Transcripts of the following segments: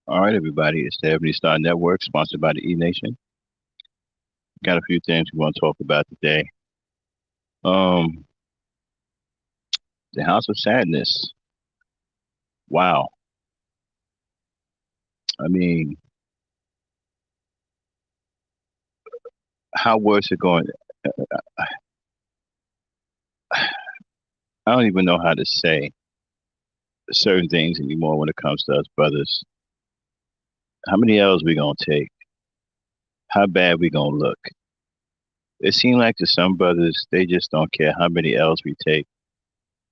All right, everybody. It's the Ebony Star Network, sponsored by the E Nation. Got a few things we want to talk about today. Um, the House of Sadness. Wow. I mean, how was it going? I don't even know how to say certain things anymore when it comes to us brothers. How many L's we gonna take? How bad we gonna look? It seems like to some brothers, they just don't care how many L's we take.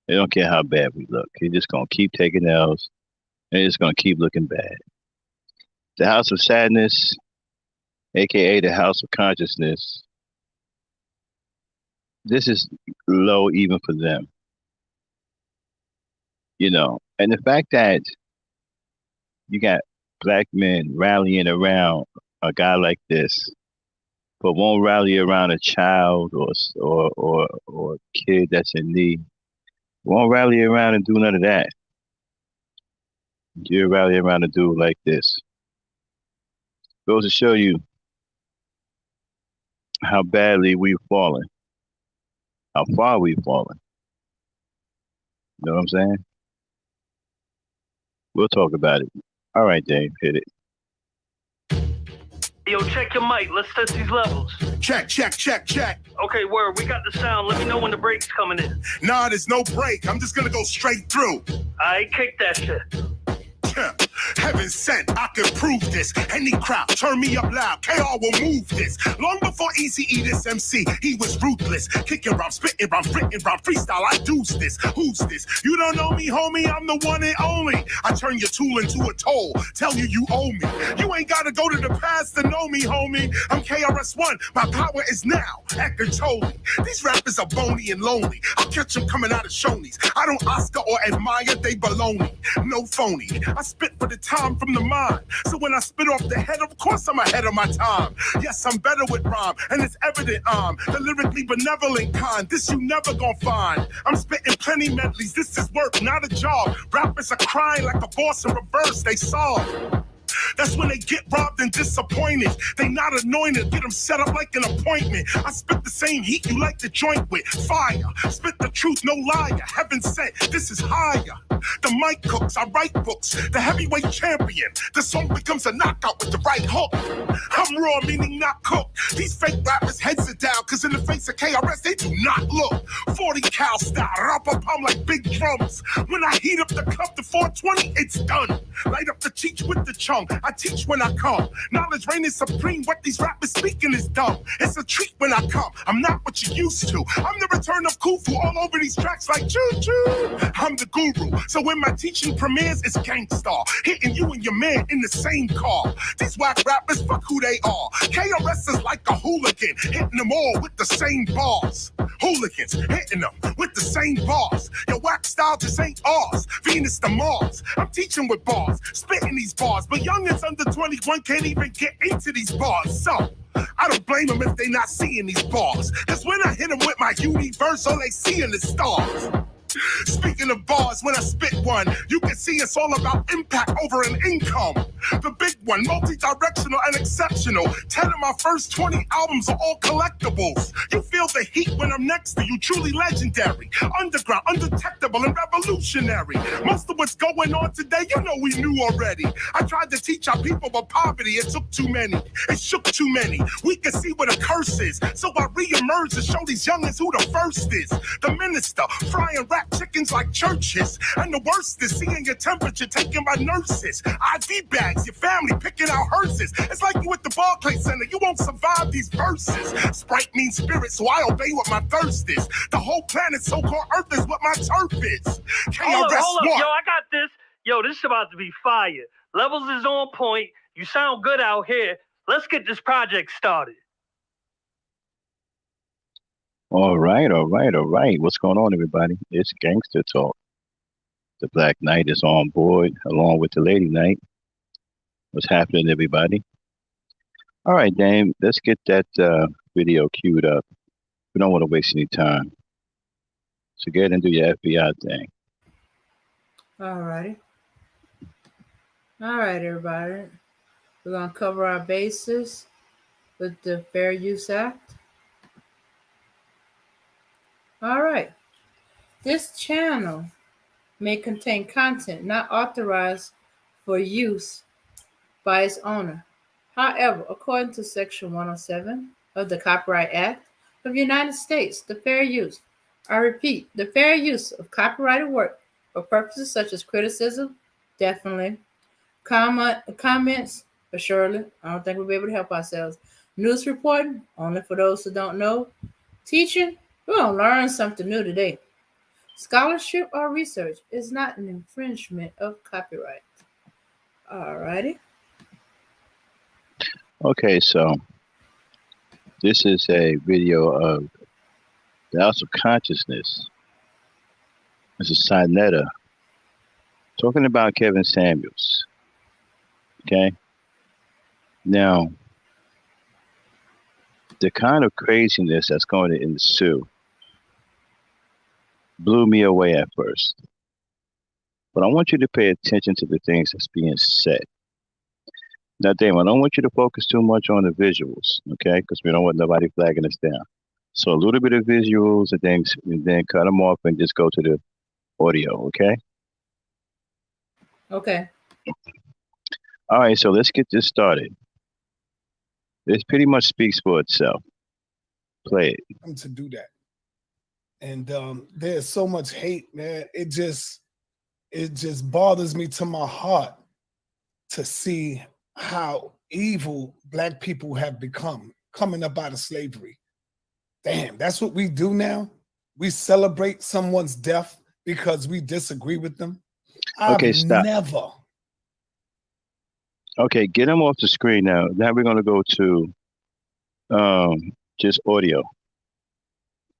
They don't care how bad we look. They're just gonna keep taking L's and it's gonna keep looking bad. The House of Sadness, aka the House of Consciousness, this is low even for them, And the fact that you got black men rallying around a guy like this, but won't rally around a child or kid that's in need, won't rally around and do none of that. You rally around a dude like this. Goes to show you how badly we've fallen, how far we've fallen. You know what I'm saying? We'll talk about it. All right, Dave, hit it. Yo, check your mic. Let's test these levels. Check. Okay, word. We got the sound. Let me know when the break's coming in. Nah, there's no break. I'm just gonna go straight through. I kick that shit. Heaven sent, I can prove this. Any crowd, turn me up loud. KR will move this. Long before Eazy-E, this MC, he was ruthless. Kicking rhyme, spitting rhyme, written rhyme, freestyle. I do's this. Who's this? You don't know me, homie. I'm the one and only. I turn your tool into a toll. Tell you you owe me. You ain't gotta go to the past to know me, homie. I'm KRS-One. My power is now. Eckhart Tolle. These rappers are bony and lonely. I'll catch them coming out of Shoney's. I don't Oscar or admire, they baloney. No phony. I spit for the time from the mind. So when I spit off the head, of course I'm ahead of my time. Yes, I'm better with rhyme, and it's evident I'm the lyrically benevolent kind. This you never gonna find. I'm spitting plenty medleys. This is work, not a job. Rappers are crying like a boss in reverse. They solve. That's when they get robbed and disappointed. They not anointed, get them set up like an appointment. I spit the same heat you like to joint with. Fire, spit the truth, no liar. Heaven sent, this is higher. The mic cooks, I write books. The heavyweight champion. The song becomes a knockout with the right hook. I'm raw, meaning not cooked. These fake rappers heads are down, cause in the face of KRS, they do not look. 40 cal style, rap-a-pum like big drums. When I heat up the cup to 420, it's done. Light up the cheech with the chunk. I teach when I come. Knowledge reigning supreme. What these rappers speaking is dumb. It's a treat when I come. I'm not what you used to. I'm the return of Khufu all over these tracks like choo-choo. I'm the guru. So when my teaching premieres, it's Gangsta. Hitting you and your man in the same car. These whack rappers, fuck who they are. KRS is like a hooligan. Hitting them all with the same bars. Hooligans hitting them with the same bars. Your whack style just ain't ours. Venus to Mars. I'm teaching with bars. Spitting these bars. But youngins under 21 can't even get into these bars. So I don't blame them if they not seeing these bars. Cause when I hit them with my universe, all they seeing is stars. Speaking of bars, when I spit one, you can see it's all about impact over an income. The big one, multi-directional and exceptional. 10 of my first 20 albums are all collectibles. You feel the heat when I'm next to you, truly legendary. Underground, undetectable, and revolutionary. Most of what's going on today, you know we knew already. I tried to teach our people about poverty, it took too many. It shook too many. We can see what a curse is. So I re-emerge to show these youngins who the first is. The minister, frying rap chickens like churches. And the worst is seeing your temperature taken by nurses. IV bags, your family picking out hearses. It's like you at the Barclays Center, you won't survive these verses. Sprite means spirit, so I obey what my thirst is. The whole planet, so-called Earth, is what my turf is. Hold up. Yo, I got this. Yo, this is about to be fire. Levels is on point. You sound good out here. Let's get this project started. All right. What's going on, everybody? It's Gangsta Talk. The Black Knight is on board, along with the Lady Knight. What's happening, everybody? All right, Dame, let's get that video queued up. We don't want to waste any time. So get into your FBI thing. All righty. All right, everybody. We're going to cover our bases with the Fair Use Act. All right. This channel may contain content not authorized for use by its owner. However, according to Section 107 of the Copyright Act of the United States, the fair use, I repeat, the fair use of copyrighted work for purposes such as criticism, definitely, comments, assuredly, I don't think we'll be able to help ourselves, news reporting, only for those who don't know, teaching, we're going to learn something new today. Scholarship or research is not an infringement of copyright. Alrighty. Okay, so this is a video of the House of Consciousness. This is Sinetta talking about Kevin Samuels. Okay. Now, the kind of craziness that's going to ensue blew me away at first. But I want you to pay attention to the things that's being said. Now, Damon, I don't want you to focus too much on the visuals, okay? Because we don't want nobody flagging us down. So a little bit of visuals and then cut them off and just go to the audio, okay? Okay. All right, so let's get this started. This pretty much speaks for itself. Play it. To do that. And there's so much hate, man. It just bothers me to my heart to see how evil Black people have become coming up out of slavery. Damn, that's what we do now? We celebrate someone's death because we disagree with them? Okay, stop. Never. Okay, get them off the screen now. Now we're going to go to just audio.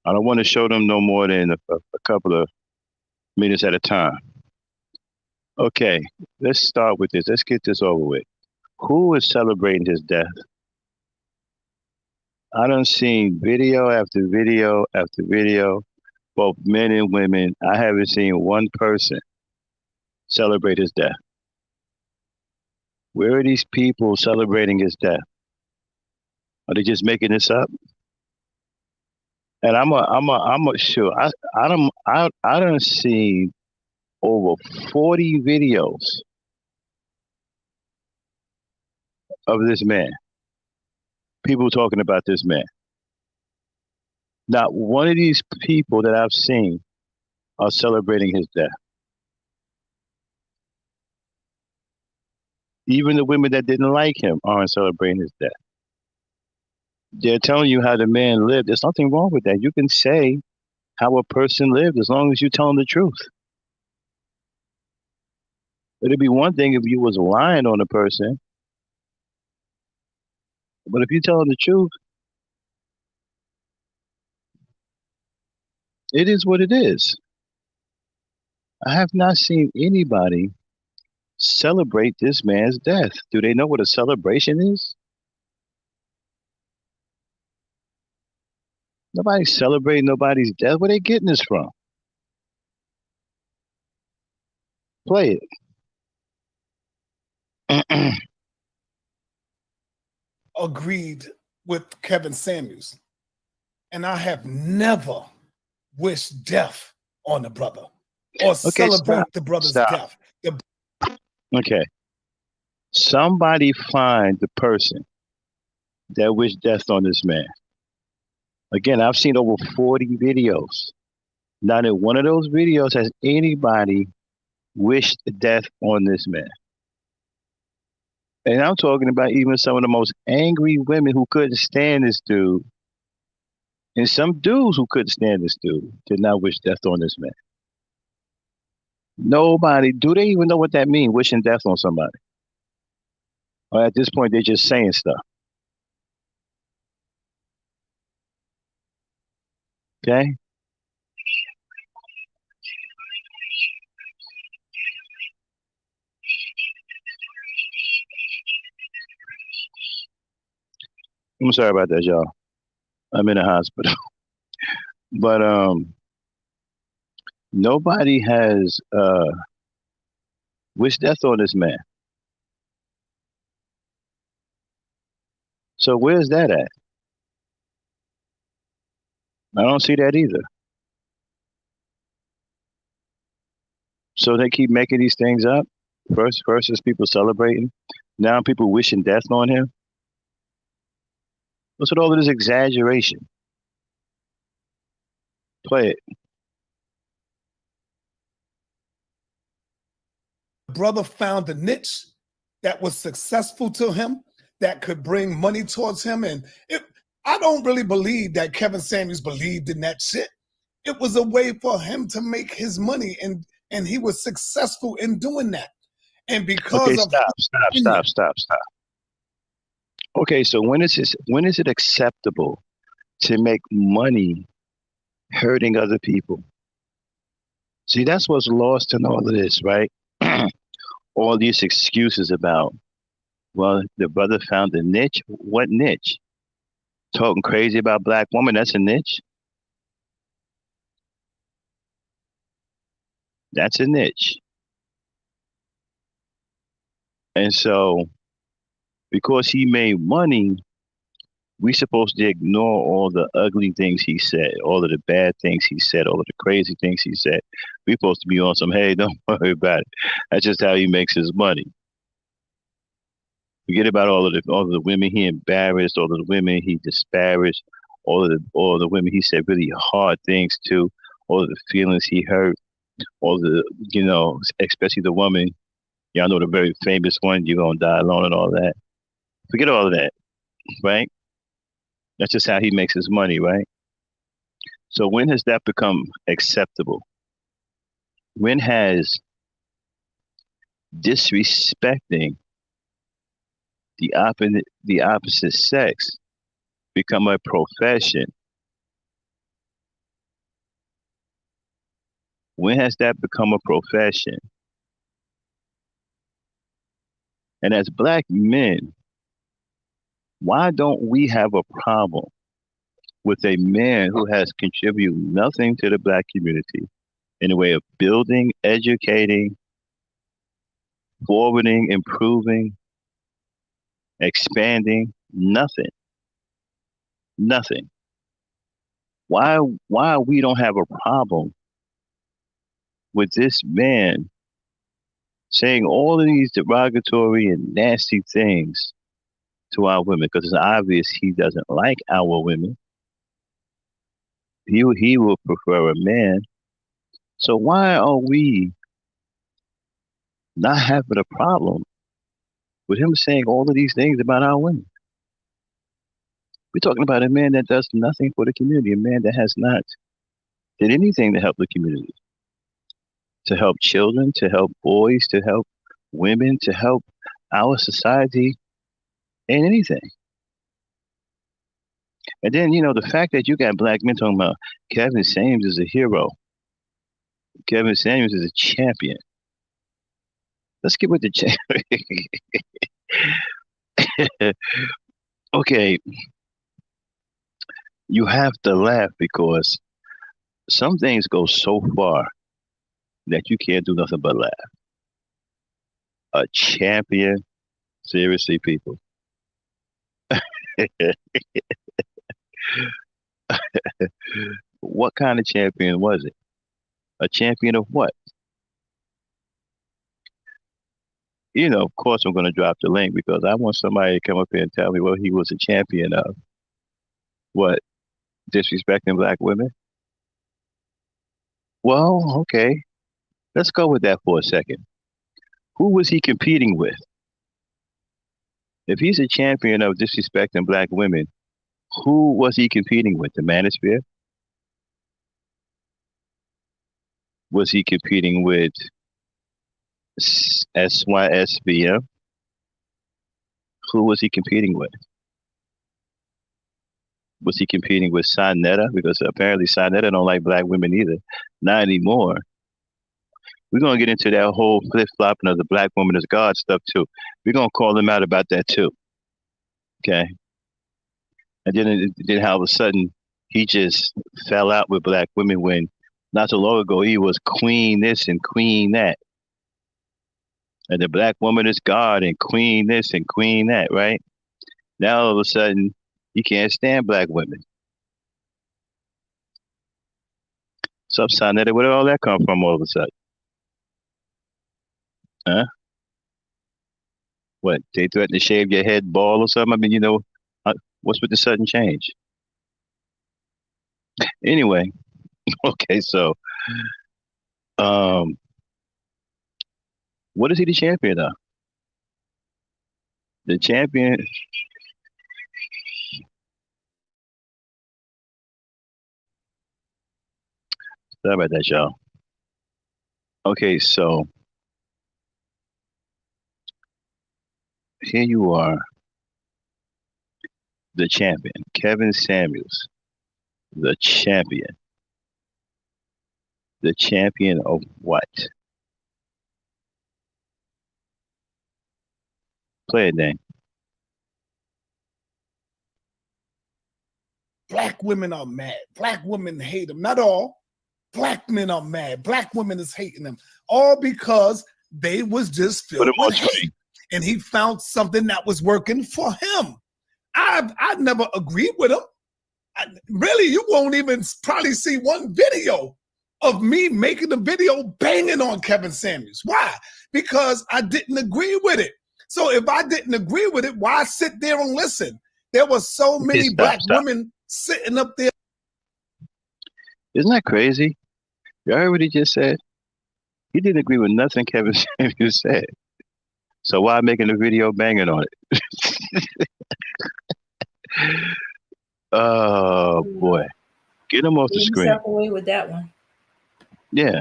I don't want to show them no more than a couple of minutes at a time. Okay, let's start with this. Let's get this over with. Who is celebrating his death? I done seen video after video after video, both men and women. I haven't seen one person celebrate his death. Where are these people celebrating his death? Are they just making this up? And I'm sure I done seen over 40 videos of this man. People talking about this man. Not one of these people that I've seen are celebrating his death. Even the women that didn't like him aren't celebrating his death. They're telling you how the man lived. There's nothing wrong with that. You can say how a person lived as long as you tell them the truth. It'd be one thing if you was lying on a person, but if you tell them the truth, it is what it is. I have not seen anybody celebrate this man's death. Do they know what a celebration is? Nobody's celebrating nobody's death. Where they getting this from? Play it. Agreed with Kevin Samuels. And I have never wished death on the brother or celebrate the brother's death. Okay. Somebody find the person that wished death on this man. Again, I've seen over 40 videos. Not in one of those videos has anybody wished death on this man. And I'm talking about even some of the most angry women who couldn't stand this dude, and some dudes who couldn't stand this dude did not wish death on this man. Nobody. Do they even know what that means, wishing death on somebody? Or at this point, they're just saying stuff. Okay? I'm sorry about that, y'all. I'm in a hospital. But nobody has wished death on this man. So where's that at? I don't see that either. So they keep making these things up. First is people celebrating. Now people wishing death on him. What's with all of this exaggeration? Play it. Brother found a niche that was successful to him, that could bring money towards him. And I don't really believe that Kevin Samuels believed in that shit. It was a way for him to make his money, and he was successful in doing that. And because Okay, of stop. Okay, so when is it acceptable to make money hurting other people? See, that's what's lost in all of this, right? All these excuses about, well, the brother found a niche. What niche? Talking crazy about black women, that's a niche. That's a niche. And so because he made money, we supposed to ignore all the ugly things he said, all of the bad things he said, all of the crazy things he said. We supposed to be on some, hey, don't worry about it. That's just how he makes his money. Forget about all of the women he embarrassed, all of the women he disparaged, all of the women he said really hard things to, all of the feelings he hurt, all the, especially the woman, y'all know the very famous one, you're gonna die alone and all that. Forget all of that, right? That's just how he makes his money, right? So when has that become acceptable? When has disrespecting the opposite sex become a profession? When has that become a profession? And as black men, why don't we have a problem with a man who has contributed nothing to the black community in the way of building, educating, forwarding, improving, expanding? Nothing. Nothing. Why we don't have a problem with this man saying all of these derogatory and nasty things to our women? Because it's obvious he doesn't like our women. He will prefer a man. So why are we not having a problem with him saying all of these things about our women? We're talking about a man that does nothing for the community, a man that has not did anything to help the community, to help children, to help boys, to help women, to help our society in anything. And then, the fact that you got black men talking about Kevin Samuels is a hero. Kevin Samuels is a champion. Let's get with the champion. Okay, you have to laugh because some things go so far that you can't do nothing but laugh. A champion? Seriously, people. What kind of champion was it? A champion of what? Of course, I'm going to drop the link because I want somebody to come up here and tell me what he was a champion of. What? Disrespecting black women? Well, okay. Let's go with that for a second. Who was he competing with? If he's a champion of disrespecting black women, who was he competing with? The Manosphere? Was he competing with SYSBM? Who was he competing with? Was he competing with Sinetta? Because apparently Sinetta don't like black women either. Not anymore. We're going to get into that whole flip-flopping of the black woman as God stuff too. We're going to call him out about that too. Okay? And then all of a sudden, he just fell out with black women when not so long ago he was queen this and queen that. And the black woman is God and queen this and queen that, right? Now all of a sudden, you can't stand black women. So son, where did all that come from all of a sudden? Huh? What? They threatened to shave your head bald or something? I mean, uh, what's with the sudden change? Anyway, okay, so um, what is he the champion of? The champion. Sorry about that, y'all. Okay, so here you are, the champion, Kevin Samuels, the champion. The champion of what? Play it, then. Black women are mad. Black women hate him. Not all. Black men are mad. Black women is hating him. All because they was just Put him filled with on hate. screen. And he found something that was working for him. I've never agreed with him. Really, you won't even probably see one video of me making a video banging on Kevin Samuels. Why? Because I didn't agree with it. So if I didn't agree with it, why sit there and listen? There were so many black Stop. women sitting up there. Isn't that crazy? You heard what he just said? He didn't agree with nothing Kevin Samuels said. So why making a video banging on it? Oh boy. Get him off the Gave screen. himself away with that one. Yeah.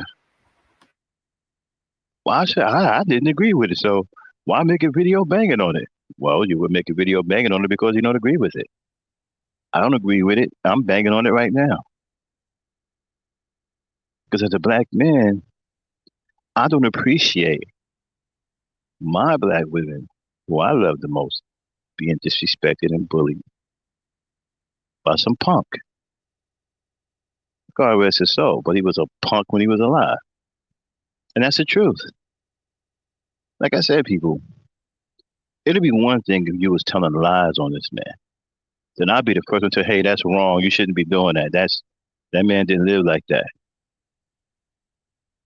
Well, I didn't agree with it, so why make a video banging on it? Well, you would make a video banging on it because you don't agree with it. I don't agree with it. I'm banging on it right now. Because as a black man, I don't appreciate my black women, who I love the most, being disrespected and bullied by some punk. God rest his soul, but he was a punk when he was alive. And that's the truth. Like I said, people, it'd be one thing if you was telling lies on this man. Then I'd be the first one to, hey, that's wrong. You shouldn't be doing that. That man didn't live like that.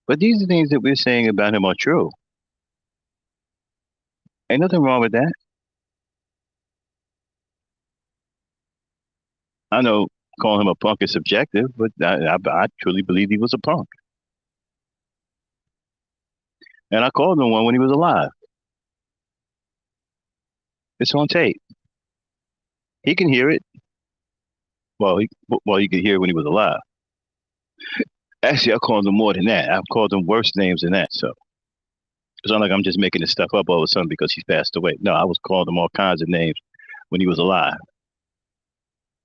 But these are things that we're saying about him are true. Ain't nothing wrong with that. I know calling him a punk is subjective, but I truly believe he was a punk. And I called him one when he was alive. It's on tape. He can hear it. Well, he could hear it when he was alive. Actually, I called him more than that. I've called him worse names than that. So it's not like I'm just making this stuff up all of a sudden because he's passed away. No, I was calling him all kinds of names when he was alive.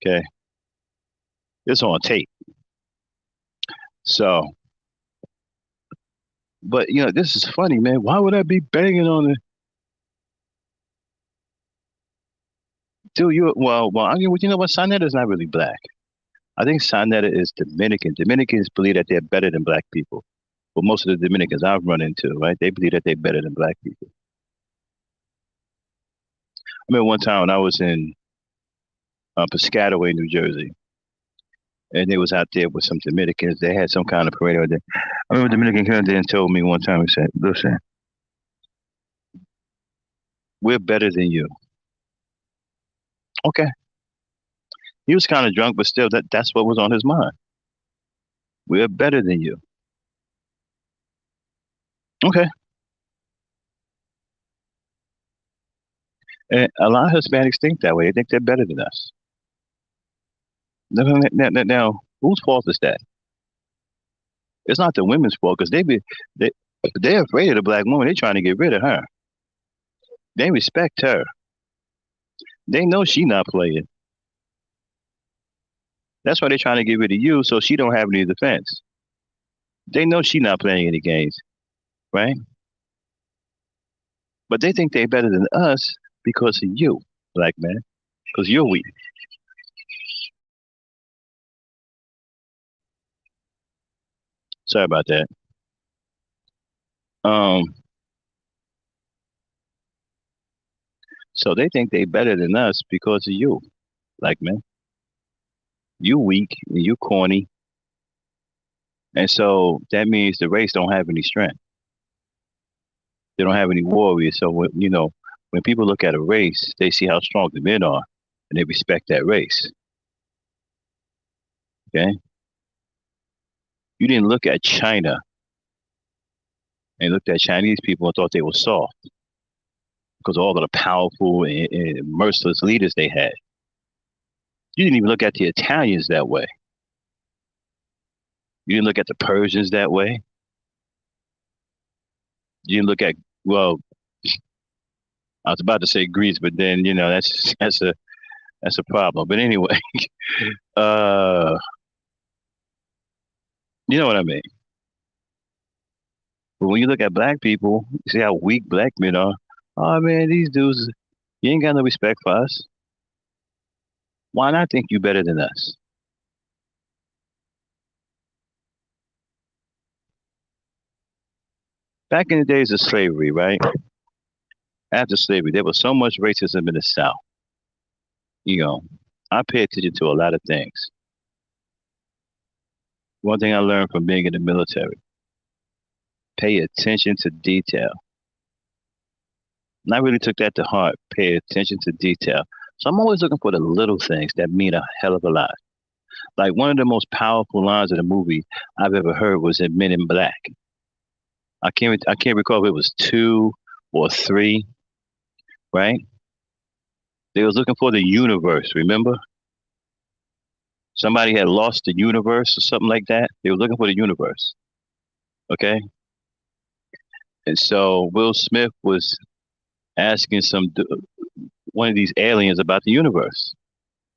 Okay. It's on tape. So, but this is funny, man. Why would I be banging on it? Dude, you know what? Sanetta's not really black. I think Sanetta is Dominican. Dominicans believe that they're better than black people. But most of the Dominicans I've run into, right, they believe that they're better than black people. I remember one time when I was in Piscataway, New Jersey, and they was out there with some Dominicans. They had some kind of parade out there. I remember Dominican came out there and told me one time, he said, listen, we're better than you. Okay. He was kind of drunk, but still, that's what was on his mind. We're better than you. Okay. And a lot of Hispanics think that way. They think they're better than us. Now, whose fault is that? It's not the women's fault because they're afraid of the black woman. They're trying to get rid of her. They respect her. They know she not playing. That's why they're trying to get rid of you so she don't have any defense. They know she not playing any games, right? But they think they're better than us because of you, black man, because you're weak. Sorry about that. Um, So they think they better than us because of you, like man. You weak and you corny. And so that means the race don't have any strength. They don't have any warriors. So when people look at a race, they see how strong the men are and they respect that race. Okay? You didn't look at China and looked at Chinese people and thought they were soft because of all of the powerful and merciless leaders they had. You didn't even look at the Italians that way. You didn't look at the Persians that way. You didn't look at, well, I was about to say Greece, but then that's a problem. But anyway, you know what I mean. But when you look at black people, you see how weak black men are. Oh man, these dudes, you ain't got no respect for us. Why not think you better than us? Back in the days of slavery, right? After slavery, there was so much racism in the South. I pay attention to a lot of things. One thing I learned from being in the military, pay attention to detail. And I really took that to heart, pay attention to detail. So I'm always looking for the little things that mean a hell of a lot. Like one of the most powerful lines of the movie I've ever heard was in Men in Black. I can't recall if it was 2 or 3, right? They was looking for the universe, remember? Somebody had lost the universe or something like that. They were looking for the universe. Okay? And so Will Smith was asking one of these aliens about the universe,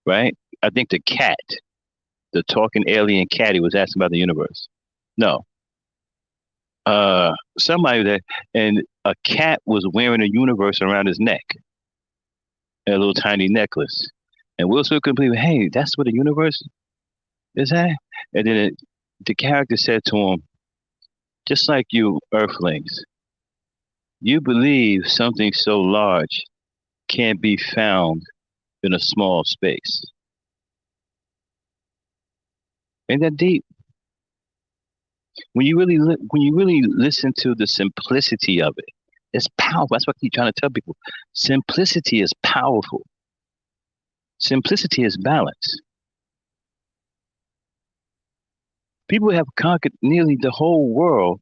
right? I think the talking alien cat, he was asking about the universe. No. Somebody that, and a cat was wearing a universe around his neck, and a little tiny necklace. And Will Smith couldn't believe, hey, that's what the universe is at? And then the character said to him, just like you Earthlings, you believe something so large can't be found in a small space. Ain't that deep? When you really listen to the simplicity of it, it's powerful. That's what I keep trying to tell people. Simplicity is powerful. Simplicity is balance. People have conquered nearly the whole world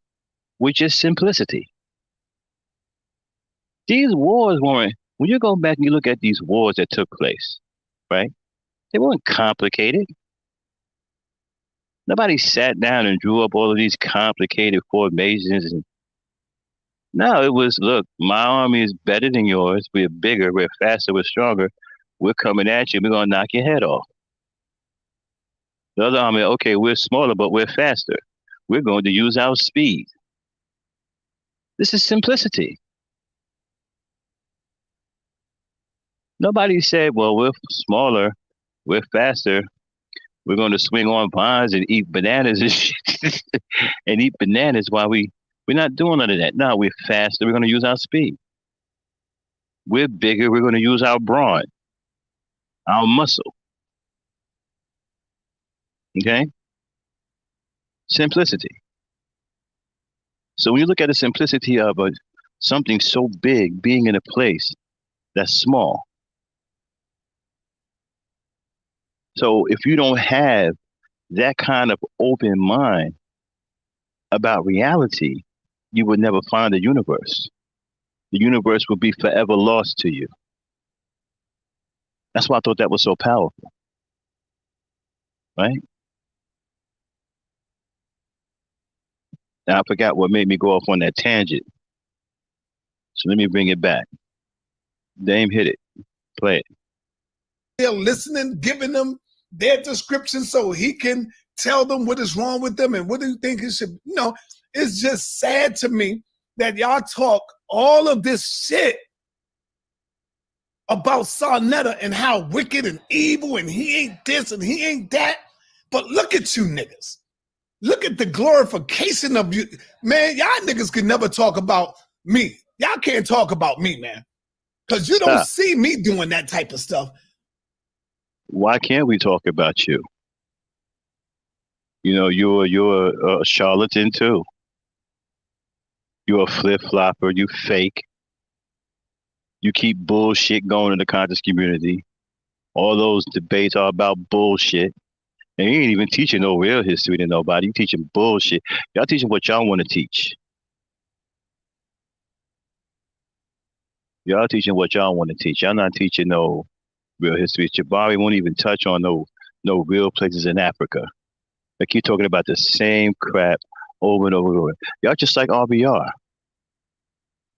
with just simplicity. These wars weren't, when you go back and you look at these wars that took place, right? They weren't complicated. Nobody sat down and drew up all of these complicated formations. No, it was, look, my army is better than yours. We're bigger, we're faster, we're stronger. We're coming at you. We're going to knock your head off. The other army, okay, we're smaller, but we're faster. We're going to use our speed. This is simplicity. Nobody said, well, we're smaller, we're faster. We're going to swing on vines and eat bananas and shit. And eat bananas while we're not doing none of that. No, we're faster. We're going to use our speed. We're bigger. We're going to use our brawn, our muscle. Okay? Simplicity. So when you look at the simplicity of something so big being in a place that's small. So if you don't have that kind of open mind about reality, you would never find the universe. The universe would be forever lost to you. That's why I thought that was so powerful. Right? Now I forgot what made me go off on that tangent. So let me bring it back. Dame, hit it. Play it. They're listening, giving them their description so he can tell them what is wrong with them and what do you think it should, it's just sad to me that y'all talk all of this shit about Sarnetta and how wicked and evil and he ain't this and he ain't that. But look at you niggas. Look at the glorification of you. Man, y'all niggas can never talk about me. Y'all can't talk about me, man. Because you don't Stop. see me doing that type of stuff. Why can't we talk about you? You know, you're a charlatan too. You're a flip flopper. You fake. You keep bullshit going in the conscious community. All those debates are about bullshit. And you ain't even teaching no real history to nobody. You teaching bullshit. Y'all teaching what y'all want to teach. Y'all teaching what y'all want to teach. Y'all not teaching no real history. Jabari won't even touch on no real places in Africa. They keep talking about the same crap over and over and over. Y'all just like RBR.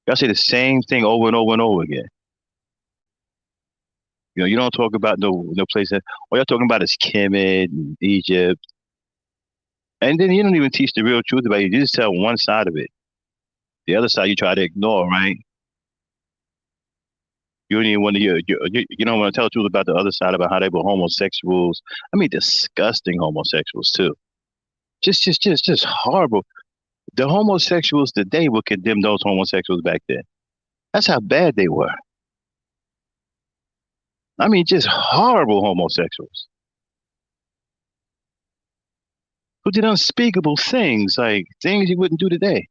Y'all say the same thing over and over and over again. You know, you don't talk about no place that all y'all talking about is Kemet and Egypt. And then you don't even teach the real truth about it. You just tell one side of it. The other side you try to ignore, right? You don't even want to you don't want to tell the truth about the other side about how they were homosexuals. I mean, disgusting homosexuals too. Just horrible. The homosexuals today would condemn those homosexuals back then. That's how bad they were. I mean, just horrible homosexuals who did unspeakable things, like things you wouldn't do today.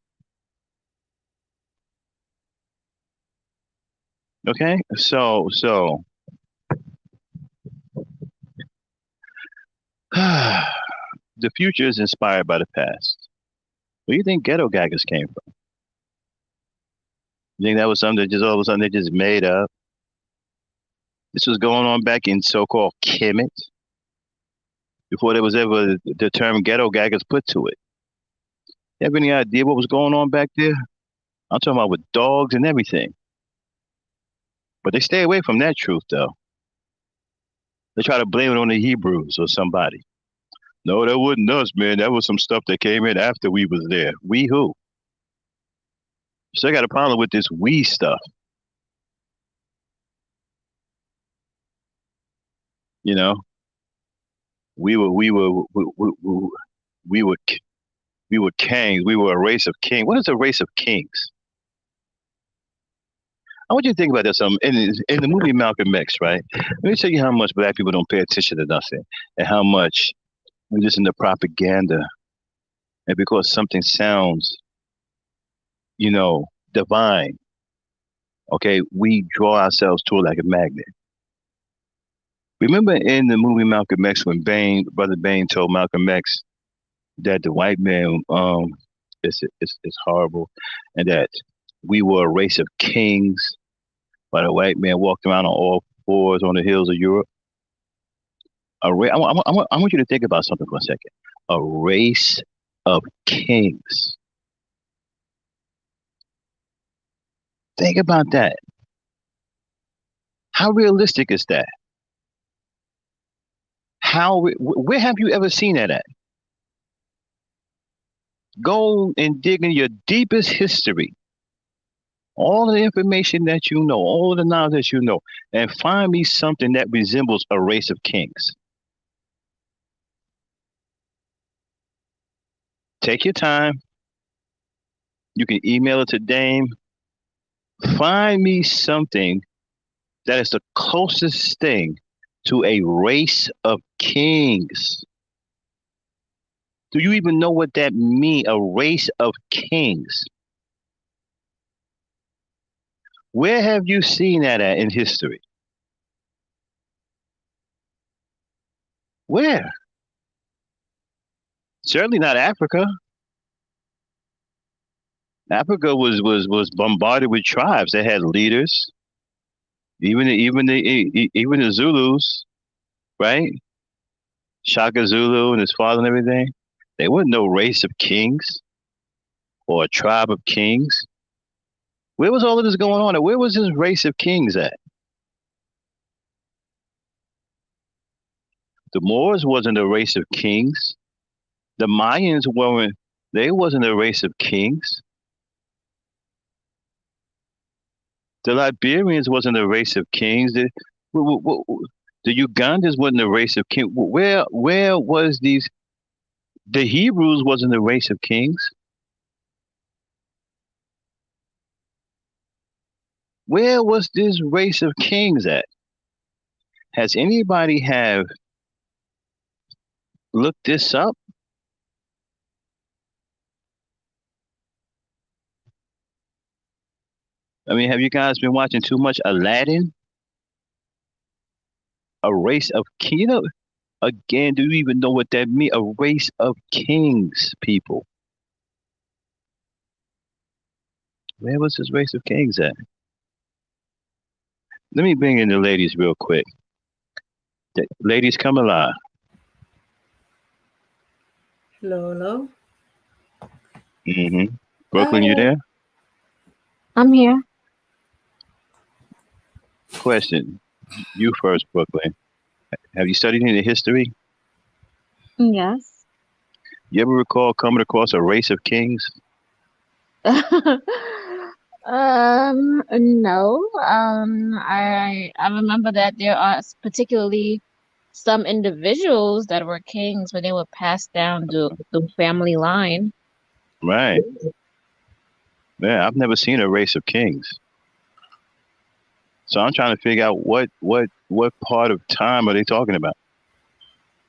Okay, so the future is inspired by the past. Where do you think ghetto gaggers came from? You think that was something that just all of a sudden they just made up? This was going on back in so-called Kemet before there was ever the term ghetto gaggers put to it. You have any idea what was going on back there? I'm talking about with dogs and everything. But they stay away from that truth, though. They try to blame it on the Hebrews or somebody. No, that wasn't us, man. That was some stuff that came in after we was there. We who? So I got a problem with this we stuff. You know, we were kings. We were a race of kings. What is a race of kings? I want you to think about this. In the movie Malcolm X, right? Let me tell you how much black people don't pay attention to nothing, and how much we listen to propaganda, and because something sounds, you know, divine, okay, we draw ourselves to it like a magnet. Remember in the movie Malcolm X when Brother Bane told Malcolm X that the white man is horrible, and that we were a race of kings, while the white man walked around on all fours on the hills of Europe. I want you to think about something for a second. A race of kings. Think about that. How realistic is that? Where have you ever seen that at? Go and dig in your deepest history. All of the information that you know, all of the knowledge that you know, and find me something that resembles a race of kings. Take your time. You can email it to Dame. Find me something that is the closest thing to a race of kings. Do you even know what that means? A race of kings. Where have you seen that at in history? Where? Certainly not Africa. Africa was bombarded with tribes that had leaders. Even the Zulus, right? Shaka Zulu and his father and everything. They weren't no race of kings or a tribe of kings. Where was all of this going on? And where was this race of kings at? The Moors wasn't a race of kings. The Mayans wasn't a race of kings. The Liberians wasn't a race of kings. The Ugandans wasn't a race of kings. Where was these? The Hebrews wasn't a race of kings. Where was this race of kings at? Has anybody have looked this up? I mean, have you guys been watching too much Aladdin? A race of kings? Again, do you even know what that means? A race of kings, people. Where was this race of kings at? Let me bring in the ladies real quick. Ladies, come alive. Hello, hello. Mm-hmm. Brooklyn, you there? I'm here. Question. You first, Brooklyn. Have you studied any history? Yes. You ever recall coming across a race of kings? No. I remember that there are particularly some individuals that were kings, but they were passed down the family line. Right. Yeah, I've never seen a race of kings. So I'm trying to figure out what part of time are they talking about?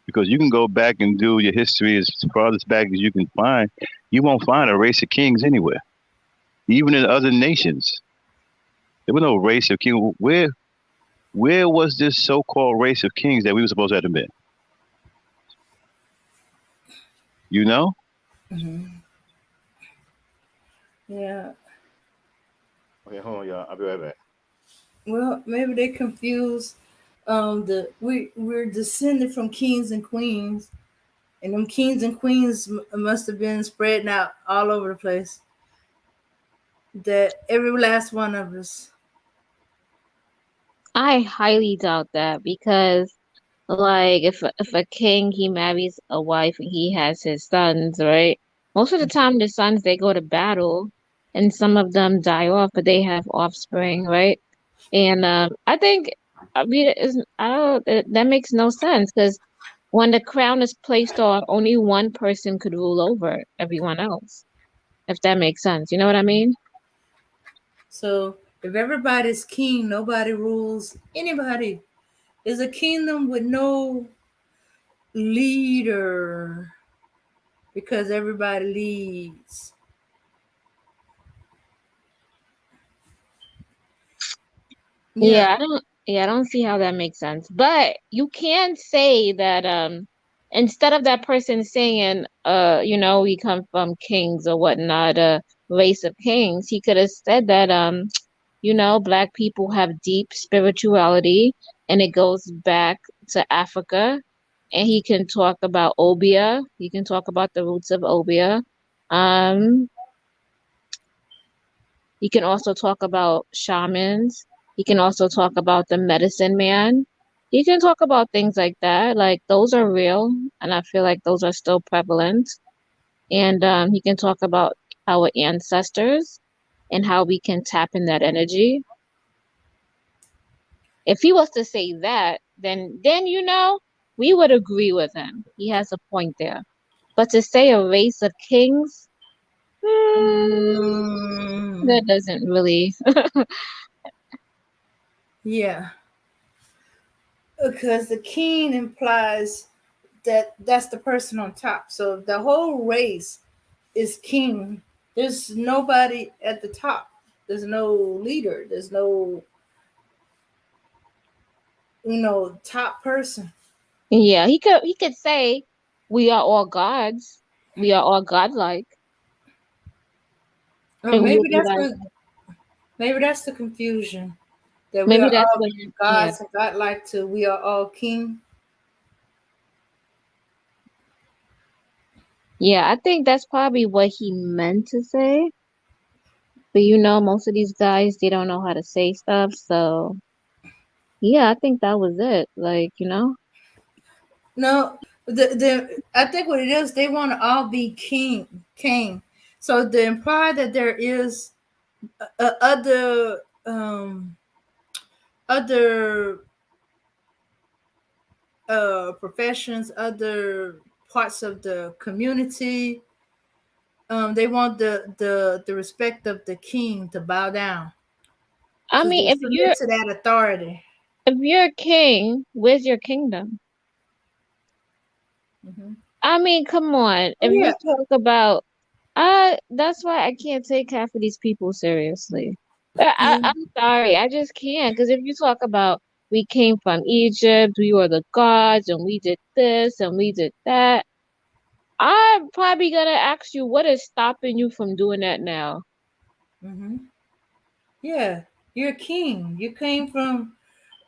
Because you can go back and do your history as farthest back as you can find. You won't find a race of kings anywhere, even in other nations. There was no race of kings. Where was this so-called race of kings that we were supposed to have been? You know? Mm-hmm. Yeah. Okay, hold on, y'all. I'll be right back. Well, maybe they confuse we're descended from kings and queens, and them kings and queens must have been spreading out all over the place. That every last one of us. I highly doubt that because, like, if a king he marries a wife and he has his sons, right? Most of the time, the sons they go to battle, and some of them die off, but they have offspring, right? And I mean, I don't, that makes no sense because when the crown is placed on, only one person could rule over everyone else, if that makes sense. You know what I mean? So if everybody's king, nobody rules anybody. Is a kingdom with no leader because everybody leads. Yeah. Yeah, I don't see how that makes sense. But you can say that instead of that person saying we come from kings or whatnot, a race of kings, he could have said that black people have deep spirituality and it goes back to Africa, and he can talk about Obia. He can talk about the roots of Obia. Um he can also talk about shamans. He can also talk about the medicine man. He can talk about things like that. Like those are real, and I feel like those are still prevalent. And he can talk about our ancestors and how we can tap in that energy. If he was to say that, then we would agree with him. He has a point there. But to say a race of kings, that Mm, doesn't really. yeah. Because the king implies that that's the person on top. So the whole race is king. There's nobody at the top. There's no leader. There's no, top person. Yeah, he could say we are all gods. We are all godlike. Or And we'll maybe be that's like, what. Maybe that's the confusion that we maybe are that's all what, yeah. gods and godlike to we are all king. Yeah, I think that's probably what he meant to say. But most of these guys, they don't know how to say stuff. So, yeah, I think that was it. Like. No, the I think what it is, they want to all be king. So to imply that there is other professions, other parts of the community, they want the respect of the king to bow down. I because mean, they submit to that authority. if you're a king, where's your kingdom? Hmm. I mean, come on. Oh If you yeah. talk about, that's why I can't take half of these people seriously. Yeah. I'm sorry, I just can't. Because if you talk about we came from Egypt, we were the gods, and we did this and we did that, I'm probably gonna ask you, what is stopping you from doing that now? Hmm. Yeah. You're a king. You came from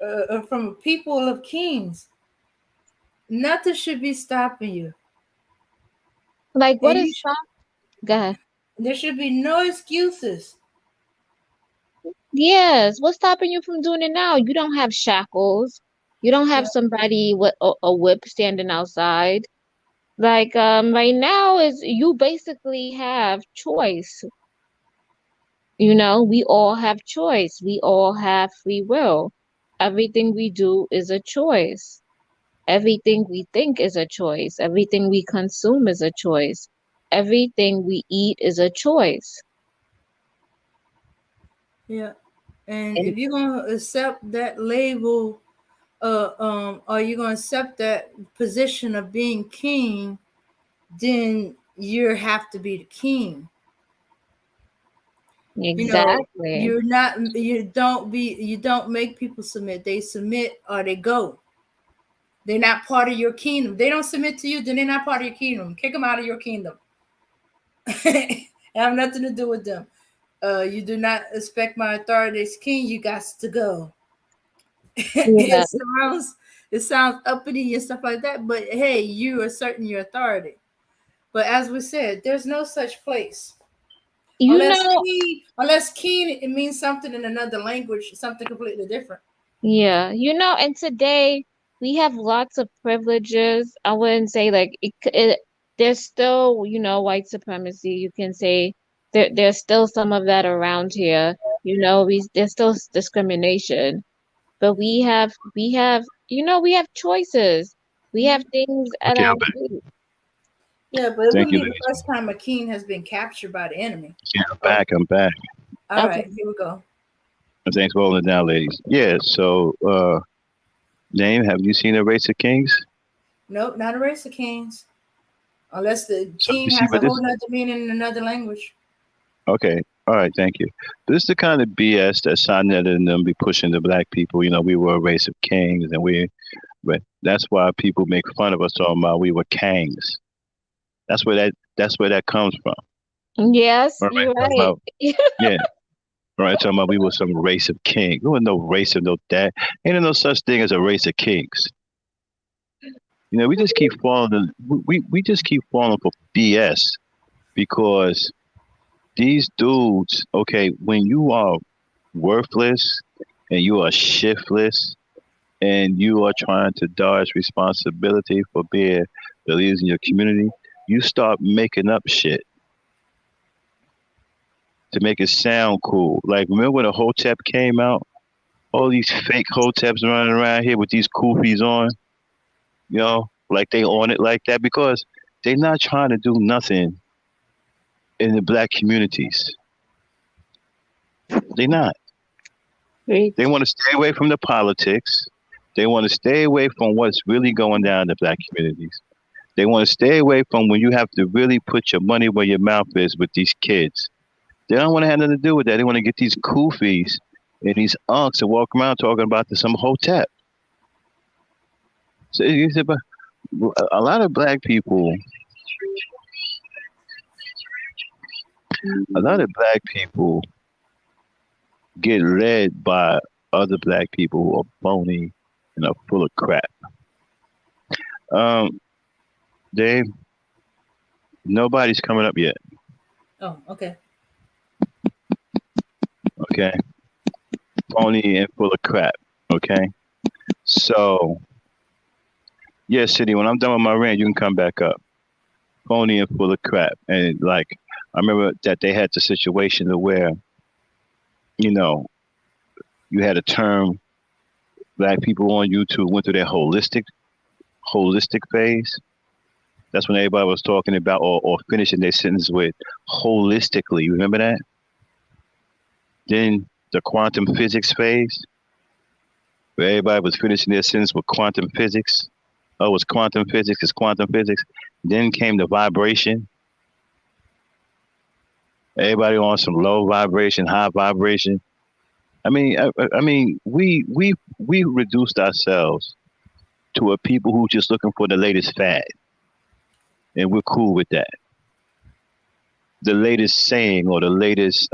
a people of kings. Nothing should be stopping you, Like, and what is you stop? God, there should be no excuses. yes, what's stopping you from doing it now? You don't have shackles. You don't Yeah. have somebody with a whip standing outside. Like, right now is you basically have choice. You know, we all have choice. We all have free will. Everything we do is a choice. Everything we think is a choice. Everything we consume is a choice. Everything we eat is a choice. Yeah. And And if you're gonna accept that label, are you gonna accept that position of being king? Then you have to be the king. You know, exactly. you're not. You don't make people submit. They submit or they go. They're not part of your kingdom. They don't submit to you, then they're not part of your kingdom. Kick them out of your kingdom. Have nothing to do with them. You do not expect my authority as king. You got to go. Yeah. It sounds uppity and stuff like that, but hey, you asserting your authority. But as we said, there's no such place. You know, Unless keen it means something in another language, something completely different. yeah, and today we have lots of privileges. I wouldn't say like there's still, white supremacy. You can say there's still some of that around here. There's still discrimination, but we have choices. We have Mhm. things at Okay, our I'm back. feet. Yeah, but it Thank wouldn't you, be the ladies. first time a king has been captured by the enemy. Yeah, I'm back. I'm back. All Okay. right, here we go. And thanks for holding it down, ladies. Yeah. So, name. Have you seen a race of kings? Nope, not a race of kings. Unless the So you king see has a what whole this? nother meaning in another language. Okay. All right. Thank you. This is the kind of BS that Sonetta and them be pushing the black people. We were a race of kings, and but that's why people make fun of us talking about we were kings. That's where that comes from. Yes, All right. you're Talking right. about yeah. All right. Talking about we were some race of kings. There was no race of no that. Ain't no such thing as a race of kings. We just keep falling. We just keep falling for BS because these dudes. Okay, when you are worthless and you are shiftless and you are trying to dodge responsibility for being the leaders in your community, you start making up shit to make it sound cool. Like, remember when the Hotep came out? All these fake Hoteps running around here with these kufis on, like they on it like that because they're not trying to do nothing in the black communities. They're not. Great. They want to stay away from the politics. They want to stay away from what's really going down in the black communities. They want to stay away from when you have to really put your money where your mouth is with these kids. They don't want to have nothing to do with that. They want to get these kufis and these unks to walk around talking about some hotep. So you said, but a lot of black people, a lot of black people get led by other black people who are phony and are full of crap. Um, Dave, nobody's coming up yet. Oh, okay. Okay, phony and full of crap. Okay, so yeah, City. When I'm done with my rant, you can come back up. Phony and full of crap, and like I remember that they had the situation to where you know you had a term black people on YouTube went through their holistic phase. That's when everybody was talking about or finishing their sentence with holistically. You remember that? Then the quantum physics phase, where everybody was finishing their sentence with quantum physics. Oh, it's quantum physics, it's quantum physics. Then came the vibration. Everybody on some low vibration, high vibration. We reduced ourselves to a people who just looking for the latest fad, and we're cool with that. The latest saying or the latest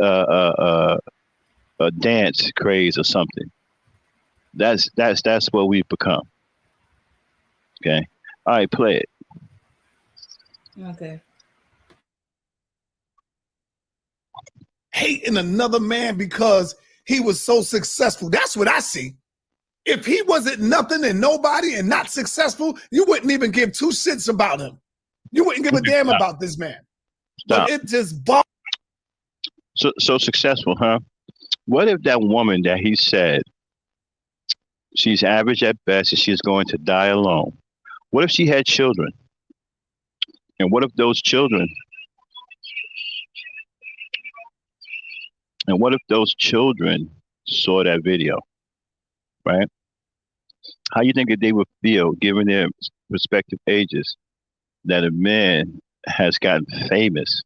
dance craze or something. That's what we've become. Okay, all right, play it. Okay. Hating another man because he was so successful. That's what I see. If he wasn't nothing and nobody and not successful, you wouldn't even give two shits about him. You wouldn't give a damn about this man. Stop. But it just so successful, huh? What if that woman that he said she's average at best and she's going to die alone? What if she had children? And what if those children saw that video, right? How you think that they would feel given their respective ages that a man has gotten famous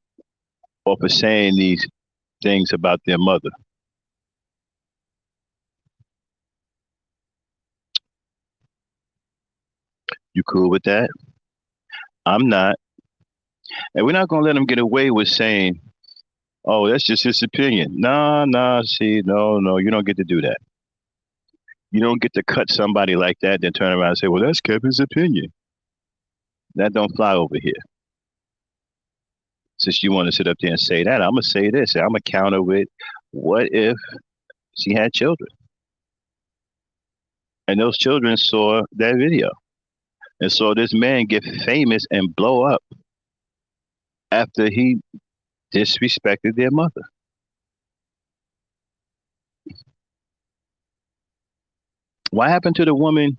or for saying these things about their mother? You cool with that? I'm not. And we're not going to let him get away with saying, oh, that's just his opinion. Nah, see, no, you don't get to do that. You don't get to cut somebody like that, then turn around and say, well, that's Kevin's opinion. That don't fly over here. Since you want to sit up there and say that, I'm going to say this. I'm going to counter with, what if she had children? And those children saw that video and saw this man get famous and blow up after he disrespected their mother. What happened to the woman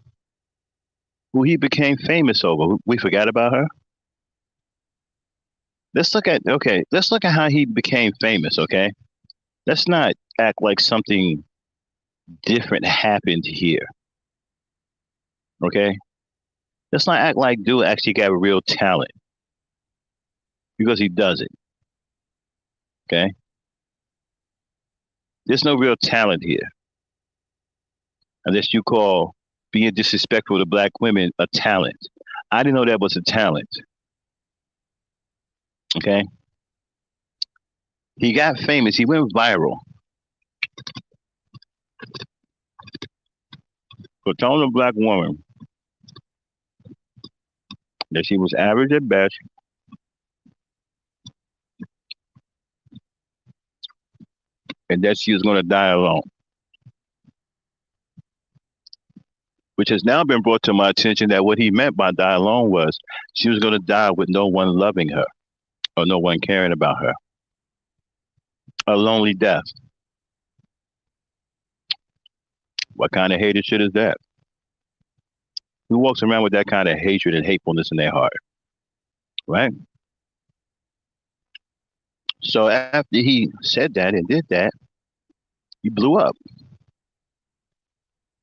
who he became famous over? We forgot about her. Let's look at how he became famous, okay? Let's not act like something different happened here. Okay? Let's not act like dude actually got a real talent. Because he doesn't. Okay? There's no real talent here. Unless you call being disrespectful to black women a talent. I didn't know that was a talent. Okay? He got famous. He went viral for telling a black woman that she was average at best, and that she was going to die alone. Which has now been brought to my attention that what he meant by die alone was she was going to die with no one loving her or no one caring about her. A lonely death. What kind of hated shit is that? Who walks around with that kind of hatred and hatefulness in their heart? Right? So after he said that and did that, he blew up.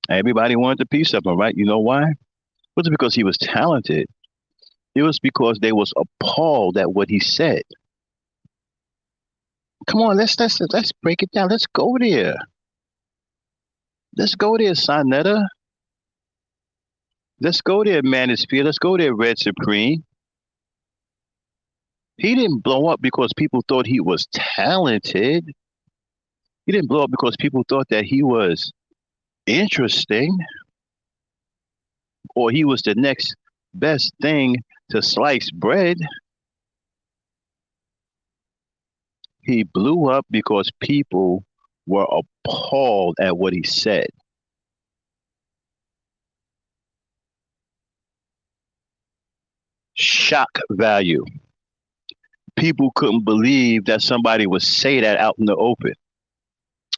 Everybody wanted a piece of him, right? You know why? It wasn't because he was talented. It was because they was appalled at what he said. Come on, let's break it down. Let's go there. Let's go there, Sonetta. Let's go there, Manosphere. Let's go there, Red Supreme. He didn't blow up because people thought he was talented. He didn't blow up because people thought that he was interesting or he was the next best thing to sliced bread. He blew up because people were appalled at what he said. Shock value. People couldn't believe that somebody would say that out in the open.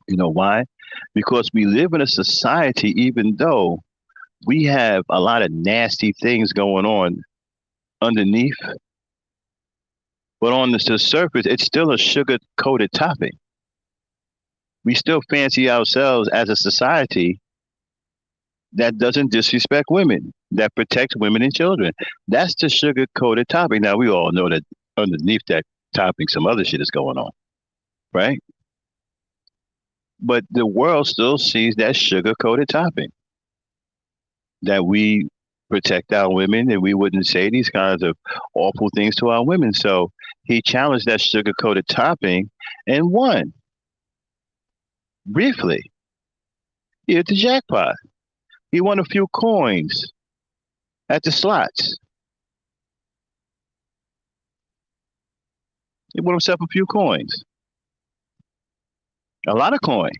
You know why? Because we live in a society, even though we have a lot of nasty things going on underneath, but on the surface, it's still a sugar-coated topping. we still fancy ourselves as a society that doesn't disrespect women, that protects women and children. That's the sugar coated topic. Now we all know that underneath that topic, some other shit is going on, right? But the world still sees that sugar coated topic that we protect our women and we wouldn't say these kinds of awful things to our women. So he challenged that sugar coated topic and won briefly. He hit the jackpot. He won a few coins at the slots. He won himself a few coins, a lot of coin.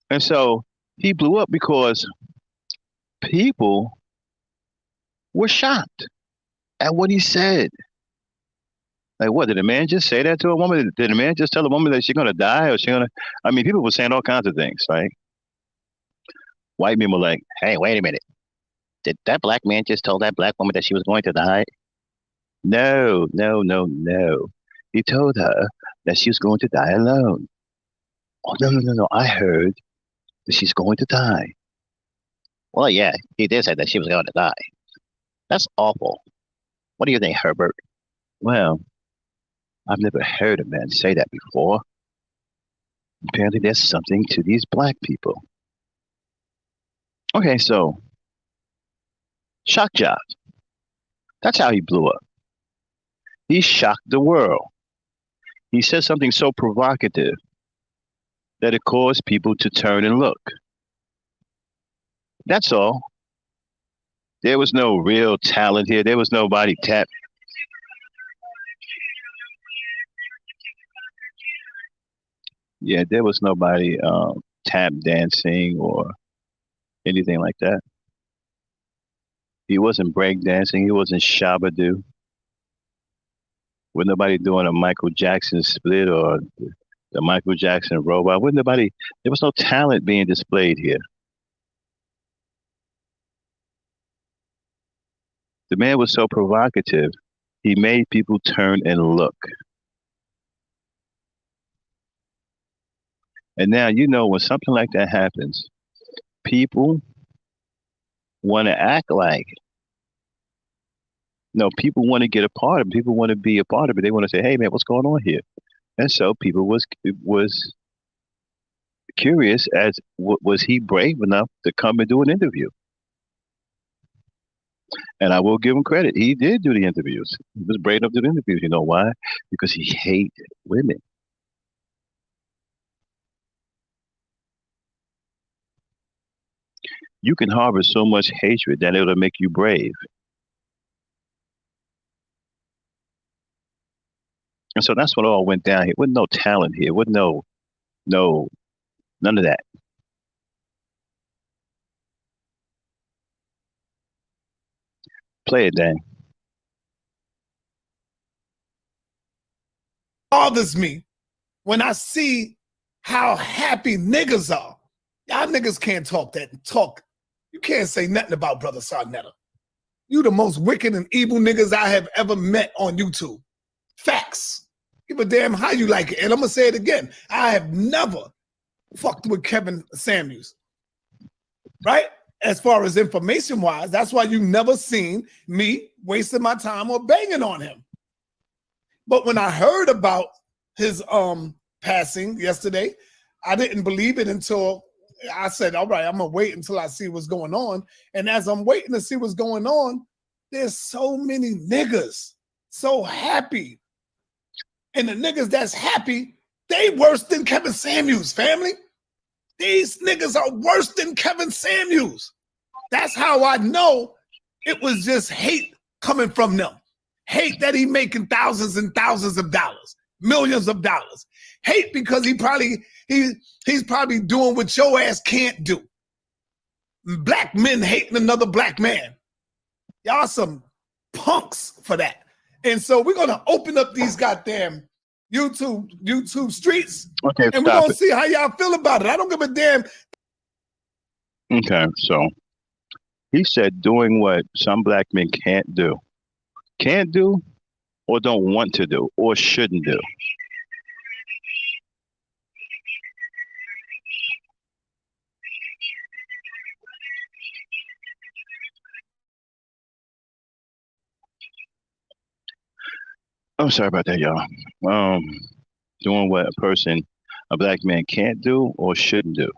And so he blew up because people were shocked at what he said. Like, what, did a man just say that to a woman? Did a man just tell a woman that she's going to die or she's going to, I mean, people were saying all kinds of things, right? White men were like, hey, wait a minute. Did that black man just tell that black woman that she was going to die? No, no, no, no. He told her that she was going to die alone. Oh, no, no, no, no. I heard that she's going to die. Well, yeah, he did say that she was going to die. That's awful. What do you think, Herbert? Well, I've never heard a man say that before. Apparently there's something to these black people. Okay, so shock job. That's how he blew up. He shocked the world. He said something so provocative that it caused people to turn and look. That's all. There was no real talent here. There was nobody tap. Yeah, there was nobody tap dancing or anything like that. He wasn't break dancing. He wasn't shabadoo. With nobody doing a Michael Jackson split or the Michael Jackson robot. With nobody, there was no talent being displayed here. The man was so provocative, he made people turn and look. And now, you know, when something like that happens, people want to act like, no, people want to get a part of it. People want to be a part of it. They want to say, hey, man, what's going on here? And so people was curious as was he brave enough to come and do an interview? And I will give him credit. He did do the interviews. He was brave enough to do the interviews. You know why? Because he hated women. You can harbor so much hatred that it'll make you brave. And so that's what all went down here. With no talent here. With no, none of that. Play it, Dan. Bothers me when I see how happy niggas are. Y'all niggas can't talk that talk. You can't say nothing about Brother Sarnetta. You the most wicked and evil niggas I have ever met on YouTube. Facts. Give a damn how you like it. And I'm going to say it again. I have never fucked with Kevin Samuels. Right? As far as information-wise, that's why you never seen me wasting my time or banging on him. But when I heard about his passing yesterday, I didn't believe it until I said, all right, I'm going to wait until I see what's going on. And as I'm waiting to see what's going on, there's so many niggas so happy. And the niggas that's happy, they worse than Kevin Samuels, family. These niggas are worse than Kevin Samuels. That's how I know it was just hate coming from them. Hate that he making thousands and thousands of dollars, millions of dollars. Hate because he's probably doing what your ass can't do. Black men hating another black man. Y'all some punks for that. And so we're gonna open up these goddamn YouTube streets, okay, and we're gonna see how y'all feel about it. I don't give a damn. Okay, so he said doing what some black men can't do, or don't want to do, or shouldn't do. I'm sorry about that, y'all. Um, doing what a black man can't do or shouldn't do.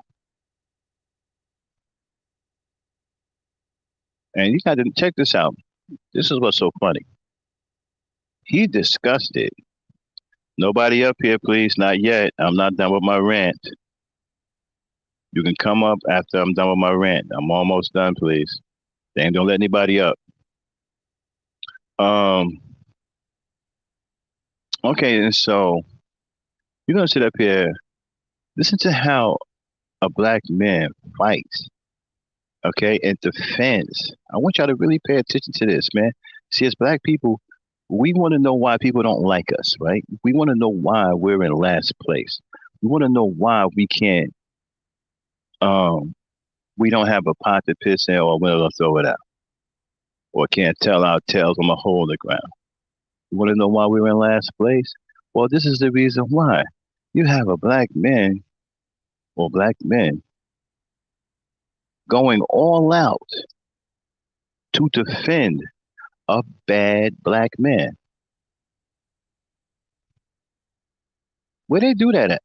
And you got to check this out. This is what's so funny. He discussed it. Nobody up here, please, not yet. I'm not done with my rant. You can come up after I'm done with my rant. I'm almost done, please. Damn, don't let anybody up. Um, okay, and so you're gonna sit up here, listen to how a black man fights, okay, and defends. I want y'all to really pay attention to this, man. See, as black people, we want to know why people don't like us, right? We want to know why we're in last place. We want to know why um we don't have a pot to piss in or we're gonna throw it out, or can't tell our tales from a hole in the ground. You want to know why we're in last place? Well, this is the reason why. You have a black man or black men going all out to defend a bad black man. Where they do that at?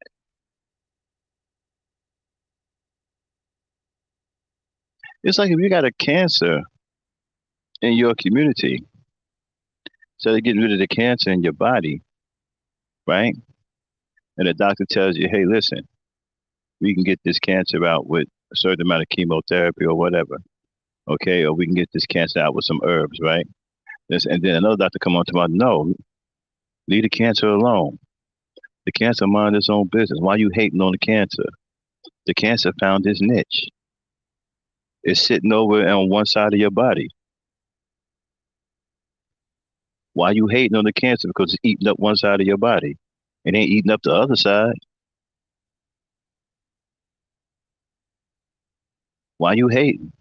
It's like if you got a cancer in your community, so they're getting rid of the cancer in your body, right? And the doctor tells you, hey, listen, we can get this cancer out with a certain amount of chemotherapy or whatever, okay? Or we can get this cancer out with some herbs, right? And then another doctor come on to my, no, leave the cancer alone. The cancer mind its own business. Why you hating on the cancer? The cancer found its niche. It's sitting over on one side of your body. Why you hating on the cancer? Because it's eating up one side of your body. It ain't eating up the other side. Why you hating?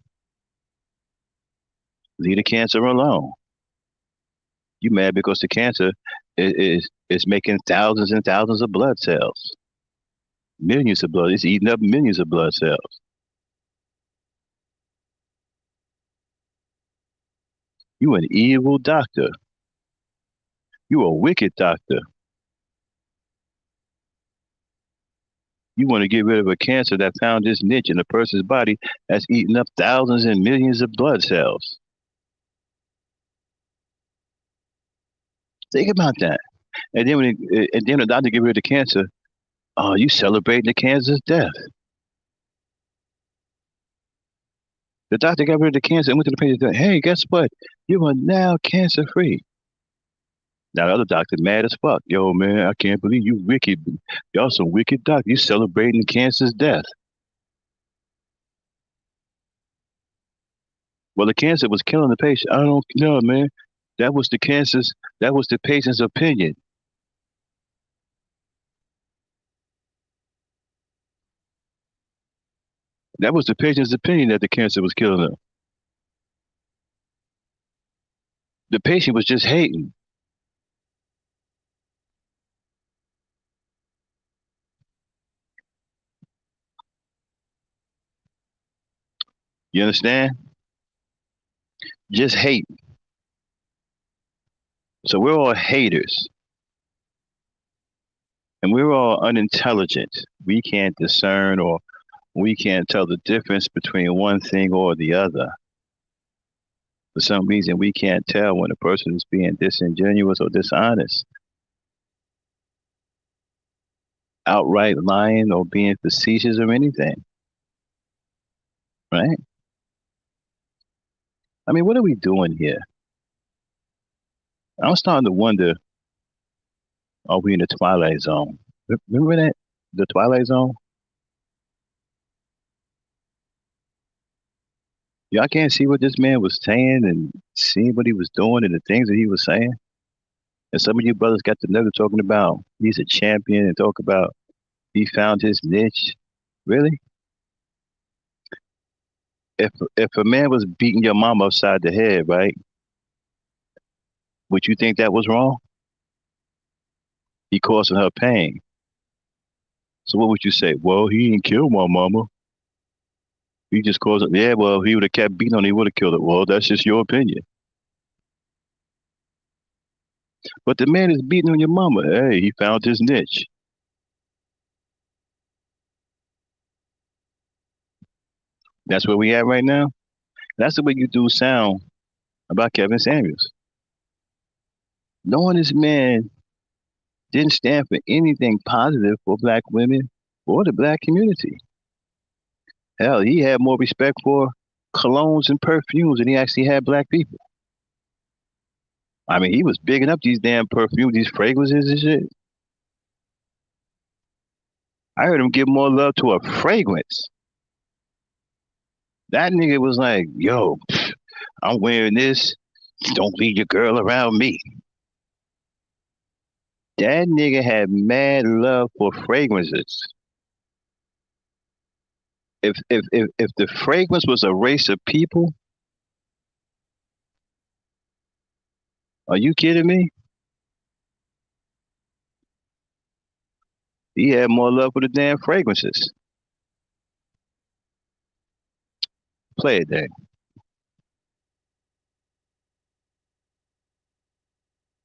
Leave the cancer alone. You mad because the cancer is making thousands and thousands of blood cells. Millions of blood. It's eating up millions of blood cells. You an evil doctor. You a wicked doctor. You want to get rid of a cancer that found its niche in a person's body that's eating up thousands and millions of blood cells. Think about that. And then the doctor get rid of the cancer. Oh, you celebrating the cancer's death. The doctor got rid of the cancer and went to the patient and said, hey, guess what? You are now cancer free. Now the other doctor mad as fuck. Yo, man, I can't believe you wicked. Y'all some wicked doctor. You celebrating cancer's death. Well, the cancer was killing the patient. I don't know, man. That was the patient's opinion. That was the patient's opinion that the cancer was killing them. The patient was just hating. You understand? Just hate. So we're all haters. And we're all unintelligent. We can't discern or we can't tell the difference between one thing or the other. For some reason, we can't tell when a person is being disingenuous or dishonest, outright lying or being facetious or anything. Right? I mean, what are we doing here? I'm starting to wonder, are we in the Twilight Zone? Remember that? The Twilight Zone? Y'all can't see what this man was saying and seeing what he was doing and the things that he was saying. And some of you brothers got the nerve talking about he's a champion and talk about he found his niche. Really? If a man was beating your mom upside the head, right? Would you think that was wrong? He causing her pain. So what would you say? Well, he didn't kill my mama. He just caused it. Yeah, well, if he would have kept beating on, he would have killed it. Well, that's just your opinion. But the man is beating on your mama. Hey, he found his niche. That's where we at right now. That's the way you do sound about Kevin Samuels. Knowing this man didn't stand for anything positive for black women or the black community. Hell, he had more respect for colognes and perfumes than he actually had black people. I mean, he was bigging up these damn perfumes, these fragrances and shit. I heard him give more love to a fragrance. That nigga was like, yo, I'm wearing this. Don't leave your girl around me. That nigga had mad love for fragrances. If the fragrance was a race of people, are you kidding me? He had more love for the damn fragrances. Play it, Dave.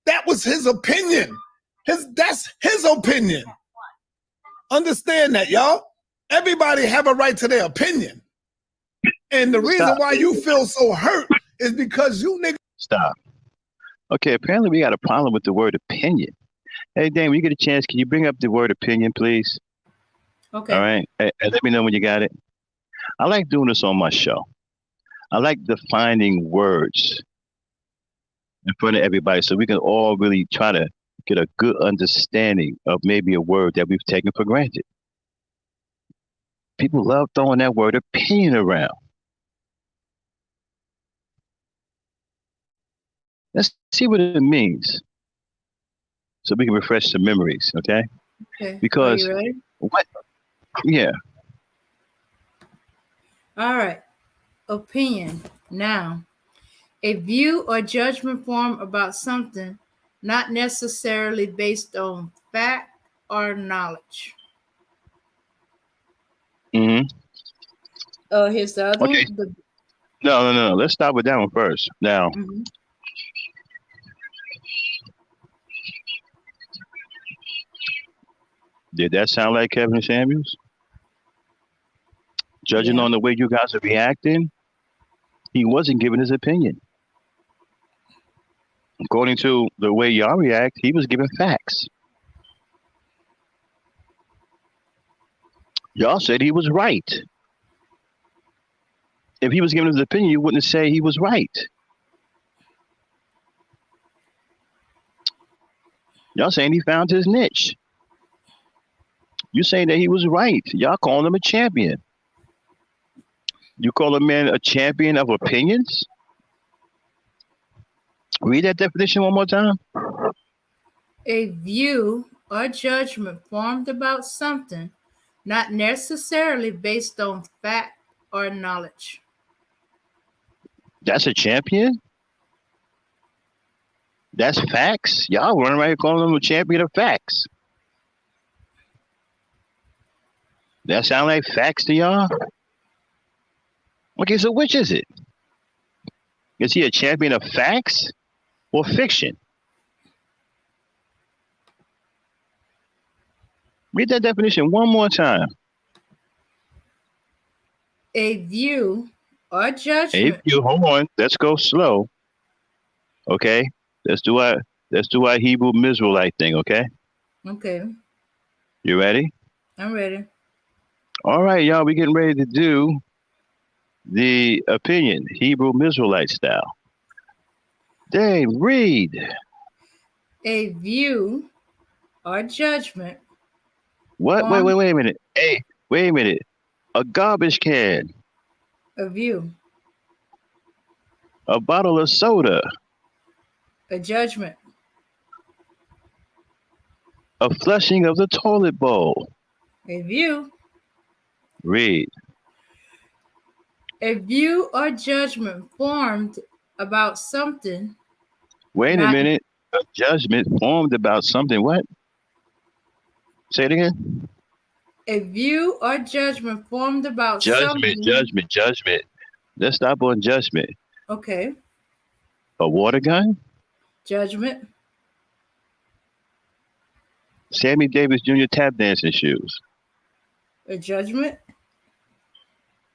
That was his opinion. That's his opinion. Understand that, y'all. Everybody have a right to their opinion. And the reason why you feel so hurt is because you niggas. Stop. Okay, apparently we got a problem with the word opinion. Hey, Dan, when you get a chance, can you bring up the word opinion, please? Okay. All right. Hey, let me know when you got it. I like doing this on my show. I like defining words in front of everybody so we can all really try to get a good understanding of maybe a word that we've taken for granted. People love throwing that word opinion around. Let's see what it means so we can refresh some memories, okay? Okay. Because are you ready? What? Yeah. All right. Opinion. Now, a view or judgment form about something, not necessarily based on fact or knowledge. Mm-hmm. Oh, here's the other Okay. one. No. Let's start with that one first. Now, did that sound like Kevin Samuels? Judging on the way you guys are reacting, he wasn't giving his opinion. According to the way y'all react, he was giving facts. Y'all said he was right. If he was giving his opinion, you wouldn't say he was right. Y'all saying he found his niche. You saying that he was right. Y'all calling him a champion. You call a man a champion of opinions? Read that definition one more time. A view or judgment formed about something, not necessarily based on fact or knowledge. That's a champion? That's facts? Y'all running around here calling him a champion of facts. That sound like facts to y'all? Okay, so which is it? Is he a champion of facts or fiction? Read that definition one more time. A view or judgment. A view, hold on. Let's go slow. Okay? Let's do our Hebrew Mizraelite thing, okay? Okay. You ready? I'm ready. All right, y'all, we getting ready to do the opinion, Hebrew Mizraelite style. Dave, read. A view or judgment. What? Wait a minute. Hey, wait a minute. A garbage can. A view. A bottle of soda. A judgment. A flushing of the toilet bowl. A view. Read. A view or judgment formed about something. Wait a minute. A judgment formed about something. What? Say it again. A view or judgment formed about something. Judgment. Let's stop on judgment. Okay. A water gun? Judgment. Sammy Davis Jr. tap dancing shoes. A judgment.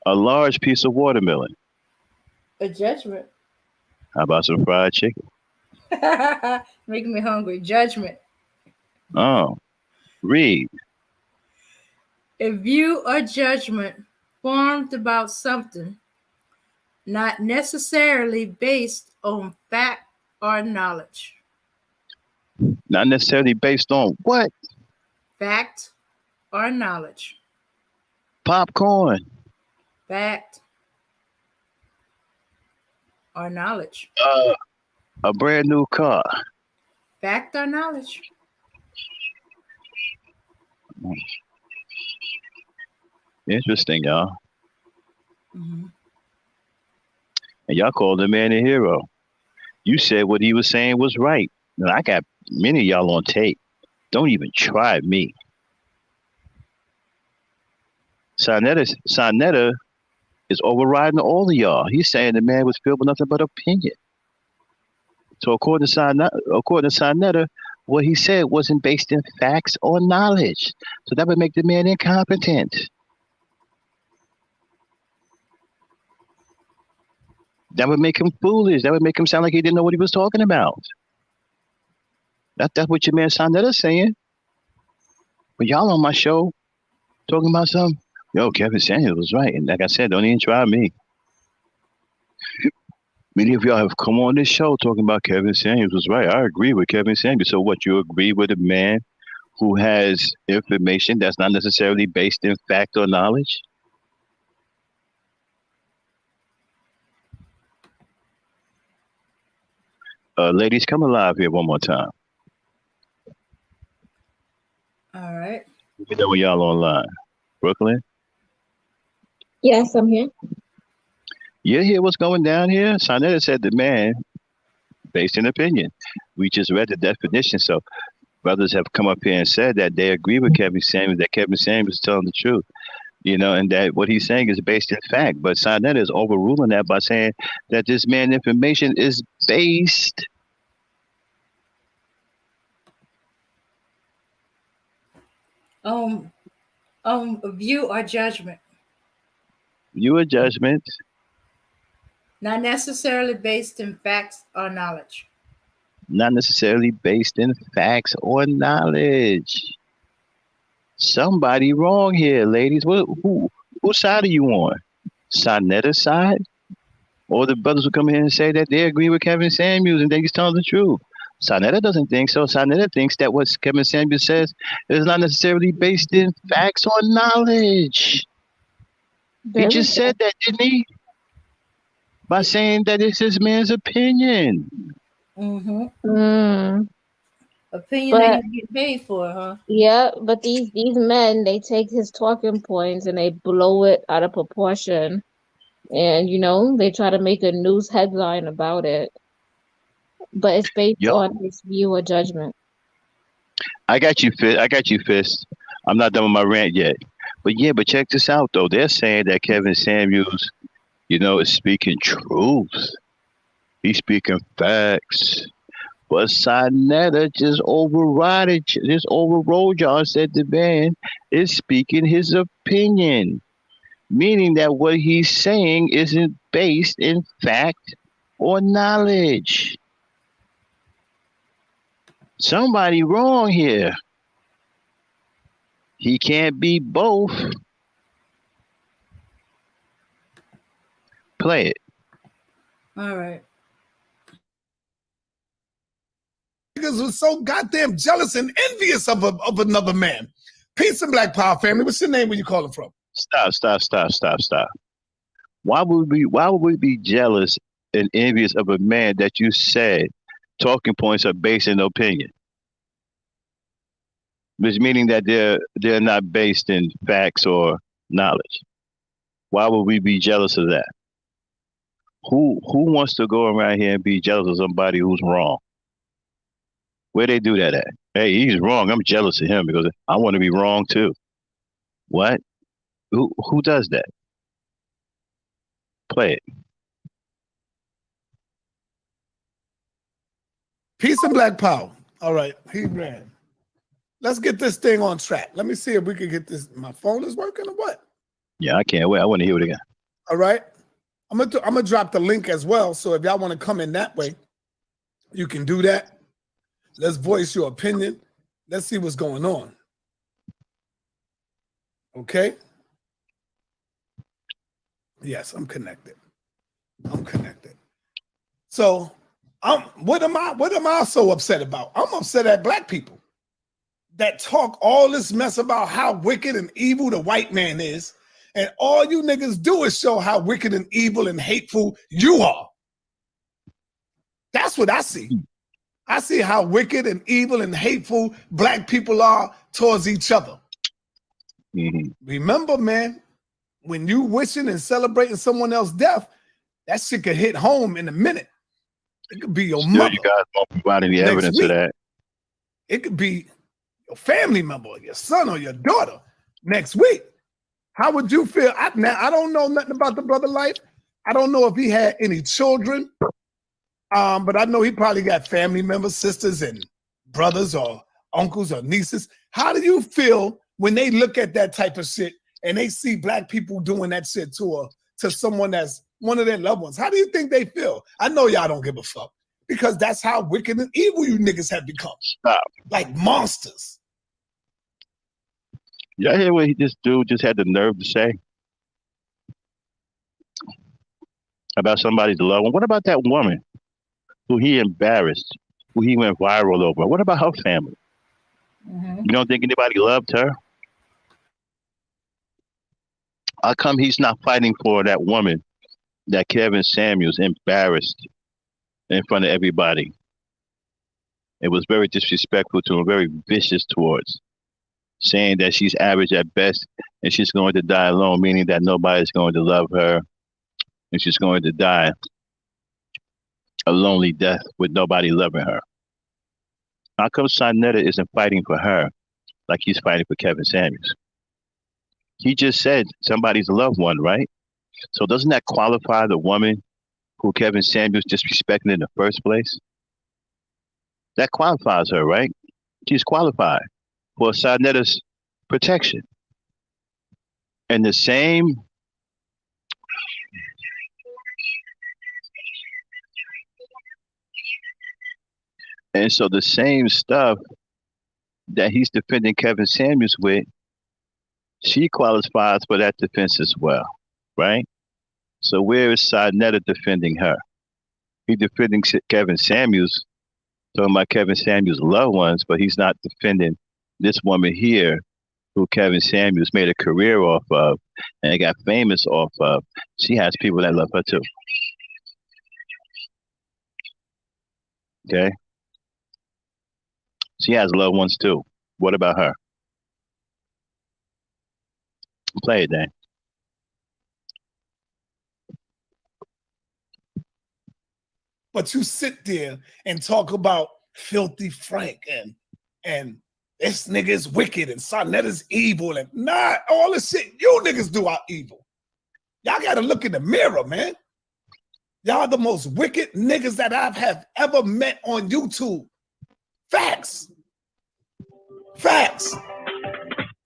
A large piece of watermelon. A judgment. How about some fried chicken? Making me hungry. Judgment. Oh, read. A view or judgment formed about something, not necessarily based on fact or knowledge. Not necessarily based on what? Fact or knowledge. Popcorn. Fact or knowledge. Uh, a brand new car. Fact or knowledge. Interesting, y'all. Mhm. And y'all called the man a hero. You said what he was saying was right. And I got many of y'all on tape. Don't even try me. Sonetta is overriding all of y'all. He's saying the man was filled with nothing but opinion. So according to Sonetta, what he said wasn't based in facts or knowledge. So that would make the man incompetent. That would make him foolish. That would make him sound like he didn't know what he was talking about. That's what your man Sonetta's saying. But y'all on my show talking about something. Yo, Kevin Samuels was right. And like I said, don't even try me. Many of y'all have come on this show talking about Kevin Samuels was right. I agree with Kevin Samuels. So what, you agree with a man who has information that's not necessarily based in fact or knowledge? Ladies, come alive here one more time. All right. You know when y'all online. Brooklyn? Yes, I'm here. You hear what's going down here? Sonetta said the man, based in opinion. We just read the definition. So brothers have come up here and said that they agree with Kevin Samuels, that Kevin Samuels is telling the truth. You know, and that what he's saying is based in fact. But Sonetta is overruling that by saying that this man's information is based. Um, view or judgment. Your judgment. Not necessarily based in facts or knowledge. Not necessarily based in facts or knowledge. Somebody wrong here, ladies. Whose side are you on? Sonetta's side? Or the brothers who come here and say that they agree with Kevin Samuels and think he's telling the truth? Sonetta doesn't think so. Sonetta thinks that what Kevin Samuels says is not necessarily based in facts or knowledge. He just said that, didn't he? By saying that it's this man's opinion. Mm-hmm. Mm. Opinion that he get paid for, huh? Yeah, but these men, they take his talking points and they blow it out of proportion. And, you know, they try to make a news headline about it. But it's based on his view or judgment. I got you, Fist. I'm not done with my rant yet. But check this out, though. They're saying that Kevin Samuels, you know, is speaking truth. He's speaking facts. But Sonetta just overrode y'all and said the man is speaking his opinion. Meaning that what he's saying isn't based in fact or knowledge. Somebody wrong here. He can't be both. Play it. All right. Niggas was so goddamn jealous and envious of another man. Peace and Black Power family. What's your name? Where you calling from? Stop. Why would we be jealous and envious of a man that you said talking points are based in opinion? Which meaning that they're not based in facts or knowledge. Why would we be jealous of that? Who wants to go around here and be jealous of somebody who's wrong? Where they do that at? Hey, he's wrong. I'm jealous of him because I want to be wrong too. What? Who does that? Play it. Peace and Black Power. All right, he ran. let's get this thing on track. Let me see if we can get this. My phone is working or what? Yeah, I can't wait. I want to hear it again. All right. I'm gonna drop the link as well. So if y'all want to come in that way, you can do that. Let's voice your opinion. Let's see what's going on. Okay. Yes, I'm connected. So what am I so upset about? I'm upset at black people that talk all this mess about how wicked and evil the white man is, and all you niggas do is show how wicked and evil and hateful you are. That's what I see. I see how wicked and evil and hateful black people are towards each other. Mm-hmm. Remember, man, when you wishing and celebrating someone else's death, that shit could hit home in a minute. It could be your mother. You guys won't provide any evidence of that. It could be your family member, your son or your daughter next week. How would you feel? Now, I don't know nothing about the brother life. I don't know if he had any children, but I know he probably got family members, sisters and brothers or uncles or nieces. How do you feel when they look at that type of shit and they see black people doing that shit to someone that's one of their loved ones? How do you think they feel? I know y'all don't give a fuck because that's how wicked and evil you niggas have become. Stop. Like monsters. Y'all hear what this dude just had the nerve to say about somebody's loved one? What about that woman who he embarrassed, who he went viral over? What about her family? Mm-hmm. You don't think anybody loved her? How come he's not fighting for that woman that Kevin Samuels embarrassed in front of everybody? It was very disrespectful to him, very vicious towards, saying that she's average at best and she's going to die alone, meaning that nobody's going to love her and she's going to die a lonely death with nobody loving her. How come Sonetta isn't fighting for her like he's fighting for Kevin Samuels? He just said somebody's loved one, right? So doesn't that qualify the woman who Kevin Samuels disrespected in the first place? That qualifies her, right? She's qualified for Sonetta's protection. And the same so the same stuff that he's defending Kevin Samuels with, she qualifies for that defense as well, right? So where is Sonetta defending her? He's defending Kevin Samuels, talking about Kevin Samuels' loved ones, but he's not defending this woman here who Kevin Samuels made a career off of and got famous off of. She has people that love her too. Okay? She has loved ones too. What about her? Play it, Dan. But you sit there and talk about Filthy Frank and this nigga is wicked and Sonetta's evil and not all the shit you niggas do are evil. Y'all gotta look in the mirror, man. Y'all the most wicked niggas that I have ever met on YouTube. Facts.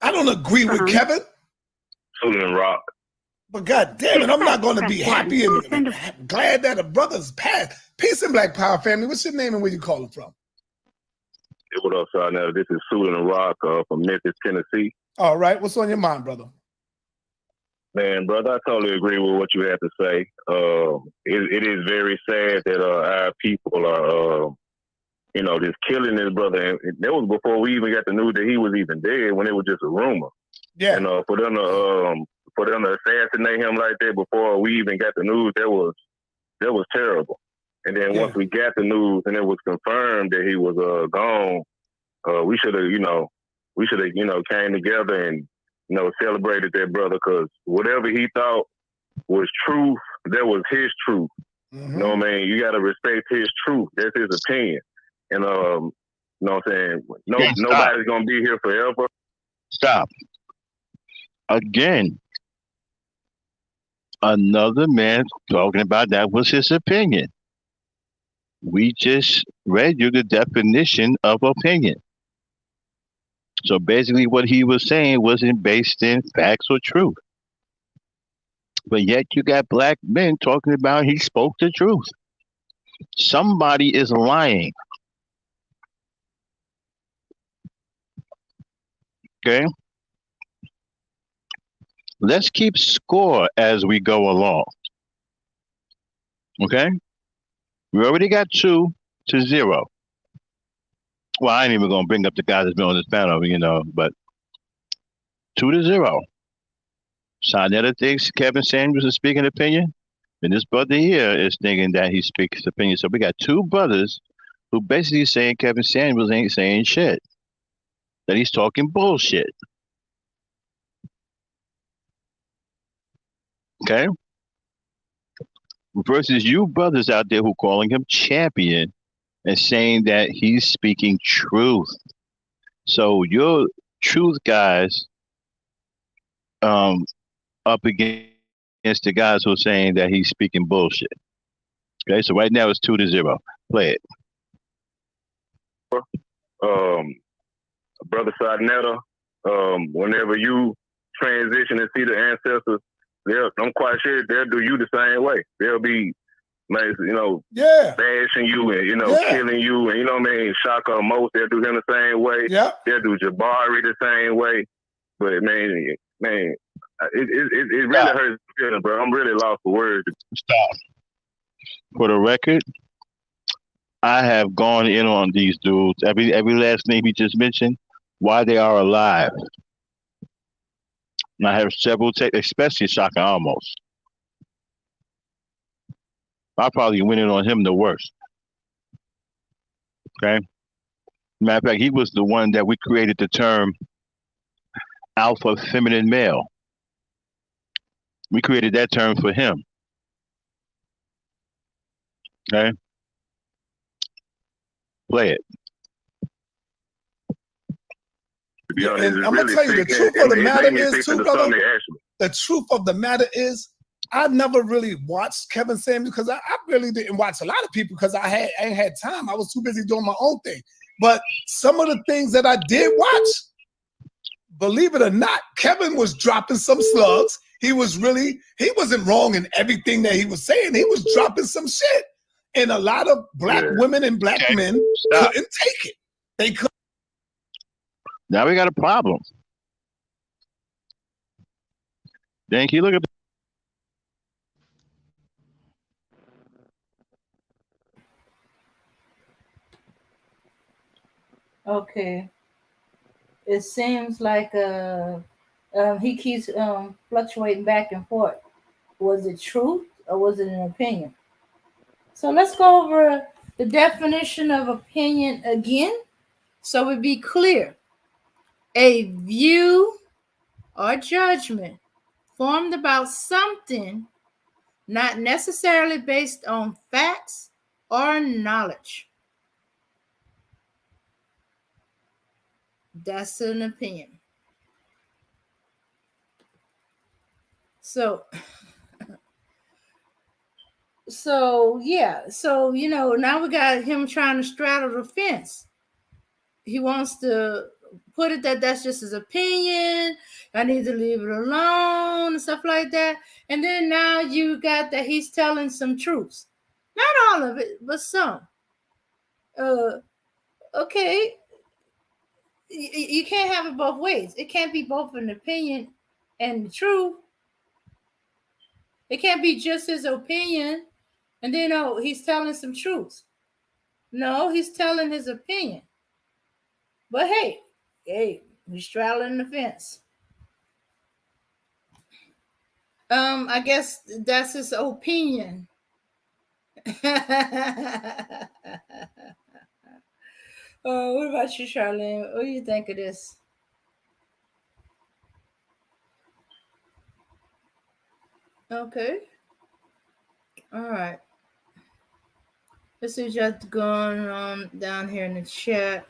I don't agree with Kevin. Shooting rock. But God damn it, I'm not going to be happy and glad that a brother's passed. Peace and Black Power family. What's your name and where you calling from? Hey, what up, son? This is Shooting Rock from Memphis, Tennessee. All right. What's on your mind, brother? Man, brother, I totally agree with what you have to say. It is very sad that our people are, just killing this brother. And that was before we even got the news that he was even dead, when it was just a rumor. Yeah. And for them to assassinate him like that before we even got the news, that was terrible. And then once we got the news and it was confirmed that he was gone, we should have came together and celebrated that brother, because whatever he thought was truth, that was his truth. Mm-hmm. You know what I mean? You got to respect his truth. That's his opinion. And you know what I'm saying? Nobody's gonna be here forever. Stop. Again, another man talking about that was his opinion. We just read you the definition of opinion. So basically, what he was saying wasn't based in facts or truth. But yet, you got black men talking about he spoke the truth. Somebody is lying. Okay? Let's keep score as we go along. Okay? We already got 2-0. Well, I ain't even gonna bring up the guys that's been on this panel, but 2-0. Sarnetta thinks Kevin Samuels is speaking opinion, and this brother here is thinking that he speaks opinion. So we got two brothers who basically saying Kevin Samuels ain't saying shit, that he's talking bullshit. Okay? Versus you brothers out there who calling him champion and saying that he's speaking truth. So your truth guys up against the guys who are saying that he's speaking bullshit. Okay, so right now it's 2-0. Play it. Brother Sarnetta, whenever you transition and see the ancestors, I'm quite sure they'll do you the same way. They'll be, bashing you and, killing you and, Shaka most, they'll do him the same way. Yeah. They'll do Jabari the same way. But, man, it really hurts my feelings, bro. I'm really lost for words. Stop. For the record, I have gone in on these dudes, every last name he just mentioned, why they are alive. And I have several especially Shaka almost. I probably went in on him the worst. Okay? Matter of fact, he was the one that we created the term alpha feminine male. We created that term for him. Okay? Play it. To be honest, and I'm gonna tell you the truth of the matter is, too, brother. The truth of the matter is, I never really watched Kevin Samuels because I really didn't watch a lot of people because I ain't had time. I was too busy doing my own thing. But some of the things that I did watch, believe it or not, Kevin was dropping some slugs. He wasn't wrong in everything that he was saying. He was dropping some shit. And a lot of black women and black men couldn't take it. They couldn't. Now we got a problem. Thank you. Look at. Okay. It seems like he keeps fluctuating back and forth. Was it truth or was it an opinion? So let's go over the definition of opinion again so we be clear. A view or judgment formed about something, not necessarily based on facts or knowledge. That's an opinion. So yeah. So, now we got him trying to straddle the fence. He wants to put it that that's just his opinion. I need to leave it alone and stuff like that. And then now you got that he's telling some truths. Not all of it, but some. Okay. You can't have it both ways. It can't be both an opinion and the truth. It can't be just his opinion and then, he's telling some truths. No, he's telling his opinion. But hey, he's straddling the fence. I guess that's his opinion. What about you, Charlene? What do you think of this? Okay. All right. Let's see what's going on down here in the chat.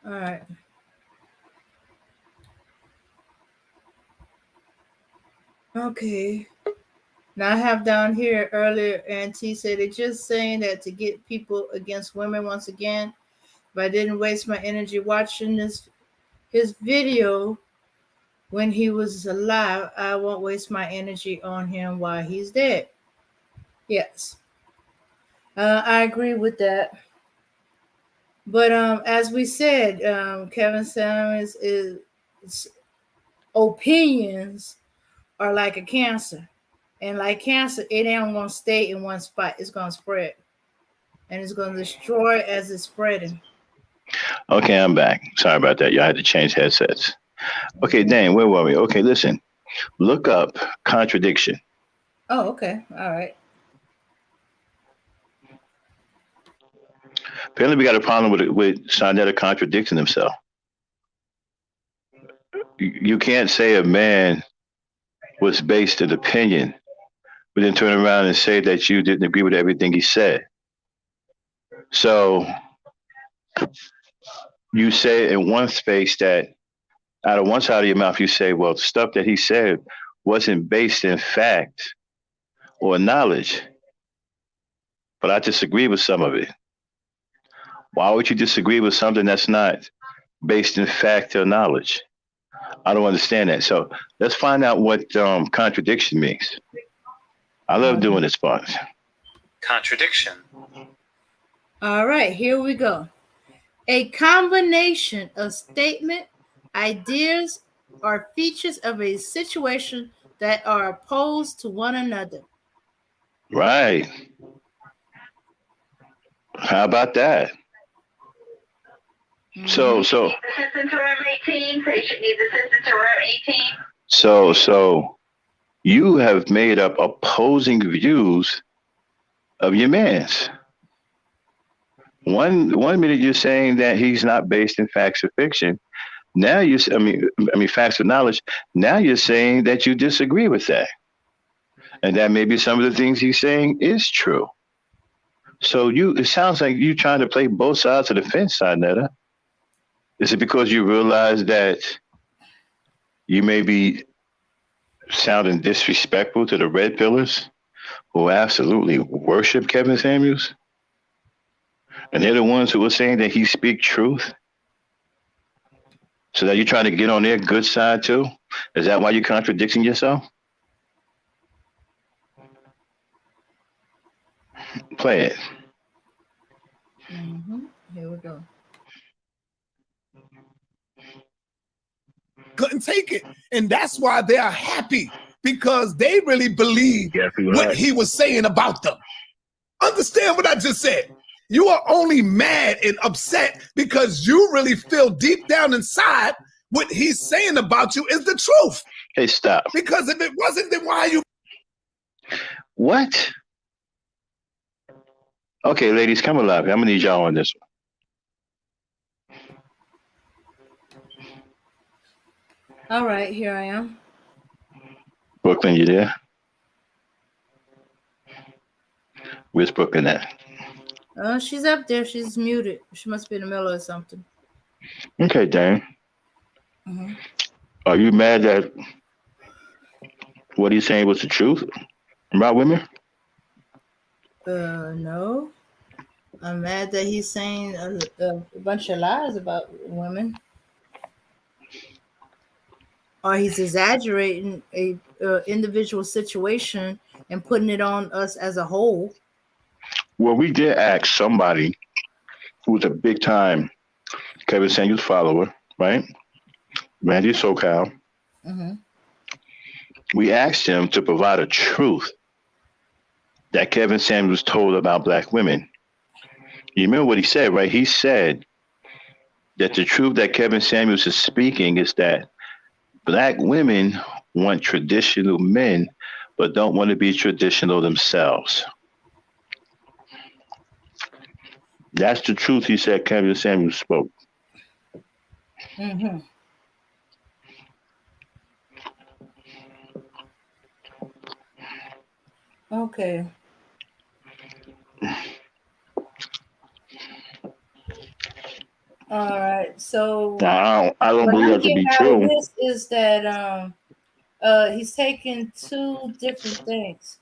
All right. Okay. Now I have down here earlier, Auntie said it's just saying that to get people against women once again. If I didn't waste my energy watching his video when he was alive, I won't waste my energy on him while he's dead. Yes, I agree with that. But as we said, Kevin Samuels is opinions are like a cancer, and like cancer, it ain't gonna stay in one spot. It's gonna spread, and it's gonna destroy as it's spreading. Okay, I'm back. Sorry about that. Y'all had to change headsets. Okay, Dan, where were we? Okay, listen. Look up contradiction. Oh, okay, all right. Apparently, we got a problem with Sonetta contradicting himself. You can't say a man was based in opinion, but then turn around and say that you didn't agree with everything he said. So you say in one space that out of one side of your mouth, you say, well, the stuff that he said wasn't based in fact or knowledge, but I disagree with some of it. Why would you disagree with something that's not based in fact or knowledge? I don't understand that. So let's find out what contradiction means. I love doing this part. Contradiction. All right, here we go. A combination of statement, ideas, or features of a situation that are opposed to one another. Right. How about that? So you have made up opposing views of your man's. One minute you're saying that he's not based in facts or fiction. Now I mean facts or knowledge. Now you're saying that you disagree with that, and that maybe some of the things he's saying is true. So it sounds like you trying to play both sides of the fence, Netta. Is it because you realize that you may be sounding disrespectful to the red pillars who absolutely worship Kevin Samuels? And they're the ones who are saying that he speak truth? So that you're trying to get on their good side too? Is that why you're contradicting yourself? Play it. Here we go. Couldn't take it. And that's why they are happy, because they really believe what he was saying about them. Understand what I just said? You are only mad and upset because you really feel deep down inside what he's saying about you is the truth. Hey, stop. Because if it wasn't, then why are you? What? Okay, ladies, come alive. I'm going to need y'all on this one. All right, here I am. Brooklyn, you there? Where's Brooklyn at? She's up there. She's muted. She must be in the middle of something. Okay, Dan. Are you mad that what he's saying was the truth about women? No. I'm mad that he's saying a bunch of lies about women. Or he's exaggerating a individual situation and putting it on us as a whole. Well, we did ask somebody who was a big time Kevin Samuels follower, right? Randy SoCal. We asked him to provide a truth that Kevin Samuels told about black women. You remember what he said, right? He said that the truth that Kevin Samuels is speaking is that black women want traditional men, but don't want to be traditional themselves. That's the truth he said Kevin Samuels spoke. Okay. All right. So I don't believe that to be true. This is that he's taking two different things.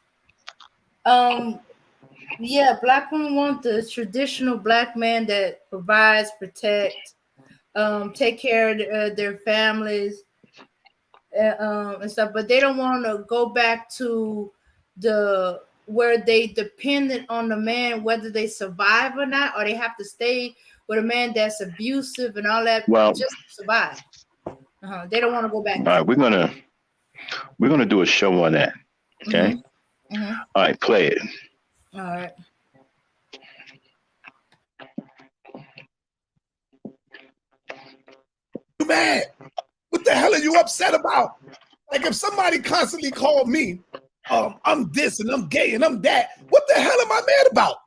Yeah, black women want the traditional black man that provides, protect, take care of their families, and stuff. But they don't want to go back to the where they dependent on the man, whether they survive or not, or they have to stay with a man that's abusive and all that Well, just to survive. They don't want to go all back right, there. we're gonna do a show on that. Okay. All right, play it. All right. You mad? What the hell are you upset about? Like if somebody constantly called me, I'm this and I'm gay and I'm that, what the hell am I mad about?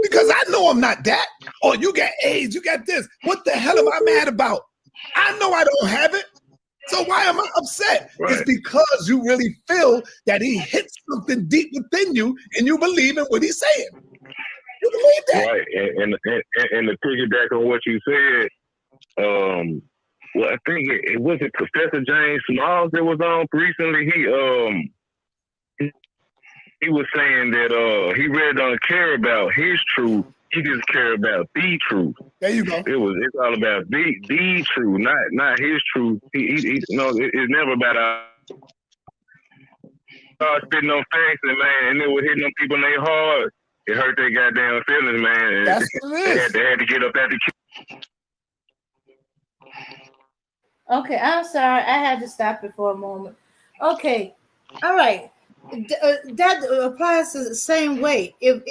Because I know I'm not that. Or you got AIDS, you got this. What the hell am I mad about? I know I don't have it. So why am I upset? Right. It's because you really feel that he hits something deep within you and you believe in what he's saying. You believe that. Right. And to piggyback on what you said, well, I think it was Professor James Smalls that was on recently. He was saying that he really don't care about his truth. He just care about the truth. There you go. It's all about the truth, not his truth. It's never about spitting on facts, and man, and they were hitting them people in their heart. It hurt their goddamn feelings, man. And That's what it is. they had to get up at the. Okay, I'm sorry. I had to stop it for a moment. Okay, all right. That applies to the same way. If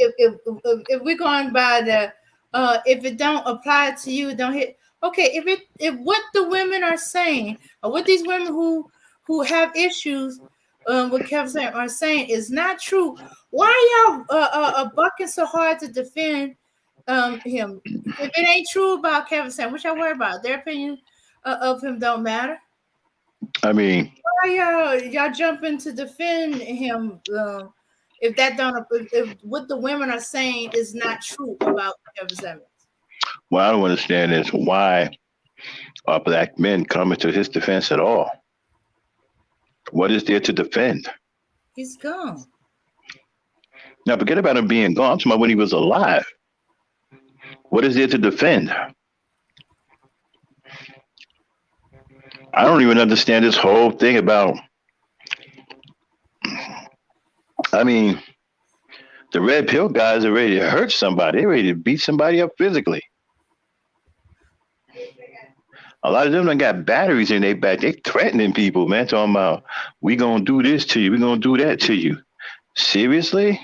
we're going by the if it don't apply to you, don't hit. Okay, if what the women are saying, or what these women who have issues with Kevin are saying is not true, why y'all bucking so hard to defend him? If it ain't true about Kevin Samuels, which I worry about, their opinion of him don't matter. I mean, why y'all jumping to defend him? If that don't, if what the women are saying is not true about Kevin Samuels. what I don't understand is why are black men coming to his defense at all? What is there to defend? He's gone. Now, forget about him being gone. I'm talking about when he was alive. What is there to defend? I don't even understand this whole thing about. I mean, the red pill guys are ready to hurt somebody. They're ready to beat somebody up physically. A lot of them done got batteries in their back. They threatening people, man, talking about, we gonna do this to you, we gonna do that to you. Seriously?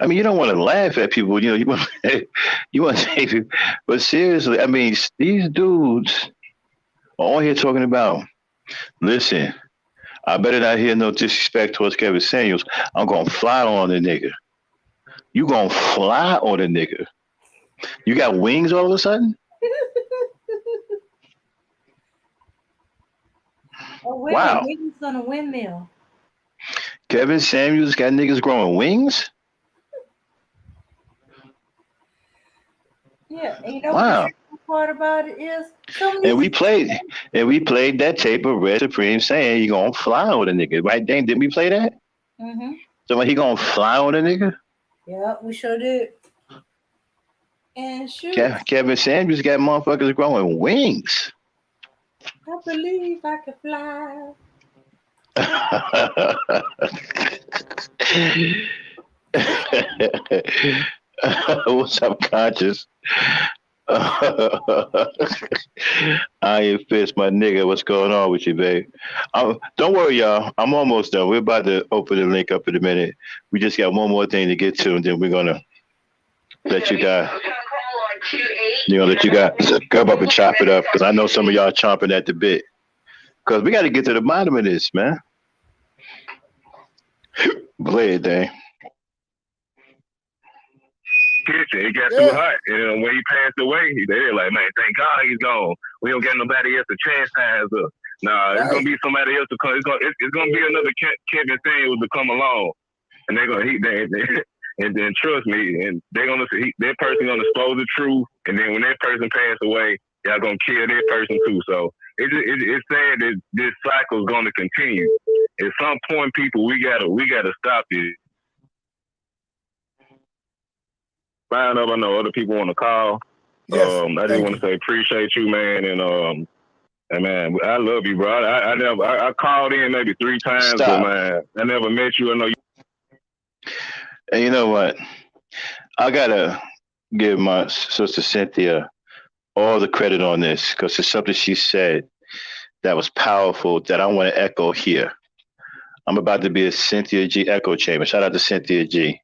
I mean, you don't want to laugh at people, you want to say people, but seriously, I mean, these dudes are all here talking about, listen, I better not hear no disrespect towards Kevin Samuels. I'm gonna fly on the nigga. You gonna fly on the nigga. You got wings all of a sudden? Wow. Wings on a windmill. Kevin Samuels got niggas growing wings? Yeah, and you know wow. what the part about it is? And we played that tape of Red Supreme saying he gonna fly on a nigga. Right, Dang? Didn't we play that? Mm-hmm. So he gonna fly on a nigga? Yeah, we sure did. And shoot. Kevin Samuels got motherfuckers growing wings. I believe I can fly. What's up, Conscious? Iron Fist, my nigga. What's going on with you, babe? Don't worry, y'all. I'm almost done. We're about to open the link up in a minute. We just got one more thing to get to, and then we're gonna let you guys. Let you guys come up and chop it up, because I know some of y'all chomping at the bit. Because we got to get to the bottom of this, man. Play it, Dang. Kitchen, it got too hot. And when he passed away, they're like, man, thank God he's gone. We don't get nobody else to chastise us. Nah, it's gonna be somebody else to come. It's gonna be another Kevin Samuels to come along, and they're gonna and then trust me, and they're gonna that person gonna expose the truth, and then when that person pass away, y'all gonna kill that person too. So it's saying that this cycle is gonna continue. At some point, people, we gotta stop this. sign up. I know other people want to call. Yes, I just want to say appreciate you, man, and man, I love you, bro. I called in maybe 3 times, but man, I never met you. I know you. And you know what? I gotta give my sister Cynthia all the credit on this because it's something she said that was powerful that I want to echo here. I'm about to be a Cynthia G echo chamber. Shout out to Cynthia G.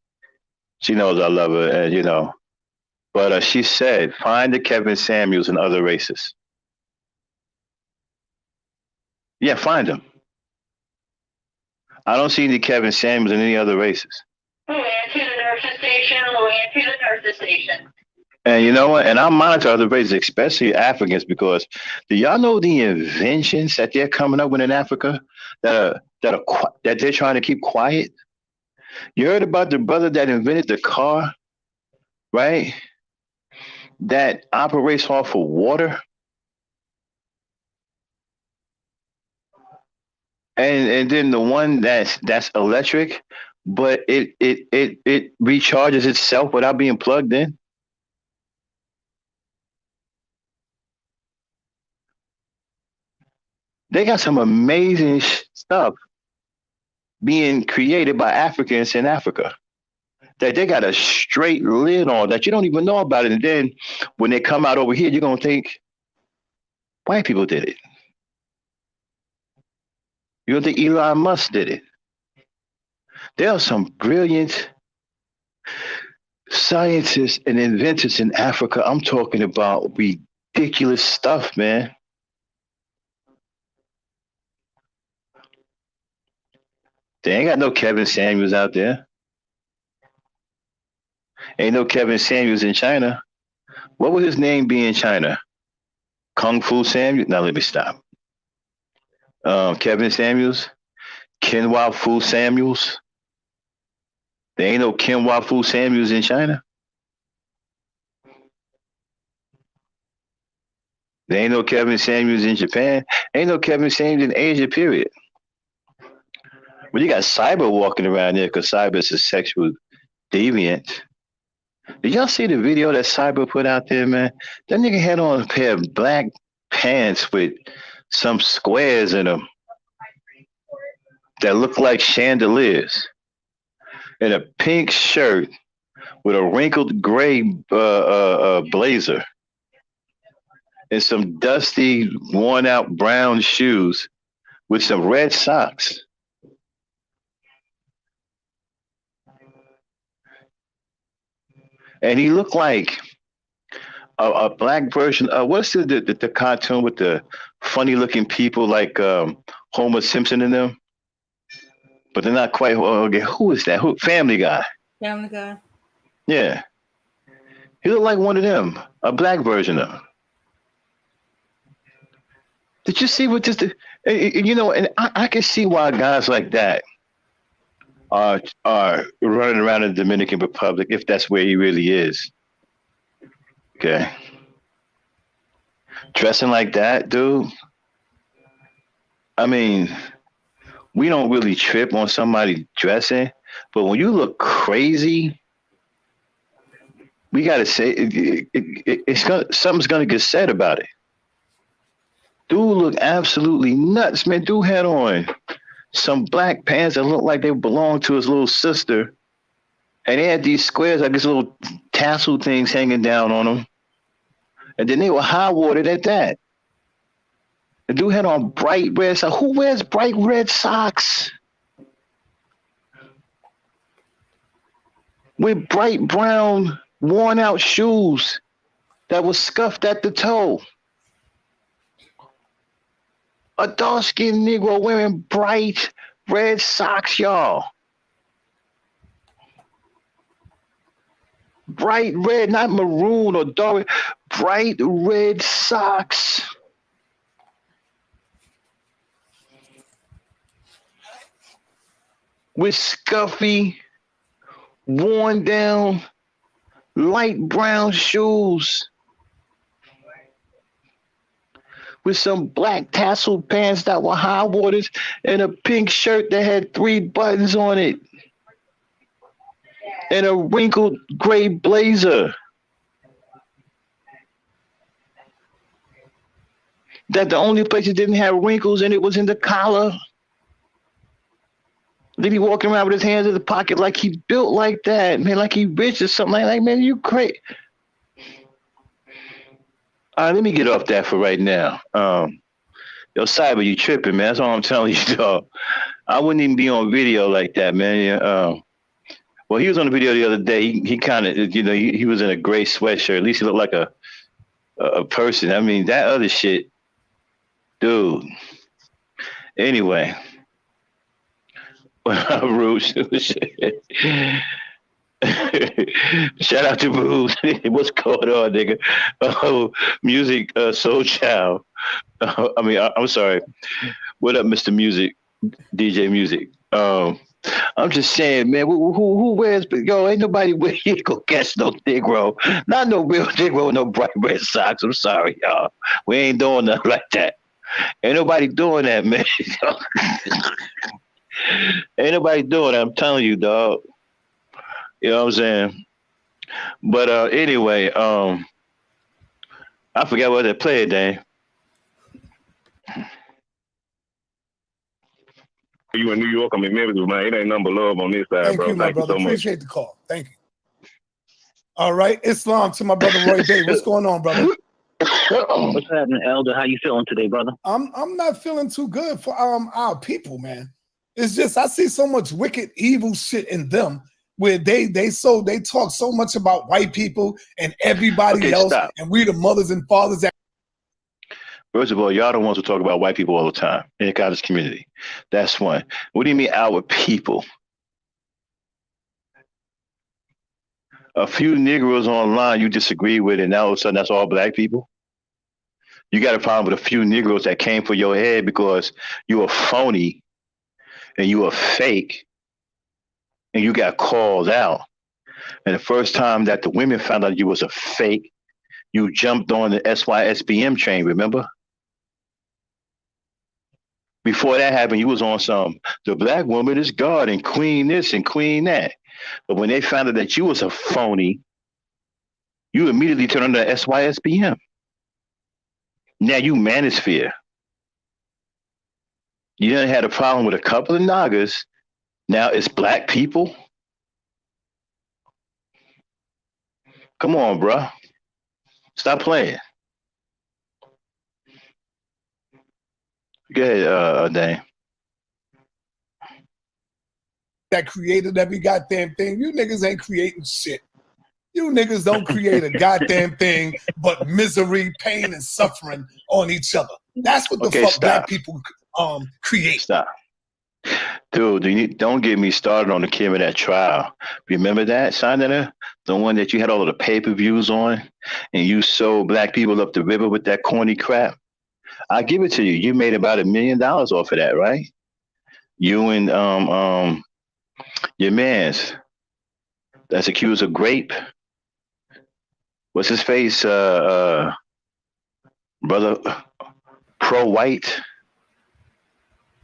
She knows I love her, and But she said, find the Kevin Samuels in other races. Yeah, find them. I don't see any Kevin Samuels in any other races. Moving to the nurses station, moving to the nurses station. And you know what? And I monitor other races, especially Africans, because do y'all know the inventions that they're coming up with in Africa that they're trying to keep quiet? You heard about the brother that invented the car, right? That operates off of water. And then the one that's electric, but it recharges itself without being plugged in. They got some amazing stuff being created by Africans in Africa that they got a straight lid on that you don't even know about it. And then when they come out over here, you're gonna think white people did it. You don't think Elon Musk did it? There are some brilliant scientists and inventors in Africa. I'm talking about ridiculous stuff, man. They ain't got no Kevin Samuels out there. Ain't no Kevin Samuels in China. What would his name be in China? Kung Fu Samuel? Now let me stop. Kevin Samuels? Kenwa Fu Samuels? There ain't no Kenwa Fu Samuels in China. There ain't no Kevin Samuels in Japan. Ain't no Kevin Samuels in Asia, period. But you got Cyber walking around there because Cyber is a sexual deviant. Did y'all see the video that Cyber put out there, man? That nigga had on a pair of black pants with some squares in them that looked like chandeliers, and a pink shirt with a wrinkled gray blazer, and some dusty, worn-out brown shoes with some red socks. And he looked like a black version of what's the cartoon with the funny looking people like Homer Simpson in them, but they're not quite. Okay, who is that? Who? Family Guy. Family Guy. Yeah, he looked like one of them, a black version of him. Did you see what this? And I can see why guys like that are running around in the Dominican Republic if that's where he really is. Okay. Dressing like that, dude. I mean, we don't really trip on somebody dressing, but when you look crazy, we gotta say something's gonna get said about it. Dude look absolutely nuts, man. Dude had on some black pants that looked like they belonged to his little sister. And they had these squares, like these little tassel things hanging down on them. And then they were high-watered at that. The dude had on bright red socks. Who wears bright red socks? With bright brown, worn-out shoes that was scuffed at the toe. A dark-skinned Negro wearing bright red socks, y'all. Bright red, not maroon or dark, bright red socks. With scuffy, worn down, light brown shoes. With some black tassel pants that were high waters and a pink shirt that had 3 buttons on it. in a wrinkled gray blazer. That the only place it didn't have wrinkles and it was in the collar. Then he walking around with his hands in the pocket like he built like that, man, like he rich or something like that. Man, you crazy. All right, let me get off that for right now. Yo, Cyber, you tripping, man. That's all I'm telling you, dog. I wouldn't even be on video like that, man. Yeah, well, he was on the video the other day. He kind of, he was in a gray sweatshirt. At least he looked like a person. I mean, that other shit, dude. Anyway, rude shit. Shout out to Booze. What's going on, nigga? Oh, music, Soul Child. I'm sorry. What up, Mr. Music, DJ Music? I'm just saying, man. Who wears? Yo, ain't nobody wear. You ain't gonna catch no Negro. Not no real Negro with no bright red socks. I'm sorry, y'all. We ain't doing nothing like that. Ain't nobody doing that, man. Ain't nobody doing that. I'm telling you, dog. You know what I'm saying? But anyway, I forgot what they played, Dan. You in New York, I'm in Memphis, man. It ain't nothing but love on this side, Thank bro. you, my brother. You so Appreciate the call. Thank you. All right, Islam to my brother Roy Bay. What's going on, brother? What's happening, Elder? How you feeling today, brother? I'm not feeling too good for our people, man. It's just I see so much wicked, evil shit in them where they talk so much about white people and everybody else, stop. and we the mothers and fathers that. First of all, y'all the ones who talk about white people all the time in the college community. That's one. What do you mean our people? A few Negroes online you disagree with, and now all of a sudden that's all black people? You got a problem with a few Negroes that came for your head because you a phony and you a fake and you got called out. And the first time that the women found out you was a fake, you jumped on the SYSBM train, remember? Before that happened, you was on the black woman is God and queen this and queen that. But when they found out that you was a phony, you immediately turned on the SYSBM. Now you manosphere. You done had a problem with a couple of Nagas. Now it's black people. Come on, bro. Stop playing. Go ahead, Dan. That created every goddamn thing. You niggas ain't creating shit. You niggas don't create a goddamn thing but misery, pain, and suffering on each other. That's what the fuck stop. black people create. Stop. Dude, don't get me started on the Kim in that trial. Remember that, Senator? The one that you had all of the pay-per-views on and you sold black people up the river with that corny crap? I give it to you. You made about $1 million off of that, right? You and your man's that's accused of rape. What's his face? Brother pro-white.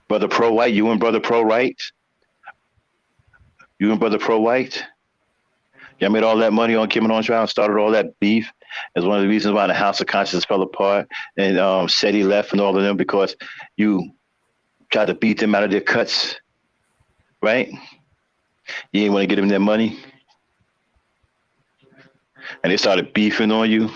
Brother pro-white. You and brother pro-white. You and brother pro-white. Y'all made all that money on Kim and on trial and started all that beef as one of the reasons why the House of Conscience fell apart and said he left and all of them because you tried to beat them out of their cuts, right? You didn't want to get them their money. And they started beefing on you.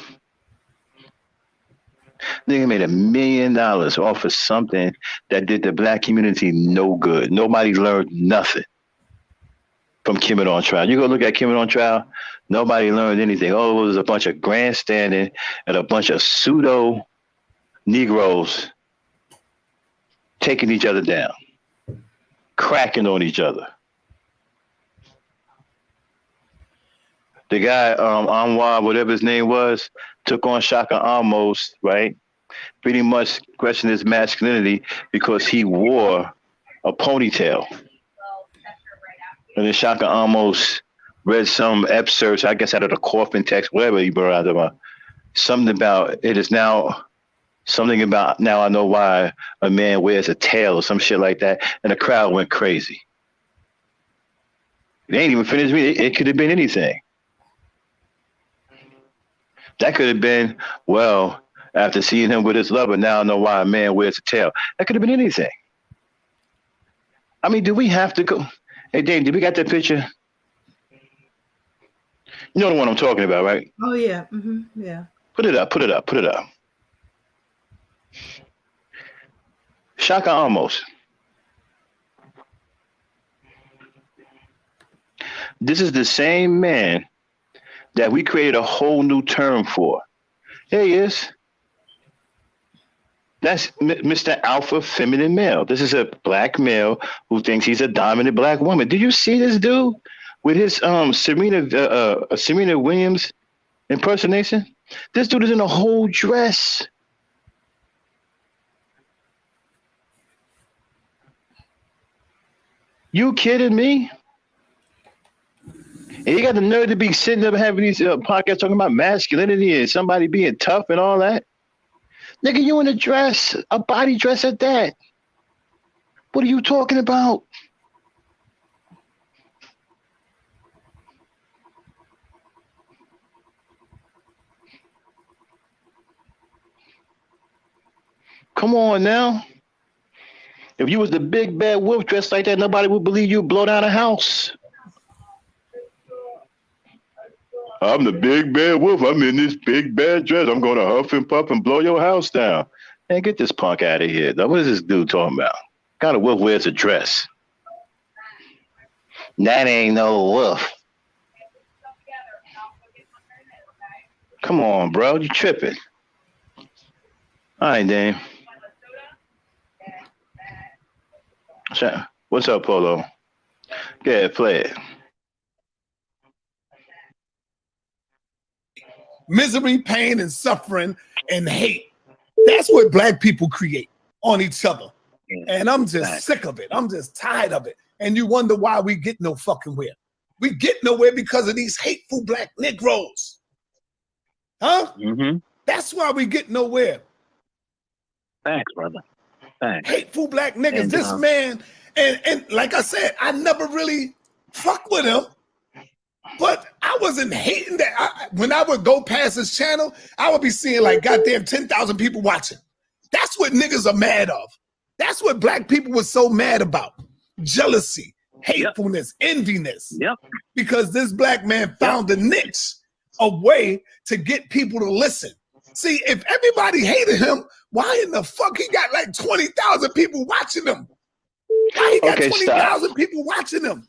Nigga made $1 million off of something that did the black community no good. Nobody learned nothing from Kim and on trial. You go look at Kim and on trial, nobody learned anything. Oh, it was a bunch of grandstanding and a bunch of pseudo Negroes taking each other down, cracking on each other. The guy, Anwar, whatever his name was, took on Shaka Amos, right? Pretty much questioned his masculinity because he wore a ponytail. And then Shaka Amos read some excerpts, I guess, out of the coffin text, whatever he brought out about. Something about, it is now, something about, now I know why a man wears a tail or some shit like that. And the crowd went crazy. They ain't even finished me. It could have been anything. That could have been, well, after seeing him with his lover, now I know why a man wears a tail. That could have been anything. I mean, do we have to go? Hey, Dave, did we got that picture? You know the one I'm talking about, right? Oh yeah. Yeah. Put it up, put it up, put it up. Shaka almost. This is the same man that we created a whole new term for. Here he is. That's Mr. Alpha Feminine Male. This is a black male who thinks he's a dominant black woman. Did you see this dude with his Serena Williams impersonation? This dude is in a whole dress. You kidding me? And you got the nerve to be sitting up having these podcasts talking about masculinity and somebody being tough and all that. Nigga, you in a dress, a body dress at that. What are you talking about? Come on now. If you was the big bad wolf dressed like that, nobody would believe you blow down a house. I'm the big bad wolf. I'm in this big bad dress. I'm going to huff and puff and blow your house down. Man, get this punk out of here. Now, what is this dude talking about? What kind of wolf wears a dress? That ain't no wolf. Come on, bro. You tripping. All right, Dame. What's up, Polo? Go ahead, play it. Misery, pain, and suffering and hate. That's what black people create on each other. And I'm just sick of it. I'm just tired of it. And you wonder why we get no fucking where. We get nowhere because of these hateful black Negroes. Huh? Mm-hmm. That's why we get nowhere. Thanks, brother. Thanks. Hateful black niggas. And, this man, and like I said, I never really fuck with him. But I wasn't hating that. When I would go past his channel, I would be seeing like goddamn 10,000 people watching. That's what niggas are mad of. That's what black people were so mad about. Jealousy, hatefulness, enviness. Yep. Because this black man found a niche, a way to get people to listen. See, if everybody hated him, why in the fuck he got like 20,000 people watching him? Why he got 20,000 people watching him?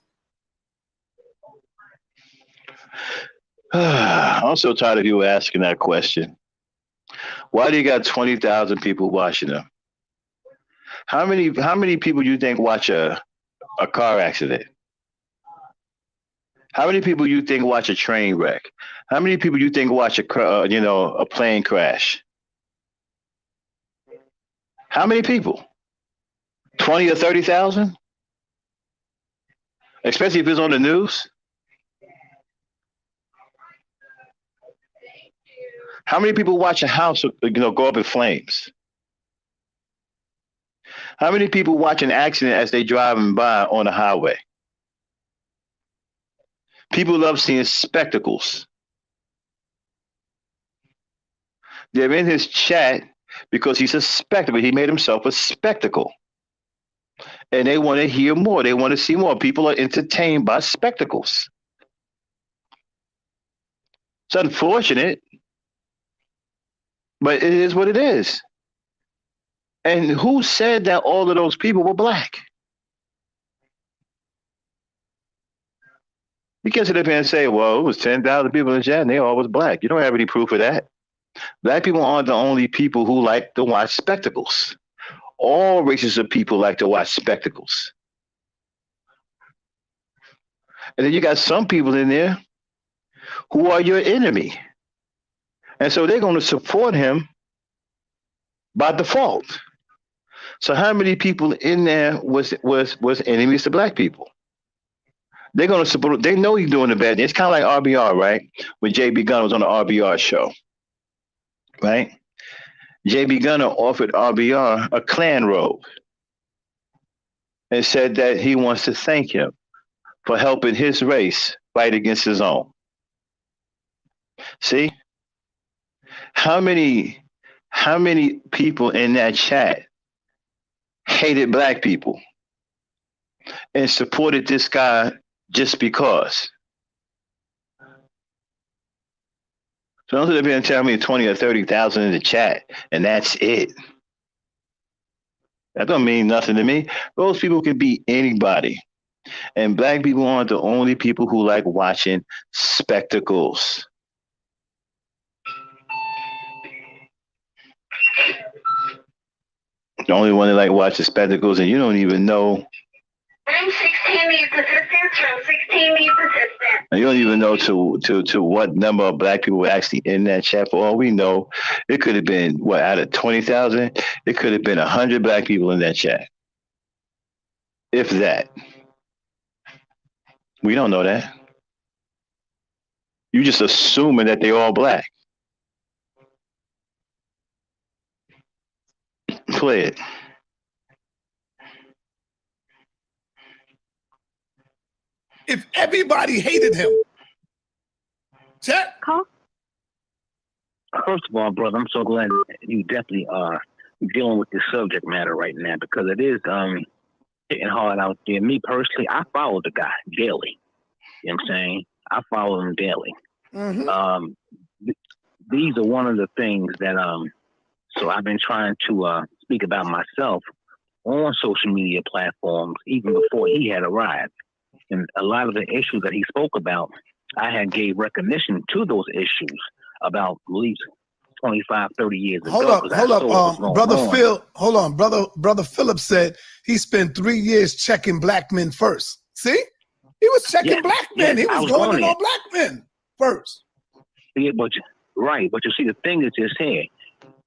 I'm so tired of you asking that question. Why do you got 20,000 people watching them? How many people do you think watch a car accident? How many people you think watch a train wreck? How many people you think watch a plane crash? How many people? 20 or 30,000? Especially if it's on the news. How many people watch a house go up in flames? How many people watch an accident as they driving by on the highway? People love seeing spectacles. They're in his chat because he's a spectacle. He made himself a spectacle. And they want to hear more. They want to see more. People are entertained by spectacles. It's unfortunate, but it is what it is. And who said that all of those people were black? You can't sit up here and say, well, it was 10,000 people in the chat and they all was black. You don't have any proof of that. Black people aren't the only people who like to watch spectacles. All races of people like to watch spectacles. And then you got some people in there who are your enemy. And so they're going to support him by default. So how many people in there was enemies to black people? They're going to support. They know he's doing the bad thing. It's kind of like RBR, right? When JB Gunner was on the RBR show, right? JB Gunner offered RBR a Klan robe and said that he wants to thank him for helping his race fight against his own. See, how many how many people in that chat hated black people and supported this guy just because? So don't sit up here and tell me 20 or 30,000 in the chat and that's it. That don't mean nothing to me. Those people can be anybody. And black people aren't the only people who like watching spectacles. The only one that like watching spectacles, and you don't even know. I'm 16 needs assistance from 16 needs assistance. And you don't even know to what number of black people were actually in that chat. For all we know, it could have been what, out of 20,000, it could have been 100 black people in that chat, if that. We don't know that. You just assuming that they're all black. Play it. If everybody hated him, chat. First of all, brother, I'm so glad you definitely are dealing with this subject matter right now, because it is hitting hard out there. Me personally, I follow the guy daily. You know what I'm saying? I follow him daily. Mm-hmm. These are one of the things that so I've been trying to speak about myself on social media platforms even before he had arrived. And a lot of the issues that he spoke about, I had gave recognition to those issues about at least 25, 30 years ago. Hold up. Brother Phil, hold on. Brother Philip said he spent 3 years checking black men first. See? He was checking black men. He was going in on black men first. Yeah, but you see, the thing is just here.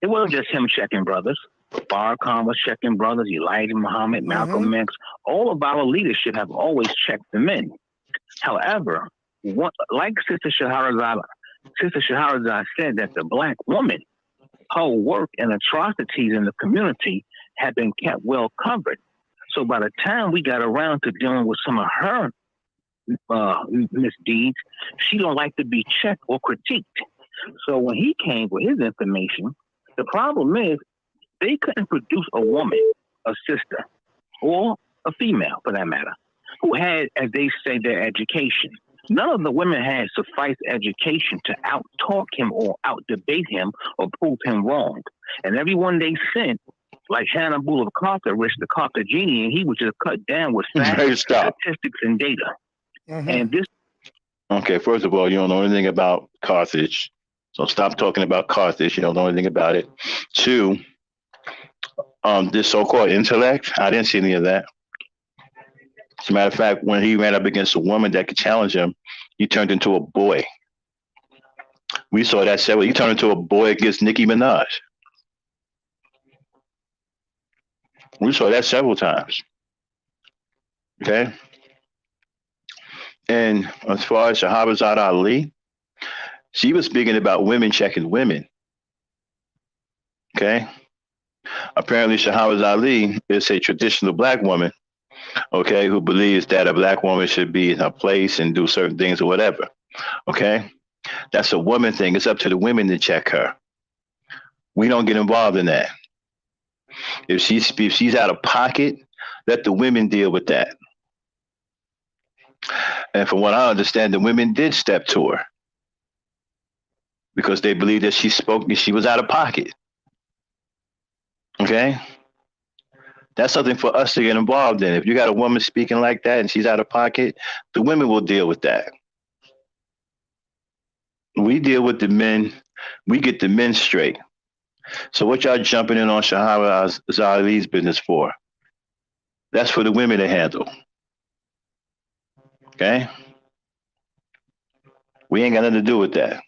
It wasn't just him checking brothers. Farrakhan was checking brothers. Elijah Muhammad, Malcolm X. All of our leadership have always checked the men. However, like Sister Shahrazad said, that the black woman, her work and atrocities in the community have been kept well covered. So by the time we got around to dealing with some of her misdeeds, she don't like to be checked or critiqued. So when he came with his information, the problem is they couldn't produce a woman, a sister, or a female for that matter, who had, as they say, their education. None of the women had suffice education to out-talk him or out-debate him or prove him wrong. And everyone they sent, like Hannibal of Carthage, the Carthaginian, he was just cut down with facts, statistics, and data. And this. Okay, first of all, you don't know anything about Carthage, so stop talking about Carthage. You don't know anything about it. Two, this so-called intellect, I didn't see any of that. As a matter of fact, when he ran up against a woman that could challenge him, he turned into a boy. We saw that several. He turned into a boy against Nicki Minaj. We saw that several times. Okay. And as far as Shahrazad Ali, she was speaking about women checking women. Okay. Apparently, Shahrazad Ali is a traditional black woman, okay, who believes that a black woman should be in her place and do certain things or whatever. Okay. That's a woman thing. It's up to the women to check her. We don't get involved in that. If she's out of pocket, let the women deal with that. And from what I understand, the women did step to her because they believed that she was out of pocket. Okay? That's something for us to get involved in. If you got a woman speaking like that and she's out of pocket, the women will deal with that. We deal with the men. We get the men straight. So what y'all jumping in on Shahrazad Ali's business for? That's for the women to handle. Okay? We ain't got nothing to do with that.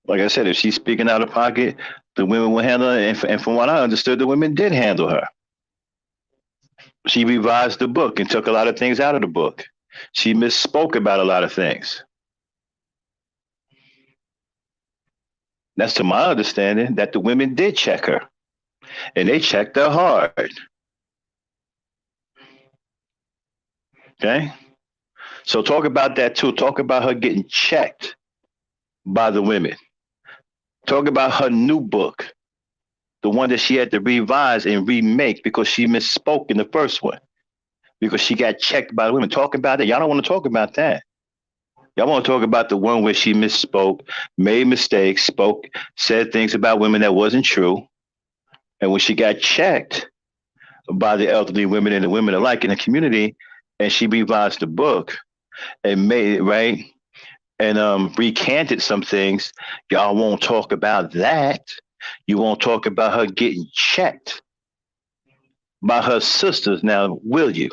Like I said, if she's speaking out of pocket, the women will handle it. And from what I understood, the women did handle her. She revised the book and took a lot of things out of the book. She misspoke about a lot of things. That's to my understanding that the women did check her. And they checked her hard. Okay? So talk about that too. Talk about her getting checked by the women. Talk about her new book, the one that she had to revise and remake because she misspoke in the first one, because she got checked by the women. Talk about that. Y'all don't want to talk about that. Y'all want to talk about the one where she misspoke, made mistakes, said things about women that wasn't true. And when she got checked by the elderly women and the women alike in the community, and she revised the book and made it right and recanted some things, y'all won't talk about that. You won't talk about her getting checked by her sisters. Now, will you?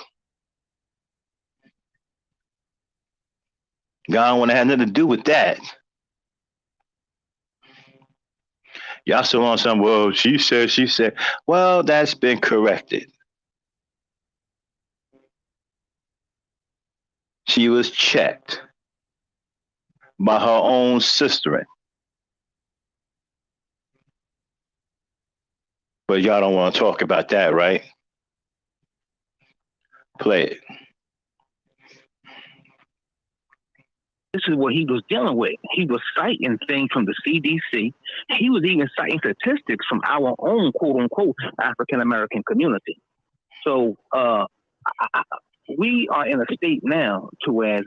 God don't want to have nothing to do with that. Y'all still on some, well, she said. Well, that's been corrected. She was checked by her own sister. But y'all don't want to talk about that, right? Play it. This is what he was dealing with. He was citing things from the CDC. He was even citing statistics from our own quote unquote African American community. So we are in a state now to where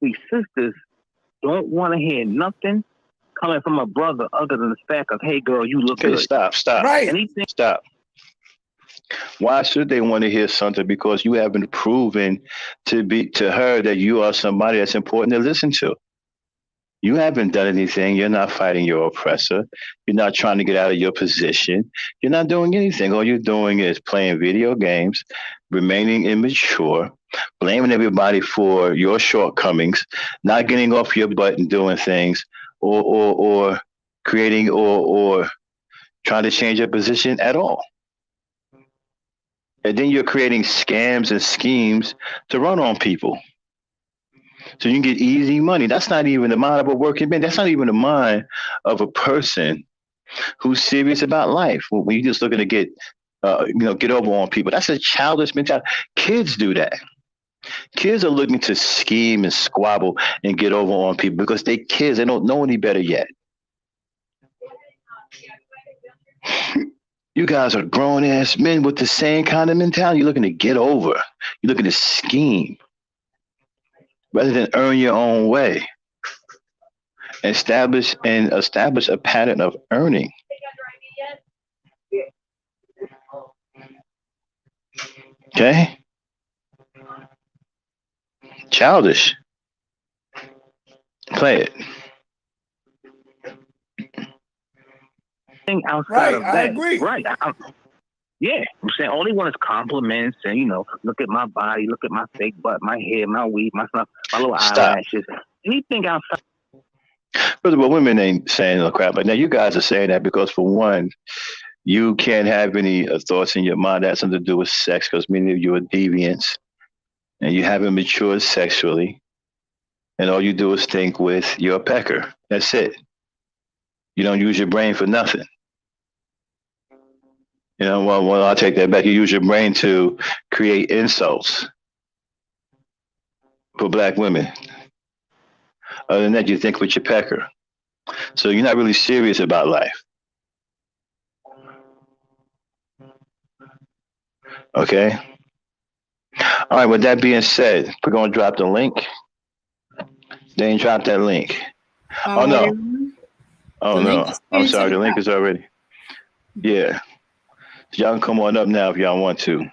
these sisters don't want to hear nothing coming from a brother other than the fact of, hey girl, you look good. Stop. Right. Anything. Stop. Why should they want to hear something? Because you haven't proven to her that you are somebody that's important to listen to. You haven't done anything. You're not fighting your oppressor. You're not trying to get out of your position. You're not doing anything. All you're doing is playing video games, remaining immature, blaming everybody for your shortcomings, not getting off your butt and doing things, or creating or trying to change your position at all. And then you're creating scams and schemes to run on people. So you can get easy money. That's not even the mind of a working man. That's not even the mind of a person who's serious about life. When you're just looking to get over on people. That's a childish mentality. Kids do that. Kids are looking to scheme and squabble and get over on people because they kids. They don't know any better yet. You guys are grown ass men with the same kind of mentality. You're looking to get over. You're looking to scheme rather than earn your own way. Establish a pattern of earning. Okay? Childish. Play it. Outside of that, I agree. Right. I'm saying all they want is compliments and, look at my body, look at my fake butt, my hair, my weave, my stuff, my little eyelashes. Anything outside. First of all, women ain't saying no crap. But now you guys are saying that because, for one, you can't have any thoughts in your mind that has something to do with sex because many of you are deviants and you haven't matured sexually. And all you do is think with your pecker. That's it. You don't use your brain for nothing. Well, I'll take that back. You use your brain to create insults for black women. Other than that, you think with your pecker. So you're not really serious about life. Okay? All right, with that being said, we're going to drop the link. They ain't dropped that link. Oh, no. Oh, no. I'm sorry. The link is already. Yeah. So y'all can come on up now if y'all want to.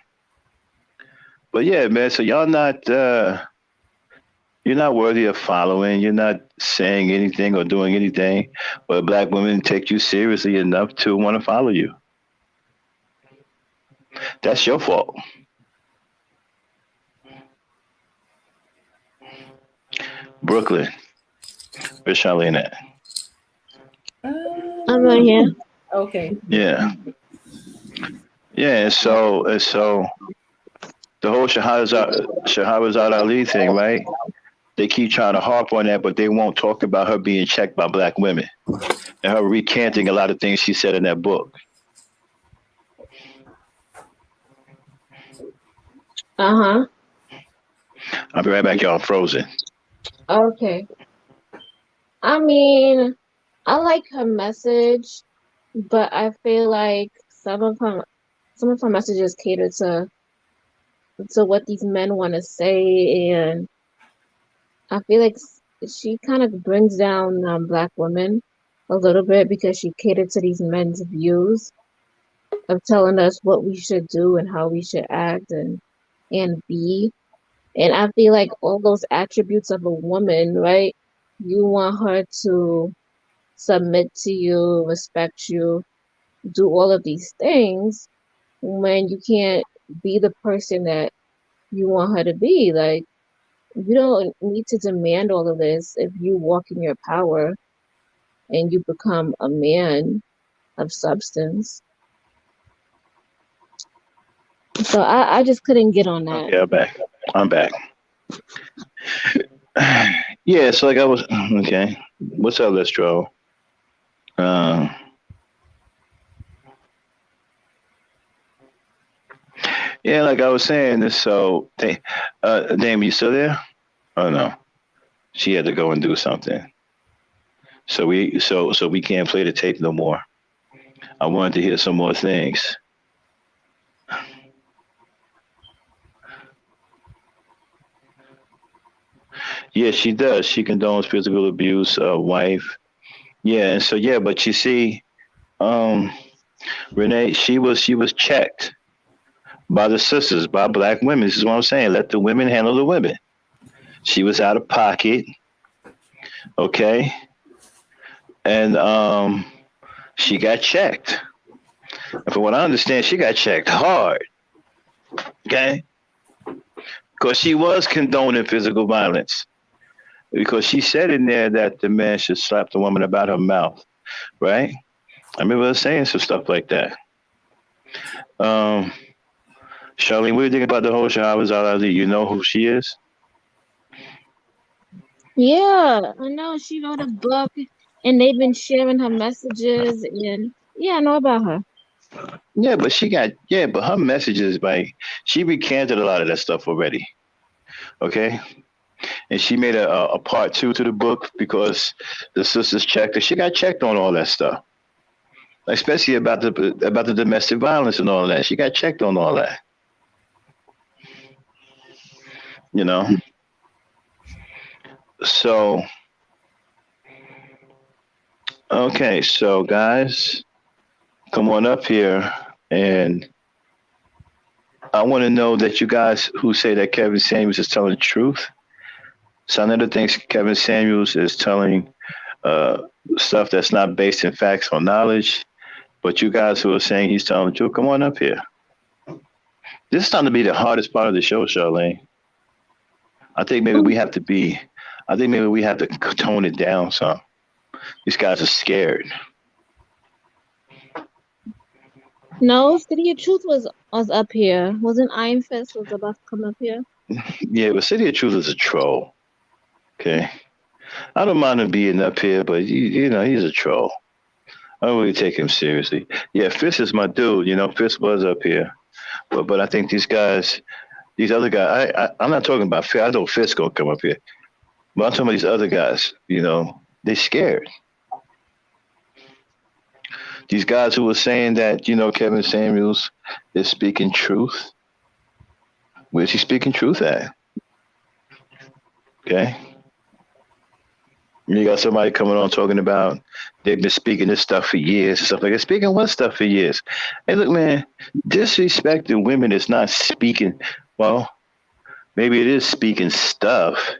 But yeah, man, so y'all not, you're not worthy of following. You're not saying anything or doing anything, but black women take you seriously enough to want to follow you. That's your fault. Brooklyn. Where's Charlene at? I'm right here. Okay. Yeah. Yeah, and so the whole Shahrazad Ali thing, right? They keep trying to harp on that, but they won't talk about her being checked by black women and her recanting a lot of things she said in that book. Uh-huh. I'll be right back, y'all. Frozen. Okay. I mean, I like her message, but I feel like some of her messages cater to what these men want to say, and I feel like she kind of brings down black women a little bit because she catered to these men's views of telling us what we should do and how we should act and be. And I feel like all those attributes of a woman, right? You want her to submit to you, respect you, do all of these things when you can't be the person that you want her to be. Like, you don't need to demand all of this if you walk in your power and you become a man of substance. So I just couldn't get on that. Okay, I'm back. I'm back. Yeah, so like I was okay. What's up, Lestro? Uh, yeah, like I was saying, this. So, Dame, you still there? Oh no, she had to go and do something. So we can't play the tape no more. I wanted to hear some more things. Yeah, she does. She condones physical abuse, wife. Yeah, and so yeah, but you see, um, Renee, she was checked by the sisters, by black women. This is what I'm saying. Let the women handle the women. She was out of pocket, okay, and she got checked. And from what I understand, she got checked hard, okay, because she was condoning physical violence. Because she said in there that the man should slap the woman about her mouth, right? I remember her saying some stuff like that. Um, Charlene, what do you think about the whole Shahwaz Ali? You know who she is? Yeah, I know she wrote a book and they've been sharing her messages and yeah, I know about her. But her messages, like, she recanted a lot of that stuff already. Okay, and she made a part two to the book because the sisters checked her. She got checked on all that stuff, especially about the domestic violence and all that. She got checked on all that. You know, so okay, so guys, come on up here, and I want to know that you guys who say that Kevin Samuels is telling the truth. Some of the things Kevin Samuels is telling uh, stuff that's not based in facts or knowledge. But you guys who are saying he's telling the truth, come on up here. This is starting to be the hardest part of the show, Charlene. I think maybe we have to be. I think maybe we have to tone it down some. These guys are scared. No, City of Truth was up here. Wasn't Iron Fist was about to come up here? Yeah, but City of Truth is a troll. Okay, I don't mind him being up here, but you know he's a troll. I don't really take him seriously. Yeah, Fist is my dude. You know, Fist was up here, but I think these guys, these other guys. I'm not talking about Fist. I know Fist gonna come up here, but I'm talking about these other guys. You know, they scared. These guys who were saying that Kevin Samuels is speaking truth. Where's he speaking truth at? Okay. You got somebody coming on talking about they've been speaking this stuff for years and stuff like that. Speaking what stuff for years? Hey, look, man, disrespecting women is not speaking. Well, maybe it is speaking stuff.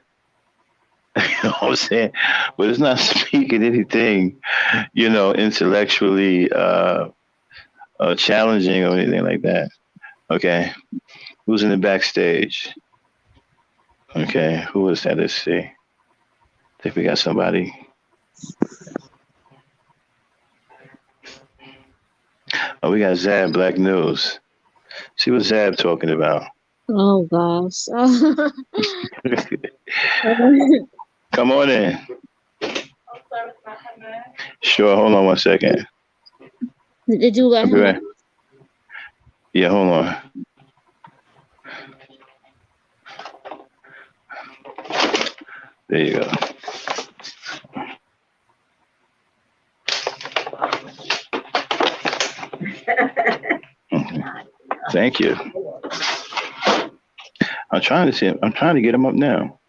You know what I'm saying? But it's not speaking anything, intellectually challenging or anything like that. Okay. Who's in the backstage? Okay. Who is that? Let's see. I think we got somebody. Oh, we got Zab Black News. See what Zab talking about. Oh gosh. Come on in. Sure. Hold on one second. Did you let him right. Yeah, hold on. There you go. Thank you. I'm trying to see him. I'm trying to get him up now.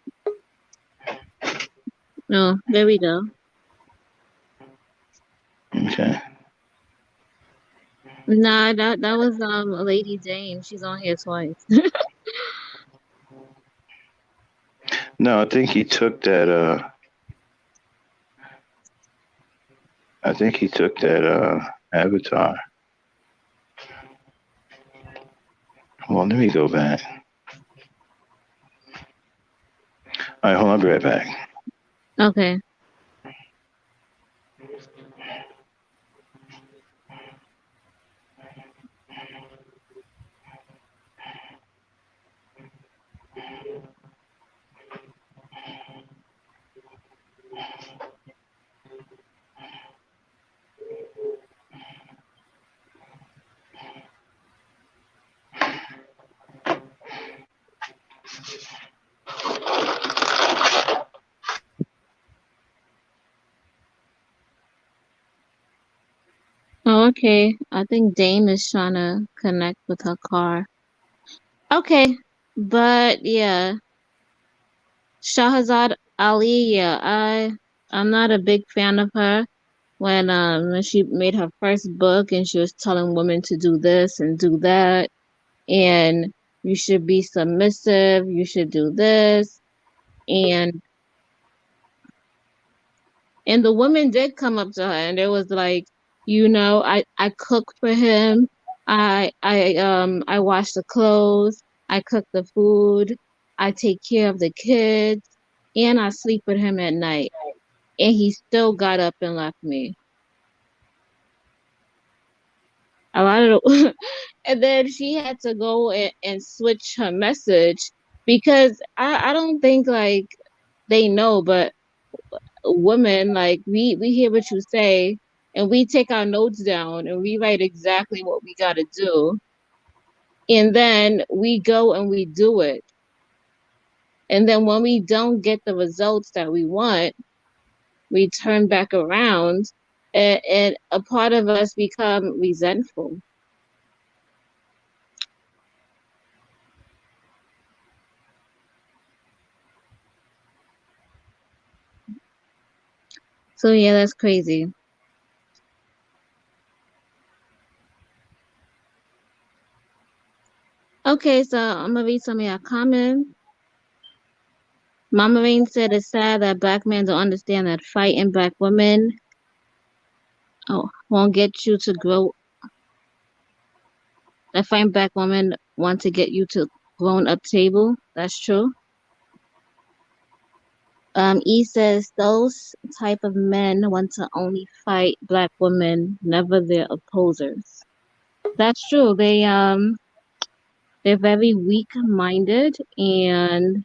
Oh, there we go. Okay. Nah, that was Lady Jane. She's on here twice. No, I think he took that. I think he took that avatar. Well, let me go back. All right, hold on. I'll be right back. Okay. Oh, okay. I think Dame is trying to connect with her car. Okay, but yeah, Shahrazad Ali. Yeah, I'm not a big fan of her. When she made her first book and she was telling women to do this and do that, and you should be submissive, you should do this, and the woman did come up to her and it was like, I cook for him, I wash the clothes, I cook the food, I take care of the kids, and I sleep with him at night, and he still got up and left me. A lot of the, and then she had to go and switch her message because I don't think like they know, but women, like, we hear what you say and we take our notes down and we write exactly what we got to do, and then we go and we do it, and then when we don't get the results that we want, we turn back around, and a part of us become resentful. So yeah, that's crazy. Okay, so I'm gonna read some of your comments. Mama Rain said it's sad that black men don't understand that fighting black women won't get you to grow. That fighting black women want to get you to grown up table. That's true. E says those type of men want to only fight black women, never their opposers. That's true. They're very weak minded, and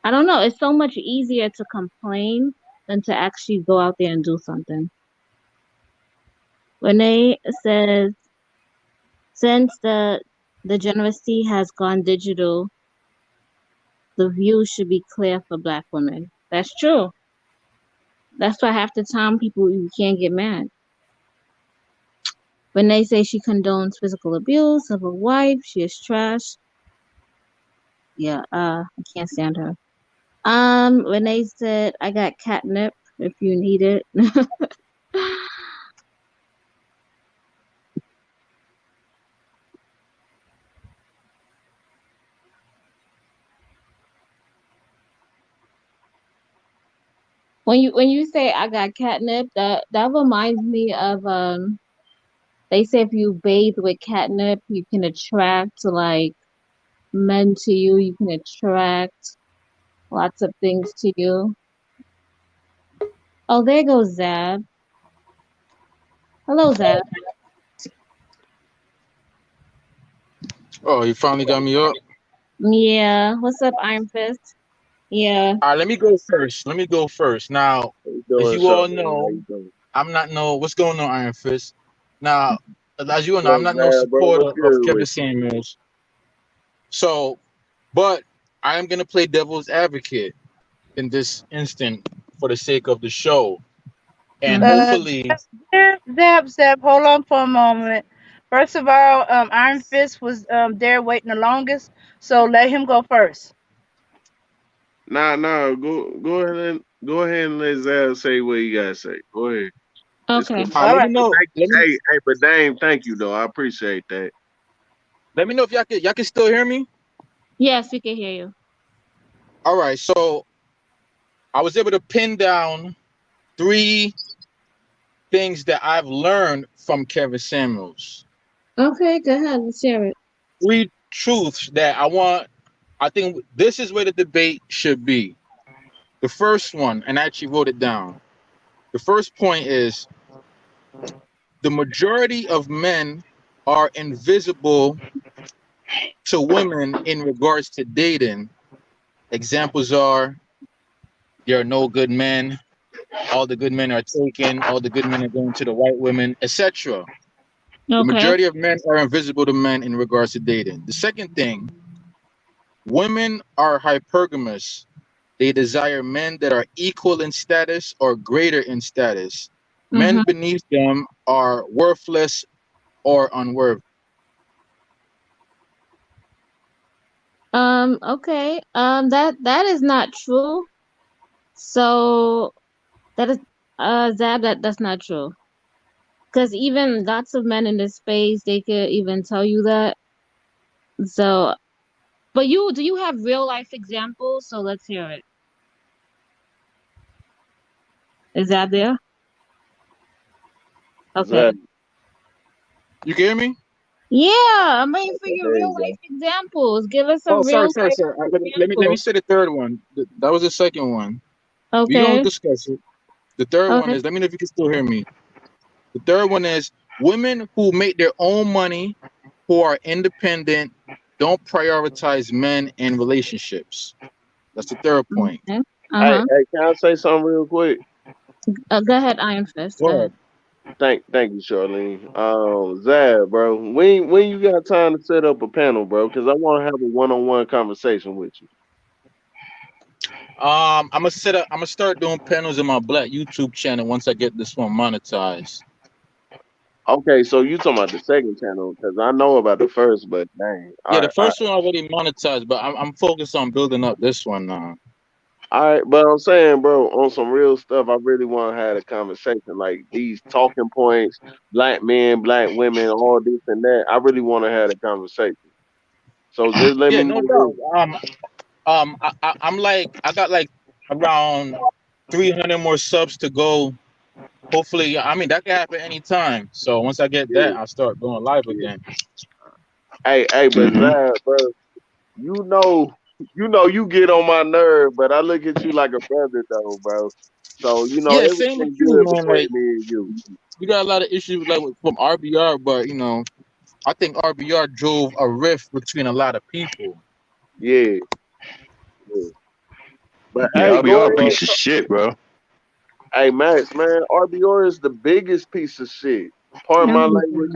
I don't know, it's so much easier to complain than to actually go out there and do something. Renee says, since the degeneracy has gone digital, the view should be clear for black women. That's true. That's why half the time people, you can't get mad. Renee says she condones physical abuse of a wife. She is trash. Yeah, I can't stand her. Renee said, I got catnip if you need it. When you say I got catnip, that reminds me of they say if you bathe with catnip, you can attract like men to you. You can attract lots of things to you. Oh, there goes Zab. Hello, Zab. Oh, you finally got me up. Yeah. What's up, Iron Fist? Yeah. All right, let me go first. Now, as you all know, I'm not no what's going on, Iron Fist. Now, as you all know, I'm not no supporter of Kevin Samuels. So, but I am gonna play devil's advocate in this instant for the sake of the show, and hopefully, Zeb, hold on for a moment. First of all, Iron Fist was there waiting the longest, so let him go first. Nah, go ahead and let Zal say what you gotta say. Go ahead. It's Okay. cool. All let me right. know. Hey, but Dame, thank you though. I appreciate that. Let me know if y'all can still hear me. Yes, we can hear you. All right, so I was able to pin down 3 things that I've learned from Kevin Samuels. Okay, go ahead. Let's hear it. 3 truths that I think this is where the debate should be. The first one, and I actually wrote it down. The first point is the majority of men are invisible to women in regards to dating. Examples are there are no good men, all the good men are taken, all the good men are going to the white women, etc. The Okay. majority of men are invisible to men in regards to dating. The second thing, women are hypergamous. They desire men that are equal in status or greater in status. Men beneath them are worthless or unworthy. Okay. That is not true. So that is Zab, that's not true. Because even lots of men in this space, they could even tell you that. So, but do you have real life examples? So let's hear it. Is that there? Okay. Zach, You can hear me? Yeah, I'm waiting for your there real you go. life examples. Give us Oh, some real sorry. life Let me examples. say the third one. That was the second one. We don't Okay. discuss it. The third one Okay. is, let me know if you can still hear me. The third one is women who make their own money, who are independent, don't prioritize men in relationships. That's the third point. Okay. Hey, Uh-huh. can I say something real quick? Go ahead, Iron Fist. Go Go ahead. ahead. Thank you, Charlene. Zab, bro, when you got time to set up a panel, bro? Because I want to have a one-on-one conversation with you. I'm gonna start doing panels in my Black YouTube channel once I get this one monetized. Okay, so you talking about the second channel? Because I know about the first, but dang, Yeah, the all right, first one already monetized, but I'm focused on building up this one now. all right. But I'm saying, bro, on some real stuff, I really want to have a conversation. Like these talking points, black men, black women, all this and that. I really want to have a conversation. So just let Yeah, me no know doubt. when. I'm like I got like around 300 more subs to go. Hopefully, I mean that can happen anytime. So once I get Yeah, that, I'll start going live yeah. again. But Zab, bro, you know, you get on my nerve, but I look at you like a brother, though, bro. So Yeah, same with everything you, good man. between Like me and you. we got a lot of issues like from RBR, but I think RBR drove a rift between a lot of people. Yeah, yeah. But Yeah, hey, I'll be go all ahead. piece of shit, bro. Hey, Max, man, RBR is the biggest piece of shit. Pardon my language.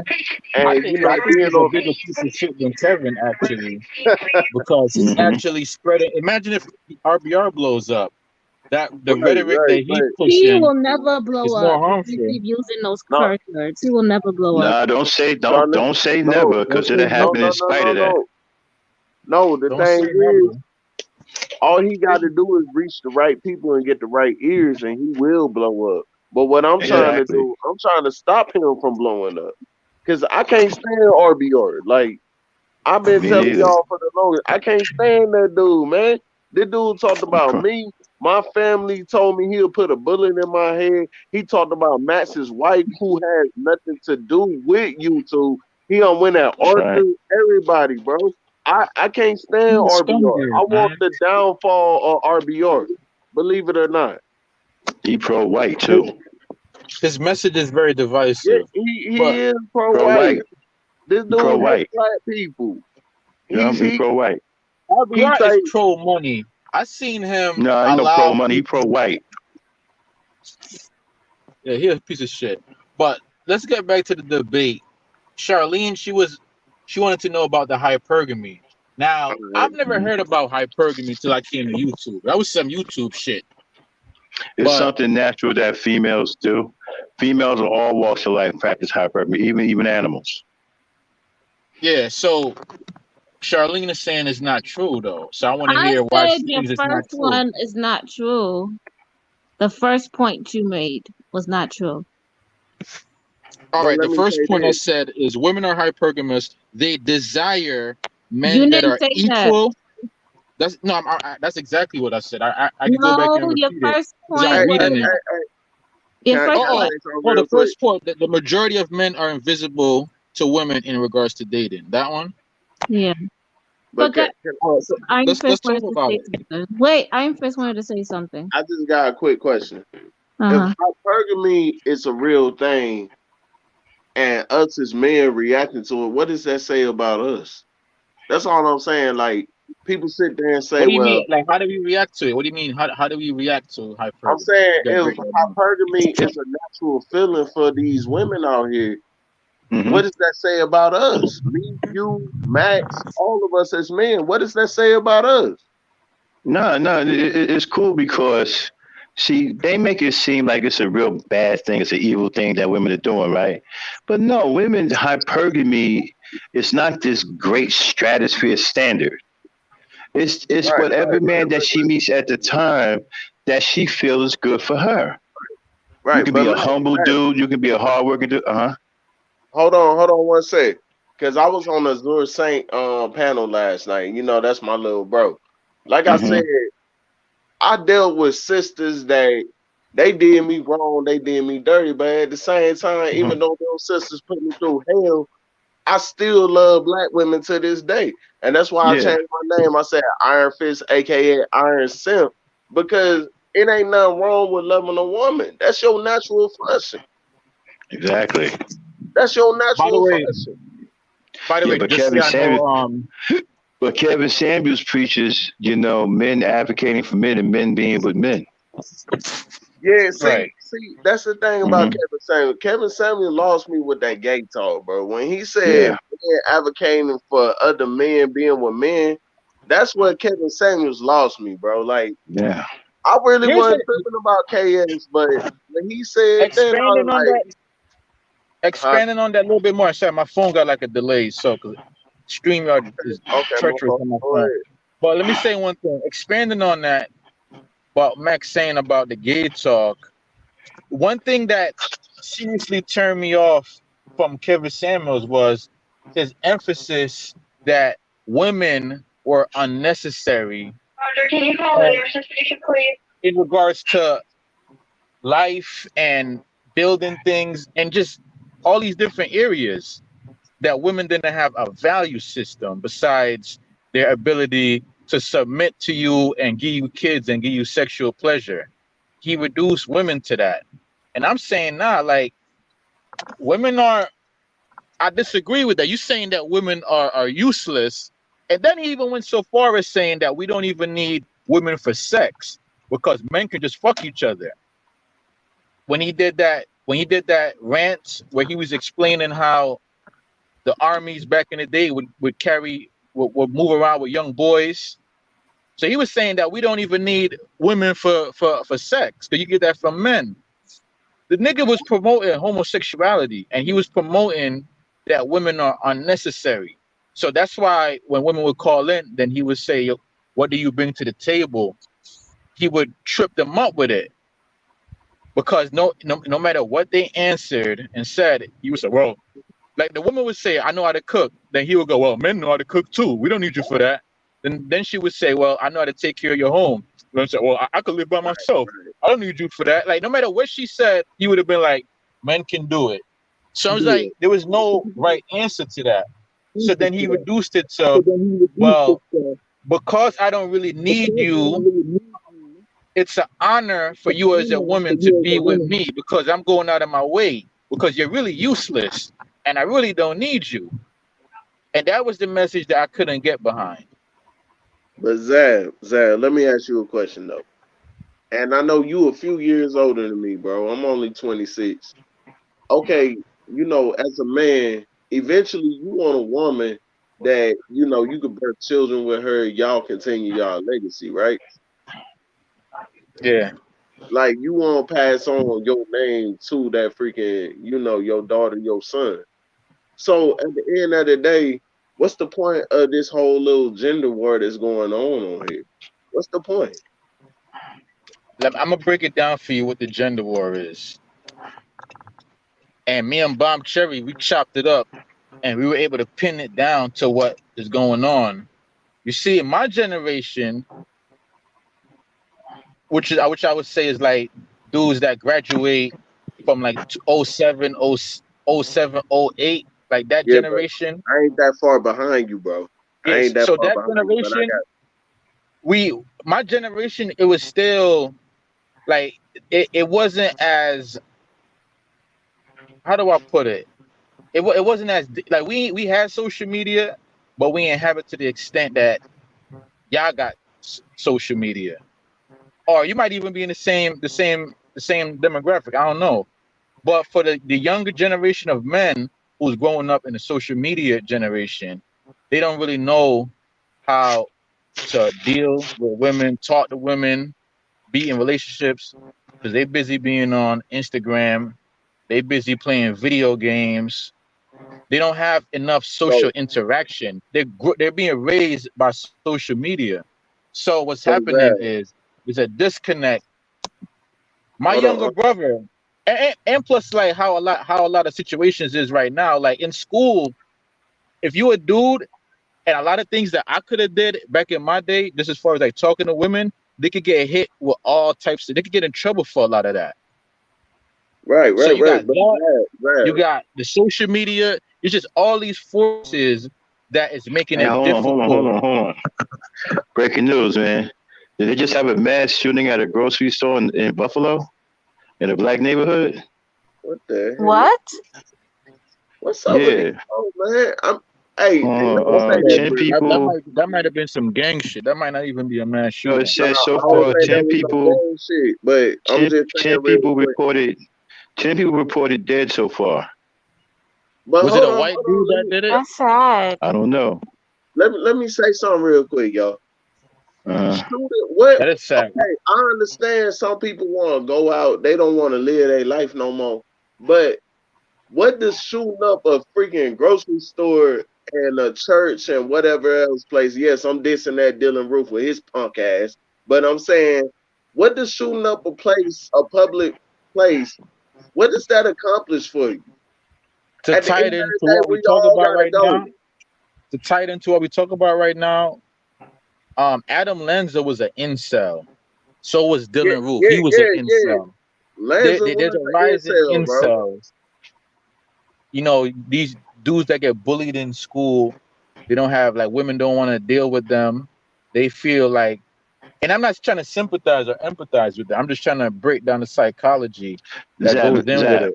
And I think being he's a on. bigger piece of shit than Kevin actually, because he's Hmm. actually spreading. Imagine if RBR blows up. That the rhetoric Right, that he's but He pushing will never blow is more up if you harmful. keep using those no, curse words. He will never blow up. Nah, Charlie, don't say no, never, Don't because say it'll never. happen in spite of that. no. No, the Don't say thing never. is, all he got to do is reach the right people and get the right ears, and he will blow up. But what I'm trying to Exactly. do, I'm trying to stop him from blowing up. Because I can't stand RBR. Like, I've been Me telling neither. y'all for the longest, I can't stand that dude, man. This dude talked He about pro- me. My family told me he'll put a bullet in my head. He talked about Max's wife, who has nothing to do with YouTube. He done went at That's right. Arthur, everybody, bro. I can't stand He's a RBR. I scumbeard, want man. the downfall of RBR. Believe it or not. He pro white His, too. his message is very Yeah, divisive. he But is pro Pro white. white. This He pro dude hate white. black people. Yeah, he He pro white. he RBR is think pro money. I seen him Nah, he no pro allow money. He pro people. white. Yeah, he's a piece of shit. But let's get back to the debate. Charlene, she wanted to know about the hypergamy. Now, I've never Mhm. heard about hypergamy till I came to YouTube. That was some YouTube shit. It's But something natural that females do. Females of all walks of life practice hypergamy, even animals. yeah, so Charlene is saying it's not true though. So I want to I hear why said she your thinks it's not first true. one is not true. The first point you made was not true. All But right, let the me first say point I this. said is women are hypergamous. They desire You men that didn't are say that. equal. That's no, that's exactly what I said. I could go back No, and your repeat it first because point I'm Hey, hey, was reading it. hey, hey. your Can first I point. say something The real quick? first point that the majority of men are invisible to women in regards to dating. That one. Yeah. But But that All right, so Iron let's Fist talk wanted to about say it. something. Wait, Iron Fist wanted to say something. I just got a quick question. If Uh-huh. hypergamy is a real thing and us as men reacting to it, what does that say about us? That's all I'm saying. Like people sit there and What say, do you "Well," mean? Like, how do we react to it? What do you mean? How do we react to I'm hypergamy? saying You gotta if break that down. hypergamy is a natural feeling for these women out here, Hmm. what does that say about us? Me, you, Max, all of us as men. What does that say about us? No, it's cool because see, they make it seem like it's a real bad thing, it's an evil thing that women are doing, right? But no, women's hypergamy is not this great stratosphere standard. It's Right, whatever right, man right, that she meets at the time that she feels is good for her. You right. can be But a Max, humble Max, dude, you can be a hardworking dude. Uh-huh. hold on one sec. Cause I was on the Zur Saint panel last night. You know, that's my little bro. Like I said, Hmm. I dealt with sisters that they did me wrong, they did me dirty, but at the same time, Hmm. even though those sisters put me through hell, I still love black women to this day. And that's why I Yeah, changed my name. I said Iron Fist, aka Iron Simp, because it ain't nothing wrong with loving a woman. That's your natural function. exactly. That's your By the natural way, function. Yeah, just so I know, But Kevin Samuels preaches, men advocating for men and men being with men. Yeah, right. that's the thing about Hmm. Kevin Samuel. Kevin Samuel lost me with that gay talk, bro. When he said Yeah, men advocating for other men being with men, that's what Kevin Samuels lost me, bro. Like yeah. I really Here's wasn't the tripping about KS, but when he said that, I expanding was on like, that. huh? Expanding on that a little bit more. Sorry, my phone got like a delay, so 'cause StreamYard is Okay, my treacherous fault. on my Go phone. ahead. But let me say one thing. Expanding on that, what Max saying about the gay talk. One thing that seriously turned me off from Kevin Samuels was his emphasis that women were unnecessary Roger, can you call the and nurses station, please? in regards to life and building things and just all these different areas that women didn't have a value system besides their ability to submit to you and give you kids and give you sexual pleasure. He reduced women to that. And I'm saying nah, like women are, I disagree with that. You saying that women are useless. And then he even went so far as saying that we don't even need women for sex because men can just fuck each other. When he did that rant where he was explaining how the armies back in the day would move around with young boys. So he was saying that we don't even need women for sex because you get that from men. The nigga was promoting homosexuality and he was promoting that women are unnecessary. So that's why when women would call in, then he would say, "Yo, what do you bring to the table?" He would trip them up with it because no matter what they answered and said, he would say, "Well, like the woman would say, I know how to cook." Then he would go, well, men know how to cook too. We don't need you for that. Then she would say, well, I know how to take care of your home. Then say, well, I could live by myself. I don't need you for that. Like no matter what she said, he would have been like, men can do it. So I was Yeah. like, there was no right answer to that. So then he reduced it to, well, because I don't really need you, it's an honor for you as a woman to be with me because I'm going out of my way because you're really useless and I really don't need you. And that was the message that I couldn't get behind. But Zab, let me ask you a question though. And I know you a few years older than me, bro. I'm only 26. Okay, as a man, eventually you want a woman that you could birth children with her, y'all continue y'all legacy, right? Yeah. Like you want to pass on your name to that freaking, your daughter, your son. So at the end of the day, what's the point of this whole little gender war that's going on here? What's the point? I'm gonna break it down for you what the gender war is. And me and Bomb Cherry, we chopped it up and we were able to pin it down to what is going on. You see, in my generation, which I would say is like dudes that graduate from like '07, '07, '08, like that Yeah, but generation. I ain't that far behind you, bro. I Yes. ain't that So far that behind you, but I generation, got my generation, it was still like it wasn't as, how do I put it? It wasn't as like we had social media, but we didn't have it to the extent that y'all got social media. Or you might even be in the same demographic. I don't know. But for the younger generation of men who's growing up in the social media generation, they don't really know how to deal with women, talk to women, be in relationships, because they busy being on Instagram, they busy playing video games. They don't have enough social so interaction. They're being raised by social media. So what's so happening Zach, is a disconnect. My hold on, younger brother, and plus like how a lot of situations is right now. Like in school, if you a dude, and a lot of things that I could have did back in my day, just as far as like talking to women, they could get hit with all types of. They could get in trouble for a lot of that. right, So right, you right, got but that. You Zach, got the social media. It's just all these forces that is making Hey, it hold on, hold on, hold difficult. on, hold on. Breaking news, man. Did they just have a mass shooting at a grocery store in Buffalo, in a black neighborhood? what the hell? What? What's up with these Yeah. folks, man? Hey, let me That's say this 10 real that, quick. that people. might that might have been some gang shit. That might not even be a mass No, it shooting. Nah, says so I don't far think that 10 was no people, gang shit, but I'm 10, just saying 10 real people quick. reported, 10 people reported dead so far. But Was it a white hold on. dude that did it? That's sad. I don't know. Let me say something real quick, y'all. Uh, Student, what? That is sad. Okay, I understand some people want to go out, they don't want to live their life no more. But what does shooting up a freaking grocery store and a church and whatever else place? Yes, I'm dissing that Dylan Roof with his punk ass, but I'm saying, what does shooting up a public place, what does that accomplish for you? To At the tie end it of into the day, what we we talk all about gotta right go. now, to tie it into what we talk about right now, Adam Lanza was an incel. So was Yeah, Dylan Roof. yeah, He was an yeah, yeah. incel. Lanza There's was a an rise in incel, bro. incels. You know, these dudes that get bullied in school, they don't have, like, women don't want to deal with them. They feel like, and I'm not trying to sympathize or empathize with them. I'm just trying to break down the psychology that Zab, goes in with Zab, it.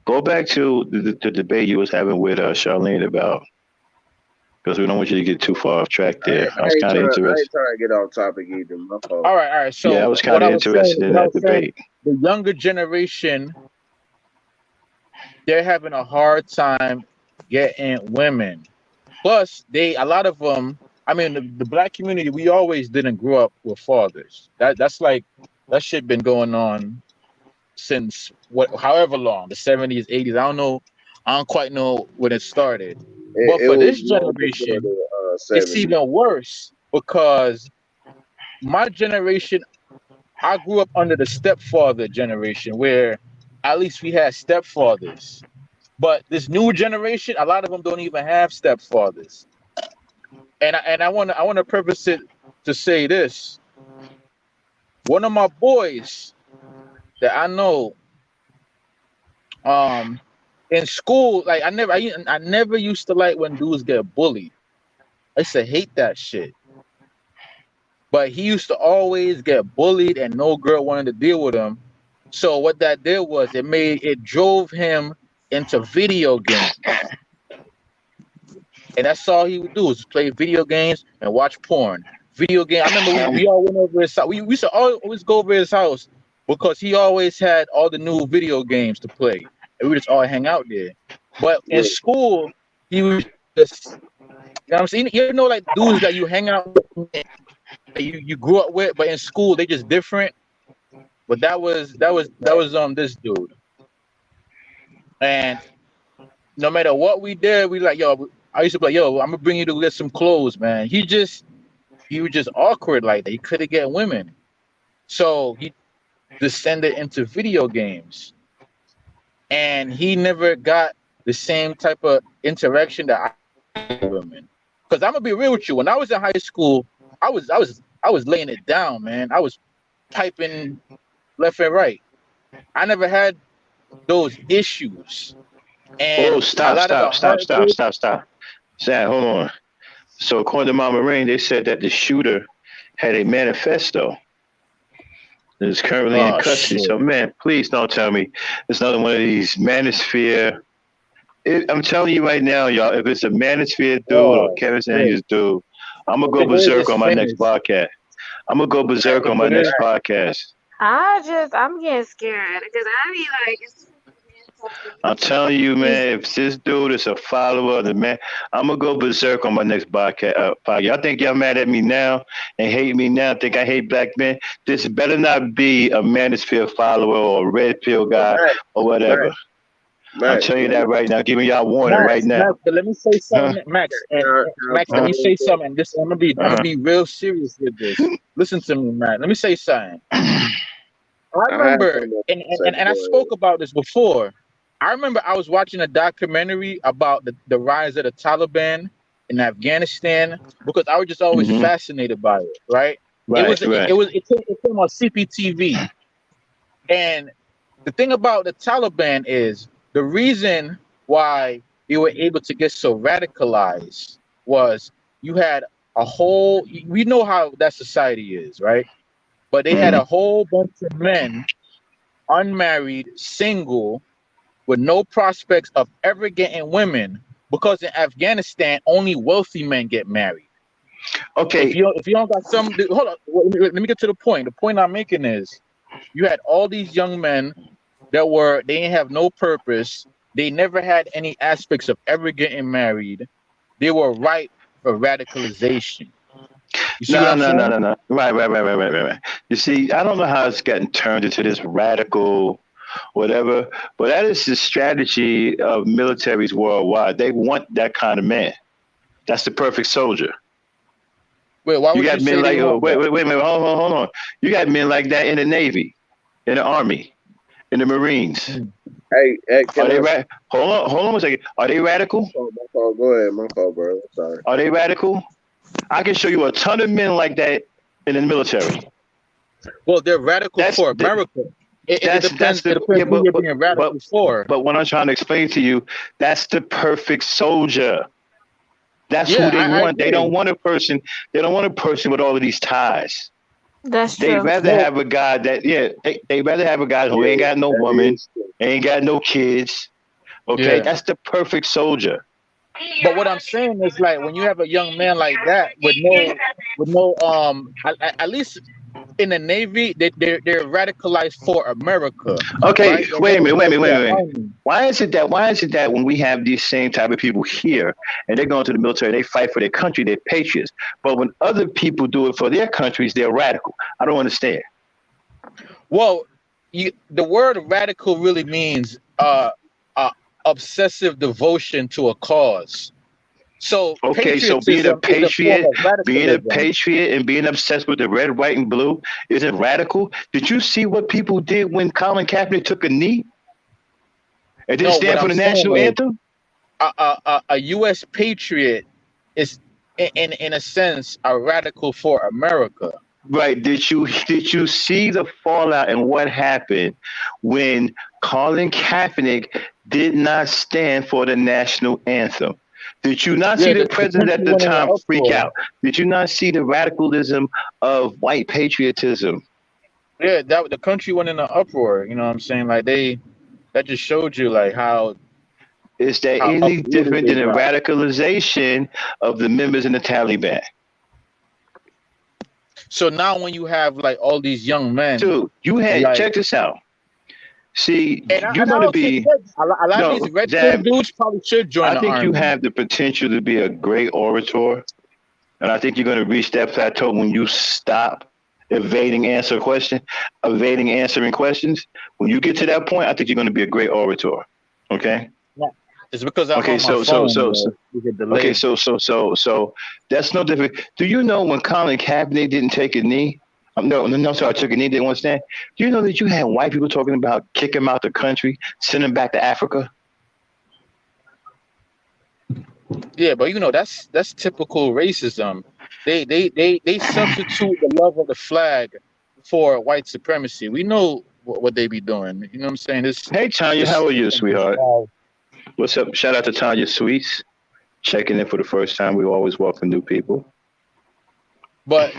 go back to the debate you was having with Charlene about, because we don't want you to get too far off track there. I was kind of I ain't interested. trying to get off topic either. My fault. All right. Yeah, I So was kind of interested in what I that was saying, debate. the younger generation, they're having a hard time getting women. Plus, a lot of them. I mean, the black community, we always didn't grow up with fathers. That's like that shit been going on since however long, the 70s, 80s. I don't quite know when it started. But It for was this long before generation, the it's 70s. even worse because my generation, I grew up under the stepfather generation where at least we had stepfathers. But this new generation, a lot of them don't even have stepfathers. And I want to preface it to say this. One of my boys that I know, um, in school, like I never used to like when dudes get bullied. I used to hate that shit. But he used to always get bullied, and no girl wanted to deal with him. So what that did was it drove him into video games. And that's all he would do was play video games and watch porn. Video game. I remember we all went over his house. We used to always go over his house because he always had all the new video games to play, and we just all hang out there. But in Yeah. school, he was just You know what I'm saying? You know, like dudes that you hang out with, that you grew up with, but in school they just different. But that was this dude, and no matter what we did, we like yo. I used to be like, yo, I'm gonna bring you to get some clothes, man. He was just awkward like that. He couldn't get women, so he descended into video games, and he never got the same type of interaction that I had with women. Because I'm gonna be real with you, when I was in high school, I was laying it down, man. I was typing left and right. I never had those issues, Oh, and a stop, lot of the stop, stop, stop, heartbreak. stop, stop. Sad, hold on. So according to Mama Rain, they said that the shooter had a manifesto that is currently in Oh custody. shit! So man, please don't tell me it's another one of these manosphere. I'm telling you right now, y'all, if it's a manosphere dude or Oh Kevin shit! Samuels dude, I'm gonna If go it is, berserk it's on my next finished. podcast. I'm gonna go berserk If on my it next is, podcast. I'm getting scared because I be like, I'm telling you, it's man, if this dude is a follower of the man, I'm gonna go berserk on my next podcast. Y'all think y'all mad at me now and hate me now? Think I hate black men? This better not be a manosphere follower or a red pill guy Max, or whatever. Max, I'm Max, telling you let me that right now. Giving y'all warning right Max, now. Max, but let me say Huh? something, Max, and can I Max, let talk me Huh? real say quick? something. This I'm gonna Uh-huh. be real serious with this. Listen to me, Max. Let me say something. I I had remember, something to say. and I Go ahead. spoke about this before. I remember I was watching a documentary about the rise of the Taliban in Afghanistan because I was just always Hmm. fascinated by it. Right? Right, right. It came on CPTV, and the thing about the Taliban is the reason why they were able to get so radicalized was you had a whole. We know how that society is, right? But they had Hmm. a whole bunch of men, unmarried, single, with no prospects of ever getting women, because in Afghanistan only wealthy men get married. Okay. If you don't got some, hold on, let me get to the point. The point I'm making is you had all these young men they didn't have no purpose. They never had any aspects of ever getting married. They were ripe for radicalization. You see what No, I'm no, no, saying? no, no. Right. You see, I don't know how it's gotten turned into this radical whatever, but that is the strategy of militaries worldwide. They want that kind of man. That's the perfect soldier. Wait, why You would got you men say they like, want that? wait a minute, hold on. You got men like that in the Navy, in the Army, in the Marines. Mm. Hey, Are can they I? right? Hold on one second. Are they My radical? fault, my fault. Go ahead, my fault, bro. I'm sorry. Are they radical? I can show you a ton of men like that in the military. Well, they're radical That's for America. It that's depends. It the depends yeah, who you're being but radical for. but what I'm trying to explain to you, that's the perfect soldier. That's who Yeah, they I want. They don't agree. want a person. They don't want a person with all of these ties. that's They true. rather No, have a guy that they rather have a guy who ain't Yeah, got no that woman, is true. ain't got no kids. Okay, yeah. that's the perfect soldier. But what I'm saying is like when you have a young man like that with no at least in the Navy they're radicalized for America, Okay, right? And then they go to wait the a minute. army. Why is it that when we have these same type of people here and they go into the military, they fight for their country, they're patriots. But when other people do it for their countries, they're radical. I don't understand. Well, the word radical really means uh obsessive devotion to a cause. So Okay, so patriotism is a form of being a radicalism. patriot and being obsessed with the red, white, and blue, is it radical? Did you see what people did when Colin Kaepernick took a knee and didn't No, what stand for I'm the saying national is anthem? a U.S. patriot is, in a sense, a radical for America. Right. Did you see the fallout and what happened when Colin Kaepernick did not stand for the national anthem? Did you not see Yeah, the the president country at the went in an time freak uproar. out? Did you not see the radicalism of white patriotism? Yeah, that the country went in an uproar. You know what I'm saying? Like that just showed you like Is there how any uprooted different they than the got. radicalization of the members in the Taliban? So now when you have like all these young men, Dude, you had like check this out. See, you're And I going to also be said a lot of no, these red pill Zab. dudes probably should join I the think you army. have the potential to be a great orator, and I think you're going to reach that plateau when you stop evading answering questions. When you get to that point, I think you're going to be a great orator. Okay. Yeah. It's because I'm Okay. on my phone, we get Okay. delayed. So that's no different. Do you know when Colin Kaepernick didn't take a knee? No, sorry, took a knee, didn't want to stand. Do you know that you had white people talking about kick him out the country, send him back to Africa? Yeah, but that's typical racism. They substitute the love of the flag for white supremacy. We know what they be doing. You know what I'm saying? Hey, Tanya, This how are you, sweetheart? What's up? Shout out to Tanya Sweets. Checking in for the first time. We always welcome new people. But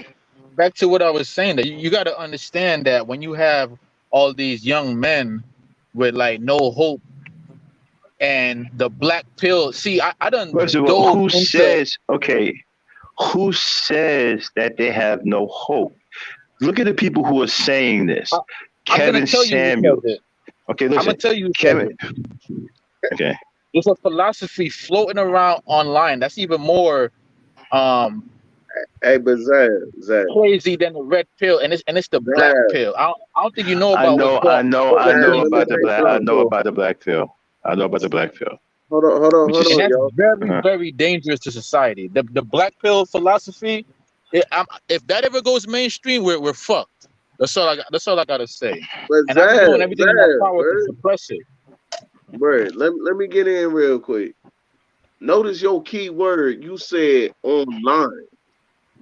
back to what I was saying, that you got to understand that when you have all these young men with like no hope and the black pill. See, I done First of all, dove into. who says that they have no hope? Look at the people who are saying this. I'm gonna Kevin tell you who says Samuels. it. Okay, I'm gonna listen. tell you who says Kevin. it. Okay. There's a philosophy floating around online that's even more Hey, but Zab, crazy than the red pill, and it's the black Zab, pill. I don't think you know I about know, I know, what I red Zab, pill know is let me about and the what say black. I black something. know pill. about the black pill. I know about the black pill. Which And is that's Y'all. very, uh very dangerous to society. The black pill philosophy, if that ever goes mainstream, we're fucked. That's all I gotta say. But And I'll be doing everything in my power to bro, suppress it. let me get in real quick. Notice your key word. You said online.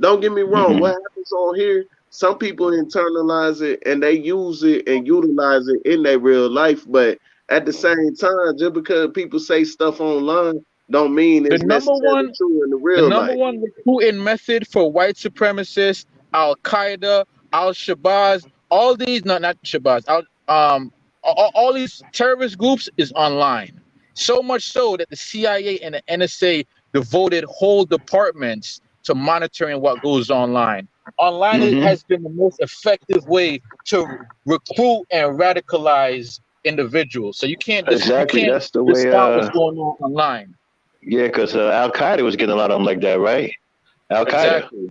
Don't get me wrong. What hmm happens on here? Some people internalize it and they use it and utilize it in their real life. But at the same time, just because people say stuff online, don't mean The it's number necessarily one, true in the the real number life. one recruiting method for white supremacists, Al Qaeda, Al Shabazz, all these not Shabazz, all these terrorist groups is online. So much so that the CIA and the NSA devoted whole departments to monitoring what goes online. Online hmm has been the most effective way to recruit and radicalize individuals. So you Exactly. can't That's the way. discount what's going on online. Yeah, because Al Qaeda was getting a lot of them like that, right? Al Qaeda. Exactly.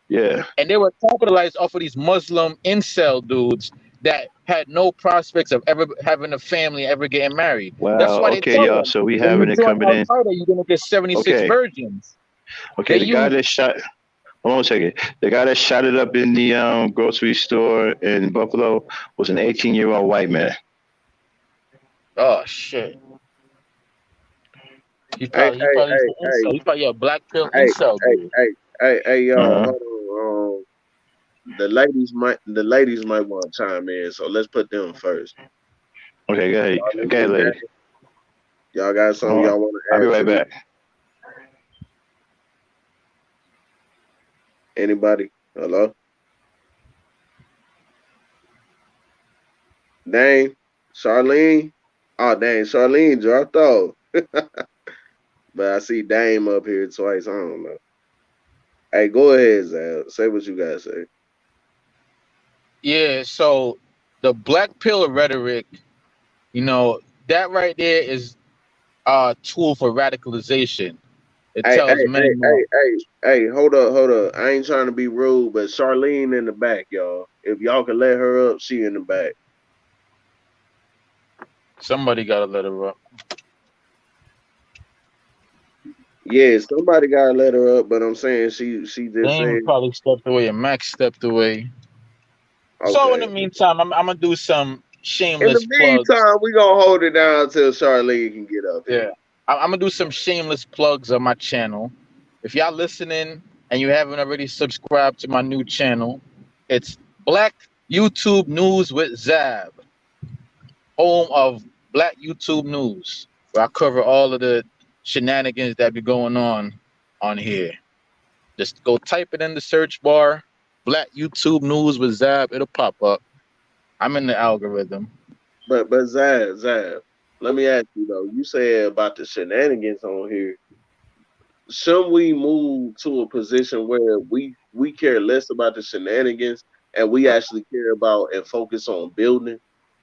Yeah. And they were capitalized off of these Muslim incel dudes that had no prospects of ever having a family, ever getting married. That's Wow. why they Okay, tell y'all. them So we when you having it join coming Al in. Qaeda, you're gonna get 76 Okay. virgins. Okay. They The guy use that shot. Hold on a second. The guy that shot it up in the grocery store in Buffalo was an 18-year-old white man. oh shit. Hey, He hey, probably hey, an incel. hey, He's probably a black pill hey, incel hey, dude. hey, y'all, Uh-huh. hold on. The ladies might want to chime in, so let's put them first. Okay. Go ahead. Go ahead, lady. Y'all got something Hold on. y'all want I'll to be add right to this? back. Anybody? Hello? Dang, Charlene? Oh, dang, Charlene dropped off. But I see Dame up here twice. I don't know. Hey, go ahead, Zal. Say what you got to say. Yeah, so the black pill rhetoric, you know, that right there is a tool for radicalization. It Hey, hey, tells hey, men hey, that. hey, hey, hold up, hold up. I ain't trying to be rude, but Charlene in the back, y'all. If y'all can let her up, she in the back. Somebody gotta let her up. Yeah, somebody gotta let her up, but I'm saying she just Dame said, probably stepped away and Max stepped away. So in okay. the meantime, I'm gonna do some In the shameless plugs. meantime, we gonna hold it down till Charlene can get up here. Yeah, I'm gonna do some shameless plugs on my channel. If y'all listening and you haven't already subscribed to my new channel, it's Black YouTube News with Zab, home of Black YouTube News, where I cover all of the shenanigans that be going on here. Just go type it in the search bar, Black YouTube News with Zab. It'll pop up. I'm in the algorithm. But Zab, let me ask you though. You said about the shenanigans on here. Shouldn't we move to a position where we care less about the shenanigans and we actually care about and focus on building?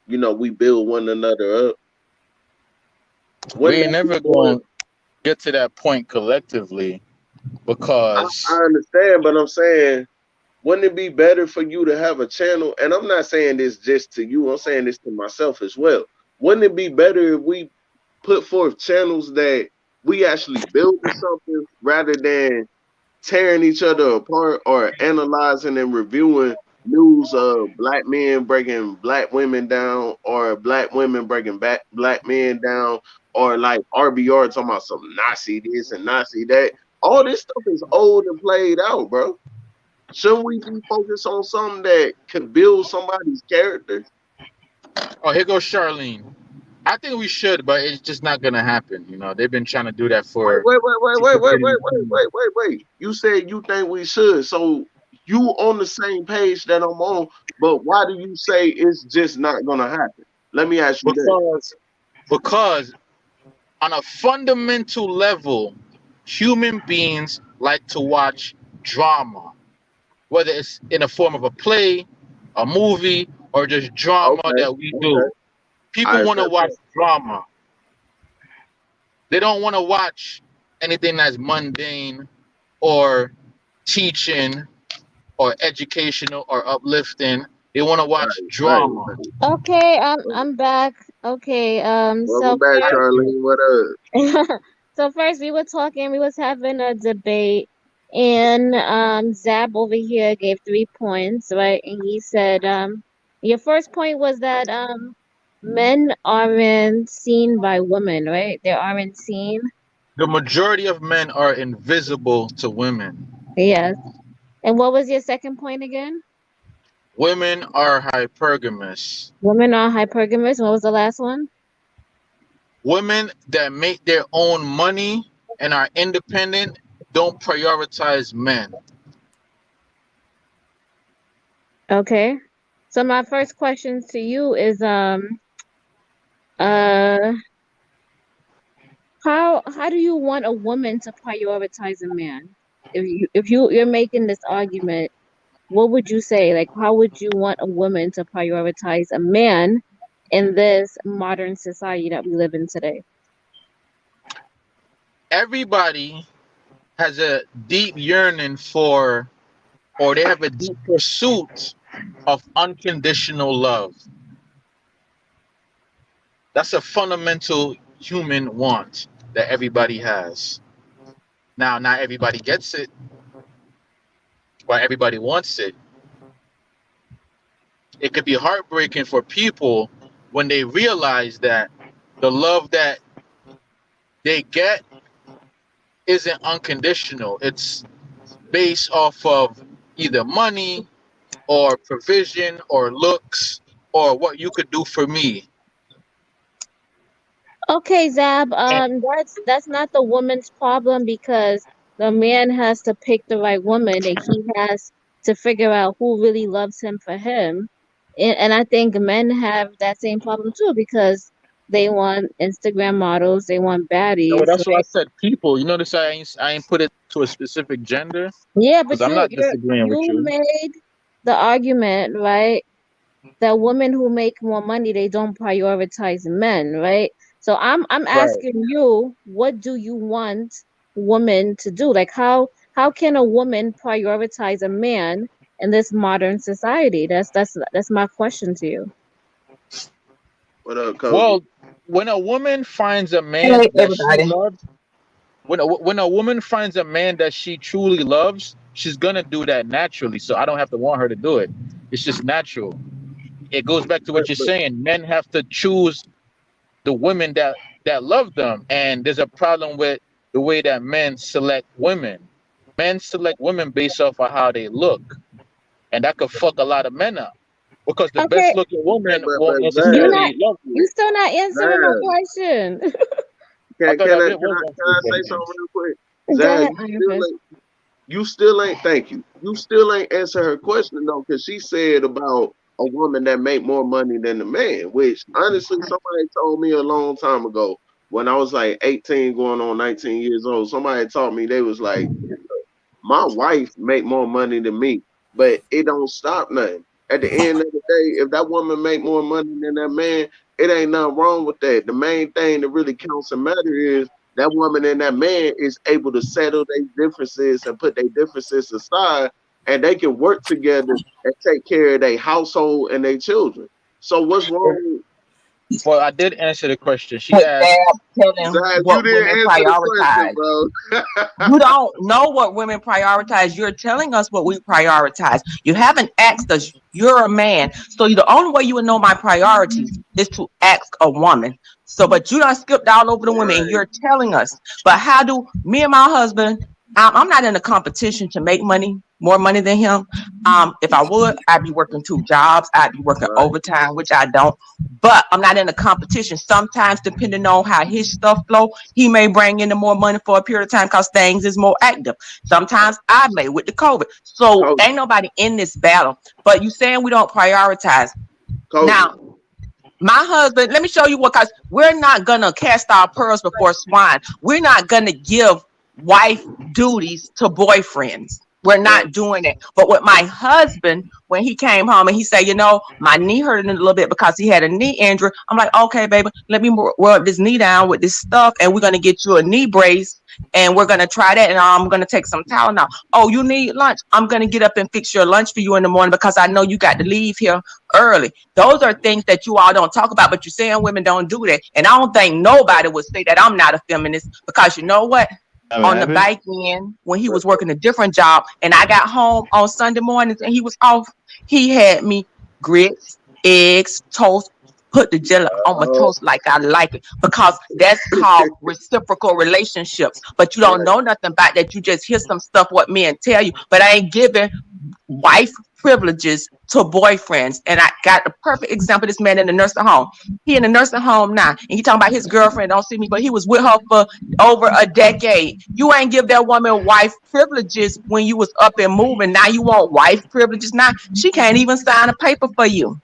we build one another up. We Wouldn't ain't it be never more? gonna get to that point collectively I because understand, but I'm saying, wouldn't it be better for you to have a channel? And I'm not saying this just to you. I'm saying this to myself as well. Wouldn't it be better if we put forth channels that we actually building something rather than tearing each other apart or analyzing and reviewing news of black men breaking black women down or black women breaking black men down or like RBR talking about some Nazi this and Nazi that. All this stuff is old and played out, bro. Shouldn't we be focused on something that can build somebody's character? oh, here goes Charlene. I think we should, but it's just not gonna happen. They've been trying to do that Wait, for wait, wait, wait, since the wait, wait, beginning wait, of wait, time. wait, wait, wait. You said you think we should. So you on the same page that I'm on, but why do you say it's just not gonna happen? Let me ask you that. Because on a fundamental level, human beings like to watch drama, whether it's in the form of a play, a movie, or just drama Okay, that we okay. do. I People want to accept watch that. drama. They don't want to watch anything that's mundane or teaching or educational or uplifting. They want to watch Right, right, drama. right. Okay, I'm Right. I'm back. Okay, Welcome back, Charlene. What up? so first we was having a debate, and Zab over here gave 3 points, right? And he said, your first point was that men aren't seen by women, right? They aren't seen. The majority of men are invisible to women. Yes. And what was your second point again? Women are hypergamous. Women are hypergamous. What was the last one? Women that make their own money and are independent don't prioritize men. Okay. So my first question to you is uh how do you want a woman to prioritize a man? If you're making this argument, what would you say? Like, how would you want a woman to prioritize a man in this modern society that we live in today? Everybody has a deep yearning for, or they have a deep pursuit of unconditional love. That's a fundamental human want that everybody has. Now, not everybody gets it, but everybody wants it. It could be heartbreaking for people when they realize that the love that they get isn't unconditional. It's based off of either money or provision or looks or what you could do for me. Okay, Zab, And that's not the woman's problem because the man has to pick the right woman and he has to figure out who really loves him for him. And I think men have that same problem too because they want Instagram models, they want no, baddies, that's why I right? said people. You notice I ain't put it to a specific gender Yeah, because but I'm you not you disagreeing with you you. made the argument, right? That women who make more money, they don't prioritize men, right? So I'm Right. asking you, what do you want women to do? Like how can a woman prioritize a man in this modern society? That's my question to you. What up, Kobe? Well, when a woman finds a Hello, man that she everybody. loves, when a woman finds a man that she truly loves, she's gonna do that naturally. So I don't have to want her to do it. It's just natural. It goes back to what you're But saying. Men have to choose the women that love them, and there's a problem with the way that men select women. Men select women based off of how they look, and that could fuck a lot of men up because the Okay, best looking okay, woman but won't you Zab, not necessarily love you. you still not answering my Zab, question. I can thought can I I did can was I can answering I say something questions. real quick? Go Zab, ahead, Iron Fist. you still ain't thank you. You still ain't answer her question though, because she said about a woman that make more money than the man, which honestly somebody told me a long time ago when I was like 18 going on 19 years old. Somebody taught me they was like, my wife make more money than me, but it don't stop nothing. At the end of the day, if that woman make more money than that man, it ain't nothing wrong with that. The main thing that really counts and matter is that woman and that man is able to settle their differences and put their differences aside, and they can work together and take care of their household and their children. So what's wrong? Well, I did answer the question. She But asked. Dad, tell them Zach, you what didn't women answer the question, prioritize. bro. You don't know what women prioritize. You're telling us what we prioritize. You haven't asked us. You're a man. So the only way you would know my priorities is to ask a woman. So, but you done skipped all over the women and you're telling us. But how do me and my husband, I'm not in a competition to make money, more money than him. If I would, I'd be working 2 jobs. I'd be working overtime, which I don't. But I'm not in a competition. Sometimes, depending on how his stuff flow, he may bring in the more money for a period of time because things is more active. Sometimes I may with the COVID. So ain't nobody in this battle. But you saying we don't prioritize. Now, my husband, let me show you what, because we're not gonna cast our pearls before swine. We're not gonna give wife duties to boyfriends. We're not doing it. But with my husband, when he came home and he said, my knee hurting a little bit because he had a knee injury. I'm like, okay, baby, let me rub this knee down with this stuff, and we're gonna get you a knee brace, and we're gonna try that, and I'm gonna take some Tylenol. Oh, you need lunch? I'm gonna get up and fix your lunch for you in the morning because I know you got to leave here early. Those are things that you all don't talk about, but you're saying women don't do that. And I don't think nobody would say that I'm not a feminist, because you know what? On the back end, when he was working a different job and I got home on Sunday mornings and he was off, he had me grits, eggs, toast, put the jelly on my toast like I like it, because that's called reciprocal relationships. But you don't know nothing about that. You just hear some stuff what men tell you, but I ain't giving wife privileges to boyfriends. And I got a perfect example. This man in the nursing home. He in the nursing home now, and he talking about his girlfriend don't see me, but he was with her for over a decade. You ain't give that woman wife privileges when you was up and moving. Now you want wife privileges. Now she can't even sign a paper for you.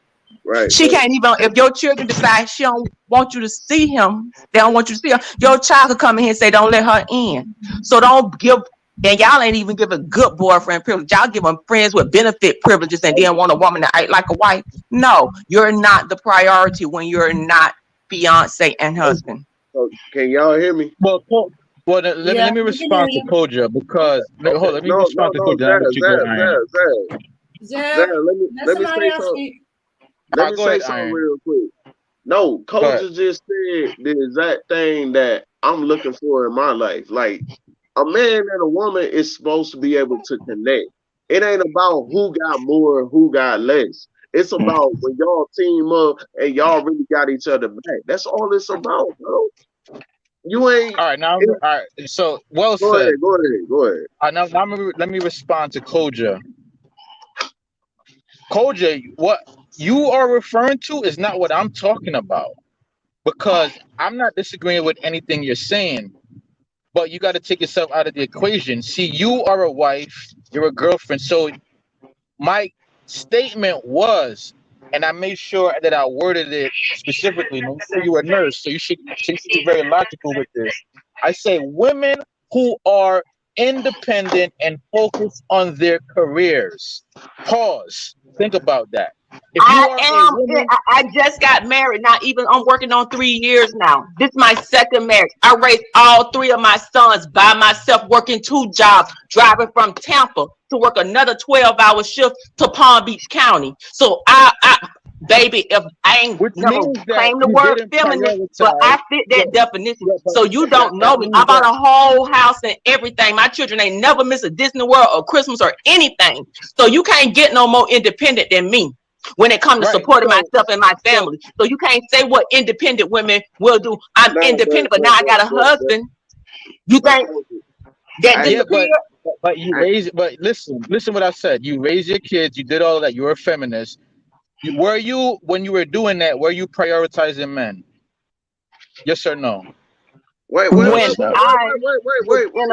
She can't even, if your children decide she don't want you to see him, they don't want you to see her, your child could come in here and say, don't let her in. So don't give, and y'all ain't even give a good boyfriend privilege. Y'all give them friends with benefit privileges and then want a woman to act like a wife. No, you're not the priority when you're not fiance and husband. Can y'all hear me? Well, let me respond to Koja, because let me respond to Koja. Zach, let me say something. Let me say something real quick. No, Koja just said the exact thing that I'm looking for in my life. Like, a man and a woman is supposed to be able to connect. It ain't about who got more and who got less. It's about when y'all team up and y'all really got each other back. That's all it's about, bro. You ain't. All right, now. All right. So, well said. Go ahead. Now let me respond to Koja. Koja, what you are referring to is not what I'm talking about, because I'm not disagreeing with anything you're saying, but you got to take yourself out of the equation. See, you are a wife, you're a girlfriend. So my statement was, and I made sure that I worded it specifically. Now, you say you're a nurse, so you should be very logical with this. I say women who are independent and focused on their careers. Pause. Think about that. If you I just got married. Not even, I'm working on 3 years now. This is my second marriage. I raised all 3 of my sons by myself, working 2 jobs, driving from Tampa to work another 12-hour shift to Palm Beach County. So baby, if I ain't never claimed the word feminist, but I fit that definition. So you don't know me. I bought a whole house and everything. My children ain't never missed a Disney World or Christmas or anything. So you can't get no more independent than me when it comes to supporting myself and my family. So you can't say what independent women will do. I'm independent, but now I got a husband. You think that disappeared? But you raise it. But listen what I said. You raise your kids. You did all that. You're a feminist. When you were doing that, were you prioritizing men? Yes or no? Wait. In a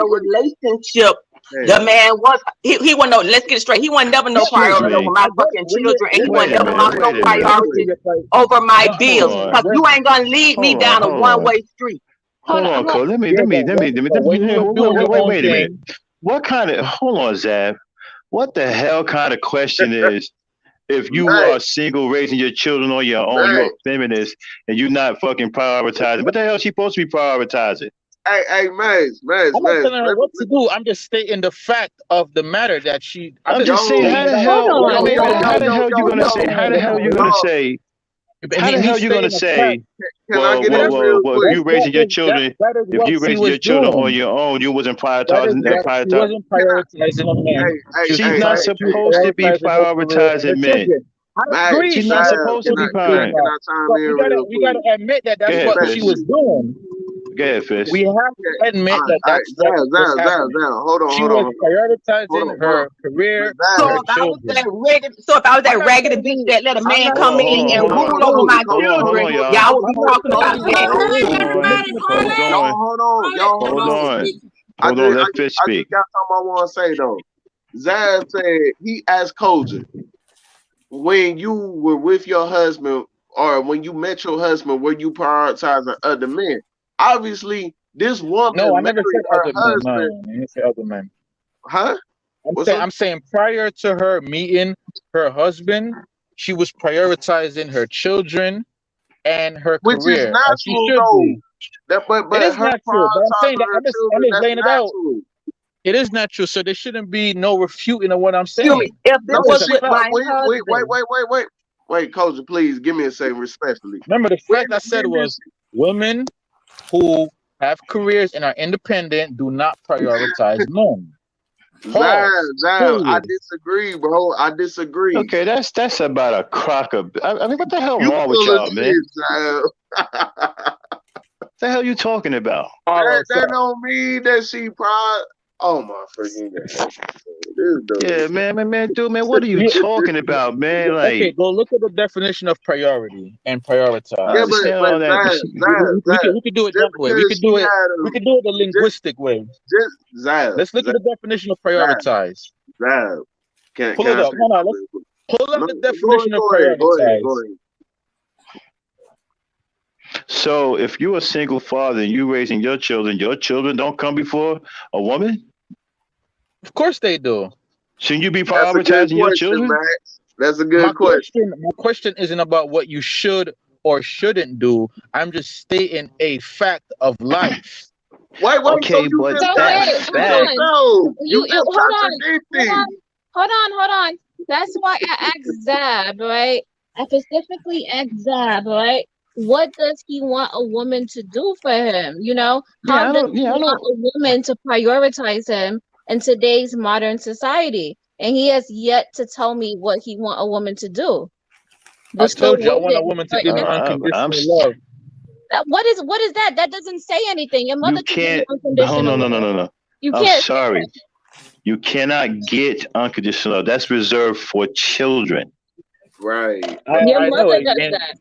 relationship, the man was he wasn't no, let's get it straight. He wasn't never no priority over my fucking children, and he wasn't never no priority over my bills. Because you ain't gonna lead me down a one-way street. Hold on, Cole. Let me. Wait a minute. What kind of? Hold on, Zav. What the hell kind of question is if you Max, are single raising your children on your own, you're Max. a feminist and you're not fucking prioritizing. What the hell is she supposed to be prioritizing? Hey, I'm not telling her Let me, what to do. I'm just stating the fact of the matter that I'm I'm just just saying, stating how it the out. Hold hell? What Wait, on. else wait, am wait. I How gonna the do? hell you What gonna else say? am I How the gonna hell you do? gonna y'all, say? I How the mean, me hell you gonna stating the fact. say? can I get in real Well, if quick? you raising your children, That is if what you she raising your was children on doing. your own, you wasn't That she prioritizing. wasn't Can prioritizing a man. She was She's not she was supposed to be prioritizing her career and her prioritizing men. children. I Max, agree. She's She not was supposed to supposed be to be doing can that. crying. I chime But in we real gotta quick? admit that Go that's ahead, what Max, she Fish. was doing. Go ahead, Fish. We have to admit that all right, that's what was happening. Hold on, She hold on, was hold on, prioritizing her career and So her Zaz, if I was children. that ragged, so if I was I'm that not raggedy telling bitch you. that let a I'm man not Hold come on, in hold saying on, you and hold was on, rule over doing. my hold children, on, y'all. y'all would I'm be not talking about saying you was that. Hold doing. You're on, missing the hold point. on, hold on, hold on. Let Fish I just speak. got something I want to say though. Zaz said he asked Koja when you were with your husband or when you met your husband, were you prioritizing other men? Obviously, this No, I woman never married said her other men. No, husband. I didn't say other men. Huh? What's up? I'm saying prior to her meeting her husband, she was prioritizing her children and her Which is career as she natural should though. be. That It but is her not true, but I'm saying prioritizing that her I'm children, just that's laying it out. natural. It is not true, so there shouldn't be no refuting of what I'm Excuse me, saying. if this No, That's just was a she with fact. but my husband, wait, Coach, please give me a second respectfully. Remember, the fact I said When was women who have careers and are independent do not prioritize men. Pause. Zaz, I Period. disagree, bro. I disagree. Okay, that's about a crock of. I mean, what the hell You wrong with full of y'all, man? shit, Zaz. What the hell you talking about? All right, so That don't mean that she proud. Oh my freaking god. This Yeah, dude. dude, man, what are you yeah, talking about, man? okay, Like, go look at the definition of priority and I Yeah, prioritize. understand but all that. We could do it just that way. because she had We a could do it the just linguistic way. Let's look Zaz, at the definition of Zaz, prioritize. Zaz. Pull Can it I up. say Hold on. something Let's real quick? pull up No, the definition of go prioritize. ahead. So, if you're a single father and you raising your children don't come before a woman. Of course they do. Shouldn't you be That's a good prioritizing your question, children? Max. That's a good question. My question isn't about what you should or shouldn't do. I'm just stating a fact of life. Wait, so Okay, you but So just that wait, hold contradicting fact. on. yourself. You You just contradicting. hold on. That's why I asked Zab, right? I specifically asked Zab, right? What does he want a woman to do for him? You know, how Yeah, I does don't. he Yeah, I want don't. a woman to prioritize him in today's modern society? And he has yet to tell me what he want a woman to do. I We're still told you I want a waiting. woman to But give me I'm. unconditional love. what is that? That doesn't say anything. Your You mother can give you can't. Oh unconditional no, no, no, love. no, no. You I'm can't. sorry. You cannot get unconditional love. That's reserved for children. Right. Your I know mother it, does and that.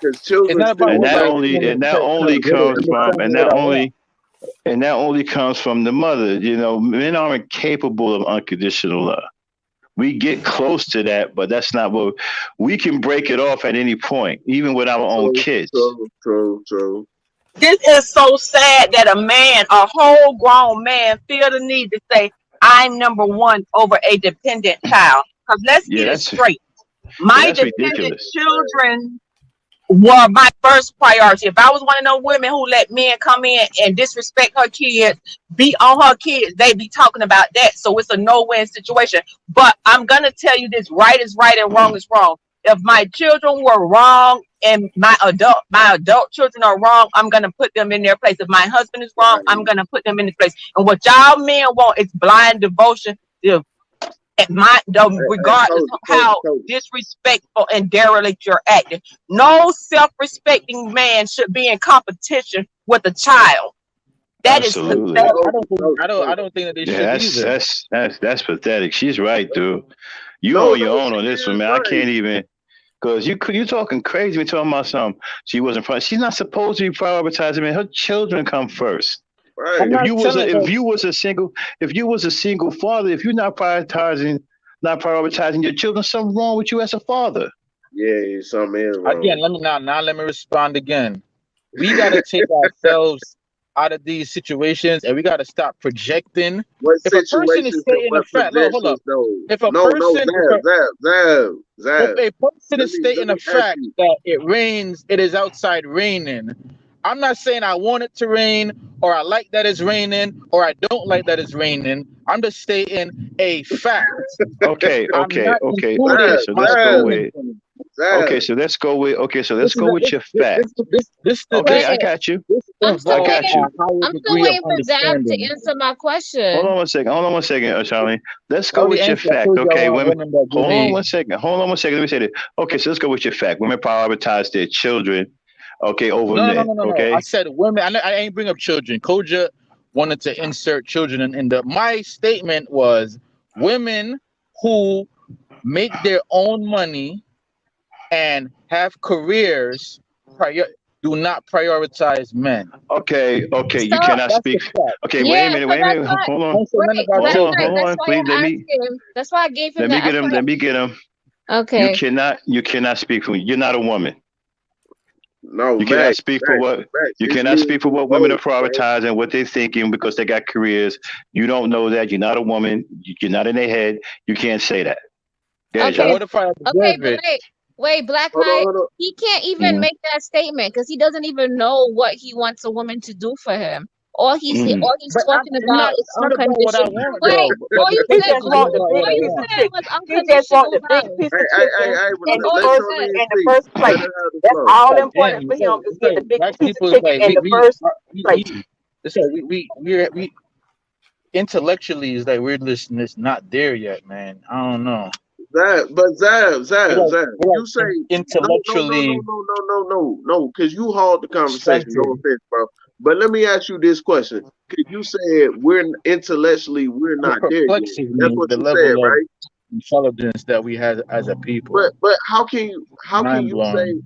Because it's children not about still And what that I like only want and that to only get it. comes I'm just from telling you what I want. and that only comes from the mother. You know, men aren't capable of unconditional love. We get close to that, but that's not what we can break it off at any point, even with our own kids. true. this is so sad that a man, a whole grown man, feel the need to say, "I'm number one" over a dependent child. Because let's Yeah, get it that's straight. yeah, My that's dependent ridiculous. children were my first priority. If I was one of those women who let men come in and disrespect her kids, beat on her kids, they be talking about that. So it's a no-win situation. But I'm gonna tell you this: right is right and wrong is wrong. If my children were wrong and my adult children are wrong, I'm gonna put them in their place. If my husband is wrong, I'm gonna put them in his place. And what y'all men want is blind devotion. Regardless of how Coach. disrespectful and derelict you're acting. No self-respecting man should be in competition with a child. That is Absolutely. pathetic. I don't think that they Yeah, should either. that's pathetic. She's right, dude. You No, on your own she on this one, is man. I right. can't even because you talking crazy. We talking about something. She wasn't. She's not supposed to be prioritizing. Man, her children come first. I'm Right. not telling her. If you was a single father, if you're not prioritizing your children, something wrong with you as a father. Yeah, something is Again, wrong. let me respond again. We gotta take ourselves out of these situations, and we got to stop projecting. What If a person is situations and stating a what fact, no, hold projections up. though? If a No, no, person, Zab, Zab, Zab, if Zab. a person Let is stating me a ask fact you. that it rains, it is outside raining. I'm not saying I want it to rain, or I like that it's raining, or I don't like that it's raining. I'm just stating a fact. Okay, I'm okay, not okay, including okay. Zab, So my let's go Zab, opinion with. in it. Okay, Zab. so let's go with. Okay, so let's This is go with your fact. this Okay, I Wait, this got you. this I'm still I involves got waiting. a you. higher I'm still degree of waiting for Zab to understanding. answer my Hold question. on one second. Hold on one second, Charlene. Let's I go already with your answered. I fact. told you I Okay, want women. women that give Hold on me. one second. Hold on one second. Let me say this. Okay, so let's go with your fact. Women prioritize their children. Okay, over men. No. I Okay. said women. I ain't bring up children. Koja wanted to insert children in the. My statement was women who make their own money and have careers do not prioritize men. Okay. Okay. So You cannot That's the speak. fact. Okay. Wait a yeah, minute. so Wait a that's minute. why. Hold on. Don't say nothing Wait, about Hold Black on. Knight. children. Hold That's on. why Please I asked him. That's why I gave him let me that. get him. Let me get him. You Okay. cannot. You cannot speak for. You're not a woman. No, You cannot Max, speak for Max, what. Max. You It's cannot me and speak for you what women are both, bro. prioritizing, what they're thinking because they got careers. You don't know that. You're not a woman. You're not in their head. You can't say that. Go ahead, But Okay. Charlie. what if I Okay, observe but it? wait, Black Hold on, Knight. hold on. He can't even Hmm. make that statement because he doesn't even know what he wants a woman to do for him. Hmm. All he's But talking I'm about not is talking about what I unconditional. want Wait, though. But the He question just is want not the about big what I all you piece of want. said chicken. was He just want unconditional the big love. piece Hey, of hey, hey, chicken hey, in That's the all let you first said. Charlene in the speak. first Let place. her have the That's flow. all important Again, for him is it's getting the like big black piece of people is chicken like in the first place. we intellectually is like we're just not there yet, man. I don't know. Zab, but Zab, We're Zab, like Zab. we're like You say no, no, no, no, intellectually no, no, no, no, no, because you hold the conversation. No stunted. offense, bro. But let me ask you this question: because you said intellectually we're It not there yet. perplexes That's me what the you said, level of right? intelligence that we have as a people. But Mind blowing.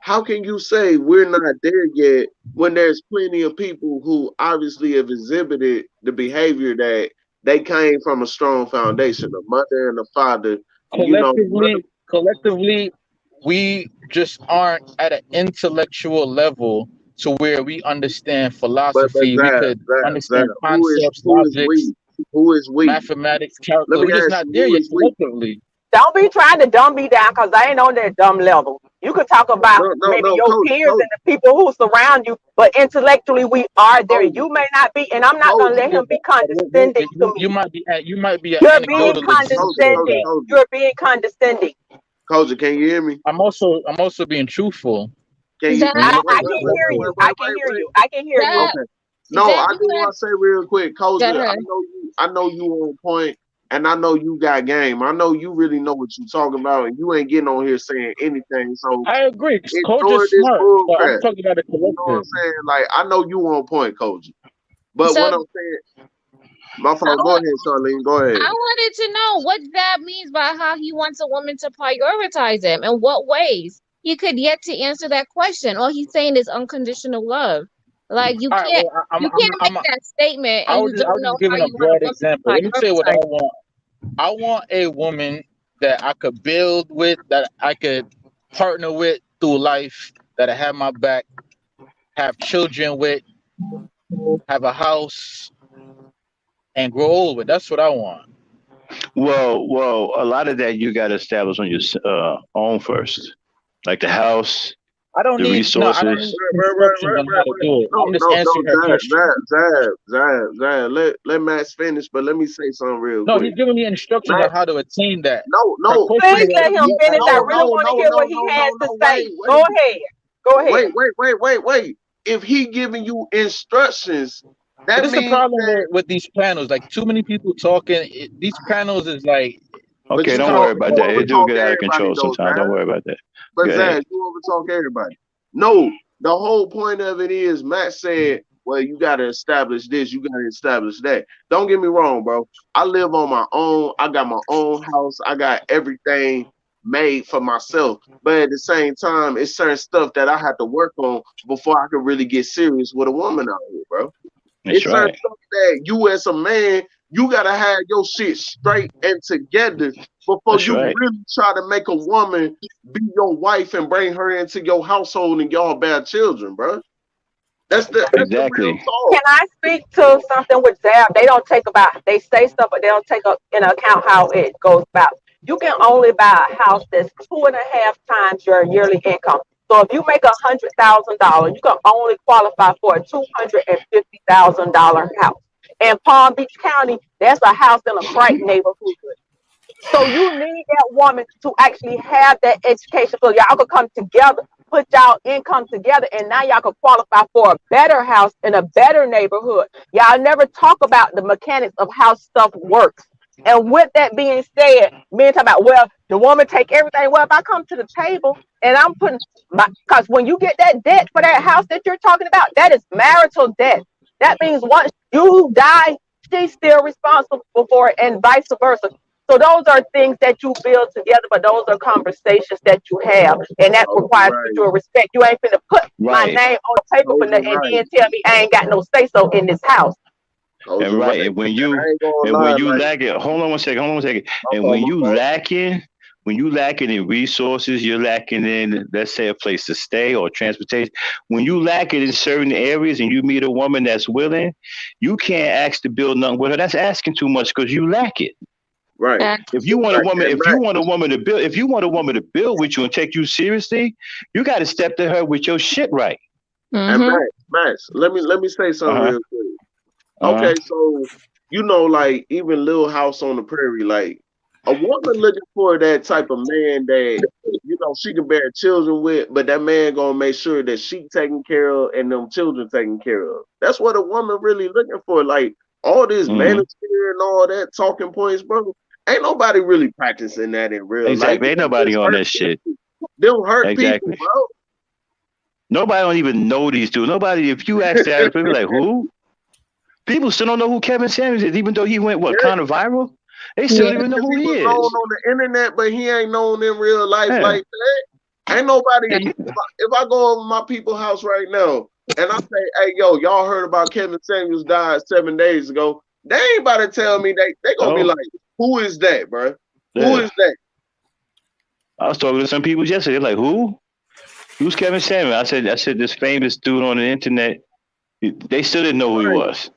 how can you say we're not there yet when there's plenty of people who obviously have exhibited the behavior that they came from a strong foundation, a mother and a father, you know, mother. Collectively, we just aren't at an intellectual level to where we understand But philosophy. We Zab, could Zab, Zab, understand concepts, who is logics, we? Who is we? mathematics, Let calculus. me We're just ask not you, there who yet is we? collectively. Don't be trying to dumb me down because I ain't on that dumb level. You could talk about No, no, maybe no, your coach, peers coach, and the people who surround you, but intellectually we are there. coach, You may not be, and I'm not coach, gonna let Yeah, him be but condescending to you me. might be an You're being anecdotal example of condescending. that. You're being condescending. coach, can you hear me? I'm also being truthful. Can you And I'm Zab, also I can hear intellectual. you. I can hear you. I can hear you. Zab, Okay. No, Zab, I you just have want to say real quick, go Koza, ahead. I know you on point, and I know you got game. I know you really know what you talking about, and you ain't getting on here saying anything. So I agree. Coach ignore is this smart, bull but I'm crap. talking about a You know what I'm collective. saying? Like I know you on point, Koza. But So what I'm saying, my I fault. Go want ahead, Charlene. Go ahead. I wanted to know what Zab means by how he wants a woman to prioritize him and what ways. He could yet to answer that question. All he's saying is unconditional love. Like All right. Well, you can't make that statement and you I don't was know just how giving a you want a broad woman to example. Let me say what I prioritize. want. I want a woman that I could build with, that I could partner with through life, that I have my back, have children with, have a house, and grow old with. That's what I want. Well, a lot of that you got to establish on your own first, like the house, the I don't resources. need instructions on how to do it. No, I'm just no, no, answering her question. Zab. Let Max finish, but let me say something real No, quick. he's giving me instructions on Max, how to attain that. no, Her no, question Please Max, was, let him what finish. I no, really no, want to no, hear no, what he no, has no, to no, say. Go ahead. Go ahead. wait. If he giving you instructions, But that this is the means problem that. with these panels. Like too many people talking. These panels is like But Okay, it's don't kind of worry about you that. over It do talk get out of everybody control though, sometimes. Don't Zab. worry about that. But Go ahead. Zab, you over talk everybody. No, the whole point of it is Matt said, well, you gotta establish this, you gotta establish that. Don't get me wrong, bro. I live on my own, I got my own house, I got everything made for myself. But at the same time, it's certain stuff that I have to work on before I can really get serious with a woman out here, bro. That's It's certain right. stuff that you as a man, you gotta have your shit straight and together before That's you right. really try to make a woman be your wife and bring her into your household and y'all bear children, bro. That's the real Exactly. talk. Can I speak to something with Zab? They say stuff, but they don't take into account how it goes about. You can only buy a house that's 2.5 times your yearly income. So if you make $100,000, you can only qualify for a $250,000 house. In Palm Beach County, that's a house in a crack neighborhood. So you need that woman to actually have that education so y'all could come together, put y'all income together, and now y'all could qualify for a better house in a better neighborhood. Y'all never talk about the mechanics of how stuff works. And with that being said, men talk about, well, the woman take everything. Well, if I come to the table and I'm putting my, because when you get that debt for that house that you're talking about, that is marital debt. That means once you die, she's still responsible for it, and vice versa. So those are things that you build together, but those are conversations that you have, and that Those are requires right. mutual respect. You ain't finna put my Right. name on the paper for Those are nothing and right. then tell me I ain't got no say so in this house. Those And are right. right. And when And I you ain't gonna and when lie, you like lack it, hold on one second, hold on one second. my And fault, when my you fault. lacking, when you lacking in resources, you're lacking in, let's say, a place to stay or transportation. When you lacking in certain areas and you meet a woman that's willing, you can't ask to build nothing with her. That's asking too much because you lack it. Right. If you want a Right. woman, And if you want a woman to build, if you want a woman to build with you and take you seriously, you got to step to her with your shit right. Mm-hmm. Max, let me say Uh something huh. real quick. Uh huh. Okay, so like even Little House on the Prairie, like a woman looking for that type of man that she can bear children with, but that man gonna make sure that she taken care of and them children taken care of. That's what a woman really looking for. Like all this Mm-hmm. manosphere and all that talking points, bro. Ain't nobody really practicing that in real life. Exactly. Ain't They nobody just on hurt that shit. people. They don't hurt people, Exactly. bro. Nobody don't even know these dudes. Nobody. If you ask that, people like who? People still don't know who Kevin Samuels is, even though he went what Yeah, kind of viral. They still don't Yeah. even know because who he he was known is. on the internet, but he ain't known in real life Yeah. like that. Ain't nobody. And If I go over my people's house right now and I say, "Hey, yo, y'all heard about Kevin Samuels died 7 days ago?" They ain't about to tell me. They gonna be Oh. like, "Who is that, bro? Who Yeah. is that?" I was talking to some people yesterday. They're like, who? Who's Kevin Samuels? I said this famous dude on the internet. They still didn't know who he Right, was.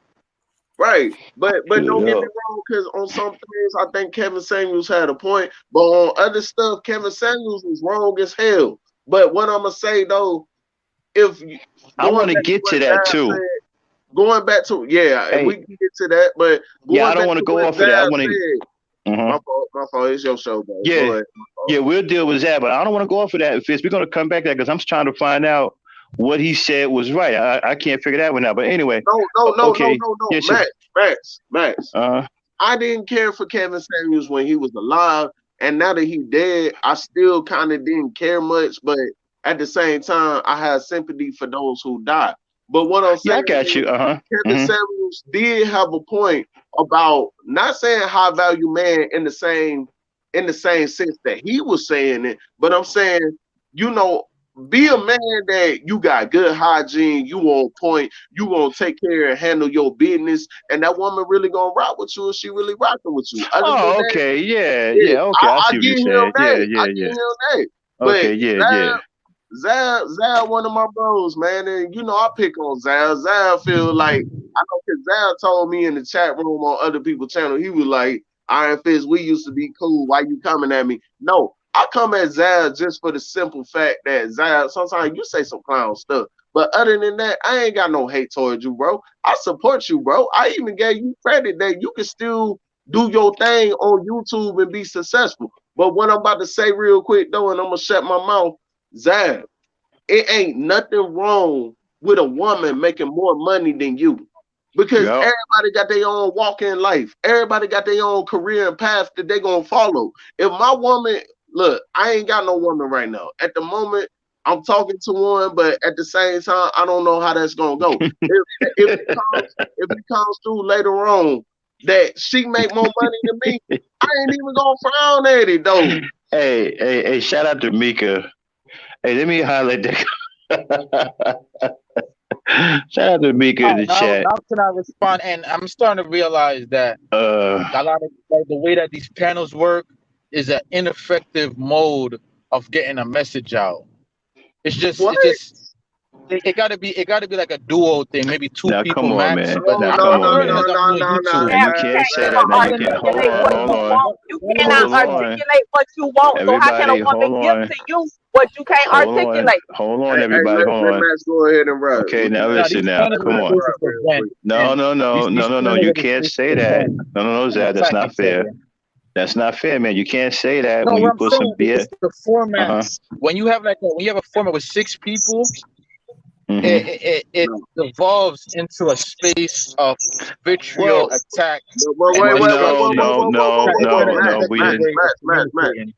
right. But You don't get me know. wrong, because on some things I think Kevin Samuels had a point, but on other stuff, Kevin Samuels was wrong as hell. But what I'm gonna say though, if you, I going want to back to get what to that Zab too. said, going back to and we Hey, can get to that, but yeah, I going don't back want to to go what off of that. I Zab want to. said, Uh-huh. my fault, it's your show, bro. Go Yeah, ahead, my fault. yeah, we'll deal with that, but I don't want to go off of that, Fitz. We're gonna come back to that because I'm trying to find out what he said was right. I can't figure that one out. But anyway, okay, No, yes, sir. Max. Uh, I didn't care for Kevin Samuels when he was alive, and now that he dead, I still kind of didn't care much. But at the same time, I had sympathy for those who died. But what I'm yeah, I saying got is, you. Uh huh. Kevin Hmm. Samuels did have a point about not saying high value man in the same sense that he was saying it, but I'm saying, you know, be a man that you got good hygiene, you on point, you gonna take care and handle your business, and that woman really gonna rock with you if she really rocking with you. Other than Oh, that, okay, yeah, yeah, yeah, okay. I I see what give you him said. Yeah, that. I yeah, give yeah. him that. But Okay, yeah, yeah. Zab, one of my bros, man, and I pick on Zab. Zab feel like I know because Zab told me in the chat room on other people's channel, he was like, Iron Fist, we used to be cool. Why you coming at me? No, I come at Zab just for the simple fact that Zab, sometimes you say some clown stuff. But other than that, I ain't got no hate towards you, bro. I support you, bro. I even gave you credit that you can still do your thing on YouTube and be successful. But what I'm about to say real quick though, and I'm gonna shut my mouth, Zab, it ain't nothing wrong with a woman making more money than you. Because Yep. everybody got their own walk in life. Everybody got their own career and path that they gonna follow. If my woman, look, I ain't got no woman right now. At the moment, I'm talking to one, but at the same time, I don't know how that's gonna go. If it comes through later on that she make more money than me, I ain't even gonna frown at it though. Hey, shout out to Mika. Hey, let me highlight that. Shout out to Mika in Oh, the now, chat. now can I respond? And I'm starting to realize that Uh, a lot of like, the way that these panels work is an ineffective mode of getting a message out. It's just What? it's just it gotta be like a duo thing, maybe two Now people come on, max. man. But Now No, what come I'm no, on, no, learning man. is no, I'm no, doing no, no. Now YouTube. you You can't can't say even that. Now you can't. Hold articulate on, what hold you on, want. You cannot hold on. articulate what you want. So how can a Everybody, woman hold give on, to you what you can't articulate? hold on, Hey, everybody, hold let on. Max go ahead and ride. Okay, now Now listen. these Now, panels are come the on. spaces for Real vent, quick. No, and no, no, no, these no, no. panels You are the can't spaces say for that. vent No, no, no, and Zad. That's attack not each fair. other. That's not fair, man. You can't say that No, when what you I'm put some saying beer. is the format. Uh-huh. When you have a format with 6 people, Mm-hmm. it No. evolves into a space of vitriol Well, attack Wait, and wait, wait, wait, whoa, no, destruction. whoa, no, whoa, whoa, whoa, no, whoa, Instead whoa. of no, Max, no. instead We of any Max, didn't. way Max, of Max, Max. communicating.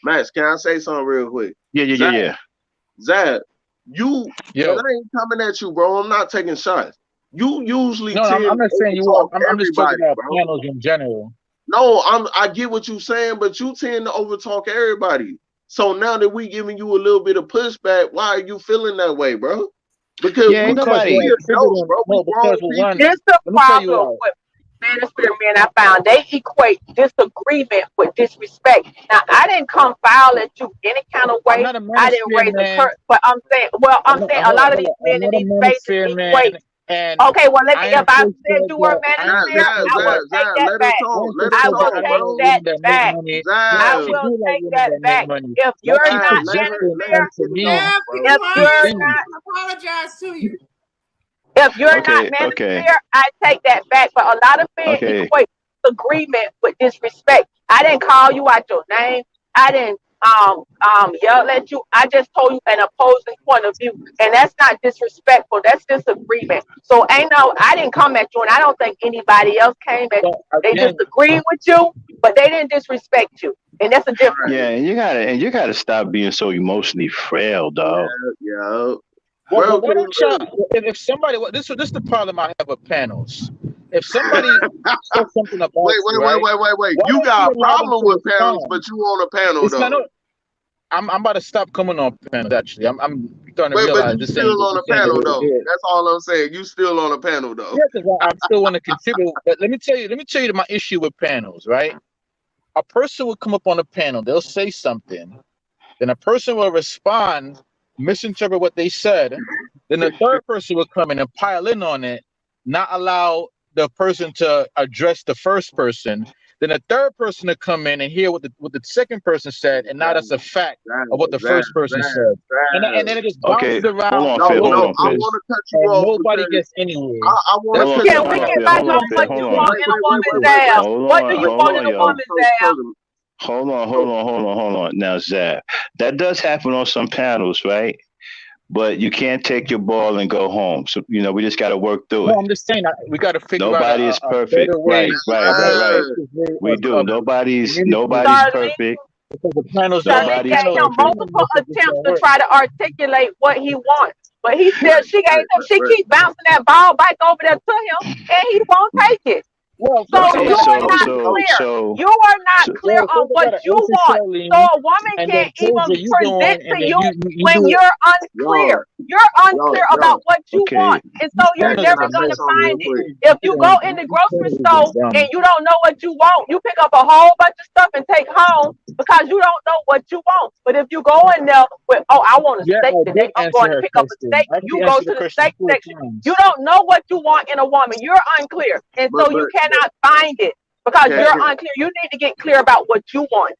Max, can I say something real quick? Yeah, yeah, yeah, Zach, yeah. Zach, and Yo, I ain't coming at you, bro. I'm not taking shots. You usually no, tend I'm to not saying you. overtalk I'm just talking everybody, about bro. panels in general. No, I get what you're saying, but you tend to overtalk everybody. So now that we giving you a little bit of pushback, why are you feeling that way, bro? Because Yeah, ain't Because we we're nobody. adults, attributing bro. We no, grown because one, people. This the let me tell you problem why. with ministry men I found. They equate disagreement with disrespect. Now I didn't come foul at you any kind of I'm way. not a I didn't manosphere raise a man. curse, but I'm saying a lot of these I'm men in not a these spaces manosphere equate. man, and Okay, well let me. I If am I pushed said that, you were a that I am manosphere, pushed I will that. take Zach, that let her back. I talk. am Let pushed her I that will talk, I take like bro. that women that make back. money. I Yes, Zach, you will do like take women that that make back. money. If Y'all you're keep not projecting let her manosphere, onto get it me off, Zab, be bro. if these quiet. you're She things. not wants to apologize to you. if you're not Okay, okay, manosphere, I take that back. But a lot of men okay. equate agreement with disrespect. I didn't call you out your name. I didn't yell at you. I just told you an opposing point of view. And that's not disrespectful. That's disagreement. So I didn't come at you, and I don't think anybody else came at But you. They again, disagreed with you, but they didn't disrespect you. And that's a difference. Yeah, and you gotta stop being so emotionally frail, dog. Yeah. well, Bro, but why cause don't y'all? If somebody, this is the problem I have with panels. If somebody says something about you, right? wait. Why You don't got you a allow them problem to with panels, respond? but you on a panel It's not. though. No, I'm about to stop coming on panels. Actually, I'm starting to But realize you still on this a ain't the panel way to though. do it. That's all I'm saying. You still on a panel though. Yeah, because I still want to contribute. But let me tell you my issue with panels, right? A person will come up on a panel, they'll say something, then a person will respond, misinterpret what they said, then the third person will come in and pile in on it, not allow the person to address the first person. Then the third person to come in and hear what the second person said, and now that's a fact of what the first person said. And then it just Okay, bounces hold around on, all Fib. over Hold the on, I Fib. place, want to cut you and off nobody because gets anywhere. I want Hold to on, cut Can Fib. you we Hold on, off. get Fib. back Hold on, on Fib. what Hold you on. want in a woman's ass? Hold What do on. you Hold want in on, a yo. woman's ass? Hold on. Now, Zach, that does happen on some panels, right? But you can't take your ball and go home. So we just got to work through No, it. I'm just saying that we got to figure out Nobody is a better perfect. way, Right, right, a more right, right. effective way We do. of communicating. Nobody's Charlene, perfect. Because the panels don't Charlene Nobody's gave panel him perfect. panel multiple just attempts don't to work. try to articulate what he wants. But he still, Right, she right, ain't, right, she right. keep bouncing that ball back over there to him, and he won't take it. Well, So first I Okay, you gotta are so answer not the so clear. so You are not so clear well, on first I what gotta you answer want. So Charlene, a woman and then can't Tasia, even you go present in, to and then you you when do it. you're Yo, unclear. You're unclear about yo. what you okay. want. And so These you're panels Can is never I a say going to mess. something find real it. quick? If you go in the These grocery panels is store just dumb. and you don't know what you want, you pick up a whole bunch of stuff and take home because you don't know what you want. But if you go in there with, oh, I want a Yeah, steak I today, did I'm answer going to her pick up a question. steak, I you actually go answered to the the question steak 4 section. You times. don't know what you want in a woman. You're unclear. And But so you cannot find it because can, you're can unclear. You need to get clear about what you want.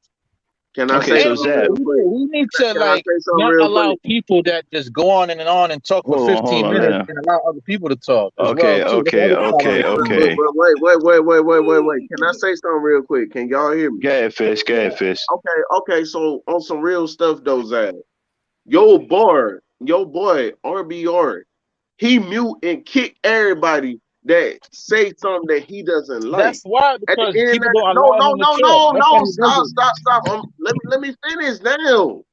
can I Okay, say so And something Zach, real quick? we need to Can I say something not real allow quick? people that just go on and talk for hold 15 on minutes now. and allow other people to talk as well Okay, too. That's the okay, other problem okay, with panels. okay. But wait. Can I say something real quick? Can y'all hear me? Go ahead, Fish. Go ahead, Fish. Okay. So on some real stuff though, Zach, your boy RBR, he mute and kick everybody that say something that he doesn't like. That's why, At the because end people of the, don't no, allow no, him to no, talk. no, That's why no, he does it. stop. Let me finish now.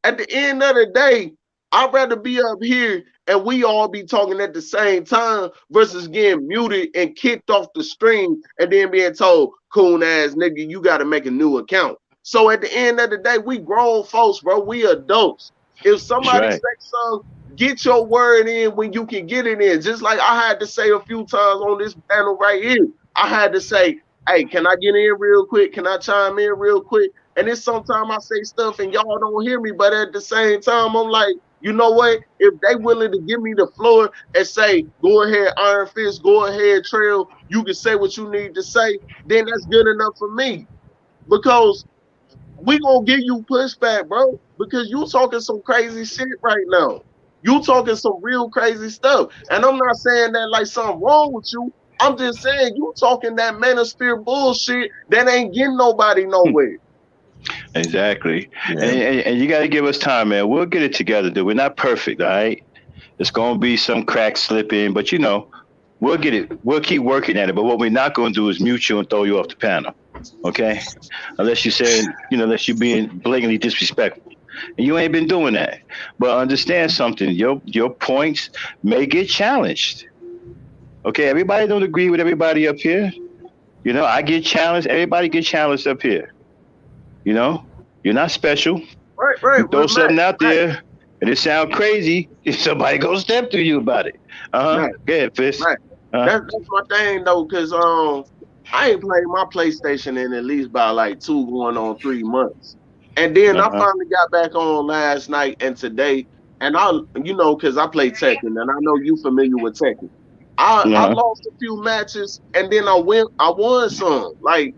At the end of the day, I'd rather be up here and we all be talking at the same time versus getting muted and kicked off the stream and then being told, coon ass nigga, you got to make a new account. So at the end of the day, we grown folks, bro. We adults. If That's somebody say right. something, get your word in when you can get it in. Just like I had to say a few times on this panel right here. I had to say, hey, can I get in real quick? Can I chime in real quick? And it's sometimes I say stuff and y'all don't hear me, but at the same time, I'm like, You know what? If they willing to give me the floor and say, go ahead, Iron Fist, go ahead, Trail, you can say what you need to say, then that's good enough for me. Because we gonna give you pushback, bro, because you talking some crazy shit right now. You talking some real crazy stuff. And I'm not saying that like something wrong with you. I'm just saying you talking that manosphere bullshit that ain't getting nobody nowhere. Exactly. Yeah. And you got to give us time, man. We'll get it together, dude. We're not perfect, all right? It's going to be some cracks slipping, but we'll get it. We'll keep working at it. But what we're not going to do is mute you and throw you off the panel, okay? Unless you're saying, unless you're being blatantly disrespectful. And you ain't been doing that. But understand something. Your points may get challenged. Okay, everybody don't agree with everybody up here. I get challenged. Everybody get challenged up here. You're not special. Right. You throw Well, something out Matt, there and it sound crazy, if somebody gonna step to you about it. Matt, Go ahead, Fist. Matt. That's my thing though, cause I ain't played my PlayStation in at least about like 2 going on 3 months. And then I Uh-huh. finally got back on last night and today. And cause I play Tekken and I know you familiar with Tekken. I Uh-huh. lost a few matches and then I won some. Like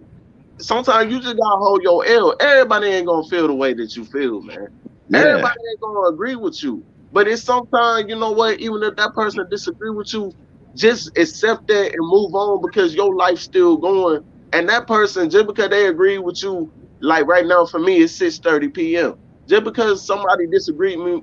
sometimes you just gotta hold your L. Everybody ain't gonna feel the way that you feel, man. Yeah. Everybody ain't gonna agree with you. But it's sometimes, you know what, even if that person disagree with you, just accept that and move on because your life's still going. And that person, just because they agree with you, like right now for me, it's 6:30 p.m. Just because somebody disagree with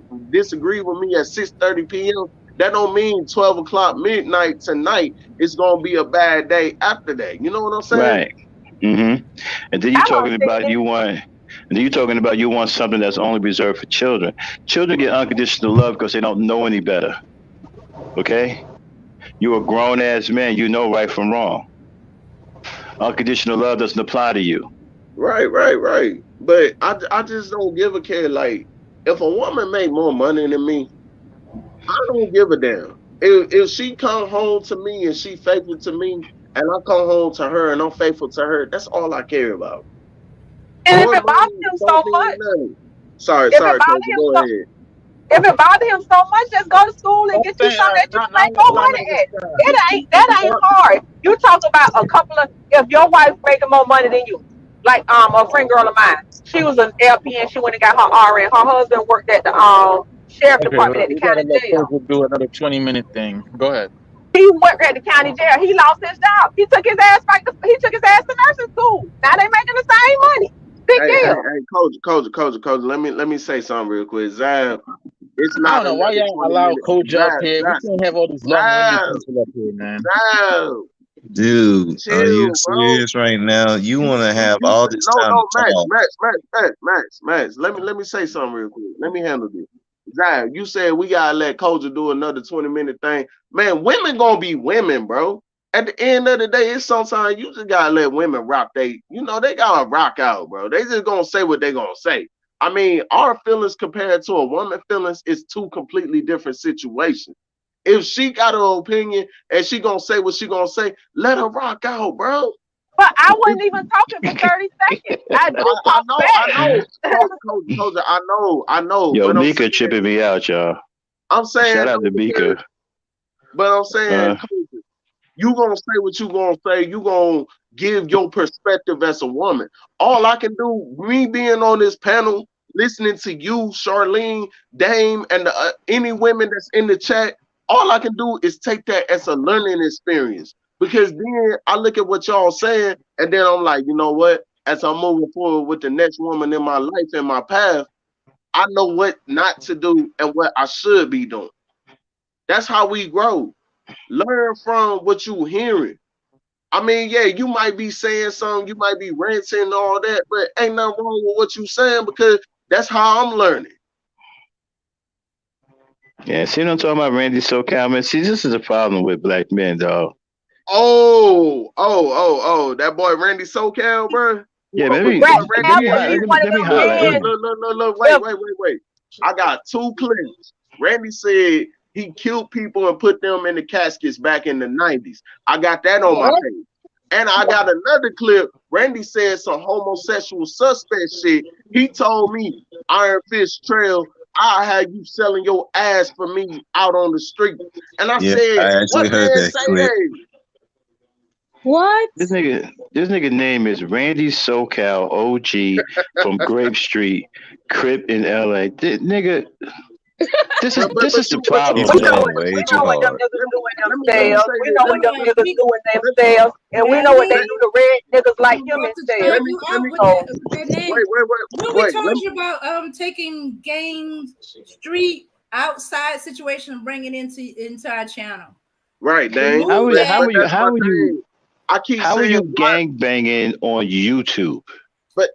me at 6:30 p.m., that don't mean 12 o'clock midnight tonight it's gonna be a bad day after that. You know what I'm saying? Right. Mm-hmm. And then you I want talking to say about this. you want something that's only reserved for children. Children get unconditional love because they don't know any better. Okay? You're a grown ass man, you know right from wrong. Unconditional love doesn't apply to you. Right. But I just don't give a care. Like, if a woman make more money than me, I don't give a damn. If she come home to me and she faithful to me, and I come home to her and I'm faithful to her, that's all I care about. And if More it bothers money him so don't mean much, nothing. Sorry, if it Coach. bothers him Go so ahead. if it bothers him so much, just go to school and I'm get you saying, something that you not, can not, make more not money at. understand. That ain't hard. You talk about a couple of if your wife making more money than you. Like a friend girl of mine. She was an LPN, she went and got her RN. Her husband worked at the sheriff Okay, department at the we gotta county let jail. Kojo do another 20-minute thing. Go ahead. He worked at the county jail. He lost his job. He took his ass to nursing school. Now they making the same money. Big deal. Coach. Let me say something real quick. Zav, it's I not don't know why another y'all 20 allow minutes. Kojo up here. We can't have all these long-winded Zav, people up here, man. Zav, Dude, are you chill, bro. serious right now? You want to have You all this time no, to talk? Max. Let me say something real quick. Let me handle this. Zach, you said we gotta let Koja do another 20-minute thing. Man, women gonna be women, bro. At the end of the day, it's sometimes you just gotta let women rock. They gotta rock out, bro. They just gonna say what they gonna say. I mean, our feelings compared to a woman feelings is two completely different situations. If she got her opinion and she gonna say what she gonna say, let her rock out, bro. But I wasn't even talking for 30 seconds. I do talk I know, back. Coach, I know, Yo, but Mika tripping me out, y'all. I'm saying Shout out though, to Mika. but I'm saying, Uh, Coach, you gonna say what you gonna say. You gonna give your perspective as a woman. All I can do, me being on this panel, listening to you, Charlene, Dame, and any women that's in the chat, all I can do is take that as a learning experience. Because then I look at what y'all saying, and then I'm like, you know what? As I'm moving forward with the next woman in my life and my path, I know what not to do and what I should be doing. That's how we grow. Learn from what you hearing. I mean, yeah, you might be saying something, you might be ranting and all that, but ain't nothing wrong with what you saying because that's how I'm learning. yeah, see what I'm talking about, Randy SoCal, man? See, this is a problem with black men, dog. That boy Randy SoCal, bro. Yeah, That man, boy Randy, Rap boy, is one of let me them holler. men. look, If wait. I got two clips. Randy said he killed people and put them in the caskets back in the 90s. I got that on my page. And I got another clip. Randy said some homosexual suspect shit. He told me, Iron Fist Trail, I had you selling your ass for me out on the street. And I Yeah, said, I actually what heard man that say clip. that? What? This nigga name is Randy SoCal OG from Grape Street, Crip in LA. Nigga, this is But the but you problem, He's We know man. going what way we too know what them hard. niggas do in let me themselves. say We this. know Let what me them niggas do in let, themselves, and we know what they Randy, do to red niggas like you him about in to themselves. turn you let out me with So that name. wait. When we told you about taking game street outside situation and bringing it into our channel. Right, dang. How Remove are, that. But that's my thing. I keep how are saying you why, gang banging on YouTube?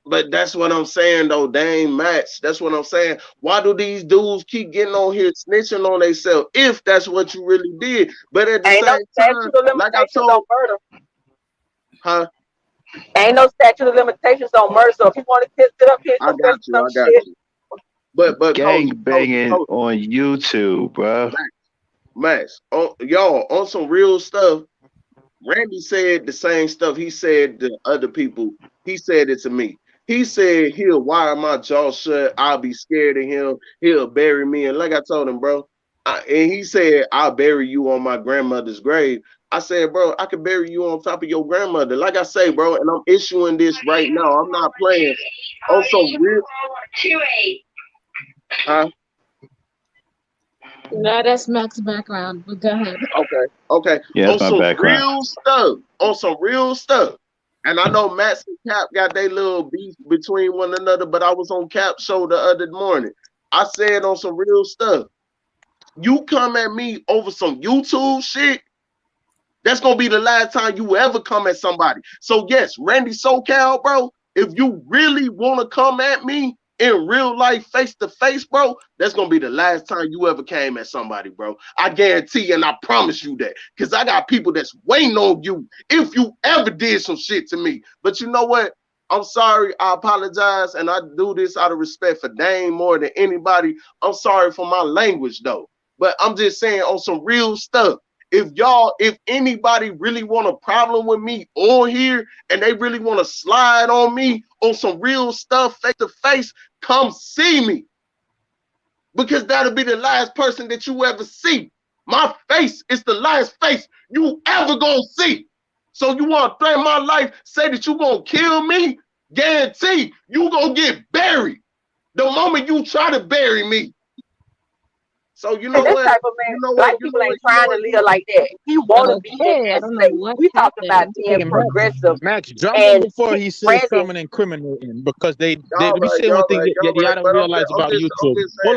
but that's what I'm saying though, dang Max. That's what I'm saying. Why do these dudes keep getting on here snitching on themselves if that's what you really did? But at the ain't no same statute time, of like I limitations on told, murder. huh? Ain't no statute of limitations on murder. So if you want to sit up here and I confess got to you, some I got shit, you. But Gang Coach, banging on YouTube, bro. Max, on some real stuff. Randy said the same stuff he said to other people. He said it to me. He said he'll wire my jaw shut. I'll be scared of him. He'll bury me. And like I told him, bro, and he said, I'll bury you on my grandmother's grave. I said, bro, I could bury you on top of your grandmother. Like I say, bro, and I'm issuing this right now. I'm not playing. On some real, 28. huh? No, that's Mac's background, but go ahead. Okay. Yeah, On that's my some background. real stuff. On some real stuff. And I know Max and Cap got their little beef between one another, but I was on Cap's show the other morning. I said on some real stuff. You come at me over some YouTube shit, that's gonna be the last time you ever come at somebody. So yes, Randy SoCal, bro, if you really want to come at me in real life, face to face, bro, that's gonna be the last time you ever came at somebody, bro. I guarantee and I promise you that, because I got people that's waiting on you if you ever did some shit to me. But you know what? I'm sorry. I apologize, and I do this out of respect for Dame more than anybody. I'm sorry for my language though, but I'm just saying on some real stuff. If anybody really want a problem with me on here and they really want to slide on me on some real stuff face to face, come see me. Because that'll be the last person that you ever see. My face is the last face you ever gonna see. So you want to threaten my life, say that you gonna kill me, guarantee you gonna get buried the moment you try to bury me. So you know and this what? type of man, black people ain't trying to live like that. He want to be in Okay, I that don't know space. what We talking about happened. being Hey, progressive, Max, drop him and before he says Randy. something incriminating because they Y'all let me right, say one thing y'all that y'all right. don't But realize about I'm YouTube. just saying,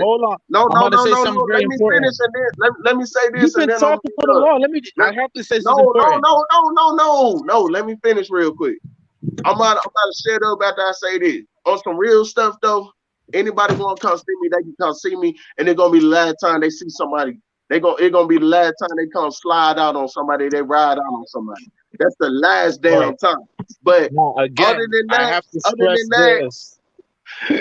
Hold on. No, I'm no, about to no, say no, something no. very Let me finish important. and then let me say You've this and been then I'm gonna talking be for the done. law. I have to say this is No, no, important. no, no, no, no, no. Let me finish real quick. I'm about to shut up after I say this. On some real stuff though, anybody want to come see me, they can come see me, and it's gonna be the last time they see somebody. It's gonna be the last time they come slide out on somebody, they ride out on somebody. That's the last damn time. But Now, other again, than I that, have to stress this.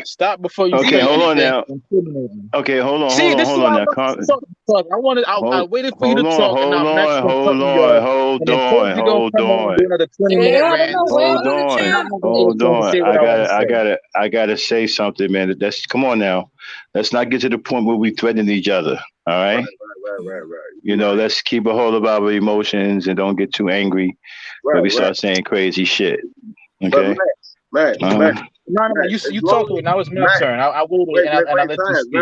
Stop before you Okay, say hold on anything now. incriminating. Okay, hold See, this is on why I now. wanted to talk. I waited for you to talk, and now Max gonna cut me off. And then Coach, you gonna come on and do another 20-minute Yeah, I don't rant. know where Hold the other on, And I'm channel not gonna get a hold is. chance to on. say what I want to say. I gotta say something, man. That's come on now. Let's not get to the point where we threaten each other. All right. right. You know, let's keep a hold of our emotions and don't get too angry when we Right. start saying crazy shit. But Okay. Max, No, as you long talking. Now it's my Max, turn. I waited wait, and I let you speak.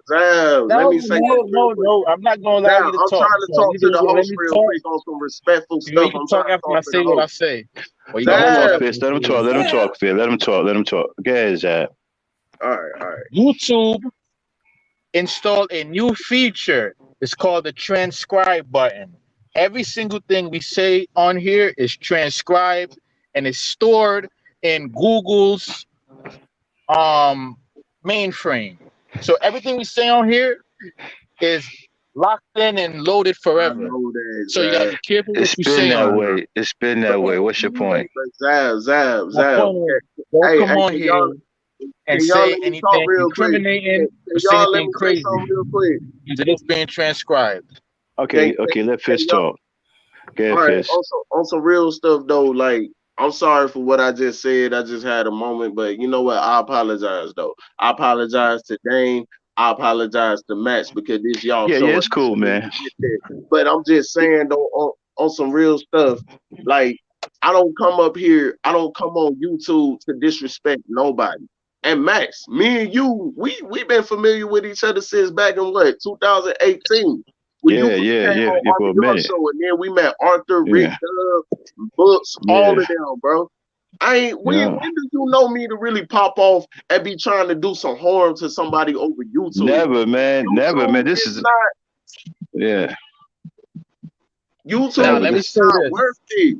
Zab. Let me say this real quick. No. I'm not gonna allow Now you to I'm talk. trying to So talk to the let host me real talk. quick on some respectful You know, you stuff. can I'm talk trying to after I talk to say the what I host. say. Or you No, gonna hold on, talk Zab. after Fitz. I Let say him what I talk. Let say. him talk, Fitz. Let him talk. Let him talk. Go ahead, Zach. All right. YouTube installed a new feature. It's called the transcribe button. Every single thing we say on here is transcribed and is stored in Google's mainframe. So everything we say on here is locked in and loaded I forever. know that, So you gotta Zab. be careful what It's you been say that on here. way. It's been that way. What's your point? But My Zab. point is, don't Hey, come on can here and y'all say let me talk anything real quick? incriminating or Can say y'all let anything me say crazy something real quick? because it is being transcribed. Okay. Okay. Let Can Fitz y'all? talk. Go All ahead, right. Fitz. Also, on some real stuff though, like I'm sorry for what I just said. I just had a moment, but you know what? I apologize though. I apologize to Dane. I apologize to Max because this y'all Yeah, show. it's cool, man. But I'm just saying though, on some real stuff, like I don't come up here, I don't come on YouTube to disrespect nobody. And Max, me and you, we've been familiar with each other since back in what 2018. When you first Yeah, came on for a RBR minute. show, and then we met Arthur, Rick Yeah, Dub, Books, all yeah, of them, bro. I ain't when yeah. did you know me to really pop off and be trying to do some harm to somebody over YouTube? Never, man. Never, man. YouTube This is is not yeah. Now YouTube Never. let me is say not this. worth it.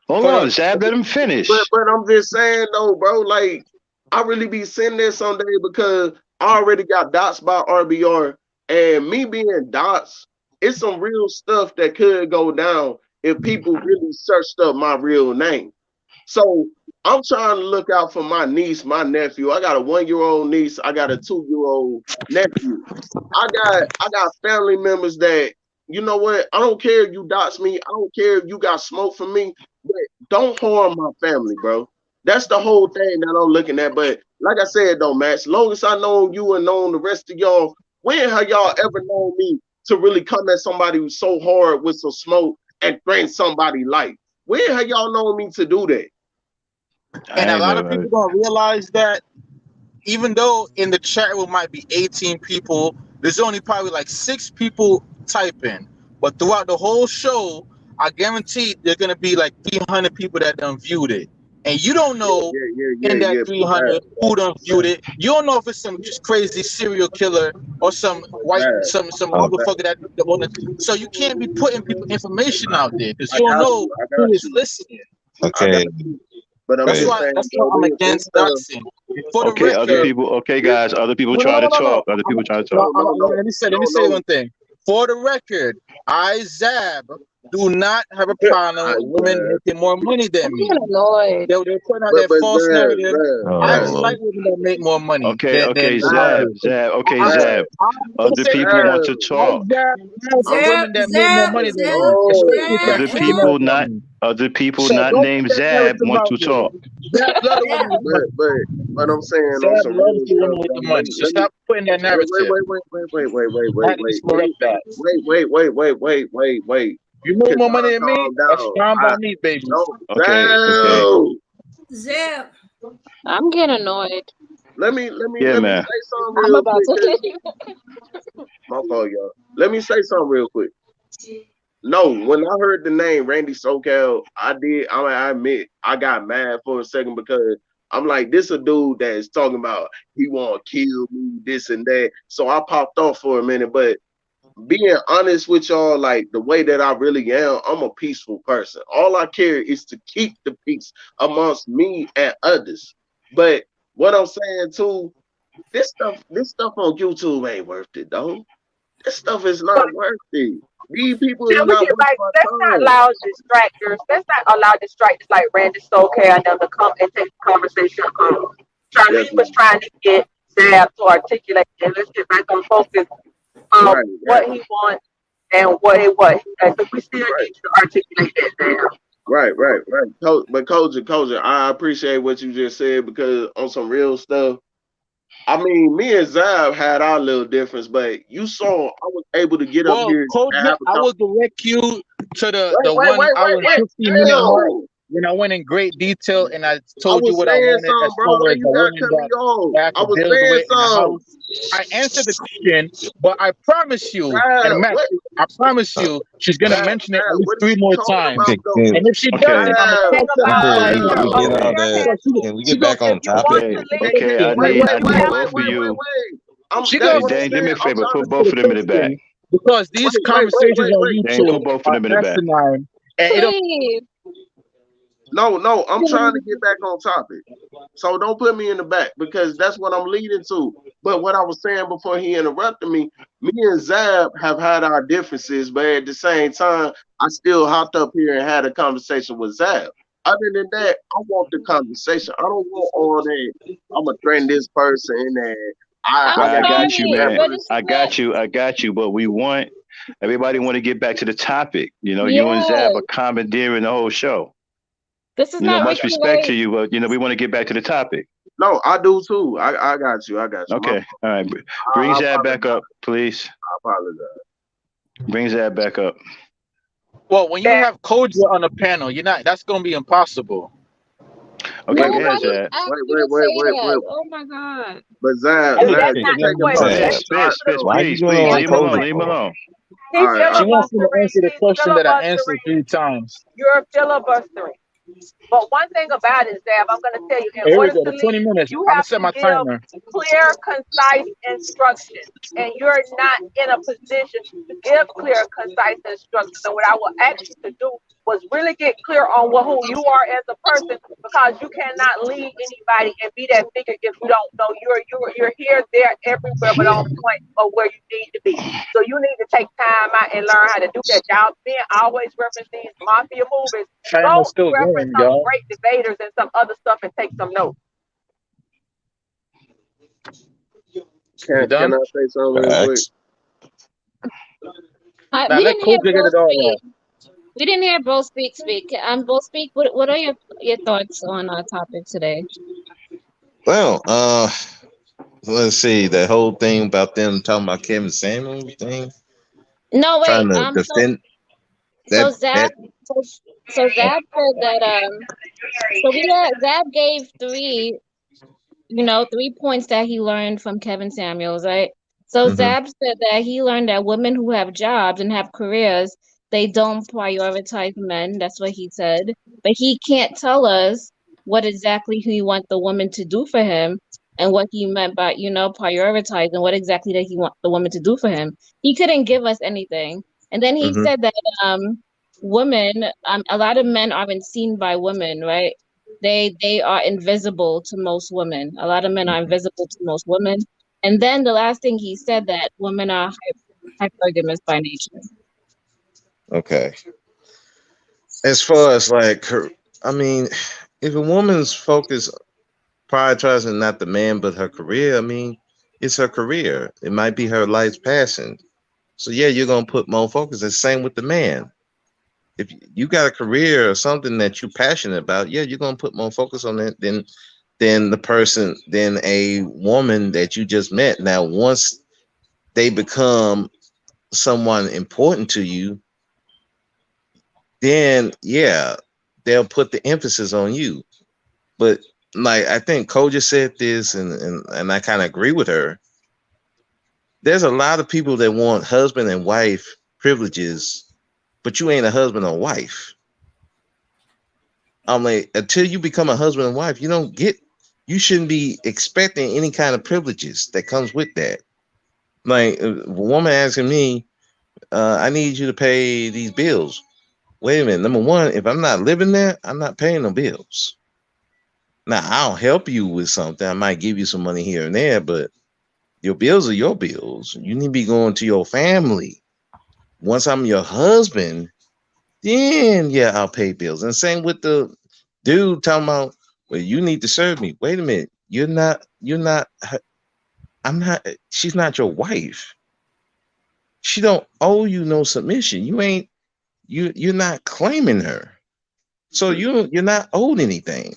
Hold For on, Zab. Let him But finish. but I'm just saying though, bro, like I really be sitting there someday because I already got dots by RBR, and me being dots, it's some real stuff that could go down if people really searched up my real name. So I'm trying to look out for my niece, my nephew. I got a 1-year-old niece. I got a 2-year-old nephew. I got family members that you know what? I don't care if you dox me. I don't care if you got smoke for me, but don't harm my family, bro. That's the whole thing that I'm looking at. But like I said, though, Max, long as I know you and known the rest of y'all, when have y'all ever known me to really come at somebody who's so hard with some smoke and threaten somebody's life? When have y'all known me to do that? I and a ain't lot never of heard. people don't realize that even though in the chat room might be 18 people, there's only probably like 6 people typing. But throughout the whole show, I guarantee there's gonna be like 300 people that done viewed it. And you don't know in that Yeah. 300 who done viewed it. You don't know if it's some just crazy serial killer or some white some motherfucker that wanna. So you can't be putting people information out there because you don't know who is listening. I got Okay. you. But I'm That's just why saying, that's why bro, I'm this against stuff. doxing. For the Okay, other record, people. Okay, This, guys. Other people no, no, try no, to no, no. talk. Other people try to talk. Let me say one thing. For the record, I do not have a problem with women making more money than me. Lord. They're putting out but that false narrative. I Oh actually Lord. like women that make more money Okay, than okay, what I Zab, do. Zab. Okay, I, Zab. let me Other say this, people man. want to talk. I have Zap, women that make more zap, money than me, zap, especially if Other they're zap, female people not. women. Other people So not don't put named that Zab narrative want out to there. talk. Zab love the zap. women with money. but I'm saying on Zab some loves real the stuff women with the though. money. So Let me stop putting that narrative. I had to just correct that. wait. You make Can more money y'all than me? calm That's down? fine by me, baby. No, Okay, okay. no. Zap. I'm getting annoyed. Yeah, Let me man. say something I'm real about quick. to. My fault, y'all. Let me say something real quick. No, when I heard the name Randy SoCal, I admit I got mad for a second because I'm like, this a dude that is talking about he want to kill me, this and that. So I popped off for a minute, but being honest with y'all, like the way that I really am, I'm a peaceful person. All I care is to keep the peace amongst me and others. But what I'm saying too, this stuff on YouTube ain't worth it, though. This stuff is not worth it. These people is Can we not get worth like my let's not time. allow distractors. Let's not allow distractors like Randy Stoker and them to come and take the conversation. Yes, Charlene was ma'am. trying to get Zab to articulate, and let's get back on focus Right, what he wants and what it was. And we still need right, you to articulate that, Zab. right. But Koja, I appreciate what you just said because on some real stuff, I mean, me and Zab had our little difference, but you saw I was able to get up Well, here and Kojak, have a I will conversation. direct you to the 1 hour and Wait. 15-minute mark Damn. when I went in great detail and I I told you was what I saying wanted something, as bro. far Why as you the gotta women cut me off? that I I could was build saying with in the something. house. I answered the question, but I promise you, and Zab, Matt, what? I promise you, she's gonna mention it at least What is 3 you more talking times. about, Okay, though? can, And if she Okay, doesn't, I'm gonna Zab, Thing call about it, 75 okay, more can we on get the times. out other of hand, Because can we she get gonna back say, on if you want topic? okay, to okay. listen, I wait, need, wait, I you need wait. have both of you. I'm, She that's gonna Hey, what I'm Dane, do me saying. a I'm favor. trying Put to both answer of the them in the back. question because these conversations on Dane, put YouTube both of are them in the back. asinine, and it don't. Please. No, I'm trying to get back on topic. So don't put me in the back because that's what I'm leading to. But what I was saying before he interrupted me and Zab have had our differences, but at the same time, I still hopped up here and had a conversation with Zab. Other than that, I want the conversation. I don't want all that. I'm gonna threaten this person and I I'm Right, I gotta got use you, sorry, that man. but it's person. I not. got you. I got you. But we want everybody want to get back to the topic. You know, you and Zab Yes. are commandeering the whole show. This is You know, not much Ricky respect to Lake. you, but you know, we want to get back to the topic. No, I do too. I got you. I got you. Okay, all right. Bring I Zab apologize. back up, please. I apologize. Bring Zab back up. Well, when you have Koja on the panel, you're not. That's gonna be impossible. Okay, Wait, go ahead, Nobody Zab. asked wait, you wait, to wait, say wait, that. wait. Oh my God. But Zab, But Hey, that's Zab, not you the taking question. my Spitz, Zab, Spitz, shot Spitz, though. why you please, going please, on leave him alone, Koja leave him for? alone. He's All right, She wants me to filibustering. answer the He's question that I answered filibustering. 3 times. You're filibustering. But one thing about it, Zab, I'm going to tell you, in Here we order go. to The 20 lead, minutes. you I'm gonna have set to my give timer. clear, concise instructions. And you're not in a position to give clear, concise instructions. And what I will ask you to do was really get clear on who you are as a person, because you cannot lead anybody and be that figure if you don't know. You're here, there, everywhere, but on point of where you need to be. So you need to take time out and learn how to do that. Y'all being always reference these mafia movies. Timer's Go still reference going, some y'all. great debaters and some other stuff and take some notes. You can done? I say something real quick? Facts. Now We let didn't hear Koja get Bo it all speak. off. We didn't hear Bo speak. Bo speak. What are your thoughts on our topic today? Well, let's see. The whole thing about them talking about Kevin Samuels thing, No, wait. trying to So defend so that Zab that. so Zab said that Zab gave three points that he learned from Kevin Samuels, right? So Hmm. Zab said that he learned that women who have jobs and have careers, they don't prioritize men. That's what he said. But he can't tell us what exactly he want the woman to do for him and what he meant by, prioritize and what exactly that he want the woman to do for him. He couldn't give us anything. And then he Hmm. said that women, a lot of men aren't seen by women, right? They are invisible to most women. A lot of men are invisible to most women. And then the last thing he said that women are hypergamous by nature. Okay. As far as like her, I mean, if a woman's focus prioritizing not the man but her career, I mean, it's her career. It might be her life's passion. So yeah, you're gonna put more focus. The same with the man. If you got a career or something that you're passionate about, yeah, you're gonna put more focus on it than the person than a woman that you just met. Now, once they become someone important to you, then yeah, they'll put the emphasis on you. But like I think Koja said this, and I kind of agree with her. There's a lot of people that want husband and wife privileges, but you ain't a husband or wife. I'm like, until you become a husband and wife, you shouldn't be expecting any kind of privileges that comes with that. Like a woman asking me, I need you to pay these bills. Wait a minute. Number one, if I'm not living there, I'm not paying no bills. Now I'll help you with something. I might give you some money here and there, but your bills are your bills. You need to be going to your family. Once I'm your husband, then yeah, I'll pay bills. And same with the dude talking about, well, you need to serve me. Wait a minute. You're not, I'm not, she's not your wife. She don't owe you no submission. You're not claiming her. So you're not owed anything.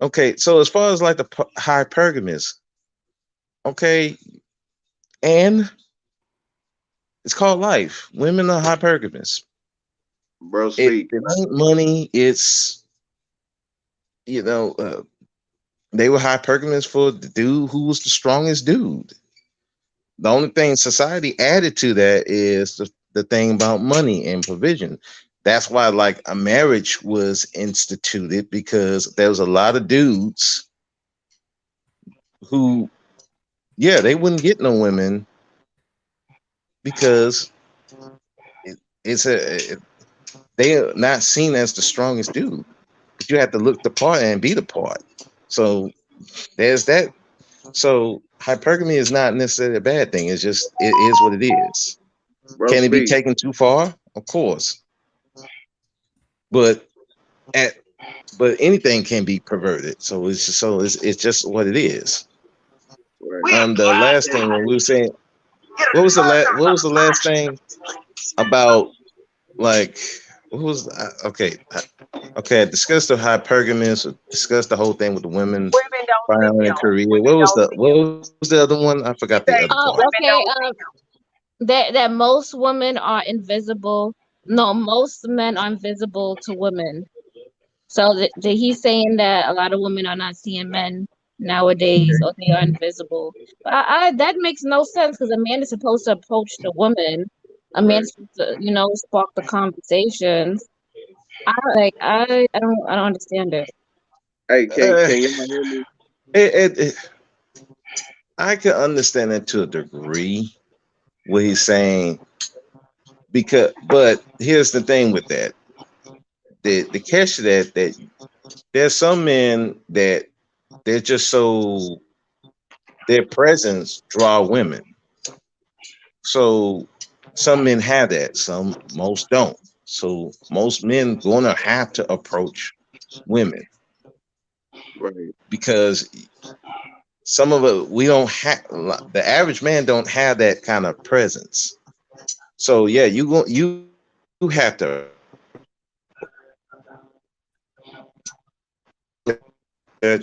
Okay. So as far as like the hypergamous, okay, and it's called life. Women are hypergamous. Bro, It speak. ain't money. It's, you know, they were hypergamous for the dude who was the strongest dude. The only thing society added to that is the thing about money and provision. That's why like a marriage was instituted, because there was a lot of dudes who, yeah, they wouldn't get no women because it, they are not seen as the strongest dude. But you have to look the part and be the part. So there's that. So hypergamy is not necessarily a bad thing. It's just it is what it is. Bro, Can it be speak. taken too far? Of course. But at but anything can be perverted. So it's just what it is. The last thing when we were saying, what was the last thing about, like, what was okay? Okay, I discussed the hypergamous, discussed the whole thing with the women Women don't see firing in him. Korea. Women don't see What him. was the other one? I forgot the He other say part. women Okay. don't see him. That most women are invisible. No, most men are invisible to women. So he's saying that a lot of women are not seeing men nowadays, or they are invisible. That makes no sense because a man is supposed to approach the woman. A man Right. is supposed to, spark the conversations. I don't understand it. Hey, Uh, can y'all hear me? it, I can understand it to a degree what he's saying but here's the thing with that. The catch to that there's some men that they're just so their presence draw women. So some men have that, most don't. So most men gonna have to approach women Right. because some of it we don't have. The average man don't have that kind of presence. So yeah, you have to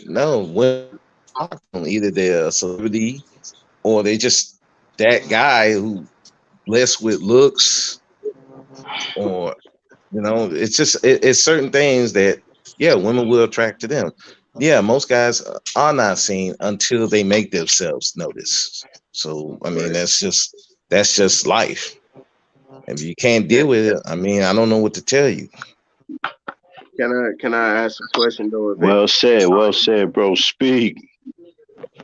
no women either they're a celebrity or they just that guy who blessed with looks or it's just it's certain things that yeah women will attract to them. Yeah, most guys are not seen until they make themselves noticed. So I mean Right. that's just life. If you can't Can, deal with it, I mean, I don't know what to tell you. can I ask a question though? If it, Well said, bro. Speak,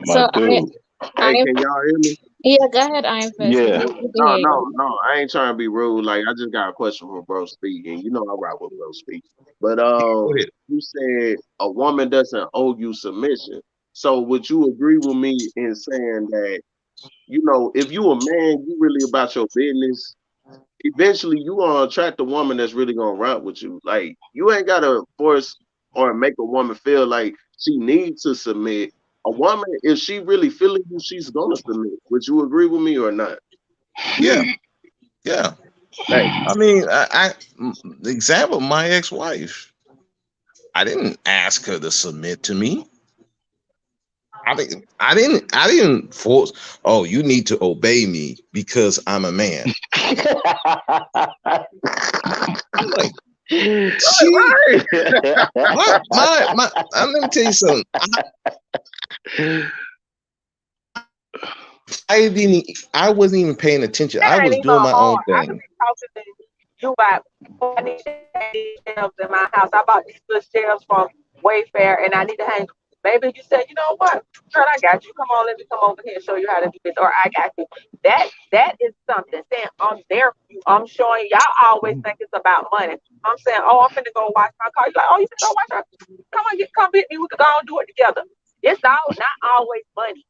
my So dude. I hey, can y'all hear me? yeah, go ahead, Iron Fist. Yeah. We can No, hear you. no, no. I ain't trying to be rude. Like I just got a question for Bro Speak, and you know I rock with Bro Speak. But Go ahead. you said a woman doesn't owe you submission. So would you agree with me in saying that if you a man, you really about your business. Eventually, you gonna attract a woman that's really gonna rock with you. Like you ain't gotta force or make a woman feel like she needs to submit. A woman, if she really feeling you, she's gonna submit. Would you agree with me or not? Yeah, yeah. Hey, I mean, the example, my ex-wife. I didn't ask her to submit to me. I didn't force. Oh, you need to obey me because I'm a man. I'm like, she, let me tell you something. I wasn't even paying attention. I That ain't was even doing my own hard. I could thing. be talking to you about I need these shelves in my house. I bought these little shelves from Wayfair and I need to hang. Maybe you said, you know what, girl, I got you. Come on, let me come over here and show you how to do this. Or I got you. That is something. Saying I'm there for you. I'm showing you. Y'all always think it's about money. I'm saying, oh, I'm finna go wash my car. You're like, oh, you finna go wash your come get me. We could go and do it together. It's not always money.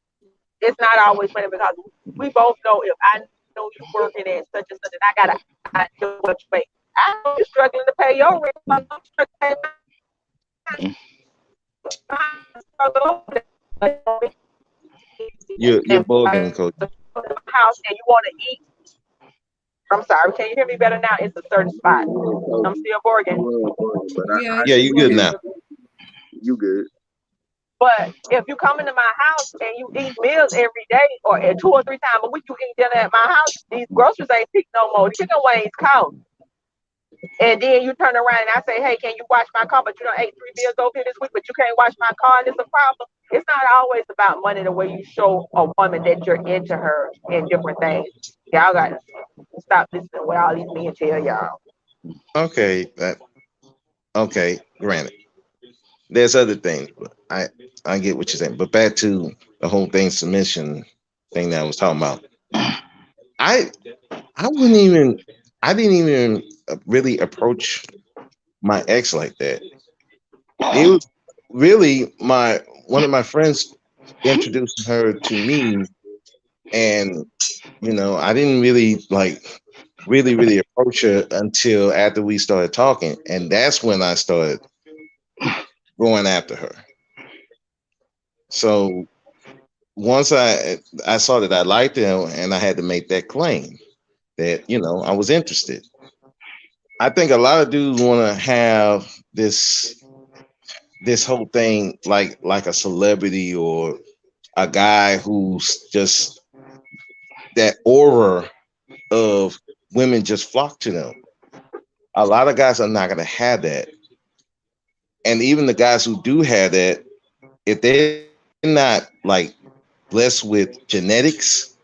It's not always money because we both know if I know you working at such and such, and I know what you make. I know you're struggling to pay your rent. I'm struggling to pay You're bugging, coach. house and you want to eat. I'm sorry, can you hear me better now? It's a certain spot. I'm still you working. were important, but Yeah, Yeah, you good now. you good. But if you come into my house and you eat meals every day or 2 or 3 times a week, you eat dinner at my house, these groceries ain't cheap no more. The chicken wings cost. And then you turn around and I say, hey, can you wash my car? But you don't ate 3 meals over here this week, but you can't wash my car and it's a problem. It's not always about money the way you show a woman that you're into her and different things. Y'all got to stop listening to what all these men tell y'all. Okay, okay. Granted, there's other things, but I get what you're saying. But back to the whole thing, submission thing that I was talking about. I I wouldn't even. I didn't even really approach my ex like that. It was really my one of my friends introduced her to me, and I didn't really really approach her until after we started talking, and that's when I started going after her. So once I saw that I liked her, and I had to make that claim that I was interested. I think a lot of dudes want to have this whole thing like a celebrity or a guy who's just that aura of women just flock to them. A lot of guys are not going to have that, and even the guys who do have that, if they're not like blessed with genetics,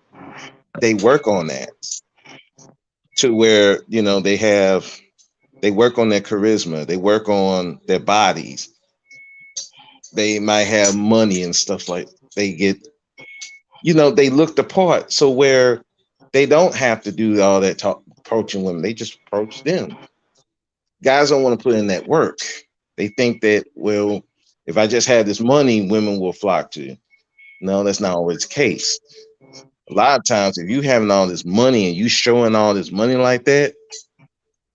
they work on that to where they work on their charisma, they work on their bodies, they might have money and stuff like they get, they look the part. So where they don't have to do all that approaching women, they just approach them. Guys don't want to put in that work. They think that, well, if I just had this money, women will flock to you. No, that's not always the case. A lot of times, if you having all this money and you showing all this money like that,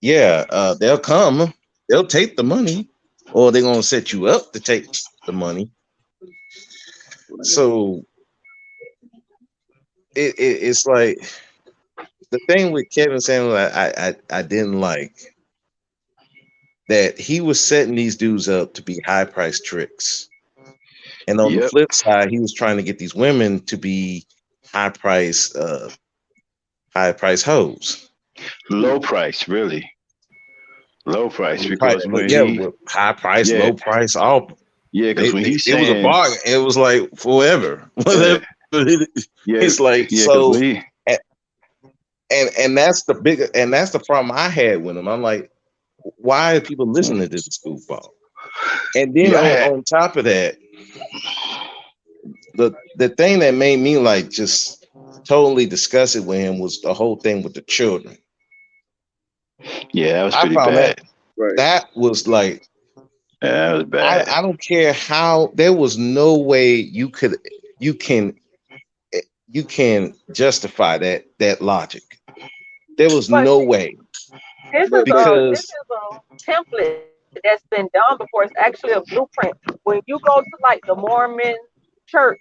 yeah, they'll come, they'll take the money, or they're gonna set you up to take the money. So it's like the thing with Kevin Samuel, I didn't like that he was setting these dudes up to be high price tricks, and on the Yep. flip side, he was trying to get these women to be high price high price hoes. Low price, really. Low price because But when yeah, he, with high price, yeah, low price, all yeah, because when he's it was a saying, bargain. It was like forever. yeah, Whatever. yeah, It's like yeah, because so, when he, and that's the bigger, and that's the problem I had with him. I'm like, why are people listening to this goofball? And then yeah, I had, on top of that, the thing that made me like just totally disgust it with him was the whole thing with the children. yeah, that was I pretty found that bad. Right. that was like Yeah, that was bad. I don't care how there was no way you can you can justify that logic. There was But no way But this because is a template that's been done before. It's actually a blueprint. When you go to like the Mormon church,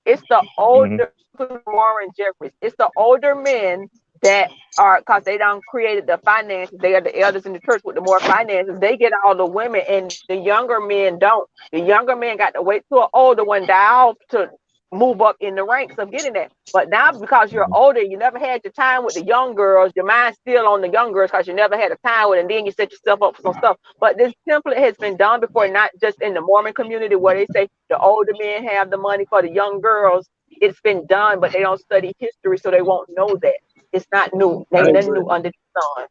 it's the older, Mhm. including Warren Jeffries. It's the older men that are, because they done created the finances. They are the elders in the church with the more finances. They get all the women, and the younger men don't. The younger men got to wait till an older one die off to move up in the ranks of getting that. But now, because you're older, you never had your time with the young girls. Your mind's still on the young girls because you never had a time with, it, and then you set yourself up for some stuff. But this template has been done before, not just in the Mormon community where they say the older men have the money for the young girls. It's been done, but they don't study history, so they won't know that. It's not new. Ain't hey, nothing new under the sun.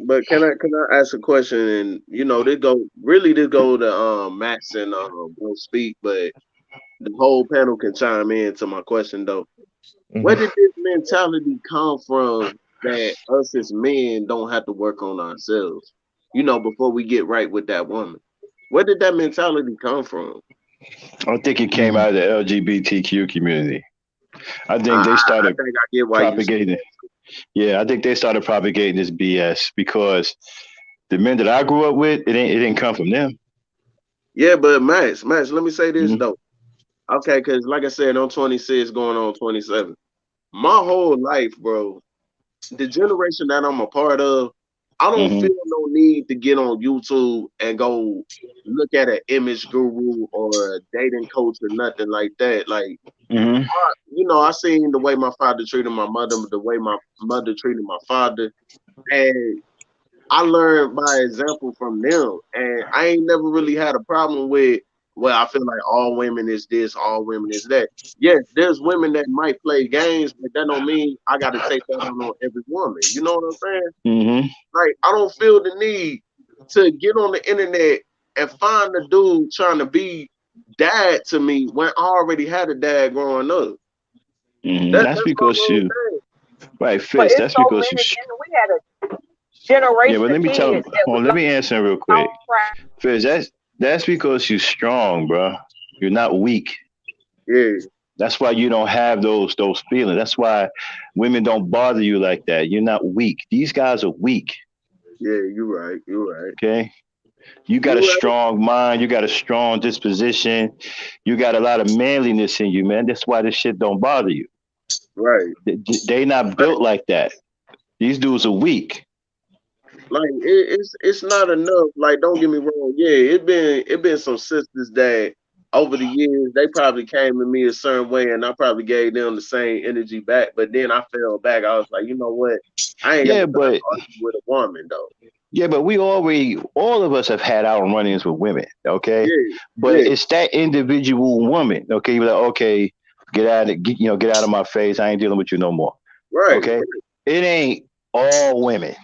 but can I ask a question? And this go to Max and will speak, but the whole panel can chime in to my question though. Where Mhm. did this mentality come from that us as men don't have to work on ourselves? Before we get right with that woman. Where did that mentality come from? I think it came Mhm. out of the LGBTQ community. I I, think they I started think I get why you. propagating it. Yeah, I think they started propagating this BS because the men that I grew up with, it didn't come from them. Yeah, but Max, let me say this Mm-hmm. though. Okay, because like I said, I'm 26, going on 27. My whole life, bro, the generation that I'm a part of, I don't Mm-hmm. feel no need to get on YouTube and go look at an image guru or a dating coach or nothing like that. Like, Mm-hmm. I seen the way my father treated my mother, the way my mother treated my father, and I learned by example from them. And I ain't never really had a problem with, well, I feel like all women is this, all women is that. Yes, there's women that might play games, but that don't mean I got to take that on every woman. You know what I'm saying? Mm-hmm. Like, I don't feel the need to get on the internet and find a dude trying to be dad to me when I already had a dad growing up. Mm-hmm. That, That's that's my because whole you, thing. right, But Fitz. it's That's so because you. many. We had a Yeah, generation but of let me tell. kids that Hold was on, let me answer him real quick. on Fitz, that's because you're strong, bro. You're not weak. Yeah, That's why you don't have those feelings. That's why women don't bother you like that. You're not weak. These guys are weak. yeah, you're right. You're right. Okay. You got You're a right. strong mind. You got a strong disposition. You got a lot of manliness in you, man. That's why this shit don't bother you. Right. They not built like that. These dudes are weak. Like it's not enough. Like, don't get me wrong. Yeah, it been some sisters that over the years they probably came to me a certain way, and I probably gave them the same energy back. But then I fell back. I was like, you know what? I ain't got Yeah, time to but argue with a woman though. we already, all of us have had our run-ins with women, okay? Yeah, But yeah, it's that individual woman, okay? You're like, okay, get out of my face. I ain't dealing with you no more, right, okay? It ain't all women,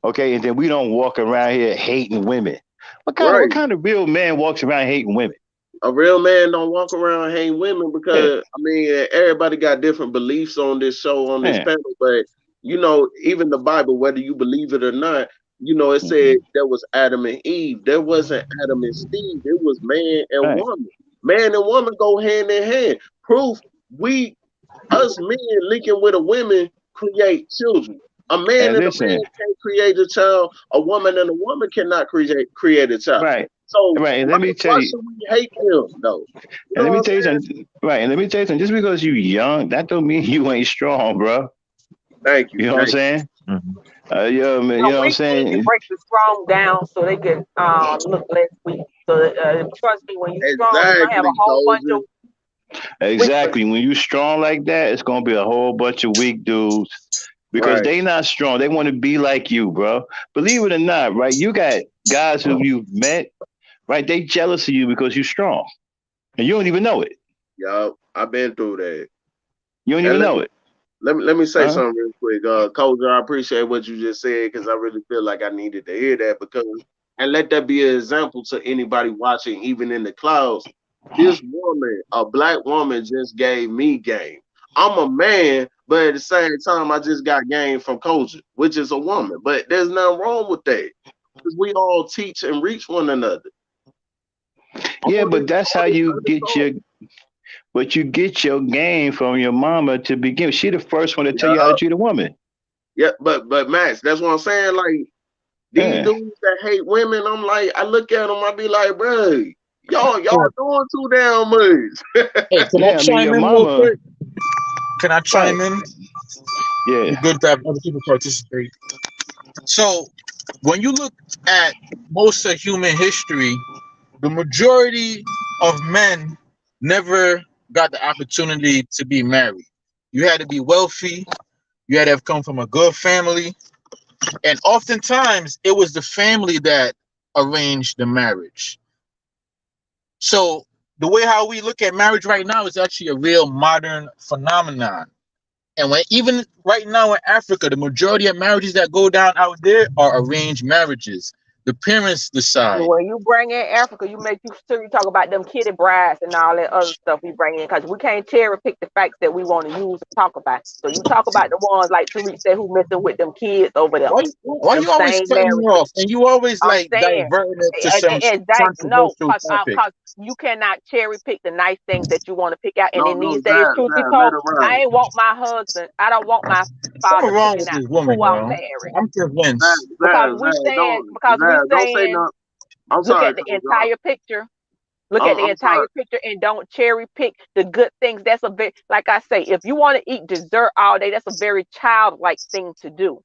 okay? And then we don't walk around here hating women. What right. kind of real man walks around hating women? A real man don't walk around hating women Yeah, because I mean everybody got different beliefs on this show on this man. panel, but even the Bible, whether you believe it or not, it said Hmm. there was Adam and Eve. There wasn't Adam and Steve. It was man and Right. woman. Man and woman go hand in hand. Proof we us men linking with a woman create children. A man And and a man listen, can't create a child. A woman and a woman cannot create a child. right, So right. And why let me tell why you, should we hate them though? You and know let what me I'm tell you saying? something, right? And let me tell you something. Just because you young, that don't mean you ain't strong, bro. Thank you, You know what I'm thank you. saying? Yeah, man, you No, know what I'm we need to saying? break the strong down so they can look less weak. So trust me, when you're strong, you're gonna have a Exactly, whole bunch Soldier. of weak ones. Exactly. When you strong like that, it's gonna be a whole bunch of weak dudes because Right. they not strong. They want to be like you, bro. Believe it or not, right? You got guys who you've met, right? They jealous of you because you're strong, and you don't even know it. Yup. I've been through that. You don't And even know it, let me say huh? something real quick. Coach, I appreciate what you just said because I really feel like I needed to hear that because and let that be an example to anybody watching, even in the clouds. This woman, a black woman, just gave me game. I'm a man, but at the same time, I just got game from Coach, which is a woman. But there's nothing wrong with that because we all teach and reach one another. Yeah, but that's how you Other get talk. your, but you get your game from your mama to begin. She the first one to tell you how to Yeah, treat a woman. yeah, but Max, that's what I'm saying. Like these Yeah, dudes that hate women, I'm like, I look at them, I be like, bro, y'all Or, doing too damn much. hey, can I yeah. I mean, chime your in real mama, quick? Can I chime right? in? Yeah, It's good to have other people participate. So, when you look at most of human history, the majority of men never got the opportunity to be married. You had to be wealthy, you had to have come from a good family, and oftentimes it was the family that arranged the marriage. So, the way how we look at marriage right now is actually a real modern phenomenon. And when even right now in Africa, the majority of marriages that go down out there are arranged marriages. The parents decide. When you bring in Africa, you make sure you talk about them kitty brides and all that other stuff we bring in because we can't cherry pick the facts that we want to use to talk about. So you talk about the ones like Tariq said who messing with them kids over there, Why them you always same cutting me marriages. off? And you always I'm like saying, diverting it to some and that no, controversial topic. cause you cannot cherry pick the nice things that you want to pick out. And No, in no, these days, truth be Let told, her I ride. ain't want my husband. I don't want my Something father wrong picking with out this woman, who I'm yo. marrying I'm convinced. because we Don't say saying no. I'm look sorry, at the Coach. entire picture. Look at the I'm sorry. entire picture and don't cherry pick the good things. That's a very, like I say, if you want to eat dessert all day, that's a very childlike thing to do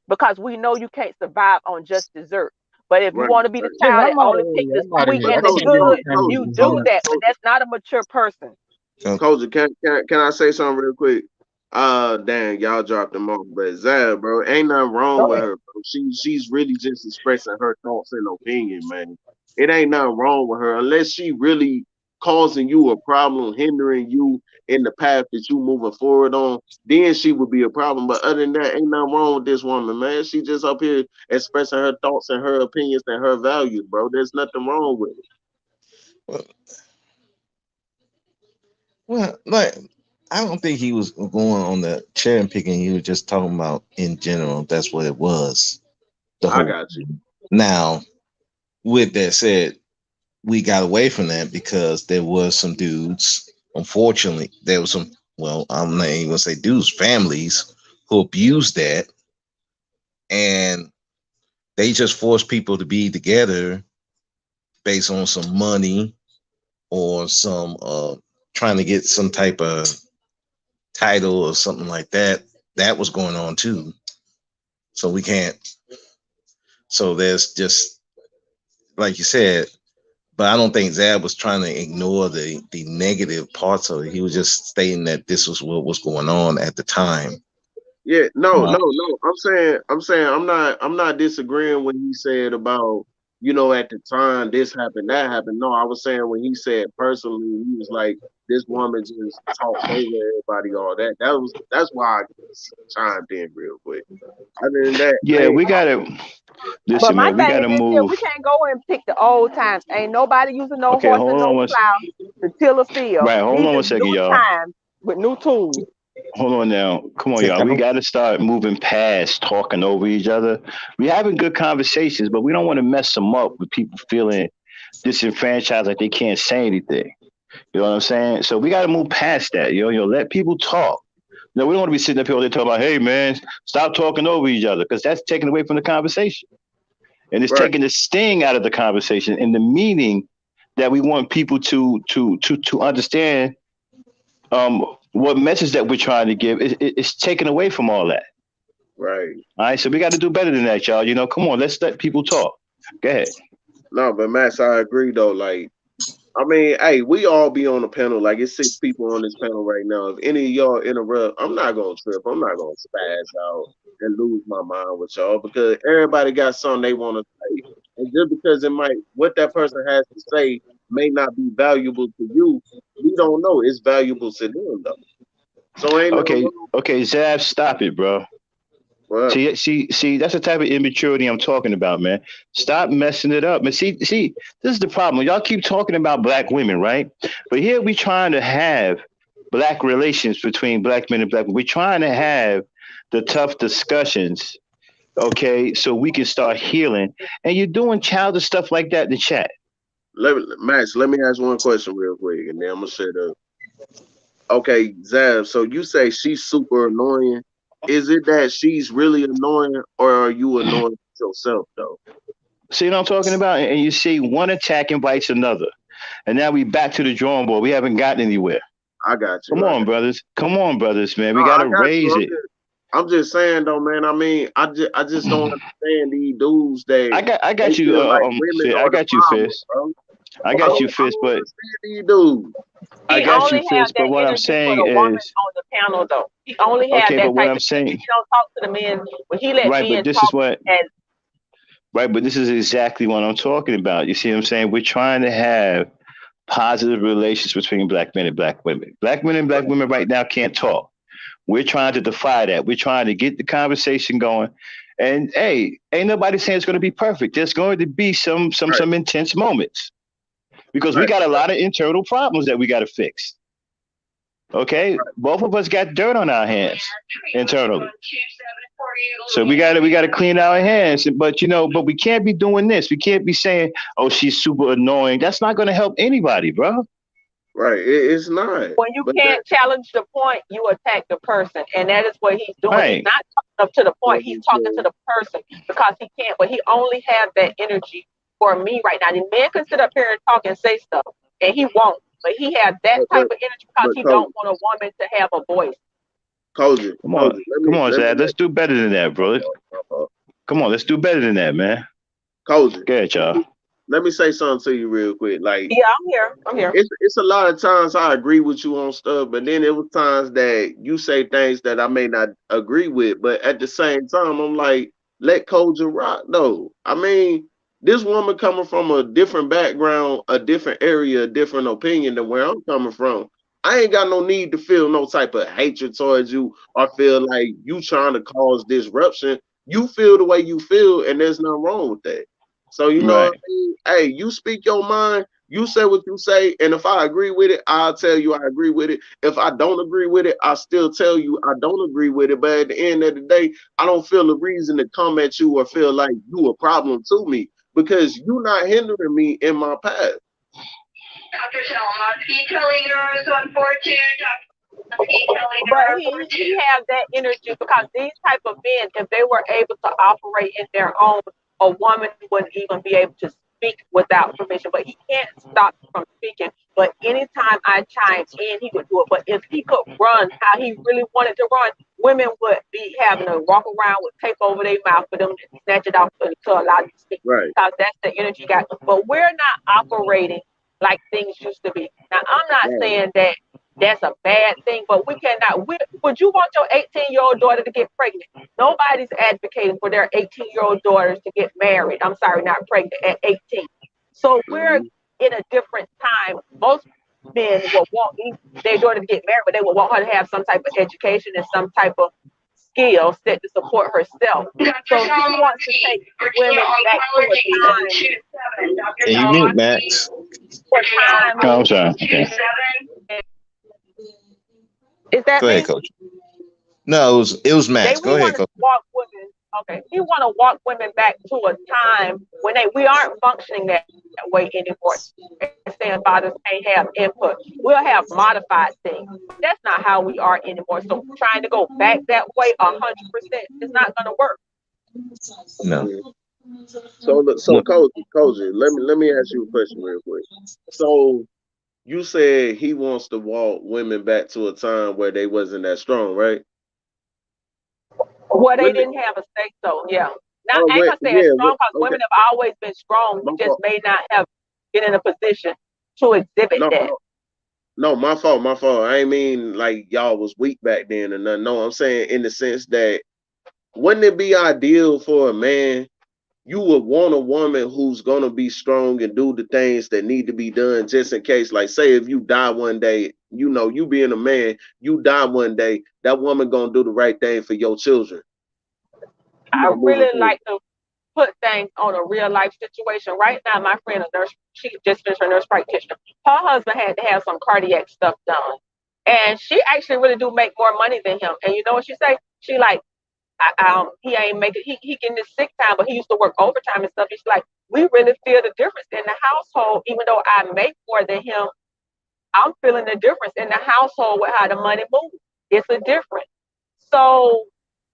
because we know you can't survive on just dessert. But if you Right, want to be the Yeah, child that I'm out of only pick here. the I'm out of sweet here. but I and the got Coach, some dinner good, family you to do do. that. But that's not a mature person. Coach, can I say something real quick? Dang, y'all dropped them off, but Zab, bro, ain't nothing wrong Go with ahead. her, bro. She's really just expressing her thoughts and opinion, man. It ain't nothing wrong with her unless she really causing you a problem, hindering you in the path that you moving forward on. Then she would be a problem. But other than that, ain't nothing wrong with this woman, man. She just up here expressing her thoughts and her opinions and her values, bro. There's nothing wrong with it. Well, well, like I don't think he was going on the cherry picking. He was just talking about in general. That's what it was. The I whole got you. now. With that said, we got away from that because there was some dudes. Unfortunately, there was some. Well, I'm not even gonna say dudes, families who abused that, and they just forced people to be together based on some money or some trying to get some type of title or something like that. That was going on too. So we can't. So there's just like you said, but I don't think Zab was trying to ignore the negative parts of it. He was just stating that this was what was going on at the time. Yeah, no. I'm not disagreeing when he said about, at the time this happened, that happened. No, I was saying when he said personally, he was like, this woman just talked over everybody, all that. That's why I chimed in real quick. Other than that, Yeah, we gotta But listen, my man. We thing gotta is still, move. we can't go and pick the old times. Ain't nobody using no Okay, horse and hold on no one. plow to till a field. Right, hold These on one is second, new y'all. times with new tools. Hold on now. Come on, y'all. We got to start moving past talking over each other. We having good conversations, but we don't want to mess them up with people feeling disenfranchised, like they can't say anything. You know what I'm saying? So we got to move past that. Let people talk. No, we don't want to be sitting up here all day talking about, hey, man, stop talking over each other, because that's taking away from the conversation. And it's Right. taking the sting out of the conversation and the meaning that we want people to understand what message that we're trying to give. It's taken away from all that. Right. All right, so we got to do better than that, y'all. Come on, let's let people talk. Go ahead. No, but Max, I agree though. Like, I mean, hey, we all be on the panel. Like, it's 6 people on this panel right now. If any of y'all interrupt, I'm not gonna trip. I'm not gonna spaz out and lose my mind with y'all, because everybody got something they want to say. And just because what that person has to say may not be valuable to you, we don't know. It's valuable to them though. So ain't nothing Okay, wrong. okay, Zav, stop it, bro. Well, See, that's the type of immaturity I'm talking about, man. Stop messing it up. Man, see, this is the problem. Y'all keep talking about black women, right? But here we trying to have black relations between black men and black women. We're trying to have the tough discussions, okay, so we can start healing. And you're doing childish stuff like that in the chat. Max, let me ask one question real quick, and then I'm gonna shut up. Okay, Zav, so you say she's super annoying. Is it that she's really annoying, or are you annoying yourself though? See what I'm talking about? And you see one attack invites another. And now we back to the drawing board. We haven't gotten anywhere. I got you. Come on, brothers. Come on, brothers, man. No, We got I to got raise you. it. I'm just saying though, man. I mean, I just don't understand these dudes that I got they you. feel like women I are the got you, problem, Fist. bro. I got you, Fist. I don't But understand these dudes. I He got you, only have Fist. But that what I'm energy for saying the woman is, on the panel, though. He only have okay. that But what type I'm of energy. saying, He don't talk to the men, but he let right? But men this is talk. what, And right? But this is exactly what I'm talking about. You see what I'm saying? We're trying to have positive relations between black men and black women. Black men and black women right now can't talk. We're trying to defy that. We're trying to get the conversation going. And hey, ain't nobody saying it's going to be perfect. There's going to be some intense moments because we Right. got a lot of internal problems that we got to fix. Okay, both of us got dirt on our hands internally, so we got to clean our hands. But but we can't be doing this. We can't be saying, "Oh, she's super annoying." That's not going to help anybody, bro. Right. It's not. when you But can't challenge the point, you attack the person, and that is what he's doing. He's Right. not talking up to the point. He's talking to the person because he can't. But he only has that energy for me right now. The man can sit up here and talk and say stuff, and he won't. But he has that type of energy because he don't want a woman to have a voice. Koji, Come on, let Zad. me Let's do better than that, bro. Come on, let's do better than that, man. Koji, Go ahead, y'all. let me say something to you real quick. Like, Yeah, I'm here. I'm here. It's a lot of times I agree with you on stuff, but then it was times that you say things that I may not agree with. But at the same time, I'm like, let Koja rock though. I mean, this woman coming from a different background, a different area, a different opinion than where I'm coming from. I ain't got no need to feel no type of hatred towards you or feel like you trying to cause disruption. You feel the way you feel, and there's nothing wrong with that. So you know what Right. I mean? Hey, you speak your mind, you say what you say, and if I agree with it, I'll tell you I agree with it. If I don't agree with it, I still tell you I don't agree with it. But at the end of the day, I don't feel a reason to come at you or feel like you a problem to me because you're not hindering me in my path. Dr. Salamotsky, telling yours 142. But he has that energy because these type of men, if they were able to operate in their own, a woman wouldn't even be able to speak without permission. But he can't stop from speaking But anytime I chimed in, he would do it. But if he could run how he really wanted to run, women would be having to walk around with tape over their mouth for them to snatch it off to allow them to speak. Right. Because that's the energy got. But we're not operating like things used to be. Now, I'm not Right. saying that that's a bad thing, but we cannot. Would you want your 18-year-old daughter to get pregnant? Nobody's advocating for their 18-year-old daughters to get married. I'm sorry, not pregnant at 18. So we're in a different time. Most men will want their daughter to get married, but they will want her to have some type of education and some type of skill set to support herself. So she wants to take women back to a time. Can you mute Max? What time? Oh, I'm sorry. Okay. Is that Go me? ahead, Coach. No, it was Max. Go We ahead, want to Coach. walk women. Okay, we want to walk women back to a time when we aren't functioning that way anymore. Saying fathers can't have input. We'll have modified things. That's not how we are anymore. So trying to go back that way 100% is not going to work. No. So, Coach, let me ask you a question real quick. So, you said he wants to walk women back to a time where they wasn't that strong, right? Well, they didn't have a say so, yeah. Now, I ain't gonna say it's strong because women have always been strong. We just may not have been in a position to exhibit that. No, my fault. I ain't mean like y'all was weak back then or nothing. No, I'm saying in the sense that wouldn't it be ideal for a man? You would want a woman who's gonna be strong and do the things that need to be done just in case. Like, say if you die one day, you being a man, you die one day, that woman gonna do the right thing for your children. I really like to put things on a real life situation. Right now, my friend, a nurse, she just finished her nurse practitioner. Her husband had to have some cardiac stuff done. And she actually really do make more money than him. And you know what she say? She like, he ain't making, he getting his sick time, but he used to work overtime and stuff. She's like, we really feel the difference in the household. Even though I make more than him, I'm feeling the difference in the household with how the money moves. It's a difference. So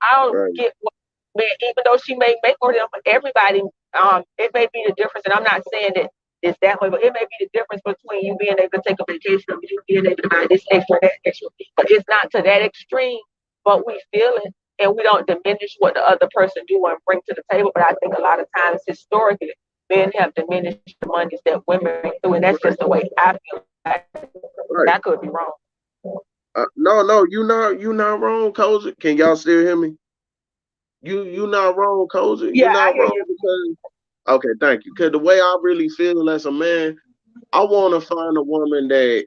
I don't get what, man, even though she may make more than everybody, it may be the difference. And I'm not saying that it's that way, but it may be the difference between you being able to take a vacation and you being able to buy this extra, that extra. But it's not to that extreme, but we feel it. And we don't diminish what the other person do and bring to the table. But I think a lot of times historically, men have diminished the monies that women bring through. And that's just the way I feel. I could be wrong. No, you not wrong, Cozy. Can y'all still hear me? You not wrong, Cozy. Yeah, You're not I hear wrong you. because okay, thank you. Because the way I really feel as a man, I want to find a woman that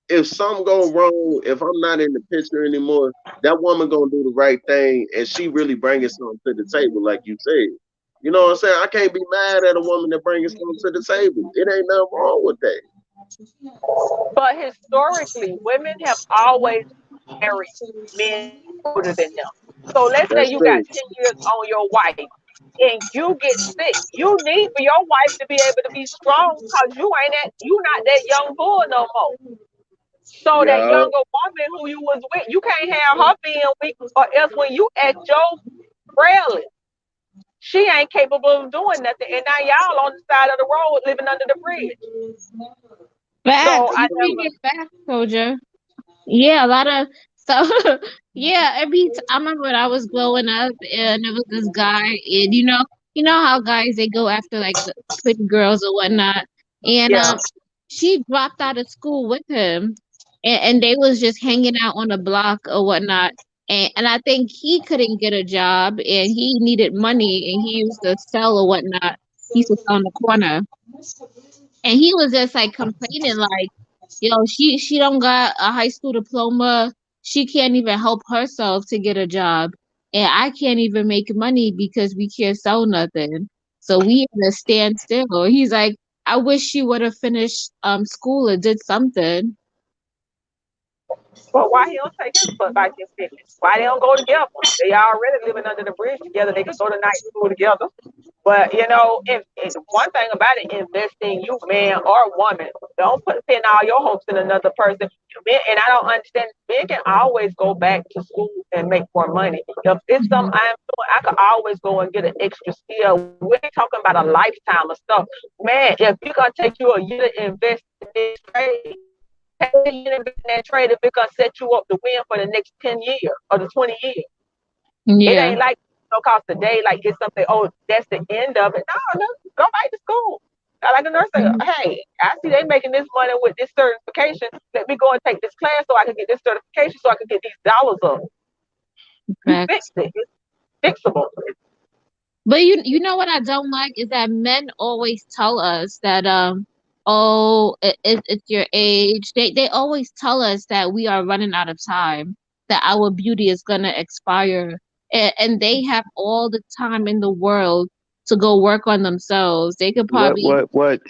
if something go wrong, if I'm not in the picture anymore, that woman gonna do the right thing, and she really bringing something to the table, like you said. You know what I'm saying? I can't be mad at a woman that brings something to the table. It ain't nothing wrong with that. But historically, women have always married men older than them. So let's say That's you got true. 10 years on your wife and you get sick. You need for your wife to be able to be strong because you not that young bull no more. So that Yeah. younger woman who you was with, you can't have her being weak, or else when you at your frailest, she ain't capable of doing nothing. And now y'all on the side of the road living under the bridge. Facts. So You bring it back, soldier. Yeah, a lot of so yeah, I remember when I was growing up and there was this guy and you know how guys they go after like the pretty girls or whatnot. And yeah. she dropped out of school with him and they was just hanging out on the block or whatnot. And I think he couldn't get a job and he needed money and he used to sell or whatnot. He used to sell on the corner. And he was just like complaining like, she don't got a high school diploma. She can't even help herself to get a job. And I can't even make money because we can't sell nothing. So we in a standstill. He's like, I wish she would have finished school or did something. But why he don't take his foot back in fitness? Why they don't go together? They already living under the bridge together. They can go to night school together. But if one thing about it, invest in you, man or woman. Don't pin all your hopes in another person. And I don't understand. Men can always go back to school and make more money. If it's something I'm doing, I could always go and get an extra skill. We're talking about a lifetime of stuff, man. If you're gonna take you a year to invest in this trade, take a year to invest in that trade if it's gonna set you up to win for the next 10 years or the 20 years. It Yeah. ain't like no cost a day, like get something, oh, that's the end of it. No, go back to school. Like a nurse say, hey, I see they making this money with this certification. Let me go and take this class so I can get this certification so I can get these dollars up. You fix it. It's fixable. But you know what I don't like is that men always tell us that oh it's your age. They always tell us that we are running out of time, that our beauty is gonna expire, and they have all the time in the world to go work on themselves. They could What probably what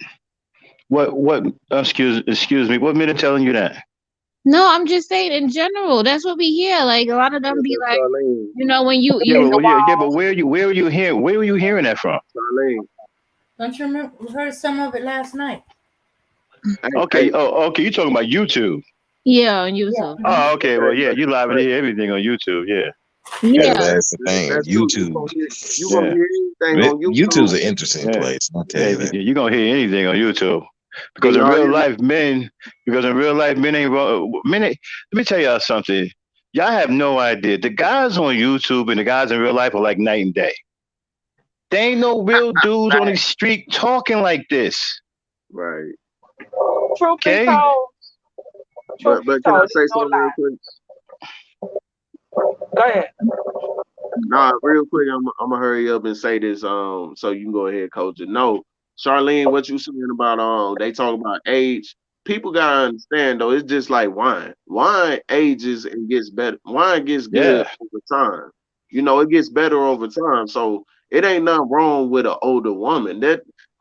what what? Excuse me. What minute telling you that? no. I'm just saying in general. That's what we hear. Like a lot of them be like, when you Yeah, you but where are you hearing? Where were you hearing that from? Don't you remember? We heard some of it last night. Okay. Oh, okay. You talking about YouTube? Yeah, on YouTube. Oh, okay. Well, yeah, you live and hear everything on YouTube. Yeah. Yeah. That's the thing. YouTube. You gonna hear anything on YouTube's YouTube? an interesting place. I'll tell you that. You're gonna hear anything on YouTube. Because Can in y'all real hear me? life, men ain't let me tell y'all something. Y'all have no idea. The guys on YouTube and the guys in real life are like night and day. They ain't no real dudes on the street talking like this. Right. Truth be Okay. told. But can I say something real quick? Go ahead. Nah, real quick, I'm gonna hurry up and say this, so you can go ahead, coach it. No, Charlene, what you saying about they talk about age. People gotta understand though, it's just like wine. Wine ages and gets better. Wine gets good Yeah. over time. It gets better over time. So it ain't nothing wrong with an older woman.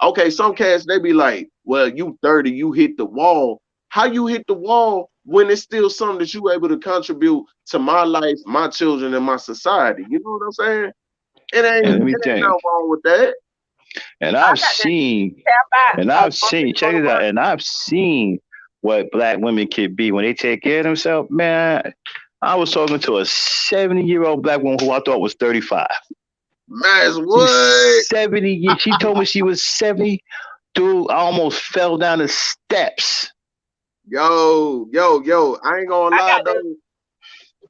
Okay, some cats they be like, well, you 30, you hit the wall. How you hit the wall when it's still something that you able to contribute to my life, my children, and my society? You know what I'm saying? It ain't And let me nothing think. wrong with that. And I've seen, check it out, and I've seen what black women can be when they take care of themselves. Man, I was talking to a 70-year-old black woman who I thought was 35. Man, what? 70 years. She told me she was 70. Dude, I almost fell down the steps. Yo, I ain't gonna lie though.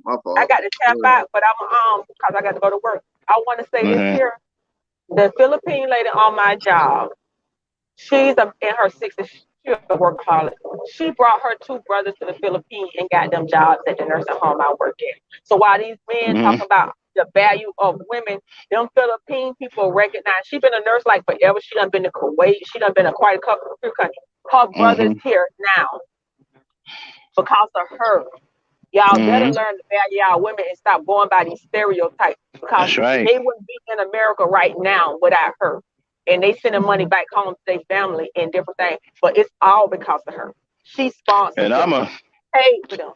My fault. I got to tap out, but I'm because I got to go to work. I want to say this here. The Philippine lady on my job, she's in her 60s. She's a workaholic. She brought her two brothers to the Philippines and got them jobs at the nursing home I work at. So while these men talk about the value of women, them Philippine people recognize she's been a nurse like forever. She done been to Kuwait. She done been to quite a couple of countries. Her brother's here now because of her. Y'all better learn to value y'all women and stop going by these stereotypes because they wouldn't be in America right now without her. And they sending money back home to their family and different things. But it's all because of her. She sponsored and them. Paid for them.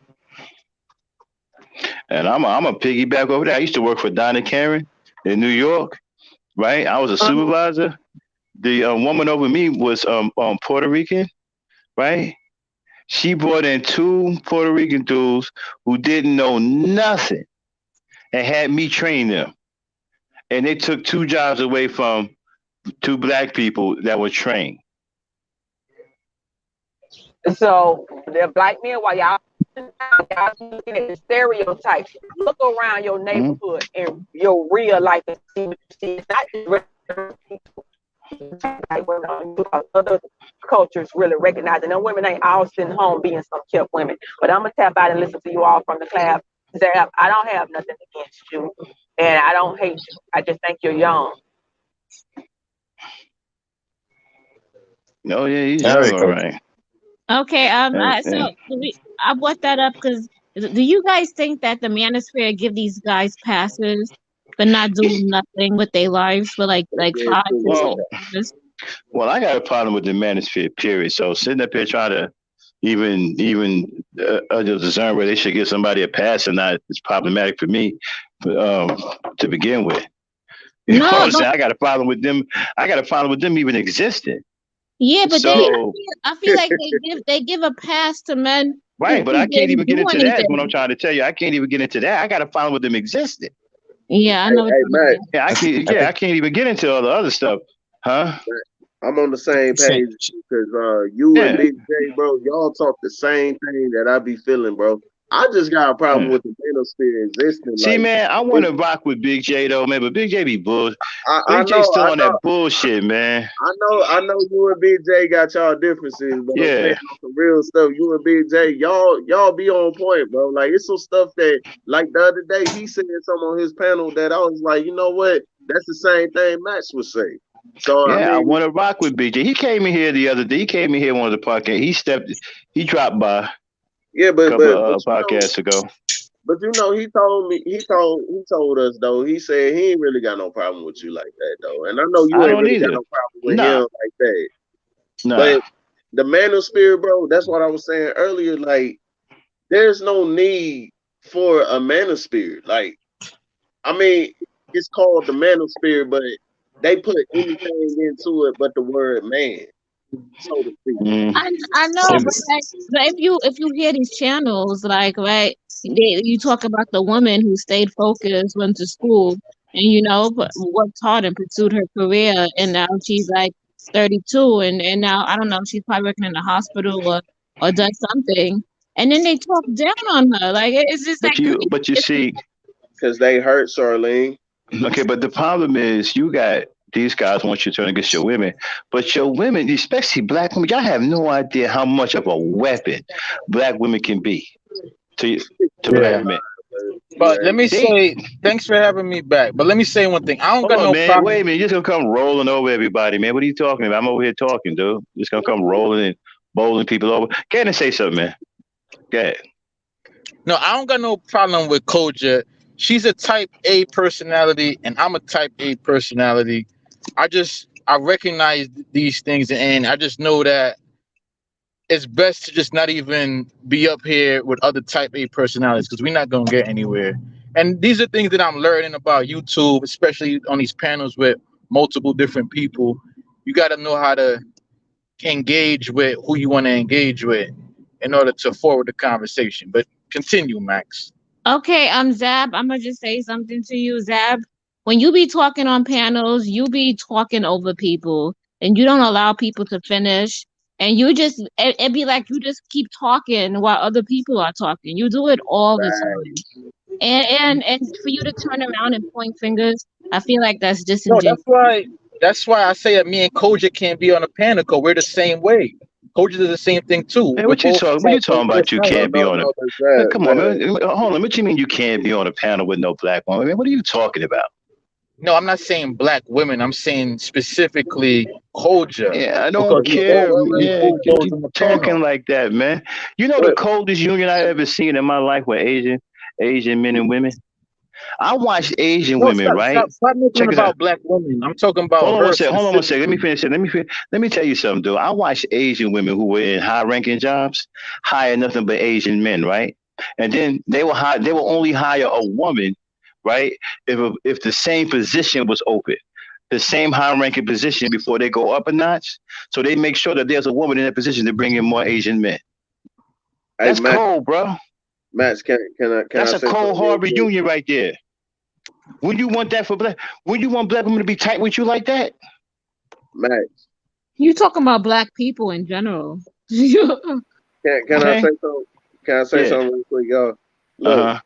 And I'm a piggyback over there. I used to work for Donna Karen in New York, right? I was a supervisor. The woman over me was Puerto Rican, right? She brought in two Puerto Rican dudes who didn't know nothing and had me train them. And they took two jobs away from two black people that were trained. So the black men, while y'all looking at the stereotypes, look around your neighborhood and your real life and see what you see. It's not just like when other cultures really recognizing them women ain't all sitting home being some kept women. But I'm gonna tap out and listen to you all from the class. Zab, I don't have nothing against you, and I don't hate you. I just think you're young. No, yeah, he's young, all right. Okay. I brought that up because do you guys think that the manosphere give these guys passes for not doing nothing with their lives for like 5 to 6 years? Well, I got a problem with the manosphere, period. So sitting up here trying to, discern where they should give somebody a pass or not. It's problematic for me, to begin with. You know what No, I'm but saying? I got a problem with them. I got a problem with them even existing. yeah, but So I feel like they give a pass to men right, but who I can't didn't even do get into that. Is what I'm anything. trying to tell you. I can't even get into that. I got a problem with them existing. Yeah, I know what Hey, you're Matt, saying. Yeah, I can't. Yeah, I can't even get into all the other stuff, huh? I'm on the same Say- page because you and Yeah. Big J, bro, y'all talk the same thing that I be feeling, bro. I just got a problem Yeah. with the manosphere existing. See, Like, man, I want it, to rock with Big J though, man, but Big J be bull. I Big J know, still I on know, that bullshit, man. I know you and Big J got y'all differences, but I'm saying Yeah. on some real stuff, you and Big J, y'all be on point, bro. Like it's some stuff that like the other day he said something on his panel that I was like, you know what? That's the same thing Max would say. So I Yeah, I mean, want to rock with Big J. He came in here the other day. He came in here one of the podcasts. He dropped by a yeah, couple but of podcasts ago. he told me he told us though, he said he ain't really got no problem with you like that though. And I know you I ain't don't really got either. no problem with him Nah, like that. nah. But the man of spirit, bro, that's what I was saying earlier. Like, there's no need for a man of spirit. Like, I mean, it's called the man of spirit, but they put anything into it but the word man, so to speak. Mm. I know, but if you hear these channels, like right, you talk about the woman who stayed focused, went to school, and worked hard and pursued her career, and now she's like 32, and now I don't know, she's probably working in a hospital or does something, and then they talk down on her, like it's just But like you see, Because they hurt Charlene. okay, but the problem is you got these guys want you to turn against your women, but your women, especially black women, y'all have no idea how much of a weapon black women can be to Yeah. black men. But let me They say, thanks for having me back. But let me say one thing. I don't hold got on, no man. Wait a problem. minute. You're just gonna come rolling over everybody, man. What are you talking about? I'm over here talking, dude. Just gonna come rolling and bowling people over. Go ahead and say something, man. Go ahead. No, I don't got no problem with Koja. She's a type A personality, and I'm a type A personality. I recognize these things, and I just know that it's best to just not even be up here with other type A personalities because we're not gonna get anywhere. And these are things that I'm learning about YouTube, especially on these panels with multiple different people. You got to know how to engage with who you want to engage with in order to forward the conversation. But continue, Max. Okay, Zab, I'm gonna just say something to you, Zab. When you be talking on panels, you be talking over people and you don't allow people to finish. And it be like you just keep talking while other people are talking. You do it all the Right. time. And for you to turn around and point fingers, I feel like that's No, disingenuous. that's why I say that me and Koja can't be on a panel because we're the same way. Koja does the same thing too. Man, We're both what you type A talking about? You personalities. No, can't be no, on a no, that's man, that. come on, man. Hold on. What you mean you can't be on a panel with no black woman? Man, what are you talking about? No, I'm not saying black women. I'm saying specifically Koja Yeah, I because don't we care. both we Yeah, both goes you in the talking panel. like that, man. You know the What? coldest union I ever seen in my life were Asian men and women. I watched Asian No, women, stop, right? stop, stop making it Check this out. about black women. I'm talking about Hold on one her second. Hold on one second. Let me specifically. finish it. Let me tell you something, dude. I watched Asian women who were in high-ranking jobs hire nothing but Asian men, right? And then they will only hire a woman, right? If the same position was open, the same high-ranking position before they go up a notch. So they make sure that there's a woman in that position to bring in more Asian men. Hey, That's cold, bro. Max, can That's I a say cold, something real hard quick? reunion right there. Would you want that for black? Would you want black women to be tight with you like that? Max, You talking about black people in general. can I Okay. say something? Can I say Yeah. something real quick, y'all? Uh Look, huh.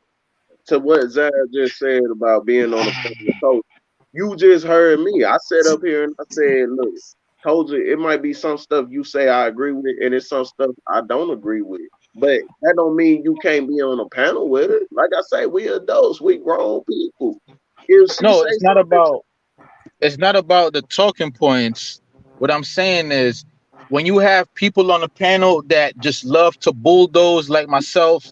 to what Zab just said about being on the phone with Coach, you just heard me. I sat up here and I said, look, told you it might be some stuff you say I agree with, and it's some stuff I don't agree with. But that don't mean you can't be on a panel with her. Like I say, we adults, we grown people. If she No, say something, it's not about the talking points. What I'm saying is when you have people on the panel that just love to bulldoze like myself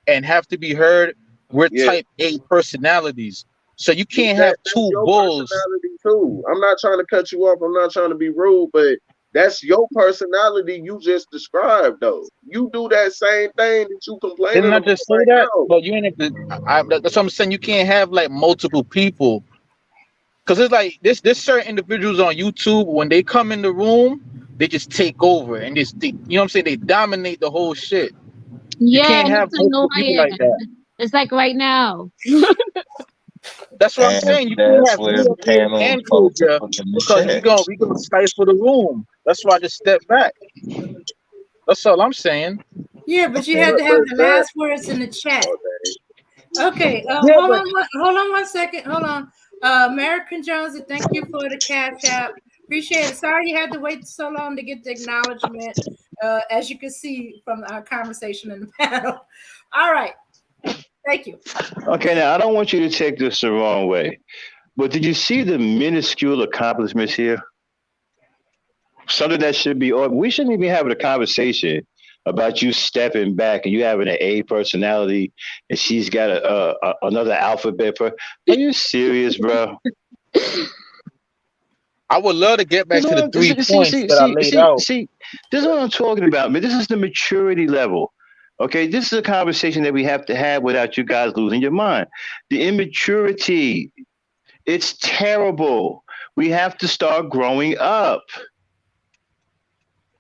and have to be heard, we're yeah, type A personalities. So you can't that have that's two your bulls. personality too. I'm not trying to cut you off. I'm not trying to be rude, but That's your personality you just described, though. You do that same thing that you complaining Didn't I about just say right that? now. But you ain't. That's what I'm saying. You can't have like multiple people because it's like this certain individuals on YouTube when they come in the room, they just take over and you know what I'm saying? They dominate the whole shit. You Yeah, can't and have it's multiple people like annoying. that. It's like right now. That's what I'm And saying. You can't that's have where me the up here panel is and supposed to Koja put in the because we chat. gonna stifle the room. That's why I just stepped back. That's all I'm saying. Yeah, but you Okay. had to have the That, last words in the chat. oh, dang. Okay, Yeah, but hold on one second. Hold on. American Jonesy, thank you for the cash app. Appreciate it. Sorry you had to wait so long to get the acknowledgement. As you can see from our conversation in the panel. All right. Thank you. Okay, now I don't want you to take this the wrong way, but did you see the minuscule accomplishments here? Something that should be, or we shouldn't even be having a conversation about you stepping back and you having an A personality, and she's got another alphabet. Are you serious, bro? I would love to get You back know to the what? 3 points that I laid out. This is what I'm talking about, man. This is the maturity level. Okay, this is a conversation that we have to have without you guys losing your mind. The immaturity, it's terrible. We have to start growing up.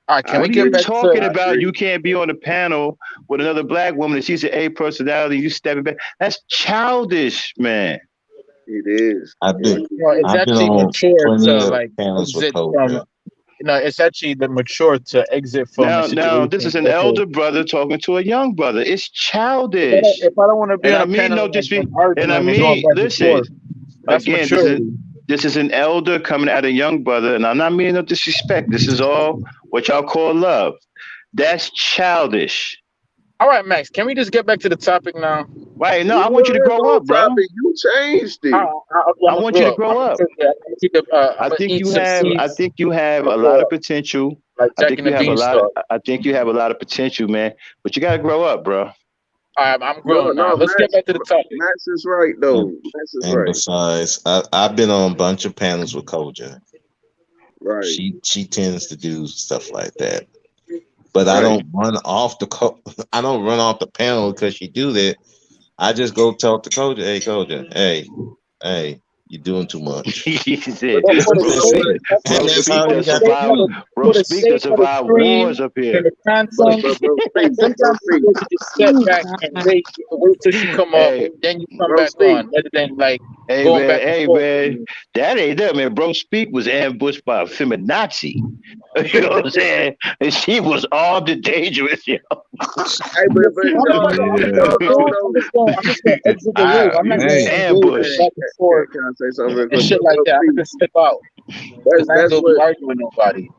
All right, can I we What are get you agree. back talking to? I about? You agree. can't be on a panel with another black woman and she's an A personality. You stepping back. That's childish, man. It is. I've It been really Well, it's I've been actually on mature plenty to of like panels with exit from. Koja. It's actually the mature to exit from a Now, situation. this is an Okay, elder brother talking to a young brother. It's if I don't, childish, if I don't want to be and on I a mean panel no and disrespect. And I arguing and going mean, back and listen forth, that's again. maturity. This is an elder coming at a young brother, and I'm not meaning no disrespect. This is all what y'all call love. That's childish, All right, Max, can we just get back to the topic now? right? No, We I want you to was grow on up, bro. topic. You changed I, it. okay, I want you to look, grow up. I'm gonna eat some I seeds. think you have And a lot of look, potential. like I Jack think and you the have a lot. Beanstalk. I think you have a lot of potential, man. But you got to grow up, bro. I'm No, grown now. no, Let's get back to the topic. Max is right though. And Max is and right. besides, I've been on a bunch of panels with Koja. Right. She tends to do stuff like that. But I Right. don't run off I don't run off the panel because she do that. I just go talk to Koja. Hey Koja, hey, you're doing too much. He But said, that's for the bro That's sake. it. speak, That's for And bro the, that's it's speak how for you the to gotta sake survive, of the, be. bro for the speak to sake of the survive wars stream up here. and the content. Bro, speak, bro, Sometimes speak, people should just step Oh back and God. wait till she come up, Hey, then you come bro, back speak. on, rather than like going back and hey forth. man, that ain't that man. Bro speak was ambushed by a feminazi. You know what I'm saying? And she was armed and dangerous, yo. Hey, But but see, Yeah. y'all know though. I'm just gonna exit the room. I'm not gonna Hey, engage in Ambush. back and forth Can I say something real and quick, shit like bro? that. I'm just Speak. gonna step out because I ain't That's gonna be what arguing with nobody.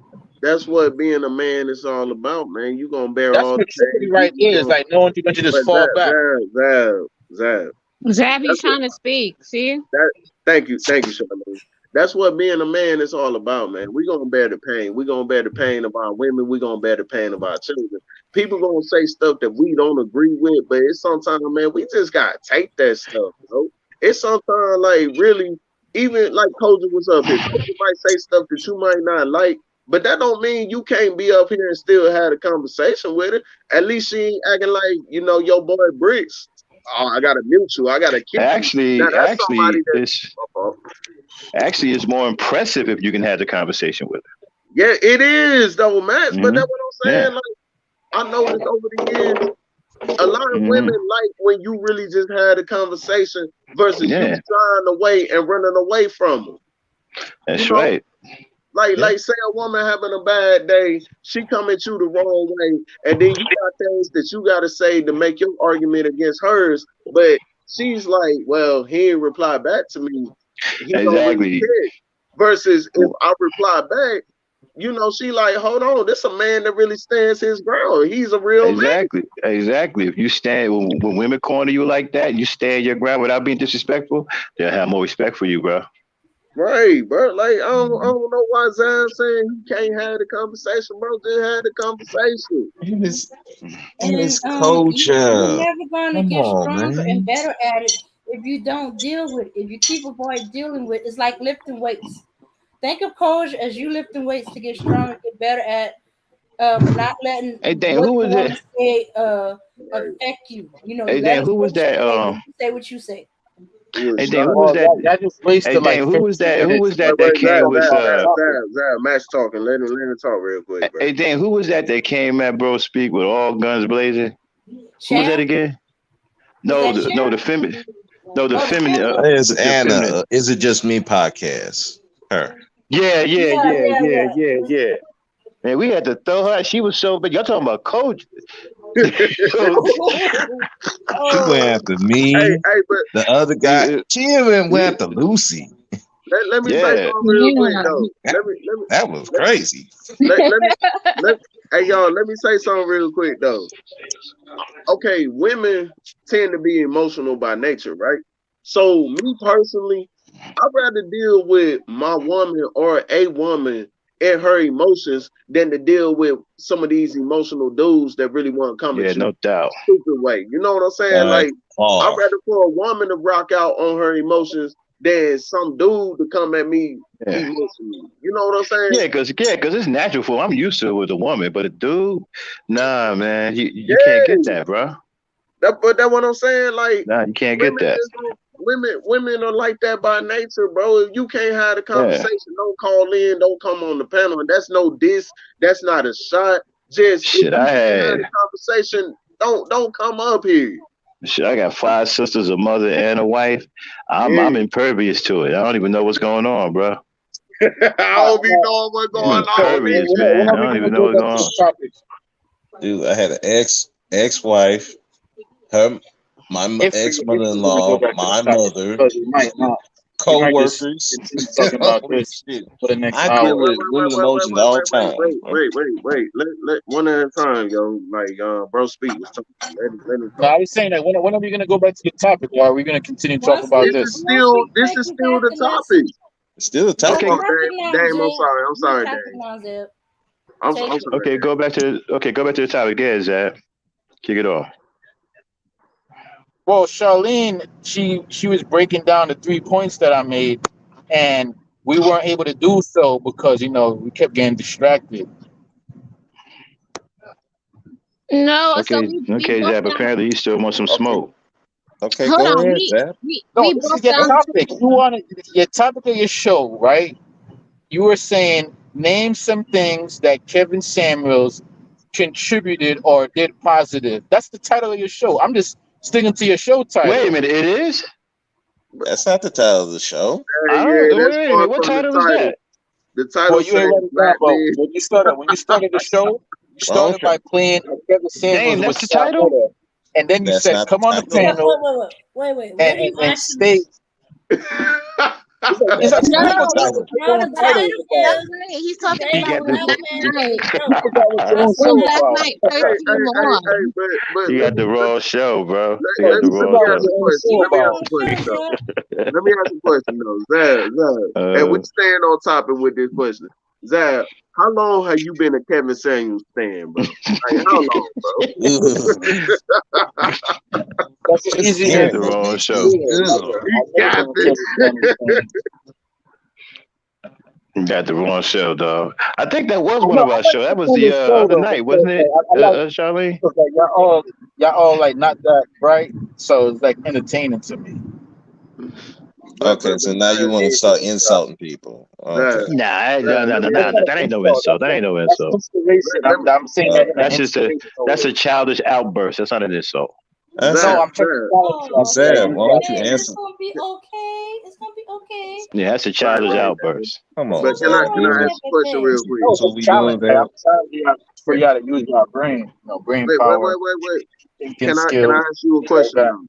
being a man is all about, man. You gonna bear That's all the maturity pain. right You there. It's gonna, like knowing you can just but fall back. Zab. Zab, he's That's what trying to speak. See? that. Thank you, Charlamagne. That's what being a man is all about, man. We gonna bear the pain. We gonna bear the pain of our women. We gonna bear the pain of our children. People gonna say stuff that we don't agree with, but it's sometimes, man, we just gotta take that stuff, bro. It's sometimes like really, even like Koja was up here. Koja might say stuff that you might not like, but that don't mean you can't be up here and still have a conversation with her. At least she ain't acting like, your boy Bricks. Oh, I gotta mute you. I gotta kick you. Now that's somebody that. It's actually it's more impressive if you can have the conversation with Yeah, it is though, Max. her. But that's what I'm Yeah. saying. Like I noticed over the years, a lot of women hmm like when you really just had a conversation versus you Yeah. trying to wait and running away from them. You That's know, right. like say a woman having a bad day, she come at you the wrong way, and then you got things that you got to say to make your argument against hers, but she's like, well, he ain't reply back to me. He don't really Exactly. care. Versus if I reply back, she like, hold on, this a man that really stands his ground. He's a real man. Exactly. If you stand when women corner you like that, you stand your ground without being disrespectful, they'll have more respect for you, bro. Right, bro. Like, I don't know why Zion saying he can't have the conversation, bro. Just had the conversation. And And it's you're culture. never going to Come get on, stronger and man. better at it if you don't deal with it. If you keep avoid dealing with it, it's like lifting weights. Think of courage as you lifting weights to get stronger, get better at not letting Hey, Dan, what who the was woman that? say affect you. You know, Hey, let Dan, it who was what you that? say. You say what you say. Hey, Dan, who Sharp. was Well, that? y'all just Hey, wasted like Dan, who was 15 that? Who was minutes that Wait, that came talking with about the topic. Match talking. Let him talk real quick, bro. Hey, Dan, who was that came at Bro Speak with all guns blazing? Who was that Champ? again? Was No, that no, Champ? the feminine. No, the Oh, the feminine. feminine? It's The Anna. feminine. Is it just me podcast? Her. Yeah, yeah, Yeah, yeah, yeah, yeah, yeah. yeah, yeah. Man, we had to throw her. She was so big. Y'all talking about coach? She went Oh, after me, But the other guy. She even went after Lucy. let me say Yeah. something real quick Yeah. though. That, that was Let, crazy. let me let hey y'all, let me say something real quick though. Okay, women tend to be emotional by nature, right? So me personally, I'd rather deal with my woman or a woman and her emotions than to deal with some of these emotional dudes that really want to come Yeah, at you no doubt. stupid way. You know what I'm saying? By Like, I'd far. rather for a woman to rock out on her emotions than some dude to come at me Yeah. emotionally. You know what I'm saying? Cause it's natural for I'm used to it with a woman, but a dude, nah, man, you can't get Yeah. that, bro. But that's what I'm saying. Like, Nah, you can't get women that. just don't, women are like that by nature, bro. If you can't have a Yeah. conversation, don't call in, don't come on the panel. And that's no diss, that's not a shot. Just if Shit, you I can't have had a conversation, don't come up here. shit. I got 5 sisters, a mother, and a wife. I'm Yeah. impervious to it. I don't even know what's going on, bro. I All don't be knowing what's I'm going right, on, impervious, when man. I are we don't gonna even know go what's back going to on. the topic? Dude, I had an ex-wife, her, my If we're gonna go ex-mother-in-law, back to the my topic, mother, because we might not. We might just co-workers. continue talking about Holy this shit. for the next I deal hour. with women emotions all the time, bro. Let one at a time, yo. Like bro speak was talking. Let him No, talk. I was saying that when are we gonna go back to the topic, or are we gonna continue to talk once about we this? once we This break is the still the topic now, topic. It's still a My break the Okay, topic. fault, topic now, Dame. Jay. I'm Break sorry, the topic Dame. now, Zeb. I'm Take it. sorry, okay, Dame. go back to the topic. Again, Zach. Kick it off. Well, Charlene, she was breaking down the 3 points that I made, and we weren't able to do so because we kept getting distracted. No, so Okay, we okay, broke Zach. down. Apparently, you still want some Okay, smoke. okay, Hold go on, ahead, Zach. No, we this is broke your down topic. You wanted your topic of your show, right? You were saying name some things that Kevin Samuels contributed or did positive. That's the title of your show. I'm just sticking to your show Wait a title. minute, it is. That's not the title of the show. I Yeah, don't. that's Wait a far minute. What from the title is title. that? The Well, title you ain't says write it down, black but men. when you started the show, you Well, started by playing Kevin Damn, Samuels with that's the title. Salmetta, and then you that's said, not the "Come on the title. panel Wait. What and, are you and actually? state." It's like That's No, not people the forgot title. what your Now own the title is title about. that's is right. He's talking He about Dating got when the. Black Black Men. Knight, You forgot what your own That's the show when is Black title. about. Knight Hey, first hey, came hey, on. hey, but He let got me the let, raw show, bro. He let, got What the you let raw me forgot ask what show. your a own question. show You Let me got the about. ask wrong a question show, though. Zeb. Let me ask a question though. Zab, and we Uh, staying on topic with this question. Zab, how long have you been a Kevin Samuels fan, bro? Like how long, bro? Ugh. That's an Just easy he got hearing the answer. this wrong makes show. me Yeah, ugh. never. He I've never got been a this. Kevin Samuels fan. He got the wrong show, dog. I think that was I one know. of I our like shows. That this was on the the show other though night, because wasn't like, it, I like Charlene? because like y'all like not that bright, so it's like entertaining to me. Okay, so now you want to start insulting people. Zab, Okay. Nah, no, no, let no, me That's no, ask no. not an That ain't no insult. insult. That ain't no That's insult. inspiration. let me I'm saying that in an Okay. inspirational That's way. a childish outburst. That's not an insult. That's No, Zab, I'm trying to Zab. challenge y'all Oh so that Zab. you Why guys don't you can man, do it's answer? it. gonna be okay. It's gonna be okay. Yeah, that's a Right, childish right, Zab. outburst. Come It's on, But gonna be can all I Zab. right, can I Dude, ask a Zeb. question real Okay. quick? No, that's it's a what we doing, challenge. Like, Zab. I'm challenging y'all for y'all to use your brain, brain power, Wait. thinking Can I skills, ask you a things like question that. now?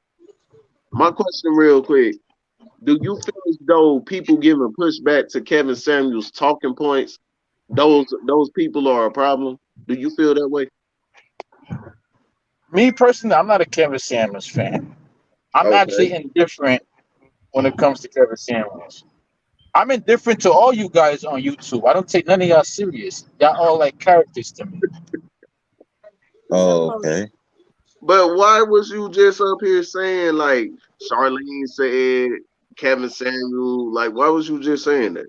My question real quick. Do you feel as though people giving pushback to Kevin Samuels talking points, those people are a problem? Do you feel that way? Me personally, I'm not a Kevin Samuels fan. I'm Okay. actually indifferent when it comes to Kevin Samuels. I'm indifferent to all you guys on YouTube. I don't take none of y'all serious. Y'all all like characters to me. Oh, okay. But why was you just up here saying like Charlene said Kevin Samuel? Like why was you just saying that?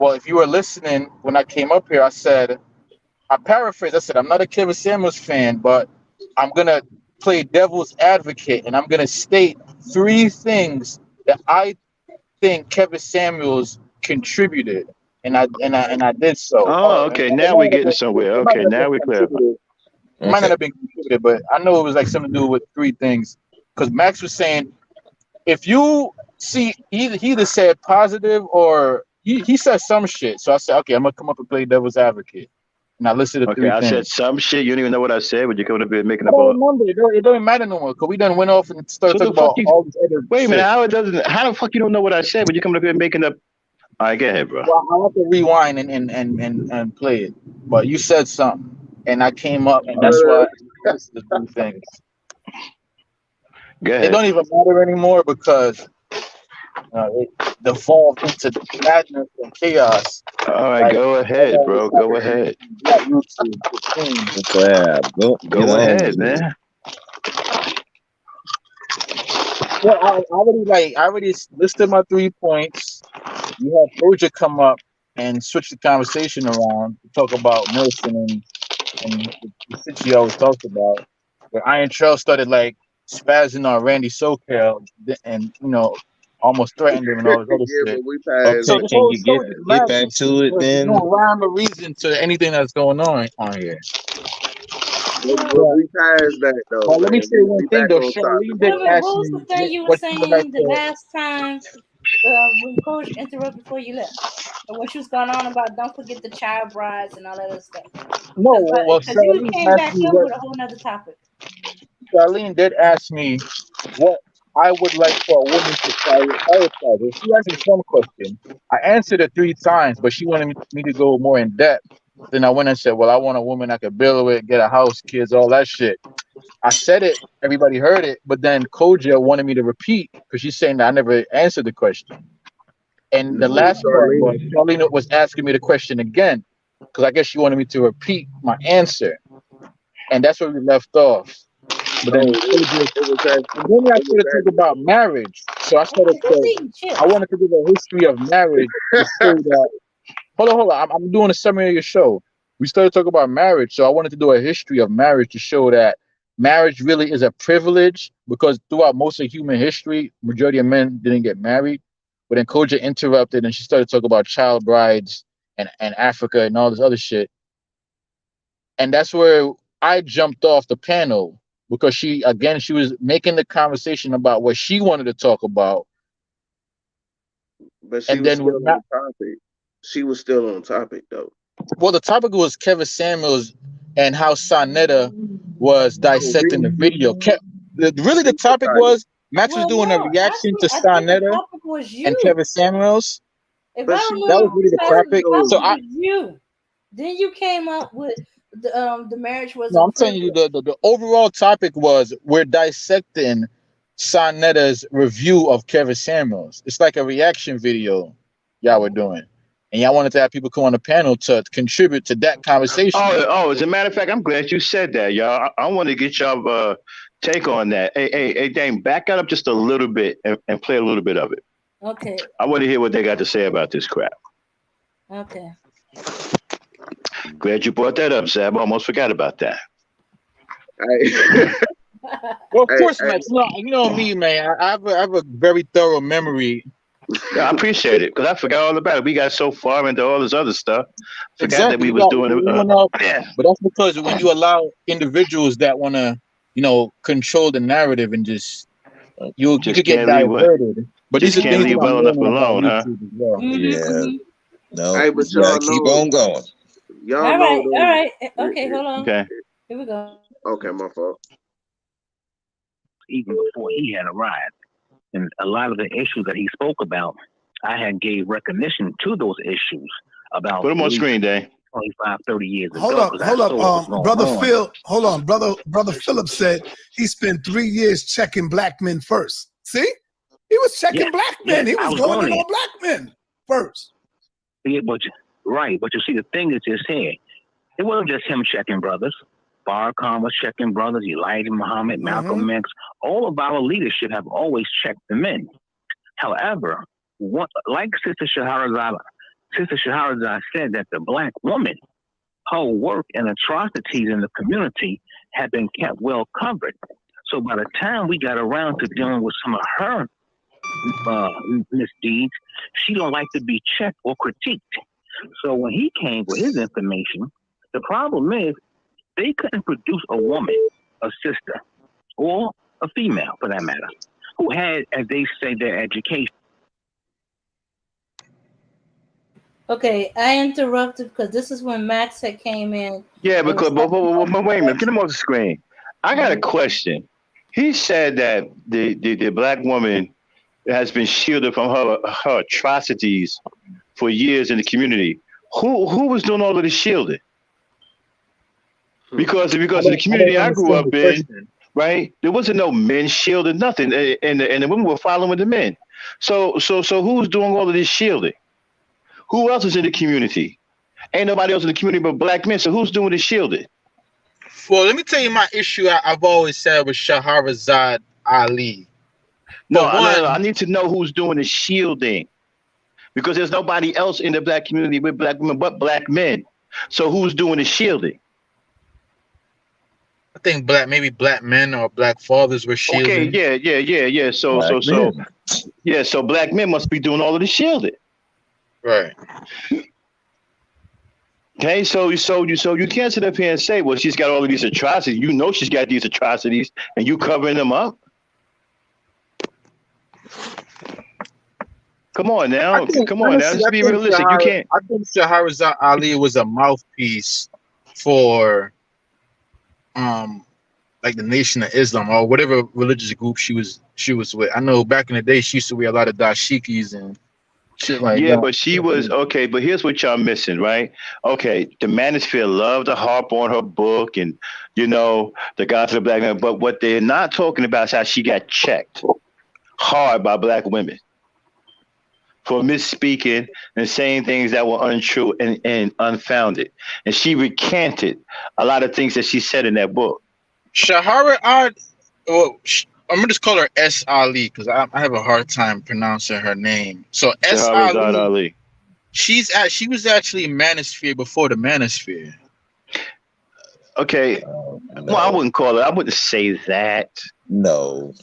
Well, if you were listening when I came up here, I paraphrased. I said, I'm not a Kevin Samuels fan, but I'm gonna play devil's advocate, and I'm gonna state three things that I think Kevin Samuels contributed, and I did so. Oh, And okay. it Now might we're not have getting been, somewhere. it might Okay, not have been now we're clarifying. contributed. It might not have been contributed, but I know it was like something to do with three things. Because Max was saying, if you see, he either said positive or he said some shit. So I said, okay, I'm gonna come up and play devil's advocate, and I listed the Okay, three I things. said some shit. You don't even know what I said, but you're coming up here making I up don't all. remember. It don't matter no more because we done went off and started So the talking fuck about you? all this other Wait a minute. shit. How it doesn't? How the fuck you don't know what I said, but you're coming up here making up? All right, go ahead, bro. Well, I have to rewind and play it. But you said something, and I came up, and that's why I listed the three things. Go It ahead. don't even matter anymore because it devolved into madness and chaos. All right, Like go all ahead, that was bro. Go happening ahead. on Black YouTube. Get Go on ahead, with it. man. Well, I already listed my 3 points. You had Doja come up and switch the conversation around to talk about nursing and the shit she always talks about. Where Iron Trail started like spazzing on Randy SoCal and almost threatened him and all this other Yeah, but shit. we passed So Okay, this that. can whole you show get is back madness. to it There's no then? rhyme or reason to anything that's going on here. But But, we passed that though, but let me man. say one We thing back though. on topic, Charlene did What bro. ask was the me thing you were what she would like saying the to. last time when Coach interrupted before you left? And what she was going on about, don't forget the child brides and all that other stuff. No, well, Because you Charlene came asked back me up what. with a whole nother topic. Charlene did ask me what I would like for a woman to prioritize. She asked me some question. I answered it 3 times, but she wanted me to go more in depth. Then I went and said, "Well, I want a woman I could build with, get a house, kids, all that shit." I said it, everybody heard it, but then Koja wanted me to repeat because she's saying that I never answered the question. And the No, last part Charlene. was Charlene was asking me the question again because I guess she wanted me to repeat my answer, and that's where we left off. But No, then Koja, it was that. and then I It was started to talk about marriage. So I started Okay, who's to, eating I chips? wanted to give a history of marriage to show that. Hold on. I'm doing a summary of your show. We started talking about marriage. So I wanted to do a history of marriage to show that marriage really is a privilege because throughout most of human history, majority of men didn't get married. But then Koja interrupted and she started talking about child brides and Africa and all this other shit. And that's where I jumped off the panel because she was making the conversation about what she wanted to talk about, But she and was then still we're not. on topic. She was still on topic though. Well, the topic was Kevin Samuels and how Sonetta was No, dissecting the video. Really, the read the topic title. was Max was Well, doing a no, reaction actually, to I think the Sonetta topic was and you. Kevin Samuels. If But I she That remember was really the precisely, the topic. though. So topic was you. Then you came up with the marriage was no, a I'm telling you, privilege. the overall topic was we're dissecting Sonetta's review of Kevin Samuels. It's like a reaction video y'all were doing. And y'all wanted to have people come on the panel to contribute to that conversation. As a matter of fact, I'm glad you said that, y'all. I want to get y'all take on that. Hey, Dame, back that up just a little bit and play a little bit of it. Okay. I want to hear what they got to say about this crap. Okay. Glad you brought that up, Zab. I almost forgot about that. Well, of Hey, course, Max. You know me, man. I have a very thorough memory. Yeah, I appreciate it because I forgot all about it. We got so far into all this other stuff, forgot that Exactly. we was doing it. Yeah. But that's because when you allow individuals that want to, control the narrative and you could get can't leave diverted. But these just are can't things leave that I'm well enough learning about alone, huh? YouTube as well. Yeah. No, hey, but you gotta y'all keep know, on going. y'all All know right. All though. right. Okay, hold on. Okay. Here we go. Okay, my fault. Even before he had arrived. And a lot of the issues that he spoke about, I had gave recognition to those issues about Put them on screen, Dave. 25, 30 years Hold ago. up. Brother Phil, hold on. Brother Philip said he spent 3 years checking black men first. See? He was checking black men. He was going in on black men first. Yeah, right. But you see, the thing is just here. It wasn't just him checking brothers. Farrakhan was checking brothers. Elijah Muhammad, Malcolm X. All of our leadership have always checked the men. However, like Sister Shahrazad Sister Shahrazad said that the black woman, her work and atrocities in the community have been kept well covered. So by the time we got around to dealing with some of her misdeeds, she don't like to be checked or critiqued. So when he came with his information, the problem is they couldn't produce a woman, a sister, or a female for that matter, who had, as they say, their education. Okay, I interrupted because this is when Max had came in. Yeah, because but wait a minute, get him off the screen. I got a question. He said that the black woman has been shielded from her atrocities for years in the community. Who was doing all of the shielding? Because in the community I grew up in, right, there wasn't no men shielding nothing, and the women were following the men. So who's doing all of this shielding? Who else is in the community? Ain't nobody else in the community but black men. So who's doing the shielding? Well, let me tell you my issue. I've always said with Shahrazad Ali. No, I need to know who's doing the shielding, because there's nobody else in the black community with black women but black men. So who's doing the shielding? I think maybe black men or black fathers were shielding. Okay, yeah. So black men must be doing all of the shielding. Right. Okay, so you can't sit up here and say, well, she's got all of these atrocities. You know she's got these atrocities, and you covering them up. Come on now, let's be realistic. You can't. I think Shahrazad Ali was a mouthpiece for, like the Nation of Islam or whatever religious group she was with. I know back in the day she used to wear a lot of dashikis and shit like that. But she was okay. But here's what y'all missing, right? Okay, the manosphere loved to harp on her book and the gods of the black man. But what they're not talking about is how she got checked hard by black women for misspeaking and saying things that were untrue and unfounded. And she recanted a lot of things that she said in that book. Shahara I'm gonna just call her S. Ali because I have a hard time pronouncing her name. So S. Ali. She was actually Manosphere before the Manosphere. Okay. Well, I wouldn't say that. No.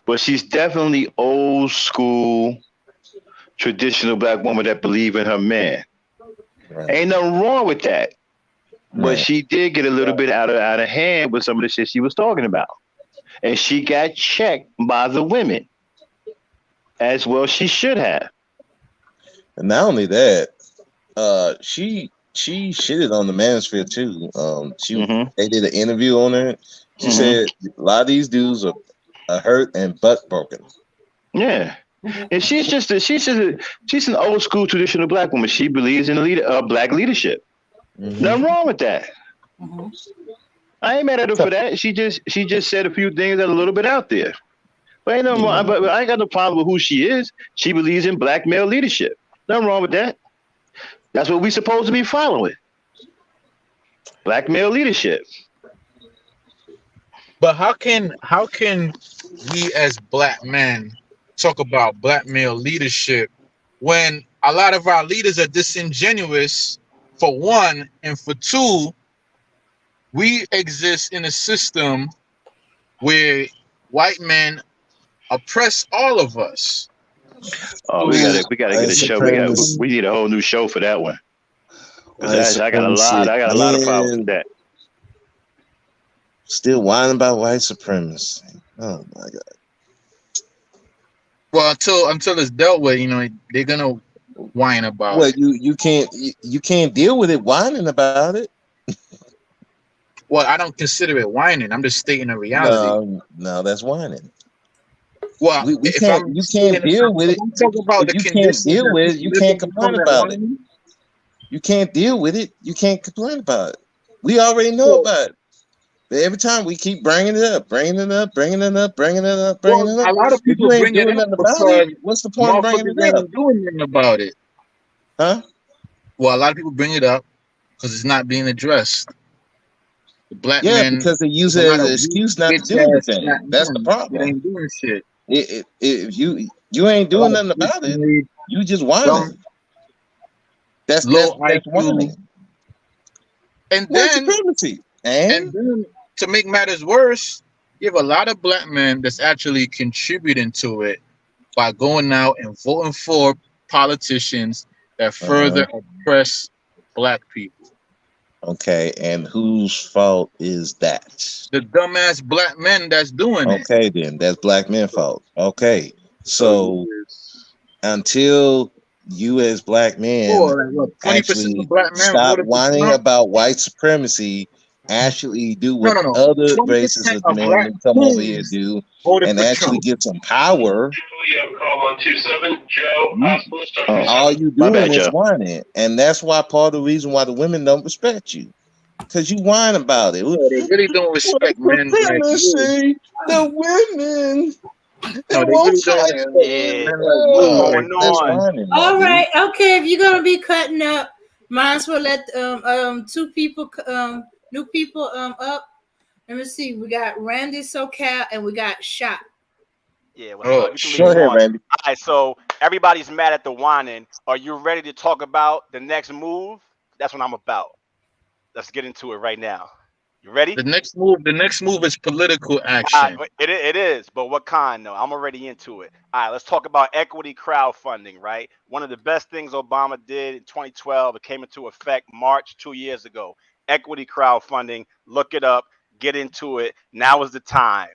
But she's definitely old school, traditional black woman that believe in her man. Right. Ain't nothing wrong with that. Right. But she did get a little bit out of hand with some of the shit she was talking about. And she got checked by the women. As well she should have. And not only that, she shitted on the Manosphere too. They did an interview on her. She said a lot of these dudes are hurt and butt broken. Yeah, and she's an old school traditional black woman. She believes in black leadership. Nothing wrong with that. I ain't mad at her for that. She just said a few things that are a little bit out there. But ain't no wrong. But I ain't got no problem with who she is. She believes in black male leadership. Nothing wrong with that. That's what we supposed to be following. Black male leadership. But how can we as black men talk about black male leadership when a lot of our leaders are disingenuous, for one, and for two, we exist in a system where white men oppress all of us. Oh, we gotta get a show. We need a whole new show for that one. I got a lot of problems with that. Still whining about white supremacy. Oh my god. Well, until it's dealt with, they're gonna whine about it. You can't deal with it whining about it. Well, I don't consider it whining. I'm just stating a reality. No, that's whining. Well, you can't deal with it. You can't deal with it. You can't complain about it. You can't deal with it. You can't complain about it. We already know about it. But every time we keep bringing it up. A lot of people bring it up because what's the point of bringing it up? Doing nothing about it. Huh? Well, a lot of people bring it up because it's not being addressed. The black men, because they use it as an excuse not to do anything. That's the problem. They ain't doing shit. If you ain't doing nothing about it, you just whining. That's low IQ. whining. And White then supremacy. and then to make matters worse, you have a lot of black men that's actually contributing to it by going out and voting for politicians that further oppress black people. Okay, and whose fault is that? The dumbass black men that's doing it. Okay, then that's black men's fault. Okay, so until you as black men Like what, 20% actually of black men stop voted for whining Trump? about white supremacy, actually do what No. other 20% races of of men black that come over here kings do, voted and for actually Trump. get some power. All you My doing bad, is Joe. whining, and that's why part of the reason why the women don't respect you, because you whine about it. No, they really don't respect men like you. Supremacy, the women. No, They they won't really don't fire respect me. men like you. Like That's you. whining, my All dude. right, okay. If you're gonna be cutting up, might as well let two people new people up. Let me see. We got Randy SoCal and we got Shot. Yeah, what's Oh, up? You can leave go them ahead, on. Randy. All right, so everybody's mad at the whining. Are you ready to talk about the next move? That's what I'm about. Let's get into it right now. You ready? The next move is political All right, action. but it is, but what kind though? I'm already into it. All right, let's talk about equity crowdfunding, right? One of the best things Obama did in 2012, it came into effect March 2 years ago. Equity crowdfunding, look it up, get into it. Now is the time.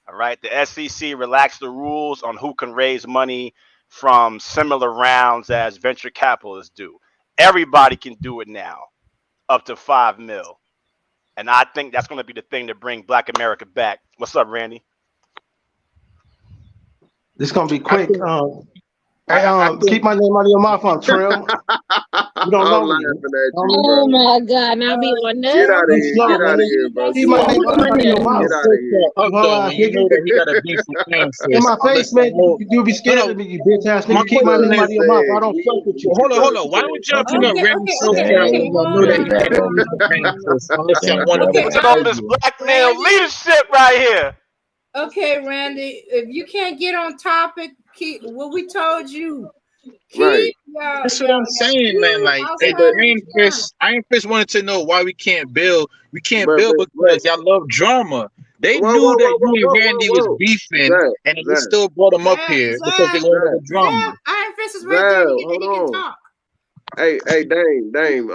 All right, the SEC relaxed the rules on who can raise money from similar rounds as venture capitalists do. Everybody can do it now, up to 5 mil. And I think that's going to be the thing to bring Black America back. What's up, Randy? This gonna be quick. I Keep think my name out of your mouth, on Trill. You don't I'm know me. laughing at you, bro. Oh my God! Now be on Get this. out of Be here. slow, Get out of man. here, bro. Keep my name out of your mouth. Get out of here. up You hoe though ass when you know nigga. that he got a beef with In Kansas. my face, man. You be scared No, of me, you bitch ass my nigga. Keep my question name out is, of your mouth. I don't fuck with you. hold on. Why would y'all bring up Okay, Randy okay, okay, SoCal okay. when y'all Hold know that on. he got a beef with Kansas? Unless y'all want to Okay, go Look at all this argue. black male Randy. leadership right here. Okay, Randy. If you can't get on topic, keep what we told you. Right. Keep your That's what I'm saying, man. views Like, outside But of the channel. Iron Fist wanted to know why we can't build. We can't build but because y'all love drama. They whoa, knew whoa, that whoa, you whoa, and whoa, Randy whoa, was whoa. beefing, Zach, and they Zach, still brought him up Zach, here because they Zach, wanted Zach, the drama. Iron Fist is right there. Zach, He hold can on. talk. Hey, Dame.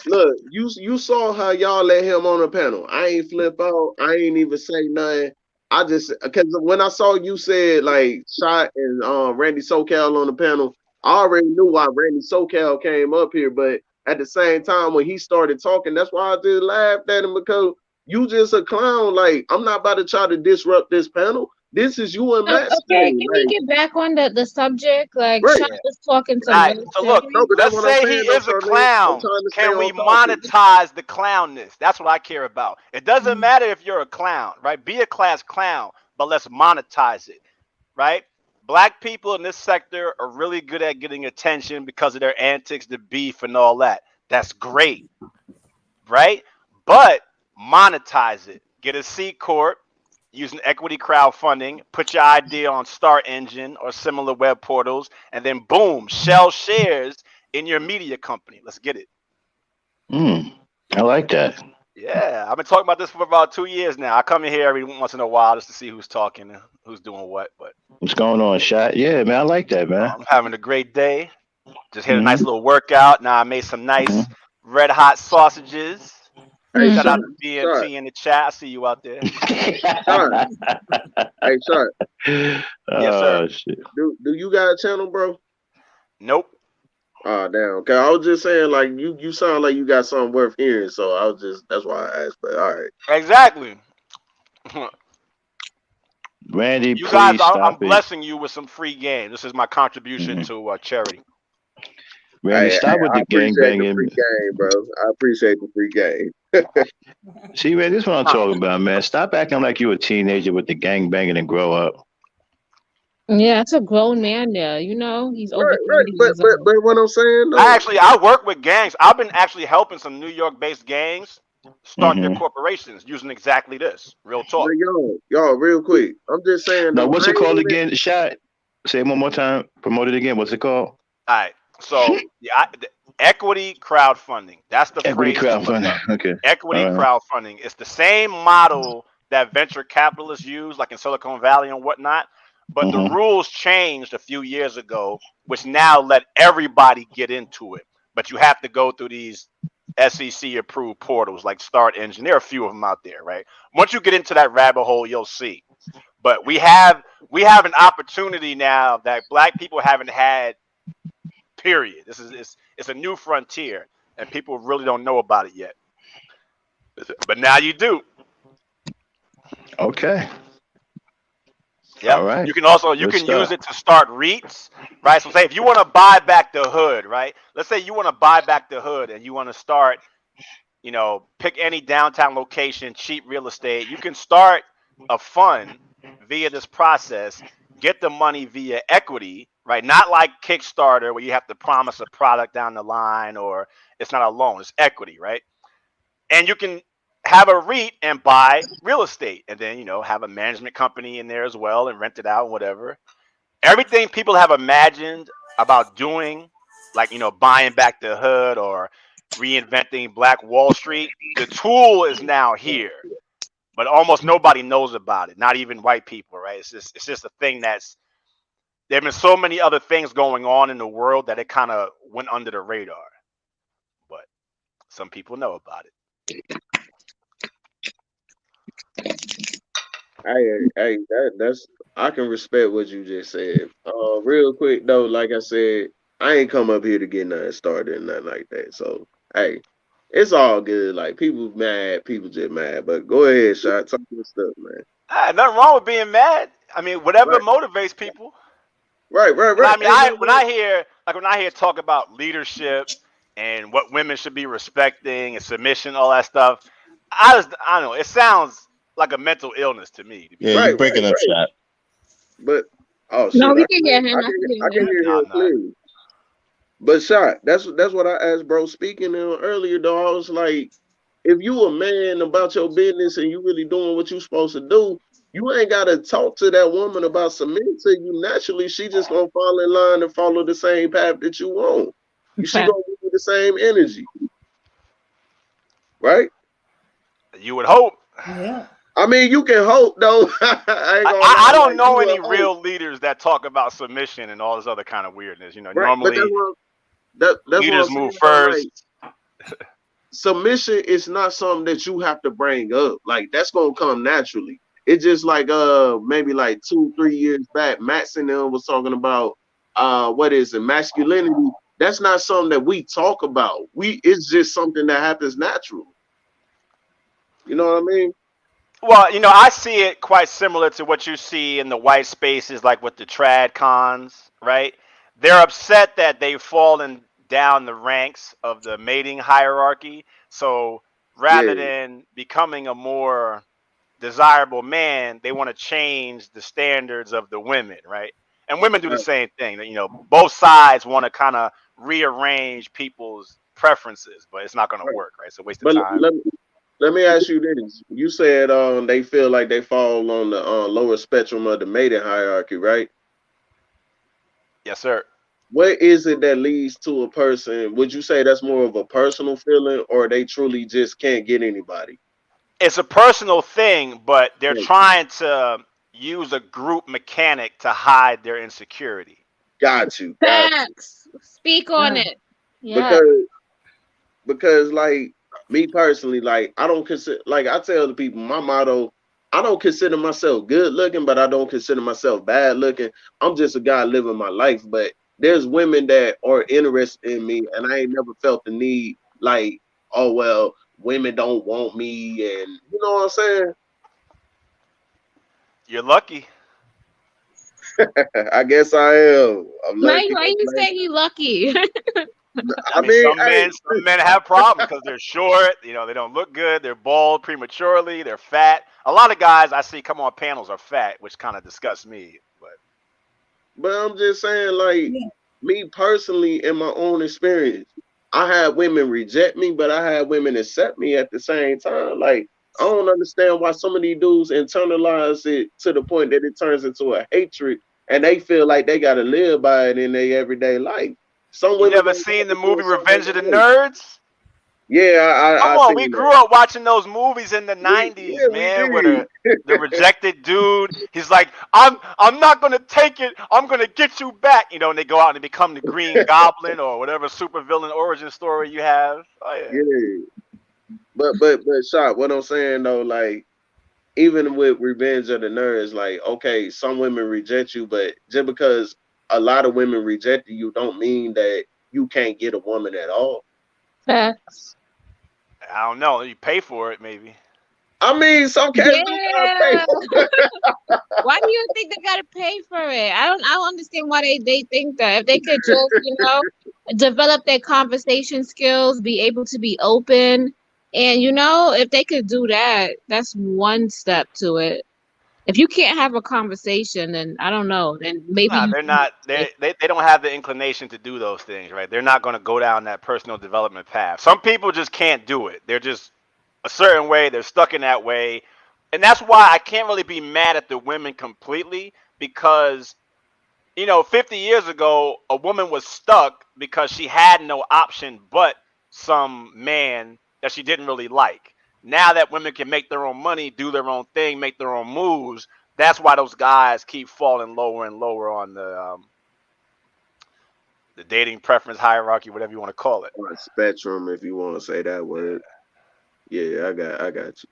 Look, you saw how y'all let him on the panel. I ain't flip out. I ain't even say nothing. I just because when I saw you said like Shot and Randy SoCal on the panel, I already knew why Randy SoCal came up here. But at the same time, when he started talking, that's why I just laughed at him because you just a clown. Like I'm not about to try to disrupt this panel. This is you and Matt's Okay, thing. can we Like get back on the subject? Like, right. Sean was talking All some right, real so shit. look, No, but that's let's what I'm say he saying. I'm is a trying clown. to stay Can we on topic. monetize the clownness? That's what I care about. It doesn't matter if you're a clown, right? Be a class clown, but let's monetize it, right? Black people in this sector are really good at getting attention because of their antics, the beef, and all that. That's great, right? But monetize it. Get a C corp using equity crowdfunding. Put your idea on Start Engine or similar web portals, and then boom, sell shares in your media company. Let's get it. I like that. Yeah, I've been talking about this for about 2 years now. I come in here every once in a while just to see who's talking and who's doing what. But What's going on, Shot? Yeah, man, I like that, man. I'm having a great day. Just hit a nice Mm-hmm. little workout. Now I made some nice red hot sausages. Hey, Shout out Shot, to Shot, BMT in the chat. I see you out there. Shot. Hey, Shot. Yes, sir. Oh shit. Do you got a channel, bro? Nope. Oh, damn. Okay, I was just saying, like you sound like you got something worth hearing, so I was just that's why I asked. But all right. Exactly. Randy, You guys, please stop I'm it. blessing you with some free game. This is my contribution Mm-hmm. to charity. Randy, Hey, stop with I the gang appreciate the free banging. game, bro. I appreciate the free game. See, man, this is what I'm talking about, man. Stop acting like you a teenager with the gang banging and grow up. Yeah, it's a grown man there. You know, he's over Right. 30 years old. But what I'm saying though, I work with gangs. I've been actually helping some New York-based gangs start their corporations using exactly this. Real talk. But y'all, real quick. I'm just saying Now, though. what's I it ain't called even. again? Shot. Say it one more time. Promote it again. What's it called? All right. So the equity crowdfunding. That's the Equity phrase to look crowdfunding. up. Okay. Equity All right. crowdfunding. It's the same model that venture capitalists use, like in Silicon Valley and whatnot. But the rules changed a few years ago, which now let everybody get into it. But you have to go through these SEC approved portals like Start Engine. There are a few of them out there, right? Once you get into that rabbit hole, you'll see. But we have an opportunity now that black people haven't had. Period. This is it's a new frontier, and people really don't know about it yet. But now you do. Okay. Yep. All right. You can also Good use stuff. it to start REITs, right? So say if you want to buy back the hood, right? Let's say you want to buy back the hood and you want to start, pick any downtown location, cheap real estate. You can start a fund via this process, get the money via equity, right? Not like Kickstarter where you have to promise a product down the line or it's not a loan, it's equity, right? And you can have a REIT and buy real estate and then, have a management company in there as well and rent it out and whatever. Everything people have imagined about doing, like, buying back the hood or reinventing Black Wall Street, the tool is now here. But almost nobody knows about it, not even white people, right? It's just a thing there have been so many other things going on in the world that it kind of went under the radar. But some people know about it. Hey, that's I can respect what you just said. Real quick though, like I said, I ain't come up here to get nothing started and nothing like that. So hey, it's all good. Like people mad, people just mad. But go ahead, shot, talk your stuff, man. Nothing wrong with being mad. I mean, whatever Right, motivates people. right, right, right. I mean, Ain't nothing when wrong. I hear talk about leadership and what women should be respecting and submission, all that stuff, I don't know. It sounds like a mental illness to me. To be Yeah, you Right, honest. breaking right, up, right. shot. But oh No, shit, we can get him. I can I get can him. hear No, him I'm not. clearly. But shot, that's what I asked, bro. Speaking earlier, though, I was like, if you a man about your business and you really doing what you supposed to do, you ain't gotta talk to that woman about submitting to you. Naturally, she just gonna fall in line and follow the same path that you want. She Fact. gonna give you the same energy, right? You would hope. Yeah. I mean, you can hope though. I ain't gonna I lie, don't like know you any will hope, real leaders that talk about submission and all this other kind of weirdness. right? But Normally that's what I'm leaders saying move though. Like first. submission is not something that you have to bring up. Like that's gonna come naturally. It's just like maybe like 2-3 years back, Max and them was talking about what is it, masculinity. That's not something that we talk about. It's just something that happens naturally. You know what I mean? Well, I see it quite similar to what you see in the white spaces, like with the trad cons, right? They're upset that they've fallen down the ranks of the mating hierarchy. So rather Yeah, than becoming a more desirable man, they want to change the standards of the women, right? And women do the right, same thing. Both sides want to kind of rearrange people's preferences, but it's not going to right. work, right? It's a waste of But time. let me ask you this. You said they feel like they fall on the lower spectrum of the mating hierarchy, right? Yes, sir. What is it that leads to a person? Would you say that's more of a personal feeling, or they truly just can't get anybody? It's a personal thing, but they're Like, trying to use a group mechanic to hide their insecurity. got you. Facts. Speak on Yeah. it. Yeah. Because like me personally, like I don't consider, like I tell the people my motto, I don't consider myself good looking, but I don't consider myself bad looking. I'm just a guy living my life. But there's women that are interested in me, and I ain't never felt the need like, oh well, women don't want me, and you know what I'm saying? You're lucky. I guess I am. I'm lucky. Why you say he lucky? I I mean, mean, some men have problems because they're short. They don't look good. They're bald prematurely. They're fat. A lot of guys I see come on panels are fat, which kind of disgusts me. but I'm just saying, like Yeah. me personally, in my own experience. I had women reject me, but I had women accept me at the same time. Like, I don't understand why some of these dudes internalize it to the point that it turns into a hatred and they feel like they gotta live by it in their everyday life. Some You women never don't seen the never do movie it, some Revenge of the women do. Nerds? Yeah, Come I on, we seen grew that. up watching those movies in the '90s, We man. With did. the rejected dude, he's like, I'm not gonna take it. I'm gonna get you back. You know, and they go out and become the Green Goblin or whatever supervillain origin story you have. Oh yeah. Yeah. But shot, what I'm saying though, like even with Revenge of the Nerds, like, okay, some women reject you, but just because a lot of women reject you don't mean that you can't get a woman at all. Facts. I don't know. You pay for it, maybe. I mean, some cats do gotta pay Yeah. for it. Why do you think they gotta pay for it? I don't understand why they think that. If they could just, develop their conversation skills, be able to be open, and if they could do that, that's one step to it. If you can't have a conversation, then I don't know. Then maybe Nah, you they're can. not. They don't have the inclination to do those things, right? They're not going to go down that personal development path. Some people just can't do it. They're just a certain way. They're stuck in that way, and that's why I can't really be mad at the women completely because 50 years ago, a woman was stuck because she had no option but some man that she didn't really like. Now that women can make their own money, do their own thing, make their own moves, that's why those guys keep falling lower and lower on the dating preference hierarchy, whatever you want to call it. Or a spectrum, if you want to say that word. Yeah, I got you.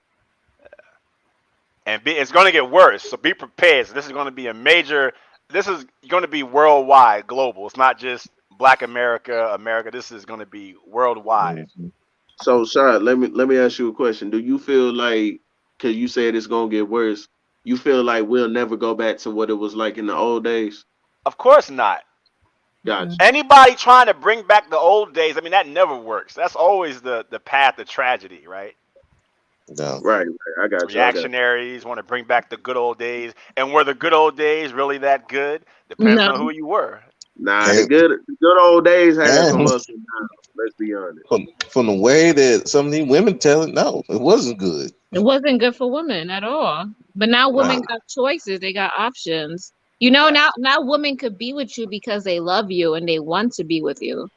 And it's going to get worse. So be prepared. So this is going to be a major. This is going to be worldwide, global. It's not just Black America, America. This is going to be worldwide. So, Shad, let me ask you a question. Do you feel like, cause you said it's gonna get worse, you feel like we'll never go back to what it was like in the old days? Of course not. Gotcha. Anybody trying to bring back the old days, I mean, that never works. That's always the path to tragedy, right? No. Right. I got you. I got you. Reactionaries want to bring back the good old days. And were the good old days really that good? Depends No. on who you were. Nah, And, the good old days had some and ups and downs. Let's be honest. from the way that some of these women tell it, no, it wasn't good. It wasn't good for women at all. But now women Nah, got choices. They got options. Now women could be with you because they love you and they want to be with you.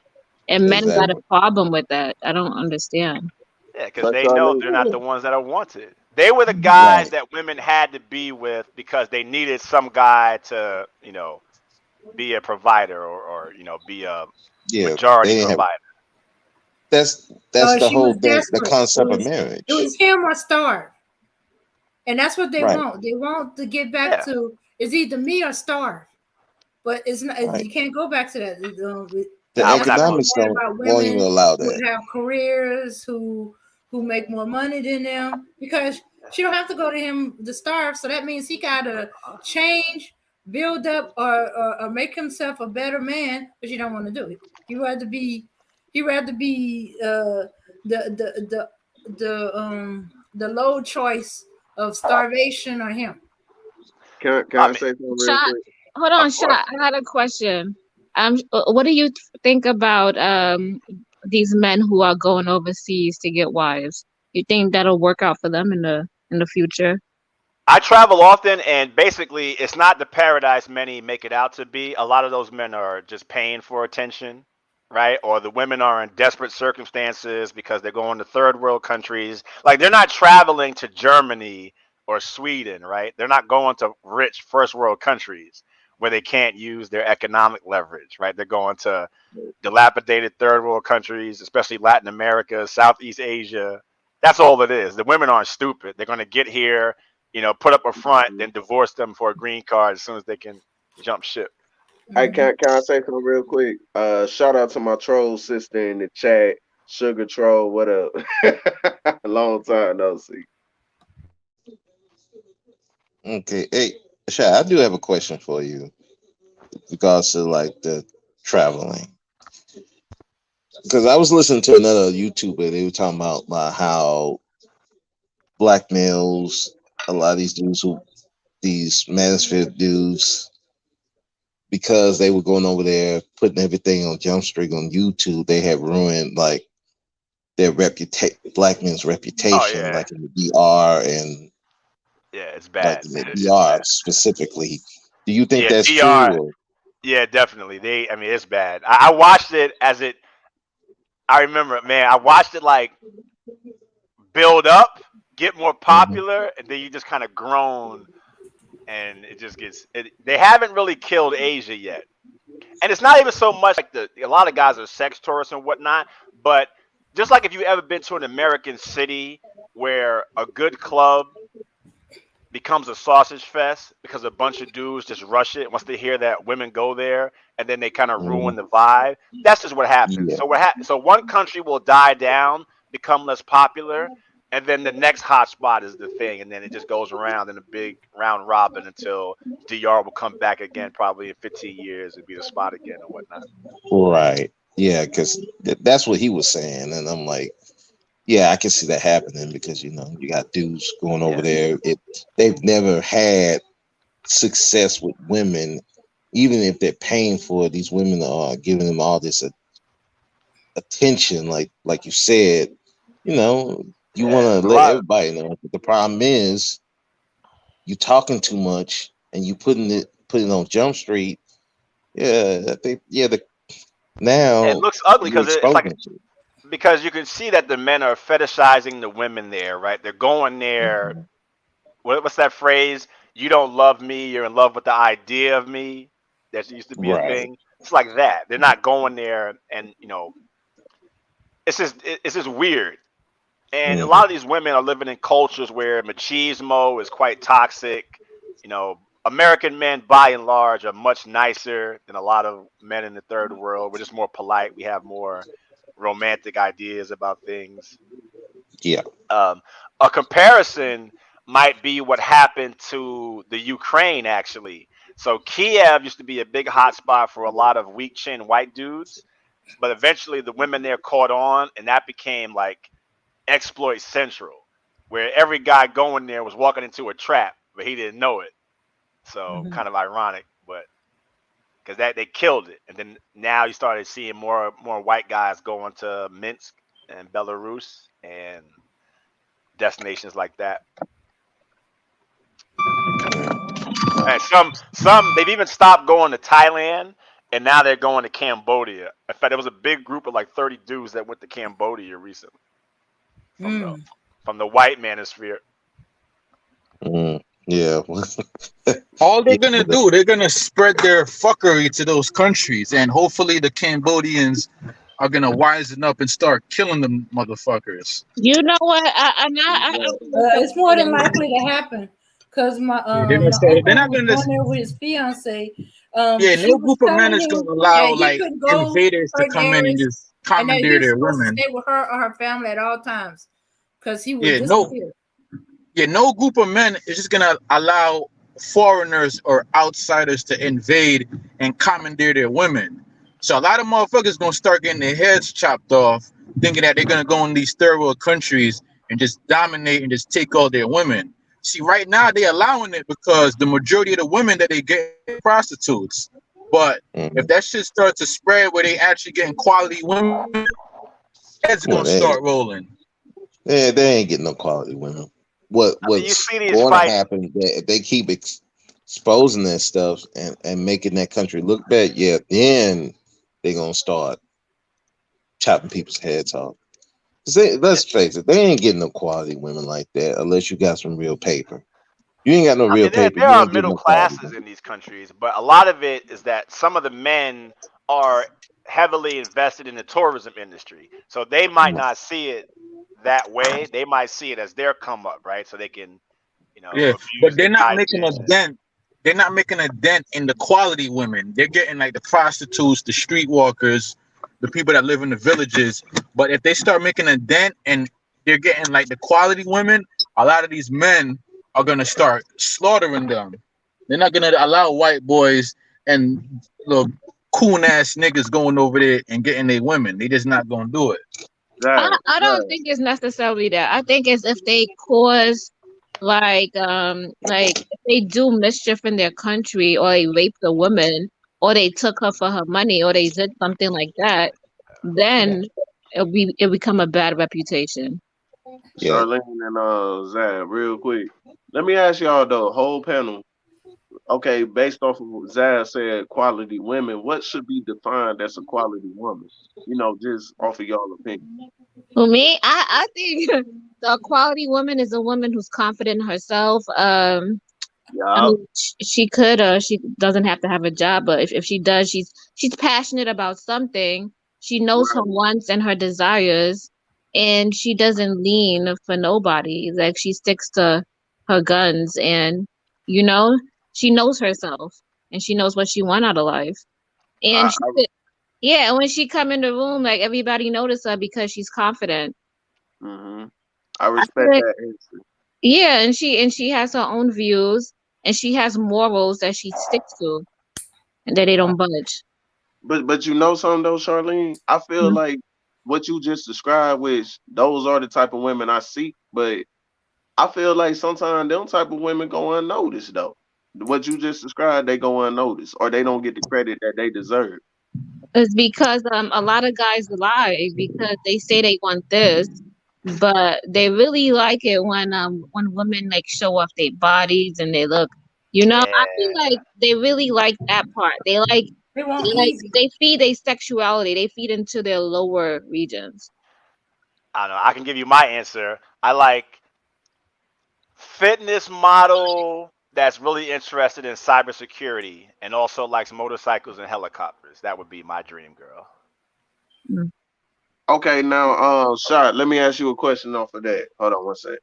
And men got a exactly. problem with that. I don't understand. Yeah, because But they know Charlene, they're not the ones that are wanted. They were the Right. guys that women had to be with because they needed some guy to, be a provider or be a Yeah. They majority didn't have provider. that's the She was whole thing, the desperate. concept of It marriage. was him or starve. And that's what they Right. want. They want to get back Yeah. to it's either me or starve. But it's not. Right. You can't go back to that. The Nah, we're That's not why going I'm economics to. saying don't about won't even women allow who that. have careers who make more money than them because she don't have to go to him to starve. So that means he got to change, build up, or make himself a better man. But she don't want to do it. He rather be the low choice of starvation or him. can I I mean, say something real Shot, quick? hold on, of course. Shot. I had a question. What do you think about these men who are going overseas to get wives? You think that'll work out for them in the future? I travel often, and basically, it's not the paradise many make it out to be. A lot of those men are just paying for attention, right? Or the women are in desperate circumstances because they're going to third world countries. Like, they're not traveling to Germany or Sweden, right? They're not going to rich first world countries where they can't use their economic leverage, right? They're going to dilapidated third world countries, especially Latin America, Southeast Asia. That's all it is. The women aren't stupid. They're going to get here, put up a front, then divorce them for a green card as soon as they can jump ship. Hey, can I say something real quick? Shout out to my troll sister in the chat, Sugar Troll. What up? Long time no see. Okay. Hey, Sha, I do have a question for you regards to like the traveling. Because I was listening to another YouTuber, they were talking about how black males, a lot of these dudes who these manosphere dudes, because they were going over there putting everything on Jump Street on YouTube, they have ruined like their reputation, black men's Oh reputation, yeah, like in the DR and yeah, it's like bad. in the It's DR bad. specifically. Do you think Yeah, that's true? DR. Or? Yeah, definitely. I mean, it's bad. I watched it as it. I remember it, man. I watched it like build up, get more Mhm. popular, and then you just kind of groan, and it just gets. They haven't really killed Asia yet, and it's not even so much like a lot of guys are sex tourists and whatnot, but just like if you ever been to an American city where a good club becomes a sausage fest because a bunch of dudes just rush it once they hear that women go there, and then they kind of ruin Mhm. the vibe. That's just what happens. Yeah. So one country will die down, become less popular, and then the next hot spot is the thing, and then it just goes around in a big round robin until DR will come back again, probably in 15 years, and be the spot again or whatnot. Right. Yeah, because that's what he was saying, and I'm like, yeah, I can see that happening because you got dudes going over Yeah. there. They've never had success with women, even if they're paying for it. These women are giving them all this attention, like you said. You know, you want Yeah. to A let lot. everybody know. But the problem is, you talking too much and you putting on Jump Street. Yeah, It now looks ugly you because it's like exposing shit. because you can see that the men are fetishizing the women there, right? They're going there. What's that phrase? You don't love me. You're in love with the idea of me. That used to be a Right. thing. It's like that. They're not going there, and it's just weird. And a lot Hmm. of these women are living in cultures where machismo is quite toxic. You know, American men, by and large, are much nicer than a lot of men in the third world. We're just more polite. We have more romantic ideas about things. Yeah. Um, a comparison might be what happened to the Ukraine, actually. So Kiev used to be a big hotspot for a lot of weak chin white dudes, but eventually the women there caught on, and that became like exploit central, where every guy going there was walking into a trap, but he didn't know it. So Mhm. kind of ironic, but because that they killed it, and then now you started seeing more white guys going to Minsk and Belarus and destinations like that. And some they've even stopped going to Thailand, and now they're going to Cambodia. In fact, there was a big group of like 30 dudes that went to Cambodia recently from the Mm. from the white manosphere. Mm, yeah. All they're Yeah. gonna do, they're gonna spread their fuckery to those countries, and hopefully the Cambodians are gonna wisen up and start killing them motherfuckers. You know what? I looked up It's more than today. likely to happen because my Yeah, they're gonna my start. They're uncle not was gonna. going there with his fiance. Yeah, She no was group of men telling is gonna him that allow he like couldn't go invaders to certain come in and areas just and that he commandeer was their supposed to women. stay with her or her family at all times because he would Yeah, no. disappear. Yeah, no group of men is just gonna allow foreigners or outsiders to invade and commandeer their women. So a lot of motherfuckers gonna start getting their heads chopped off, thinking that they're gonna go in these third world countries and just dominate and just take all their women. See, right now they're allowing it because the majority of the women that they get are prostitutes. But if Mhm. that shit starts to spread where they actually getting quality women, heads are Well, gonna start rolling. they ain't getting no quality women. I mean, you What's see these going to fights. happen if they keep exposing that stuff and making that country look bad? Yeah, then they're gonna start chopping people's heads off. 'Cause let's face it, they ain't getting no quality women like that unless you got some real paper. You ain't got no I real mean, there paper, there you are ain't getting middle no quality classes women. in these countries, but a lot of it is that some of the men are heavily invested in the tourism industry, so they might Mm. not see it that way. They might see it as their come up, right? So they can, Yeah, abuse but the they're not making a guidance. dent. They're not making a dent in the quality women. They're getting like the prostitutes, the streetwalkers, the people that live in the villages. But if they start making a dent and they're getting like the quality women, a lot of these men are gonna start slaughtering them. They're not gonna allow white boys and little coon ass niggas going over there and getting their women. They just not gonna do it. I don't think it's necessarily that. I think it's if they cause like if they do mischief in their country or they rape the women or they took her for her money, or they did something like that, then it'll become a bad reputation. Yeah. Charlene and Zab, real quick. Let me ask y'all the whole panel. Okay, based off of what Zab said, quality women, what should be defined as a quality woman? Just off of y'all opinion. For me, I think the quality woman is a woman who's confident in herself. I Yeah. mean, she could or she doesn't have to have a job, but if she does, she's passionate about something. She knows her Right. wants and her desires, and she doesn't lean for nobody. Like she sticks to her guns, and you know, she knows herself and she knows what she want out of life. And I, she, I yeah, when she come in the room, like everybody notice her because she's confident. hmm I I respect think, that answer. yeah, and she has her own views and she has morals that she sticks to and that they don't budge. But you know something though, Charlene? I feel Mhm. like what you just described, which those are the type of women I seek, but I feel like sometimes them type of women go unnoticed though. What you just described, they go unnoticed, or they don't get the credit that they deserve. It's because a lot of guys lie because they say they want this, but they really like it when women like show off their bodies and they look, I feel Yeah. like they really like that part. They want Like easy. they feed their sexuality, they feed into their lower regions. I don't know. I can give you my answer. I like fitness model that's really interested in cybersecurity and also likes motorcycles and helicopters. That would be my dream girl. Mm. Okay, now, Shot, let me ask you a question off of that. Hold on one sec.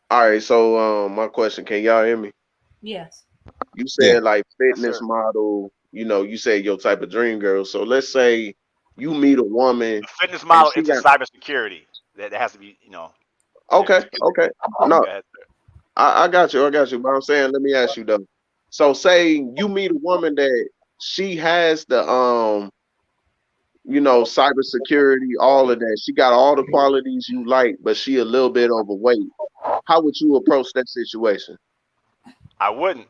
All right, so my question, can y'all hear me? Yes. You Yeah. said like Yes, fitness sir. model, you said your type of dream girl. So let's say you meet a woman A fitness and model she into got cybersecurity. That has to be, okay, security. okay. Go No, ahead, sir. I got you, I got you. But I'm saying, let me ask you though. So say you meet a woman that she has the cybersecurity, all of that. She got all the qualities you like, but she a little bit overweight. How would you approach that situation? I wouldn't.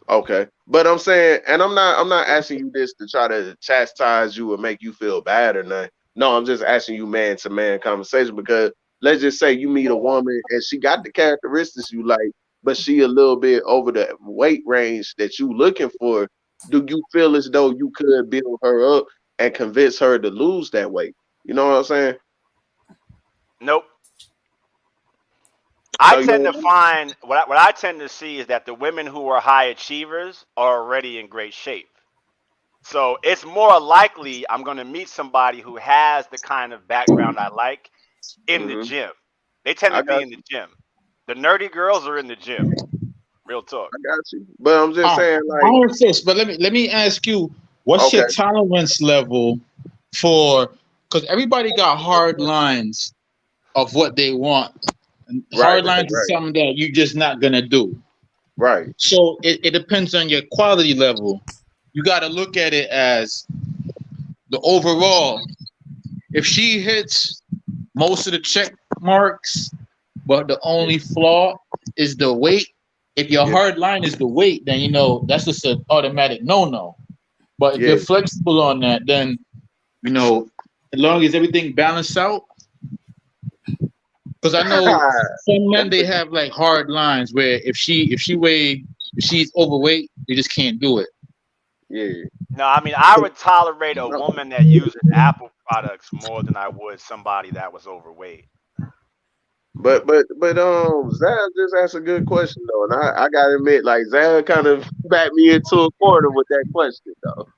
Okay. But I'm saying, and I'm not asking you this to try to chastise you or make you feel bad or nothing. No, I'm just asking you man to man conversation because let's just say you meet a woman and she got the characteristics you like, but she a little bit over the weight range that you looking for. Do you feel as though you could build her up and convince her to lose that weight? You know what I'm saying? Nope. I So tend to you find what I tend to see is that the women who are high achievers are already in great shape. So it's more likely I'm going to meet somebody who has the kind of background I like in the hmm gym. They tend I to be got in the gym. The nerdy girls are in the gym. Real talk. I got you. But I'm just saying I like, insist, but let me ask you, what's your okay, tolerance level for? Because everybody got hard lines of what they want. And right, hard lines is right, something that you're just not gonna do. right. So it depends on your quality level. You got to look at it as the overall. If she hits most of the check marks, but the Yeah, only flaw is the weight. If your yeah, hard line is the weight, then that's just an automatic no. But if yeah. you're flexible on that, then as long as everything balanced out, because I know some men That's they a, have like hard lines where if she's overweight, they just can't do it. yeah. No, I mean I would tolerate a No, woman that uses Apple products more than I would somebody that was overweight. but Zab just asked a good question though, and I gotta admit, like Zab kind of backed me into a corner with that question though.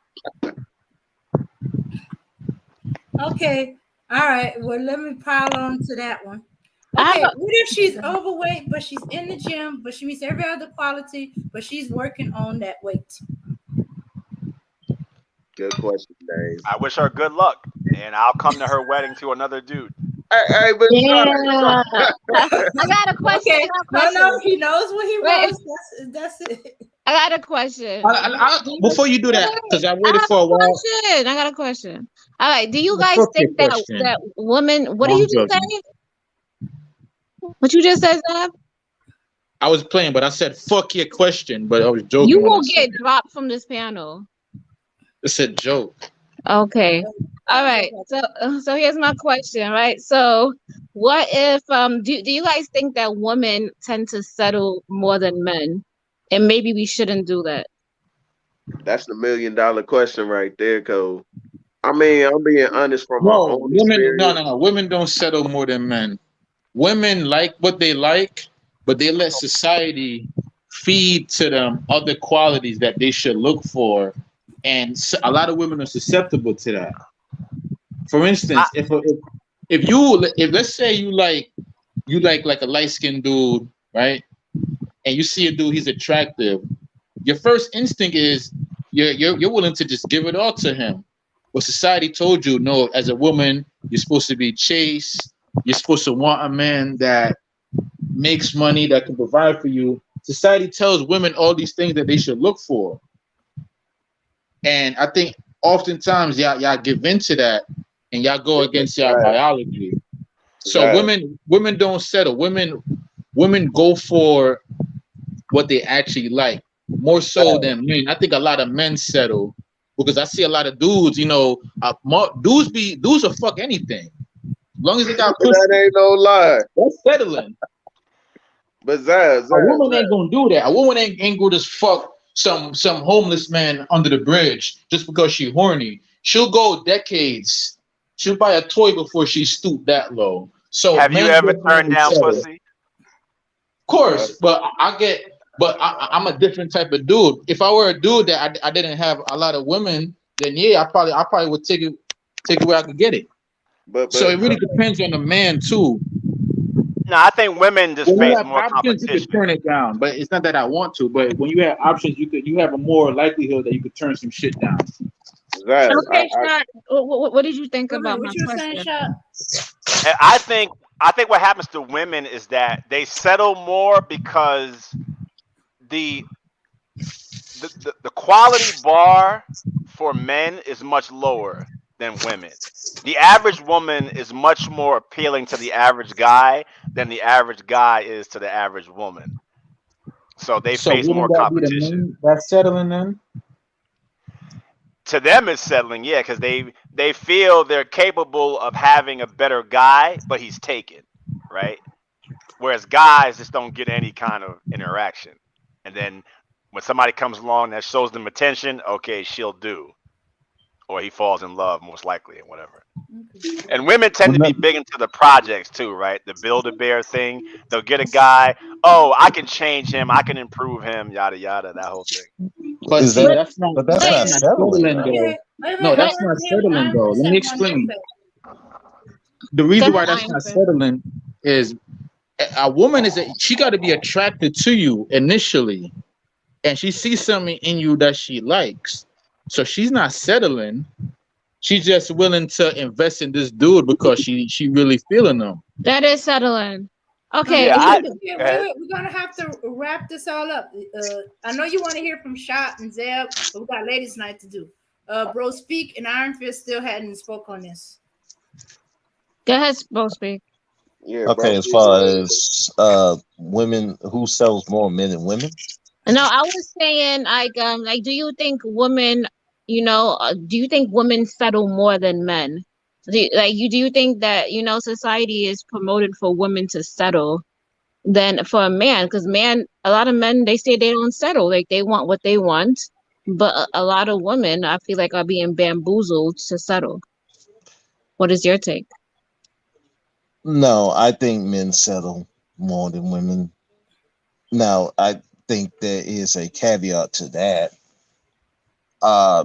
Okay. All right. Well, let me pile on to that one. I have Okay. What if she's overweight, but she's in the gym, but she meets every other quality, but she's working on that weight? Good question, Dave. I wish her good luck, and I'll come to her wedding to another dude. Hey, but Yeah. shut. I got a question. I Okay. got a No, no, question. he knows what he Wait, wants. That's it. I got a question. Before you do that, Wait, because I I waited have for a a while. question. I got a question. All right. Do you Well, guys fuck your think that question. women? What No, did I'm you just joking. say? What you just said, Zab? I was playing, but I said fuck your question, but I was You joking when I will said get dropped from this panel. it's a joke. Okay. All right. So here's my question, right? So what if do you guys think that women tend to settle more than men? And maybe we shouldn't do that. That's the $1 million question right there, Cole. I mean, I'm being honest from my No, own women. No, experience. no, no. Women don't settle more than men. Women like what they like, but they let society feed to them other qualities that they should look for, and a lot of women are susceptible to that. For instance, if let's say you like a light skinned dude, right? And you see a dude, he's attractive. Your first instinct is you're willing to just give it all to him. But society told you no. As a woman, you're supposed to be chaste. You're supposed to want a man that makes money, that can provide for you. Society tells women all these things that they should look for, and I think oftentimes y'all give into that, and y'all go against your Right. biology. So Right. women don't settle. Women go for what they actually like more so than men. I think a lot of men settle because I see a lot of dudes. Dudes will fuck anything as long as they got pussy. That ain't no lie. That's settling. But Zaz, A woman ain't gonna do that. A woman ain't gonna just fuck some homeless man under the bridge just because she horny. She'll go decades. She'll buy a toy before she stoop that low. So Have you men ever turned definitely down settle. pussy? Of course, but I'm a different type of dude. If I were a dude that I didn't have a lot of women, then yeah, I probably would take it where I could get it. So it really depends on the man too. No, I think women just When you face have more options, you could competition. turn it down. But it's not that I want to. But when you have options, you have a more likelihood that you could turn some shit down. Zaz, Okay, Shot. What did you think Wait a minute, about my what you were saying, question? Shot? And I think what happens to women is that they settle more because the the quality bar for men is much lower than women. The average woman is much more appealing to the average guy than the average guy is to the average woman. So they So face more wouldn't that be the competition. men that's settling then? To them, it's settling, yeah, because they feel they're capable of having a better guy, but he's taken, right? Whereas guys just don't get any kind of interaction. And then when somebody comes along that shows them attention, okay, she'll do. Or he falls in love, most likely, and whatever. And women tend to be big into the projects too, right? The Build-A-Bear thing. They'll get a guy, oh, I can change him, I can improve him, yada yada, that whole thing. But Is see, that? that's not But that's not settling, settling though. though. Wait, No, that's let not him settling though. Let me explain. The Go reason ahead, why that's Iron not Fist. settling is a woman she got to be attracted to you initially, and she sees something in you that she likes. So she's not settling. She's just willing to invest in this dude because she really feeling him. That is settling. Okay. Yeah, Wait, go ahead. we're gonna have to wrap this all up. I know you want to hear from Shot and Zeb, but we got ladies' night to do. Bro, speak, and Iron Fist still hadn't spoke on this. Go ahead, Bo Speak. Yeah, bro. Okay, as far as women, who sells more, men and women? No, I was saying like do you think women, do you think women settle more than men? Do you think that, society is promoted for women to settle than for a man? Because a lot of men, they say they don't settle, like they want what they want, but a lot of women, I feel like, are being bamboozled to settle. What is your take? No, I think men settle more than women. Now, I think there is a caveat to that.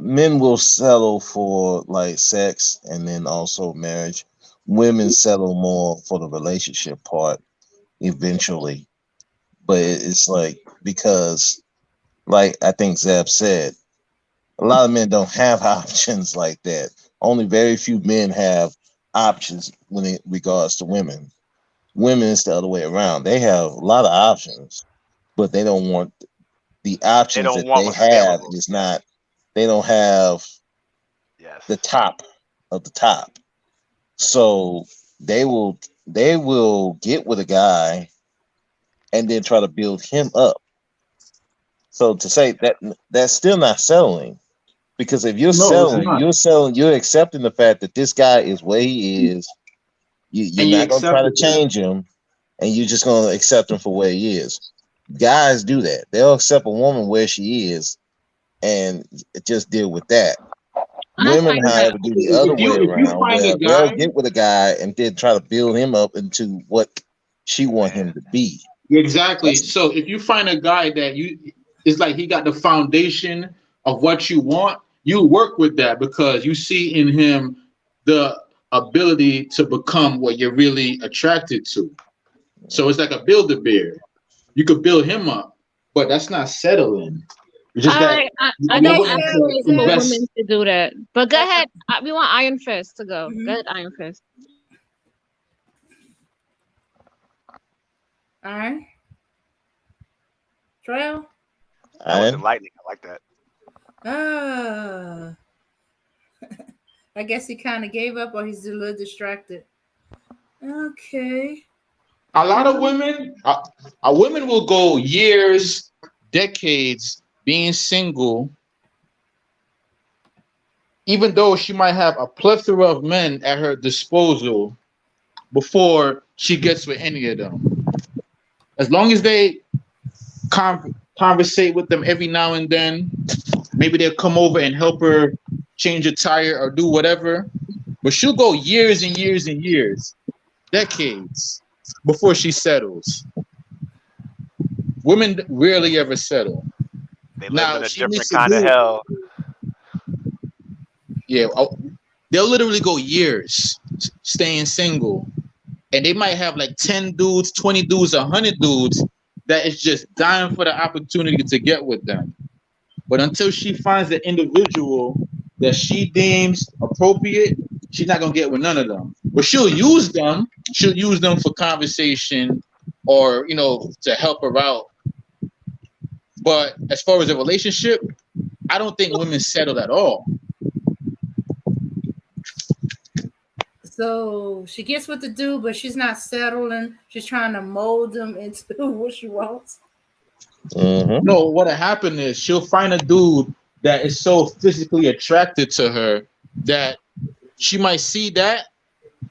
Men will settle for like sex and then also marriage. Women settle more for the relationship part eventually. But it's like because, like I think Zeb said, a lot of men don't have options like that. Only very few men have options when it regards to women. Women is the other way around. They have a lot of options, but they don't want the They options don't that want they what's have available. is not. They don't have Yes. the top of the top. So they will they will get with a guy and then try to build him up. So to say that that's still not settling, because if you're No, it's settling, not. you're accepting the fact that this guy is where he is. You're And you not gonna try to accepted that. change him, and you're just gonna accept him for where he is. Guys do that. They'll accept a woman where she is and just deal with that. I Women, find that however, do the other way If you around, find a where they'll guy, get with a guy and then try to build him up into what she want him to be. exactly. That's So if you find a guy that it's like he got the foundation of what you want, you work with that because you see in him the ability to become what you're really attracted to. So it's like a build-a-bear. You could build him up, but that's not settling. It's just that I you're don't willing to advocate for invest. women to do that. But go ahead. We want Iron Fist to go. Go ahead, Iron Fist. All right. Trail. That was enlightening. I like that. Ah. I guess he kind of gave up or he's a little distracted. Okay. A lot of women, a women will go years, decades being single, even though she might have a plethora of men at her disposal before she gets with any of them. As long as they conversate with them every now and then, maybe they'll come over and help her change a tire or do whatever. But she'll go years and years and years, decades before she settles. Women rarely ever settle. They live Now in a she needs different to kind of do, hell. yeah. They'll literally go years staying single, and they might have like 10 dudes, 20 dudes, 100 dudes that is just dying for the opportunity to get with them. But until she finds the individual that she deems appropriate, she's not gonna get with none of them. But she'll use them. She'll use them for conversation, or to help her out. But as far as a relationship, I don't think women settle at all. So she gets with the dude, but she's not settling. She's trying to mold him into what she wants. No, what'll happen is she'll find a dude that is so physically attracted to her that she might see that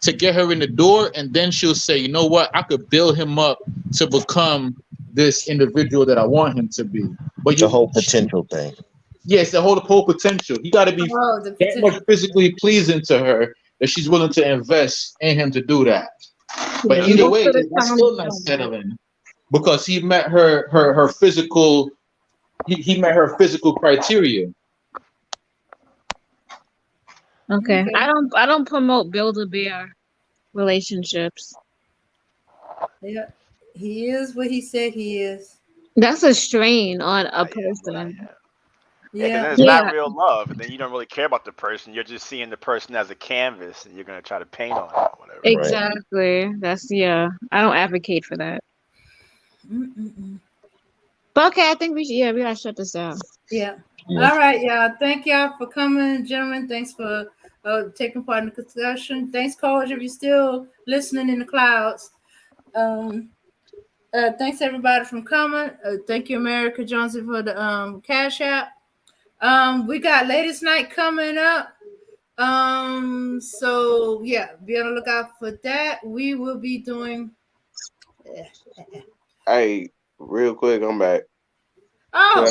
to get her in the door, and then she'll say, you know what, I could build him up to become this individual that I want him to be. But the whole potential thing. yes, the whole potential. He got to be the that much physically pleasing to her that she's willing to invest in him to do that. But either Most way, of the that's time, still not settling because he met her physical. He met her physical criteria. Okay. I don't promote Build-A-Bear relationships. Yeah. He is what he said he is. That's a strain on a person. Yeah, because then it's not real love, and then you don't really care about the person. You're just seeing the person as a canvas, and you're gonna try to paint on it or whatever. Exactly. That's I don't advocate for that. But okay, I think we gotta shut this down. Yeah. All right, y'all. Thank y'all for coming, gentlemen. Thanks for taking part in the discussion. Thanks, Coach, if you're still listening in the clouds. Thanks everybody from coming. Thank you, America Johnson, for the Cash App. We got Ladies Night coming up. So yeah, be on the lookout for that. We will be doing. Hey, real quick, I'm back. Oh,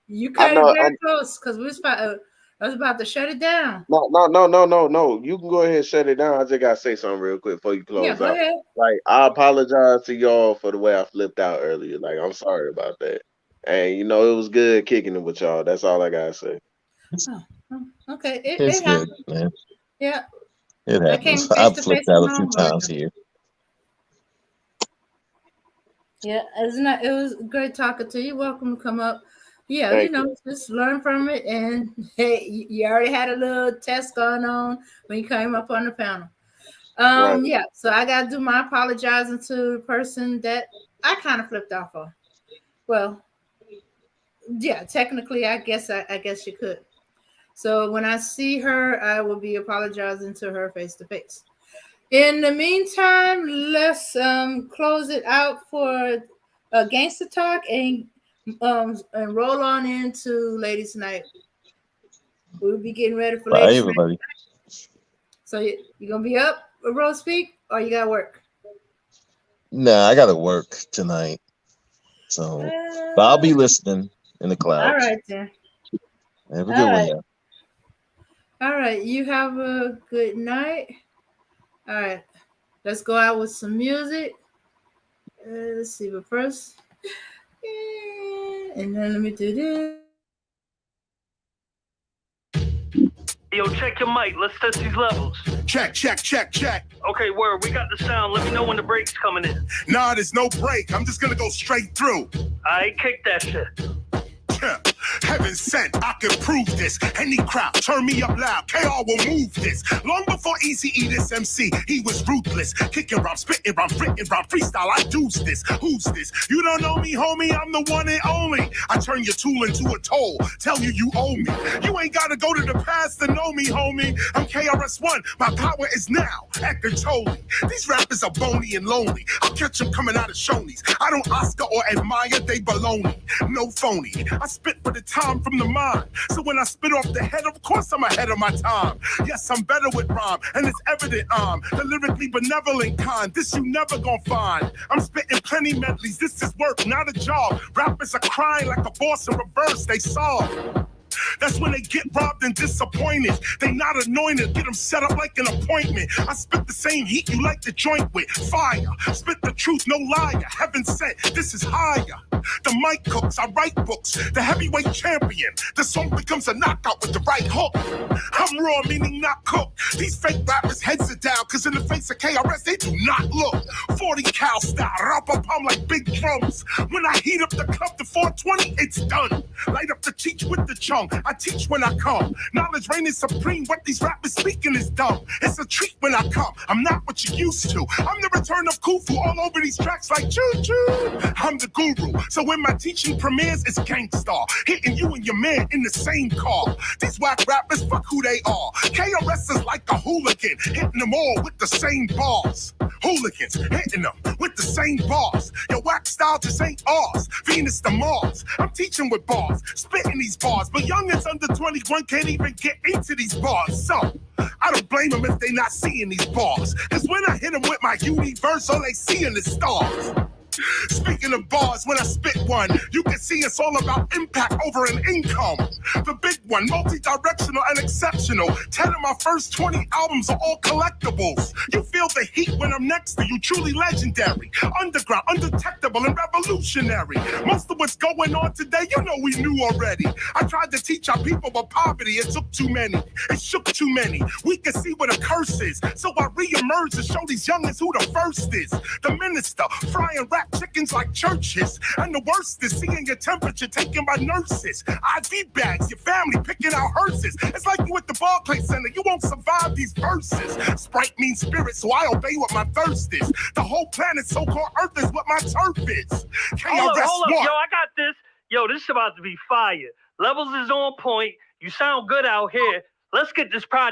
you cut it know. very close because I was about to shut it down. No. You can go ahead and shut it down. I just gotta say something real quick before you close Yeah, go out. ahead. Like, I apologize to y'all for the way I flipped out earlier. Like, I'm sorry about that. And it was good kicking it with y'all. That's all I gotta say. Okay, It's it good, happened. man. Yeah, It I came happens. face I've to face flipped with out a my few own times version. here. Yeah, it was great talking to you. Welcome to come up. Yeah, Thank you. just learn from it. And hey, you already had a little test going on when you came up on the panel. Right. Yeah, so I gotta do my apologizing to the person that I kind of flipped off on. Well, yeah, technically, I guess you could. So when I see her, I will be apologizing to her face to face. In the meantime, let's close it out for Gangsta Talk and roll on into Ladies Night. We'll be getting ready for Bye, Ladies everybody. Night. So you gonna be up, Rose Speak, or you gotta work? Nah, I gotta work tonight. So, but I'll be listening in the clouds. All right then. Have a good one, y'all. All right, you have a good night. All right, let's go out with some music. Let's see, but first, and then let me do this. Yo, check your mic. Let's test these levels. Check. Okay, word. We got the sound. Let me know when the break's coming in. Nah, there's no break. I'm just gonna go straight through. I kick that shit. Heaven sent, I can prove this. Any crowd, turn me up loud. KR will move this. Long before Eazy-E, this MC, he was ruthless. Kicking rhyme, spitting rhyme, written rhyme, freestyle. I do's this. Who's this? You don't know me, homie. I'm the one and only. I turn your tool into a toll. Tell you you owe me. You ain't gotta go to the past to know me, homie. I'm KRS-One. My power is now at control. These rappers are bony and lonely. I'll catch them coming out of Shoney's. I don't Oscar or admire, they baloney. No phony. I spit for the time from the mind. So when I spit off the head, of course I'm ahead of my time. Yes, I'm better with rhyme, and it's evident I'm the lyrically benevolent kind. This you never gonna find. I'm spitting plenty medleys. This is work, not a job. Rappers are crying like a boss in reverse. They solve. That's when they get robbed and disappointed. They not anointed, get them set up like an appointment. I spit the same heat you like to joint with. Fire, spit the truth, no liar. Heaven sent, this is higher. The mic cooks, I write books. The heavyweight champion. The song becomes a knockout with the right hook. I'm raw, meaning not cooked. These fake rappers heads are down, cause in the face of KRS, they do not look. 40 cal style, rap-a-pum like big drums. When I heat up the club to 420, it's done. Light up the cheek with the chunk. I teach when I come. Knowledge reigning supreme. What these rappers speaking is dumb. It's a treat when I come. I'm not what you used to. I'm the return of Khufu all over these tracks like choo-choo. I'm the guru. So when my teaching premieres, it's Gangstar. Hitting you and your man in the same car. These whack rappers, fuck who they are. KRS is like a hooligan. Hitting them all with the same bars. Hooligans hitting them with the same bars. Your whack style just ain't ours. Venus to Mars. I'm teaching with bars. Spitting these bars. But youngins under 21 can't even get into these bars. So, I don't blame them if they not seeing these bars. Cause when I hit them with my universe, all they seeing is stars. Speaking of bars, when I spit one, you can see it's all about impact over an income. The big one, multi-directional and exceptional. 10 of my first 20 albums are all collectibles. You feel the heat when I'm next to you, truly legendary. Underground, undetectable, and revolutionary. Most of what's going on today, you know we knew already. I tried to teach our people about poverty, it took too many. It shook too many. We can see what a curse is. So I re-emerge to show these youngins who the first is. The minister, frying rap chickens like churches. And the worst is seeing your temperature taken by nurses. IV bags, your family picking out hearses. It's like you at the Barclays Center, you won't survive these verses. Sprite means spirit, so I obey what my thirst is. The whole planet, so-called Earth, is what my turf is. Hold up, yo, I got this. Yo, this is about to be fire. Levels is on point. You sound good out here. Let's get this project.